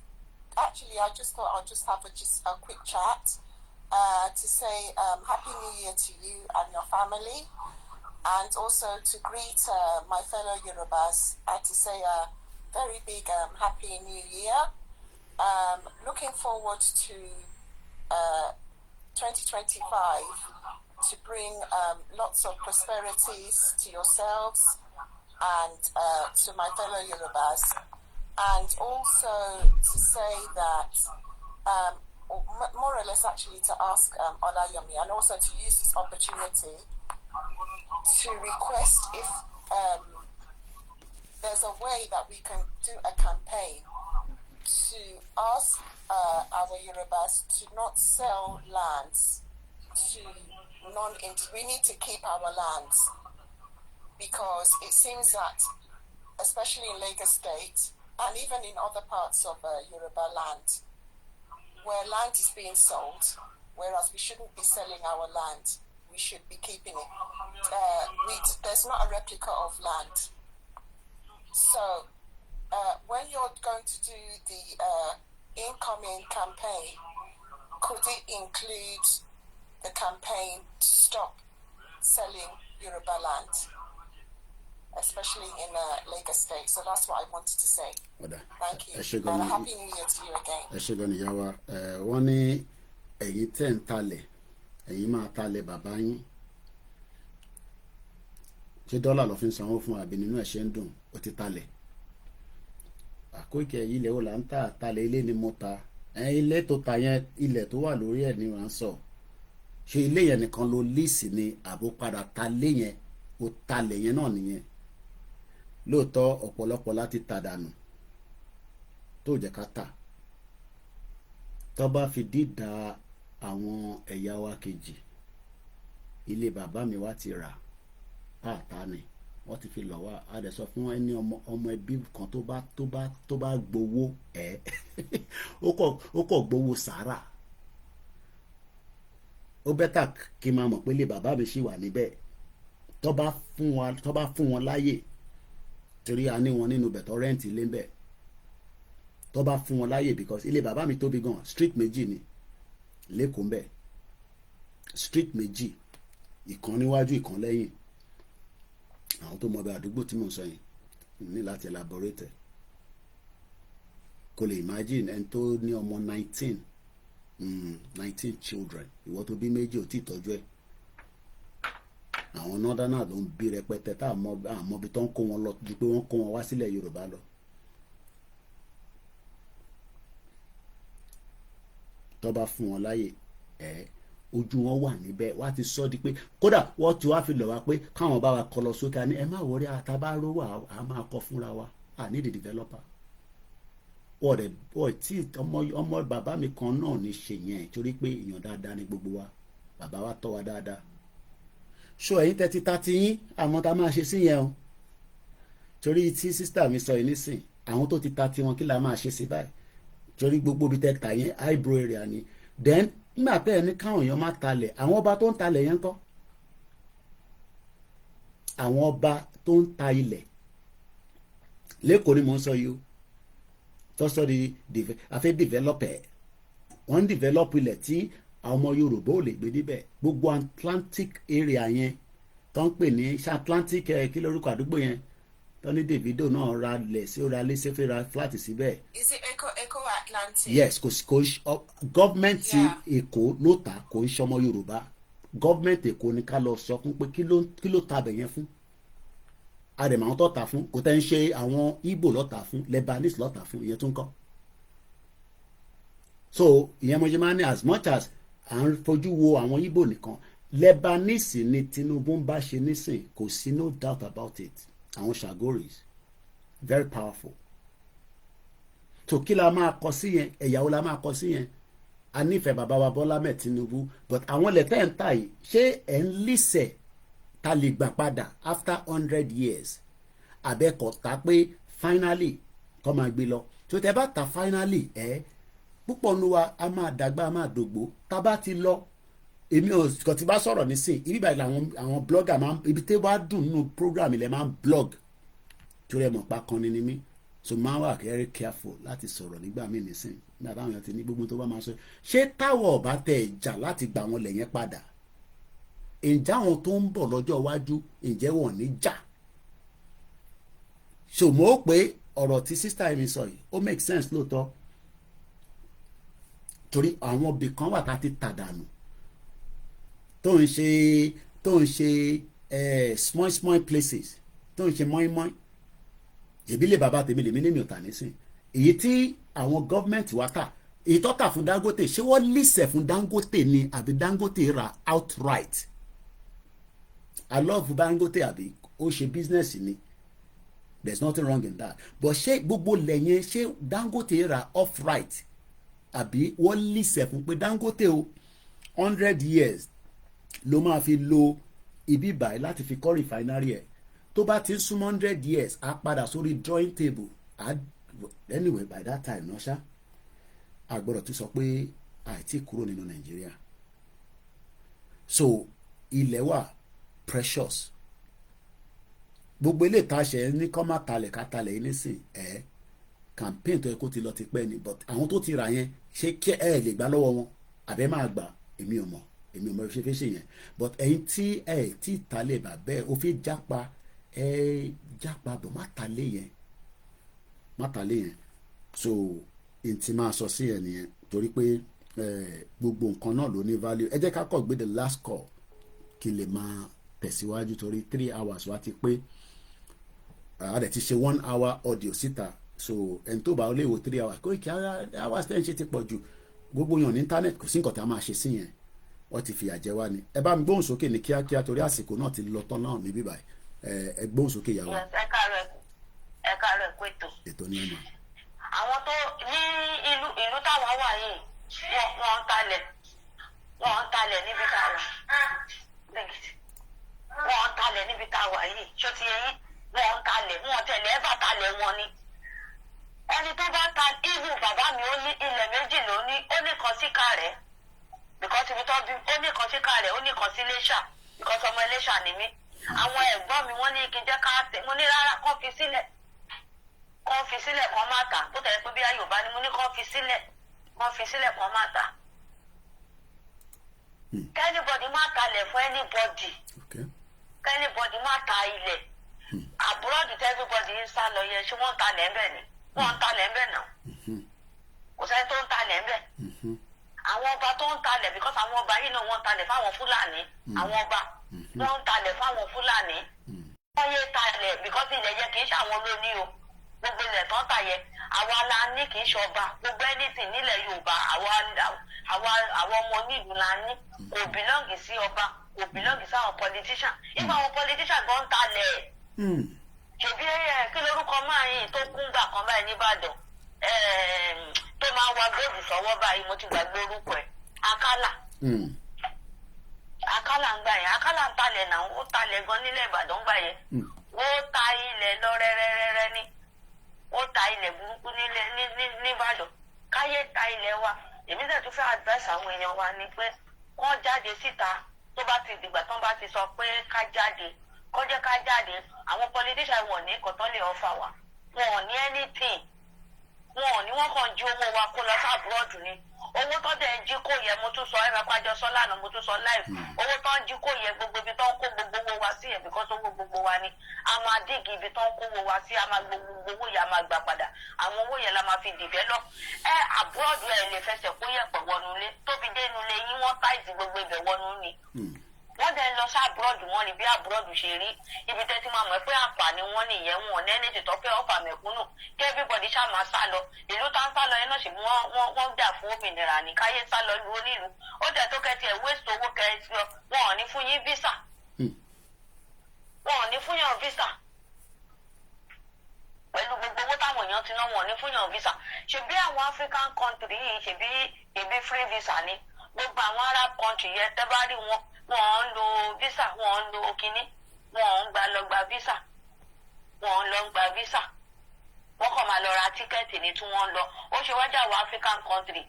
thought I'll just have a quick chat to say Happy New Year to you and your family, and also to greet my fellow Yorubas and to say a very big Happy New Year. Looking forward to 2025 to bring lots of prosperities to yourselves and to my fellow Yorubas, and also to say that more or less actually to ask Olayomi, and also to use this opportunity to request if there's a way that we can do a campaign to ask our Yorubas to not sell lands to we need to keep our lands, because it seems that, especially in Lagos State and even in other parts of Yoruba land, where land is being sold, whereas we shouldn't be selling our land, we should be keeping it. There's not a replica of land. So when you're going to do the incoming campaign, could it include the campaign to stop selling Yoruba land, especially in Lagos State? So that's what I wanted to say. Thank you. And a Happy New Year to you again. Ẹ ṣé gan ni ìyá wa. Wọ́n ní ẹ̀yin tẹ́ ń talẹ̀, ẹ̀yin máa talẹ̀ bàbá yín. Ṣé dọ́là ló fi ń sanwó fún àbí nínú ẹ̀ ṣe ń dùn ó ti talẹ̀? Koiki ilẹ̀ wo là ń tà, talẹ̀ ilé ni mo ta. Ilé tó ta yẹn, ilẹ̀ tó wà lórí ẹ̀ ni wọ́n sọ. Ṣé ilé yẹn nìkan ló líìsì ni àbó padà ta lé yẹn, ó talẹ̀ yẹn náà nìyẹn? Lóòótọ́ ọ̀pọ̀lọpọ̀ láti tà dànù tó jẹ́ ká tà. Tó bá fi dídà àwọn ẹ̀yà wa kejì, ilé bàbá mi wá ti rà pàtà ni wọ́n ti fi lọ̀ wá. A dẹ̀ sọ fún ẹni ọmọ ẹbí kan tó bá gbowó ó kọ̀ gbowó sàárà. Ó bẹ́tà kí n máa mọ̀ pé ilé bàbá mi ṣì wà níbẹ̀. Tó bá fún wọn láyè, torí a ní wọn nínú bẹ̀tọ̀ rẹ́ǹtì ilé ń bẹ̀. Tó bá fún wọn láyè, because ilé bàbá mi tóbi gan, street méjì ni lẹ́kọ̀ọ́ ń bẹ̀. Street méjì, ìkan níwájú ìkan lẹ́yìn. Àwọn tó mọ bẹ àdúgbò tí mò ń sọ yìí ní láti elaborate. Kò lè imagine ẹni tó ní ọmọ 19 children, ìwọ tó bí méjì ò tí ì tọ́jú ẹ̀. Àwọn northerners ló ń bí rẹpẹtẹ tá àmọ́ bí tó ń kó wọn lọ ju pé wọ́n kó wọn wá sílẹ̀ Yorùbá lọ. Tó bá fún wọn láyè ojú wọn wà níbẹ̀, wá ti sọ di pé kódà wọ́n ti wá fi lọ̀ wá pé káwọn bá wa kọ lọ sókè. Ní ẹ má wọrí, àtàbárò wà á máa kọ fúnra wa, à ní the developer. wọ́n tí ọmọ bàbá mi kan náà ní ṣe yẹn torí pé èèyàn dáadáa ni gbogbo wa bàbá wa tọ́ wa dáadáa ṣó ẹ̀yin tẹ́tí ta ti yín àwọn tá a máa ṣe sí yẹn o torí tí sísítà mi sọ yìí nísìn àwọn tó ti ta tiwọn kí la máa ṣe sí báyìí torí gbogbo ibi tẹ́ta yẹn eyebrow area ni then nígbà tẹ́ ẹ ní káwọn èèyàn má talẹ̀ àwọn ọba tó ń talẹ̀ yẹn kọ́ àwọn ọba tó ń ta ilẹ̀ lẹ́kọ̀ọ́ ni mò ń sọ yìí o tó sọ di afẹ́ developer wọ́n ń develop ilẹ̀ tí àwọn ọmọ Yorùbá ò lè gbé níbẹ̀ gbogbo Atlantic area yẹn tó ń pè ní Atlantic kí lórúkọ àdúgbò yẹn tó ní Davido náà ra lẹ̀ sí ó ra lé sẹ́fẹ́ ra flat síbẹ̀. Is it Eco Atlantic? Yes kò gọ́ọ̀mẹ̀ntì Èkó ló ta kò ń ṣọmọ Yorùbá gọ́ọ̀mẹ̀ntì Èkó ni ká lọ sọ fún pé kí ló ta bẹ̀ yẹn fún àdèmọ̀ àwọn tó ta fún kò tẹ́ ń ṣe àwọn Igbo ló ta fún Lebanese ló ta fún ìyẹn tó ń kọ́ so ìyẹn mo ṣe máa ní as much as à ń fojú wo àwọn Igbo nìkan Lebanese ni Tinubu ń bá ṣe nísìn kò sí no doubt about it àwọn Shagoris very powerful so kí la máa kọ sí yẹn ẹ̀yàwó la máa kọ sí yẹn a nífẹ̀ẹ́ bàbá wa Bọ́lá mẹ́ Tinubu but àwọn lẹ́tẹ̀ ń ta yìí ṣé ẹ̀ ń lísẹ̀ ta lè gbà padà after 100 years abẹ́kọ̀ ta pé finally kọ́ máa gbé lọ tó tẹ bá ta finally púpọ̀ nu wa a máa dàgbà a máa dògbò tá bá ti lọ èmi ò kàn ti bá sọ̀rọ̀ nísìn ibi báyìí àwọn blogger máa ibi tí wàá dùn nínú program ilẹ̀ máa ń blog torí ẹ̀ mọ̀ pa kan ní mí so máa wà very careful láti sọ̀rọ̀ nígbà míì nísìn nígbà táwọn èèyàn ti ní gbogbo tó bá máa sọ ṣé táwọn ọ̀bá tẹ ìjà láti gbà wọn lẹ̀ yẹn padà ǹjẹ́ àwọn tó ń bọ̀ lọ́jọ́ iwájú ǹjẹ́ wọn ní jà ṣòmọ́ ó pé ọ̀rọ̀ tí sísítà mi sọ yìí ó make sense lóòótọ́ torí àwọn ibì kan wà tá a ti tàdánù tó ń ṣe small places tó ń ṣe mọ́ínmọ́ín ìbílẹ̀ bàbá tèmi lèmi ní mi ò tà nísìn èyí tí àwọn gọ́ọ̀mẹ̀ntì wá tà èyí tó tà fún Dangote ṣé wọ́n lísẹ̀ fún Dangote ni àbí Dangote ra outright I love Dangote àbí ó ṣe business ni there is nothing wrong in that but ṣé gbogbo lẹ́yìn ṣé Dangote ra outright àbí wọ́n lísẹ̀ fún pé Dangote o 100 years ló máa fi lo ibi báyìí láti fi kọ́ refinery ẹ̀ tó bá ti ń súnmọ́ 100 years á padà sórí drawing table anyway by that time náà ṣá àgbọ̀dọ̀ ti sọ pé àìtí kúrò nínú Nàìjíríà so ilẹ̀ wà precious gbogbo ilé ìtaṣẹ ní kọ́ má talẹ̀ ká talẹ̀ yìí nísìn campaign tó yẹ kó ti lọ ti pẹ́ ni but àwọn tó ti rà yẹn ṣé kí ẹ lè gbà lọ́wọ́ wọn àbẹ́ máa gbà èmi ò mọ̀ ṣe fẹ́ ṣe yẹn but ẹ̀yin tí tí talẹ̀ bà bẹ́ẹ̀ o fi jápa jápa bọ̀ má talẹ̀ yẹn so n ti máa sọ sí ẹ̀ nìyẹn torí pé gbogbo nǹkan náà ló ní value ẹ jẹ́ ká kọ́ gbé the last call kí lè máa tẹ̀síwájú torí 3 hours wa ti pé a dẹ̀ ti ṣe 1 hour audio síta so ẹni tó bá lè wo 3 hours Koiki hours tẹ́ ń ṣe ti pọ̀ jù gbogbo yàn ní internet kò sí nǹkan tá a máa ṣe sí yẹn wọ́n ti fìyà jẹ wá ni ẹ bá mi gbóhùn sókè ní kíákíá torí àsìkò náà ti lọ tán náà níbí báyìí ẹ gbóhùn sókè ìyàwó. ẹ káàárọ̀ ẹ̀kú ètò ní ẹ̀mọ́. àwọn tó ní ìlú táwọn wà yìí wọ́n ń talẹ̀ níbi táwọn wọ́n ń talẹ̀ níbi táwọn yìí ṣó ti yẹ yín wọ́n ń talẹ̀ wọ́n tẹ̀lé ẹ̀fà talẹ̀ wọn ni ẹni tó bá ta ibù bàbá mi ó ní ilẹ̀ méjì ló ní ó ní kan sí Kàrẹ́ because ibi tó bí ó ní kan sí Kàrẹ́ ó ní kan sí Iléṣà because ọmọ Iléṣà ni mí àwọn ẹ̀gbọ́n mi wọ́n ní kí n jẹ́ ká tẹ̀ mo ní rárá kán fi sílẹ̀ kan má tà bó tẹ̀lé pé bí Yorùbá ni mo ní kán fi sílẹ̀ kan má tà kẹ́nìbọ̀dì má talẹ̀ fún anybody kẹ́nìbọ̀dì má ta ilẹ̀ àbúrọ̀dù tẹ́gbẹ́bọ̀dì ń sá lọ yẹn ṣé wọ́n ń talẹ̀ ń bẹ̀ ni wọ́n ń talẹ̀ ń bẹ̀ náà kò sẹ́ni tó ń talẹ̀ ń bẹ̀ àwọn ọba tó ń talẹ̀ because àwọn ọba yìí náà wọ́n ń talẹ̀ fáwọn Fúlàní àwọn ọba wọ́n ń talẹ̀ fáwọn Fúlàní wọ́n yé talẹ̀ because ilẹ̀ yẹn kì í ṣe àwọn lóní o gbogbo ilẹ̀ tó ń tà yẹn àwa la ní kì í ṣe ọba gbogbo anything nílẹ̀ Yorùbá àwa ọmọ onílùú la ní kò bílọ́ǹgì sí ọba kò bílọ́ǹgì sí àwọn politician nígbà àwọn politician gan ń talẹ̀ ṣèbí kí lórúkọ máa yìn tó kún gbà kan báyìí nìbàdàn tó máa wá góòdù sọ́wọ́ báyìí mo ti gbàgbé orúkọ ẹ̀ Akálà. Akálà ń gbà yẹn Akálà ń talẹ̀ náà ó talẹ̀ gan nílẹ̀ Ìbàdàn gbà yẹn ó ta ilẹ̀ lọ rẹ́rẹ́rẹ́rẹ́ ní ó ta ilẹ̀ burúkú níbàdàn káyé ta ilẹ̀ wa èmi dẹ̀ tún fẹ́ advice àwọn èèyàn wa ni pé kán jáde síta tó bá ti dìgbà tán bá ti sọ pé ká jáde kó jẹ́ ká jáde àwọn politician wọ̀n ní kọ̀tán lè ọ̀fà wa wọn ò ní anything wọn ò ní wọ́n kàn jí owó wa kó lọ sí abroad ni owó tó dẹ̀ ń jí kó yẹ mo tún sọ ẹ̀rọ pàjọ sọ lánàá mo tún sọ live owó tó ń jí kó yẹ gbogbo ibi tó ń kó gbogbo owó wa sí yẹn because owó gbogbo wa ni a máa dígì ibi tó ń kó owó wa sí a máa gbogbo owó yẹn a máa gbà padà àwọn owó yẹn la máa fi develop abroad ẹ̀ lè fẹsẹ̀ kó yẹ̀pẹ̀ wọnú ilé tóbi dénú ilé yín wọ́n táìsì gbogbo ibẹ̀ wọnú ni wọ́n dẹ̀ ń lọ sí abroad wọn ni bí abroad ṣe rí ibi tẹ́tí máa mọ̀ pé àǹfààní wọn nìyẹn wọn ní ẹni tìtọ́ pé ọ̀fà mẹ̀kúnnù kí everybody ṣáà máa sá lọ ìlú tá ń sá lọ yẹn náà ṣe wọ́n gbà fún òmìnira ní káyé sá lọ lu onílù ó dẹ̀ tó kẹ́tì ẹ̀ waste owó kẹ́tì lọ wọn ò ní fún yín visa wọn ò ní fún yàn visa pẹ̀lú gbogbo owó táwọn èèyàn ti ná wọn ò ní fún yàn visa ṣebí àwọn African country yìí ṣebí ìbí free visa ni gbogbo àwọn Arab country yẹn tẹ́ bá rí wọn wọn ń lo visa wọn ń lo kínní wọn ń lọ gba visa wọn ń lọ gba visa wọn kàn máa lọ ra tíkẹ́ẹ̀tì ní tí wọ́n ń lọ ó ṣe wájú àwọn African country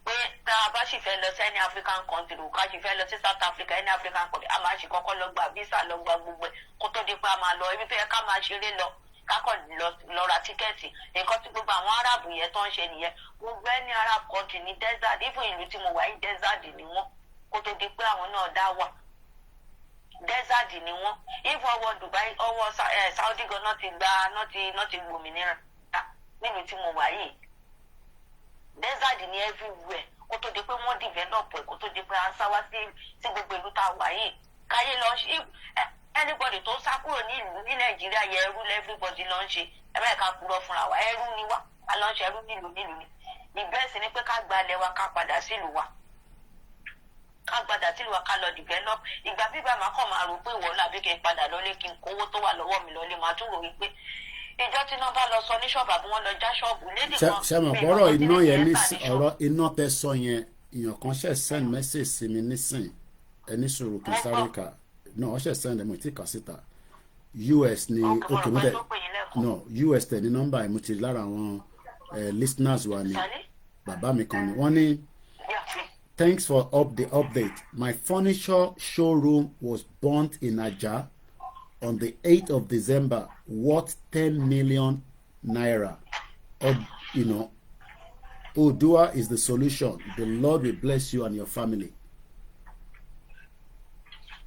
pé tá a bá sì fẹ́ lọ sí any African country ká sì fẹ́ lọ sí South Africa any African country a máa ṣe kọ́kọ́ lọ gba visa lọ gba gbogbo ẹ̀ kó tó di pé a máa lọ ibi tó yẹ ká máa ṣeré lọ kákọ̀ lọ ra tíkẹ́ẹ̀tì nǹkan tí gbogbo àwọn Arab yẹn tó ń ṣe nìyẹn gbogbo ẹni Arab country ní desert even ìlú tí mo wà yìí desert ni wọ́n kó tó di pé àwọn náà dá wà desert ni wọ́n if ọwọ́ Dubai ọwọ́ Saudi gan náà ti gba náà ti gbòmìnira níbi tí mo wà yìí desert ni everywhere kó tó di pé wọ́n develop ẹ̀ kó tó di pé à ń sáwá sí gbogbo ìlú tá a wà yìí káyé lọ sí anybody tó sá kúrò ní ìlú ní Nàìjíríà yẹ ẹrú everybody lọ ń ṣe ẹ̀rọ ẹ̀ka kúrò fúnra wa ẹrú ni wá a lọ ń ṣe ẹrú nílùú ni ìbẹ́sìn ni pé ká gba ilẹ̀ wa ká padà sílùú wa ká gbadà tí ìwà ká lọ develop ìgbà bíbá máa kàn máa rò pé ìwọ làbí kí n padà lọlé kí n kówó tó wà lọ́wọ́ mi lọlé máa tún rò wípé ìjọ tí iná bá lọ sọ ní ṣọ́ọ̀bù àbí wọ́n lọ já ṣọ́ọ̀bù lédè kan. ṣàmọ̀ bọ́rọ̀ iná yẹn ní ọ̀rọ̀ iná tẹ sọ yẹn èèyàn kan ṣe send message sí mi nísìn ẹni sọ̀rọ̀ kì í sáré kà náà ọ ṣe send ẹ̀ mo ti kà síta US ni òkè mọ́tẹ̀ no US tẹ̀ ní nọ́mbà ẹ̀ mo ti lára àwọn listeners wa ni bàbá mi kan ni wọ́n ní. Thanks for the update. My furniture showroom was burnt in Ajah on the 8th of December, worth 10 million naira. Odua is the solution. The Lord will bless you and your family.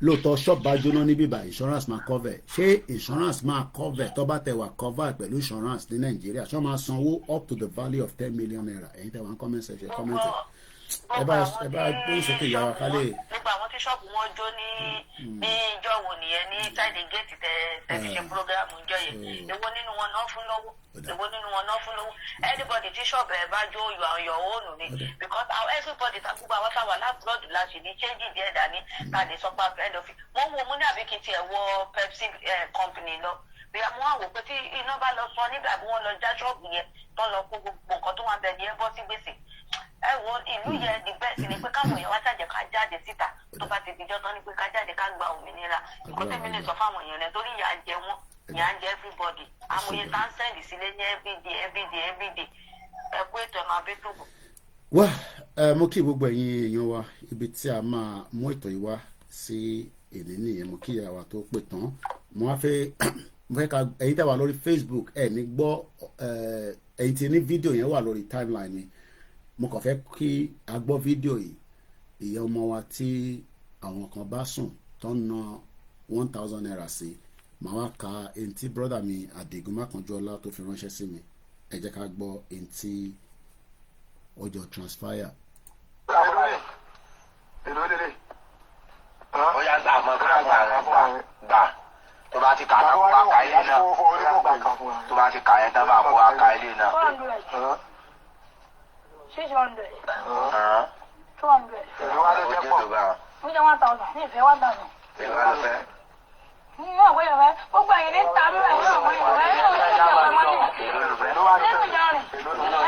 Lóòótọ́ shop bá jóná ní bíbá insurance máa cover. Ṣé insurance máa cover tó bá tẹ̀ wá cover pẹ̀lú insurance ní Nàìjíríà? Ṣé wọ́n máa sanwó up to the value of 10 million naira? Ẹ̀yin tẹ̀ wá ń comment section comment. ẹ bá gbé ìsókè ìyàwó kálẹ̀. nípa àwọn tí ṣọ́ọ̀bù wọn jó ní ìjọ wo nìyẹn ní side gate tẹ fi ṣe program ìjọ yẹn èwo nínú wọn náà fún lọ́wọ́ anybody tí ṣọ́ọ̀bù ẹ̀ bá jó your own ni because everybody gbogbo àwọn táwa lábúròdù láti ní change díẹ̀ dání tàbí sọpá end of it wọ́n wo mú ní àbíkí tiẹ̀ wọ Pepsi company lọ bí wọ́n á wò pé tí iná bá lọ sọ nígbà bí wọ́n lọ já ṣọ́ọ̀bù yẹn tó lọ kó gbogbo nǹkan tó wà bẹ̀ ní ẹ bọ́ sí gbèsè ẹ wo ìlú yẹn di bẹ́ẹ̀ sì ni pé káwọn èèyàn wá ṣàjẹ́ ká jáde síta tó bá ti dijọ́ tán ni pé ká jáde ká gba òmìnira nǹkan tẹ́mi lè sọ fáwọn èèyàn rẹ torí ìyà ń jẹ wọ́n ìyà ń jẹ everybody amòye tá ń sẹ́ndì sílé ní everyday ẹ kú ètò ẹ̀ máa bí tó. wá mo kí gbogbo ẹ̀yin èèyàn wa ibi tí a máa mú ètò yìí wá sí èdè nìyẹn mo kí ìyàwó tó pè tán mo wá fẹ́ ká ẹ̀yin tẹ́ wà lórí Facebook ẹ̀ ní gbọ́ ẹ̀yin tí ní fídíò yẹn wà lórí timeline mi mo kàn fẹ́ kí a gbọ́ fídíò yìí ìyá ọmọ wa tí àwọn kan bá sùn tó ń ná 1000 naira sí màá wá ka ẹni tí brọ́dà mi Àdìgún Mákànjúọlá tó fi ránṣẹ́ sí mi ẹ jẹ́ ká gbọ́ ẹni tí ọjọ́ transfire. èlò lélẹ̀ ó yá sá àmọ́ ká gbà tó bá ti kà á kó àká ilé náà tó bá ti kà á yẹn tán bá kó àká ilé náà. 600. 200. èlò wá ló jẹ́ pọ̀. mo jẹ́ 1000 ní ìfẹ́ 1000. èlò wá ló fẹ́. ní ọ̀gbẹ́ yọ̀fẹ́ gbogbo ẹ̀yìn ní ta ló ẹ̀yìn ọ̀gbẹ́ yọ̀fẹ́ yóò ní ìjọba ọmọdé. èlò wá ló fẹ́. nínú ìjọ rẹ̀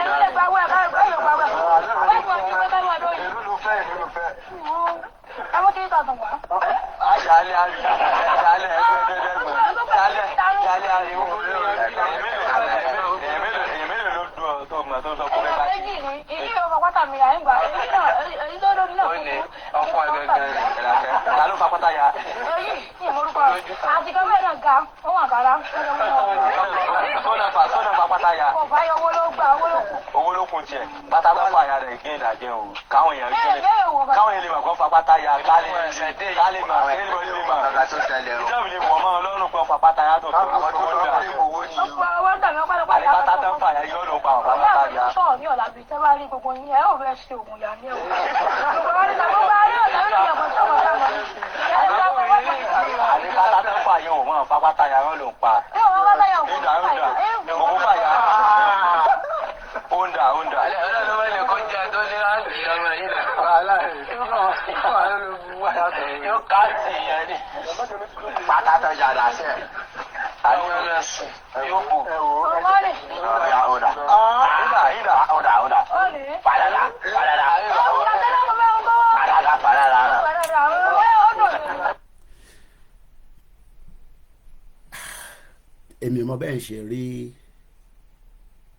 èmi mọ̀ bẹ́ẹ̀ ṣe rí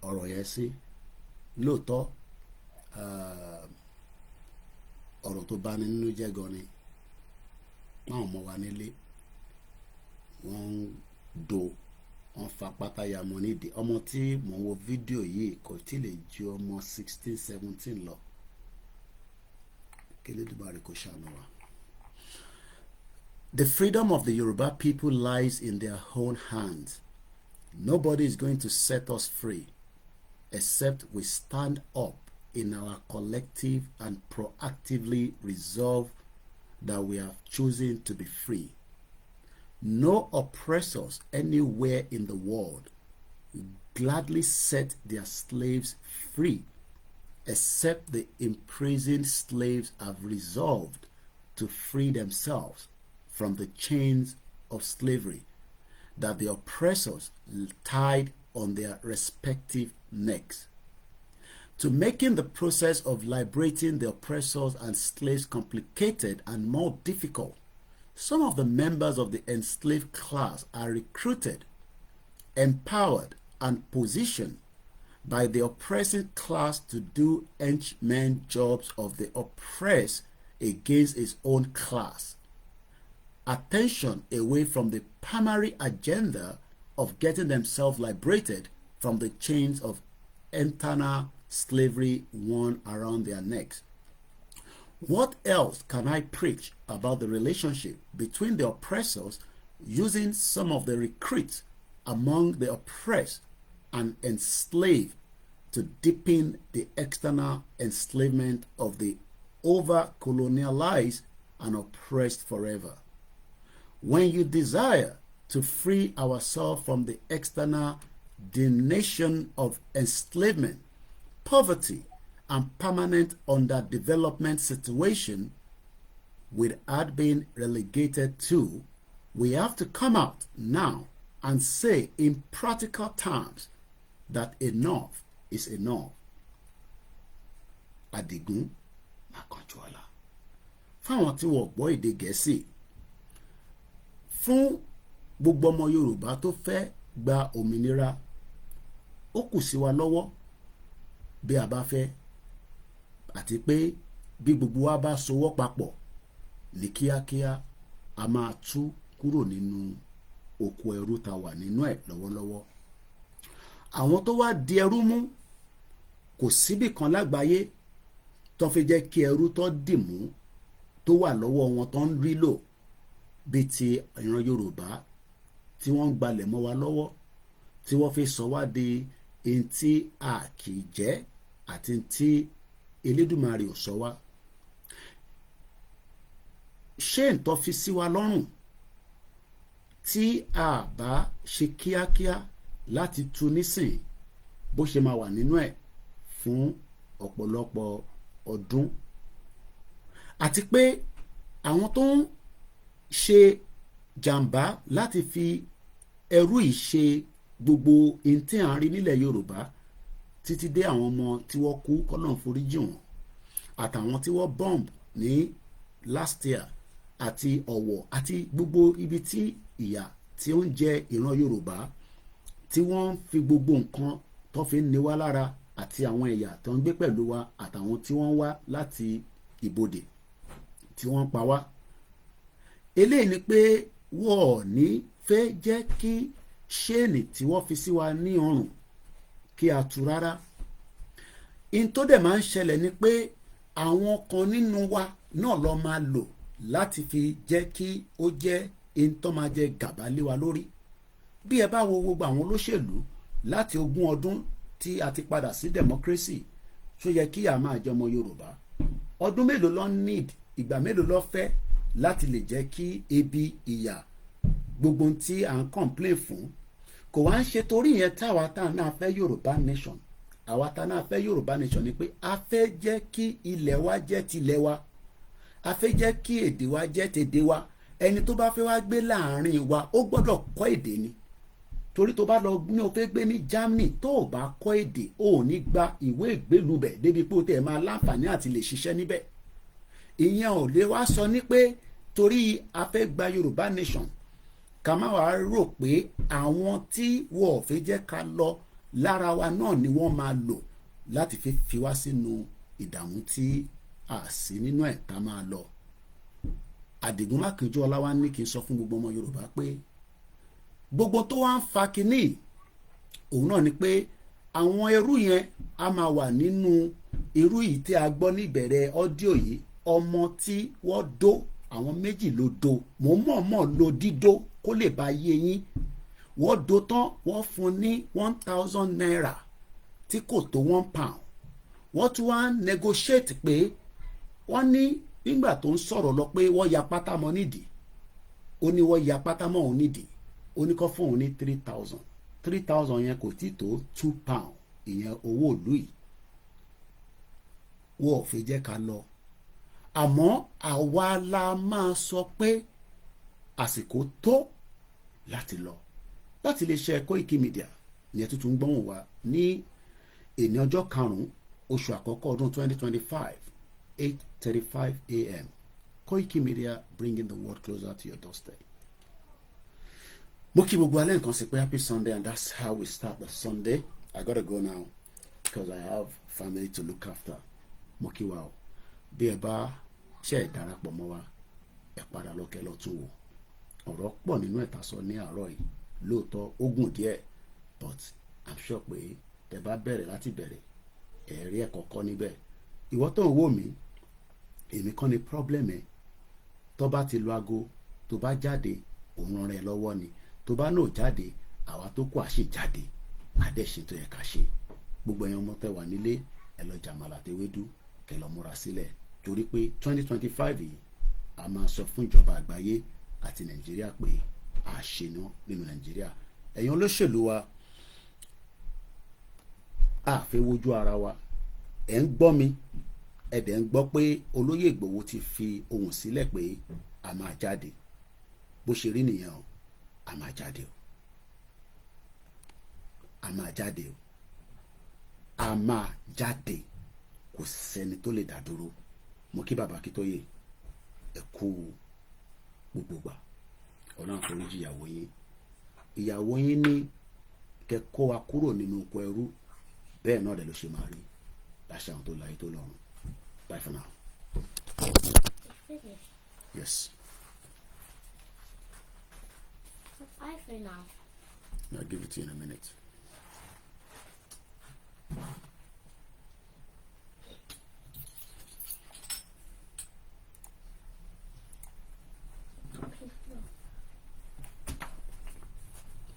ọ̀rọ̀ yẹn sí lóòótọ́ ọ̀rọ̀ tó bá ní nínú jẹ́ gan ni àwọn ọmọ wa nílé wọ́n ń do wọ́n fa pátá ya mọ́ nídìí ọmọ tí mò ń wo fídíò yìí kò tí lè ju ọmọ 16-17 lọ kí Elédùmarè kó ṣàánú wa. The freedom of the Yoruba people lies in their own hands. Nobody is going to set us free except we stand up in our collective and proactively resolve that we have chosen to be free. No oppressors anywhere in the world will gladly set their slaves free except the imprisoned slaves have resolved to free themselves from the chains of slavery that the oppressors tied on their respective necks. To making the process of liberating the oppressors and slaves complicated and more difficult, some of the members of the enslaved class are recruited, empowered, and positioned by the oppressing class to do henchmen jobs of the oppressed against its own class. Attention away from the primary agenda of getting themselves liberated from the chains of internal slavery worn around their necks. What else can I preach about the relationship between the oppressors using some of the recruits among the oppressed and enslaved to deepen the external enslavement of the over-colonialized and oppressed forever? When you desire to free ourselves from the external damnation of enslavement, poverty, and permanent underdevelopment situation without being relegated to, we have to come out now and say in practical terms that enough is enough. Adigun Makanjuola. Fáwọn tí wọ́n gbọ́ èdè Gẹ̀ẹ́sì, fún gbogbo ọmọ Yorùbá tó fẹ́ gba òmìnira, ó kù sí wa lọ́wọ́ bí a bá fẹ́, àti pé bí gbogbo wa bá sowọ́ papọ̀ ní kíákíá a máa tú kúrò nínú oko ẹrú tá wà nínú ẹ̀ lọ́wọ́lọ́wọ́. Àwọn tó wá di ẹrú mú kò síbì kan lágbàáyé tó fi jẹ́ kí ẹrú tó dì mú tó wà lọ́wọ́ wọn tó ń rí lò bí ti ìran Yorùbá tí wọ́n ń gbalẹ̀ mọ́ wa lọ́wọ́ tí wọ́n fi sọ wá di ẹni tí a kì í jẹ́ àti tí Elédùmarè ò sọ wá. Ṣé ǹtọ́ fi sí wa lọ́rùn tí a bá ṣe kíákíá láti tú nísìn bó ṣe máa wà nínú ẹ̀ fún ọ̀pọ̀lọpọ̀ ọdún, àti pé àwọn tó ń ṣe jàǹbá láti fi ẹrú yìí ṣe gbogbo ìntí à ń rí nílẹ̀ Yorùbá títí dé àwọn ọmọ tí wọ́n kú kọ́lọ́n foríjì wọn, àtàwọn tí wọ́n bomb ní last year àti ọ̀wọ̀ àti gbogbo ibi tí ìyà tí ó ń jẹ ìran Yorùbá tí wọ́n ń fi gbogbo nǹkan tó fi ń ni wá lára àti àwọn ẹ̀yà tó ń gbé pẹ̀lú wa àtàwọn tí wọ́n ń wá láti ibodè tí wọ́n ń pa wá. Eléyìí ni pé wọ́n ò ní fẹ́ jẹ́ kí ṣéènì tí wọ́n fi sí wa ní ọrùn kí a tú rárá. In tó dẹ̀ máa ń ṣẹlẹ̀ ni pé àwọn kan nínú wa náà lọ máa lò láti fi jẹ́ kí ó jẹ́ in tó máa jẹ gàba lé wa lórí. Bí ẹ bá wo gbogbo àwọn olóṣèlú láti 20 ọdún tí a ti padà sí democracy tó yẹ kí a máa jẹ ọmọ Yorùbá, ọdún mélòó ló need, ìgbà mélòó ló fẹ́ láti lè jẹ́ kí ebi ìyà gbogbo tí à ń complain fún kò wá ń ṣe torí yẹn táwa tá náà fẹ́ Yorùbá nation. Àwa tá náà fẹ́ Yorùbá nation ni pé a fẹ́ jẹ́ kí ilẹ̀ wa jẹ́ tilẹ̀ wa, a fẹ́ jẹ́ kí èdè wa jẹ́ tèdè wa. Ẹni tó bá fẹ́ wá gbé láàrin wa ó gbọ́dọ̀ kọ́ èdè ni, torí tó bá lọ ní o fẹ́ gbé ní Germany tó o bá kọ́ èdè o ò ní gba ìwé ìgbélú bẹ̀ débi pé o tẹ̀ máa láǹfààní àti lè ṣiṣẹ́ níbẹ̀. Ìyẹn ò lè wá sọ ní pé torí a fẹ́ gba Yorùbá nation ká má wàá rò pé àwọn tí wọ́n ò fẹ́ jẹ́ ká lọ lára wa náà ni wọ́n máa lò láti fi wá sínú ìdààmú tí a sí nínú ẹ̀ tá máa lọ. Àdìgún Mákindé Ọláwá ní kí n sọ fún gbogbo ọmọ Yorùbá pé gbogbo tó wá ń fa kinní òun náà ni pé àwọn ẹrú yẹn a máa wà nínú irú yìí tí a gbọ́ ní ìbẹ̀rẹ̀ ọ́díò yìí. Ọmọ tí wọ́n dó, àwọn méjì ló dó, mò ń mọ̀ọ́mọ̀ lo dídó kó lè bá yé yín. Wọ́n dó tán wọ́n fún ní 1000 naira tí kò tó £1. Wọ́n tún wá negotiate pé wọ́n ní nígbà tó ń sọ̀rọ̀ lọ pé wọ́n ya pátá mọ́ nídìí, ó ní wọ́n ya pátá mọ́ òun nídìí, ó ní kó fún òun ní 3000 yẹn kò tí tó £2, ìyẹn owó ìlú yìí. Wọ́n ò fi jẹ́ ká lọ, àmọ́ àwa la máa sọ pé àsìkò tó láti lọ. Láti lè ṣe Koikimedia ní ẹ tuntun gbọ́n wa ní èní ọjọ́ 5 oṣù àkọ́kọ́ ọdún 2025 8:35 a.m. Koikimedia, bringing the world closer to your doorstep. Mo kí gbogbo alẹ́ nǹkan sí pé happy Sunday, and that's how we start the Sunday. I gotta go now because I have family to look after. Mo kí wa o, bí ẹ bá ṣe ìdarapọ̀ mọ́ wa ẹ padà lọ́kẹ́ lọ́tún wò. Ọ̀rọ̀ pọ̀ nínú ẹ̀ta sọ ní àárọ̀ yìí, lóòótọ́ ó gùn díẹ̀, but I'm sure pé tẹ bá bẹ̀rẹ̀ láti bẹ̀rẹ̀ ẹ̀rí ẹ̀kọ́ kọ́ níbẹ̀. Ìwọ tó ń wò mí, èmi kọ́ ni problem ẹ̀. Tó bá ti lo aago tó bá jáde òun ràn ẹ́ lọ́wọ́ ni, tó bá náà jáde àwa tó kù àṣì jáde àdẹ́ṣe tó yẹ ká ṣe. Gbogbo ẹ̀yin ọmọ tẹ wà nílé ẹ lọ jàmàlà tewédú kẹ lọ múra sílẹ̀, torí pé 2025 yìí a máa sọ fún ìjọba àgbáyé àti Nàìjíríà pé a ṣe ná nínú Nàìjíríà. Ẹ̀yin olóṣèlú wa a fẹ́ wojú ara wa, ẹ̀ ń gbọ́ mi, ẹ̀ dẹ̀ ń gbọ́ pé olóyè Ìgbòho ti fi ohùn sílẹ̀ pé a máa jáde. Bó ṣe rí nìyẹn o, a máa jáde o, a máa jáde o, a máa jáde, kò sẹ́ni tó lè dá dúró. Mo kí bàbá Akíntóyè ẹ kú gbogbo gbà, Ọlọ́run foríjì ìyàwó yín ní kẹ́ kó wa kúrò nínú oko ẹrú, bẹ́ẹ̀ náà dẹ̀ ló ṣe máa rí láṣà àwọn tó láyé tó lọ́run. Bye for now. Yes. Bye for now. I'll give it to you in a minute.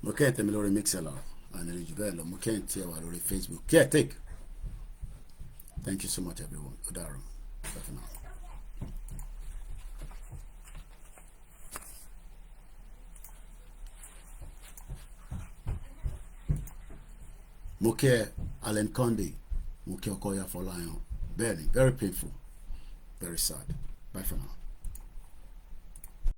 Mo kẹ́ ẹ̀ tẹ̀mí lórí Mixer and ẹ̀rìjù bẹ́ẹ̀ lọ, mo kẹ́ ẹ̀ tí ẹ wà lórí Facebook. Care take. Thank you so much everyone. Odaro. Bye for now. Mo kẹ́ Alan Conde, mo kẹ́ Okoya Fọláyan. Very painful, very sad. Bye for now.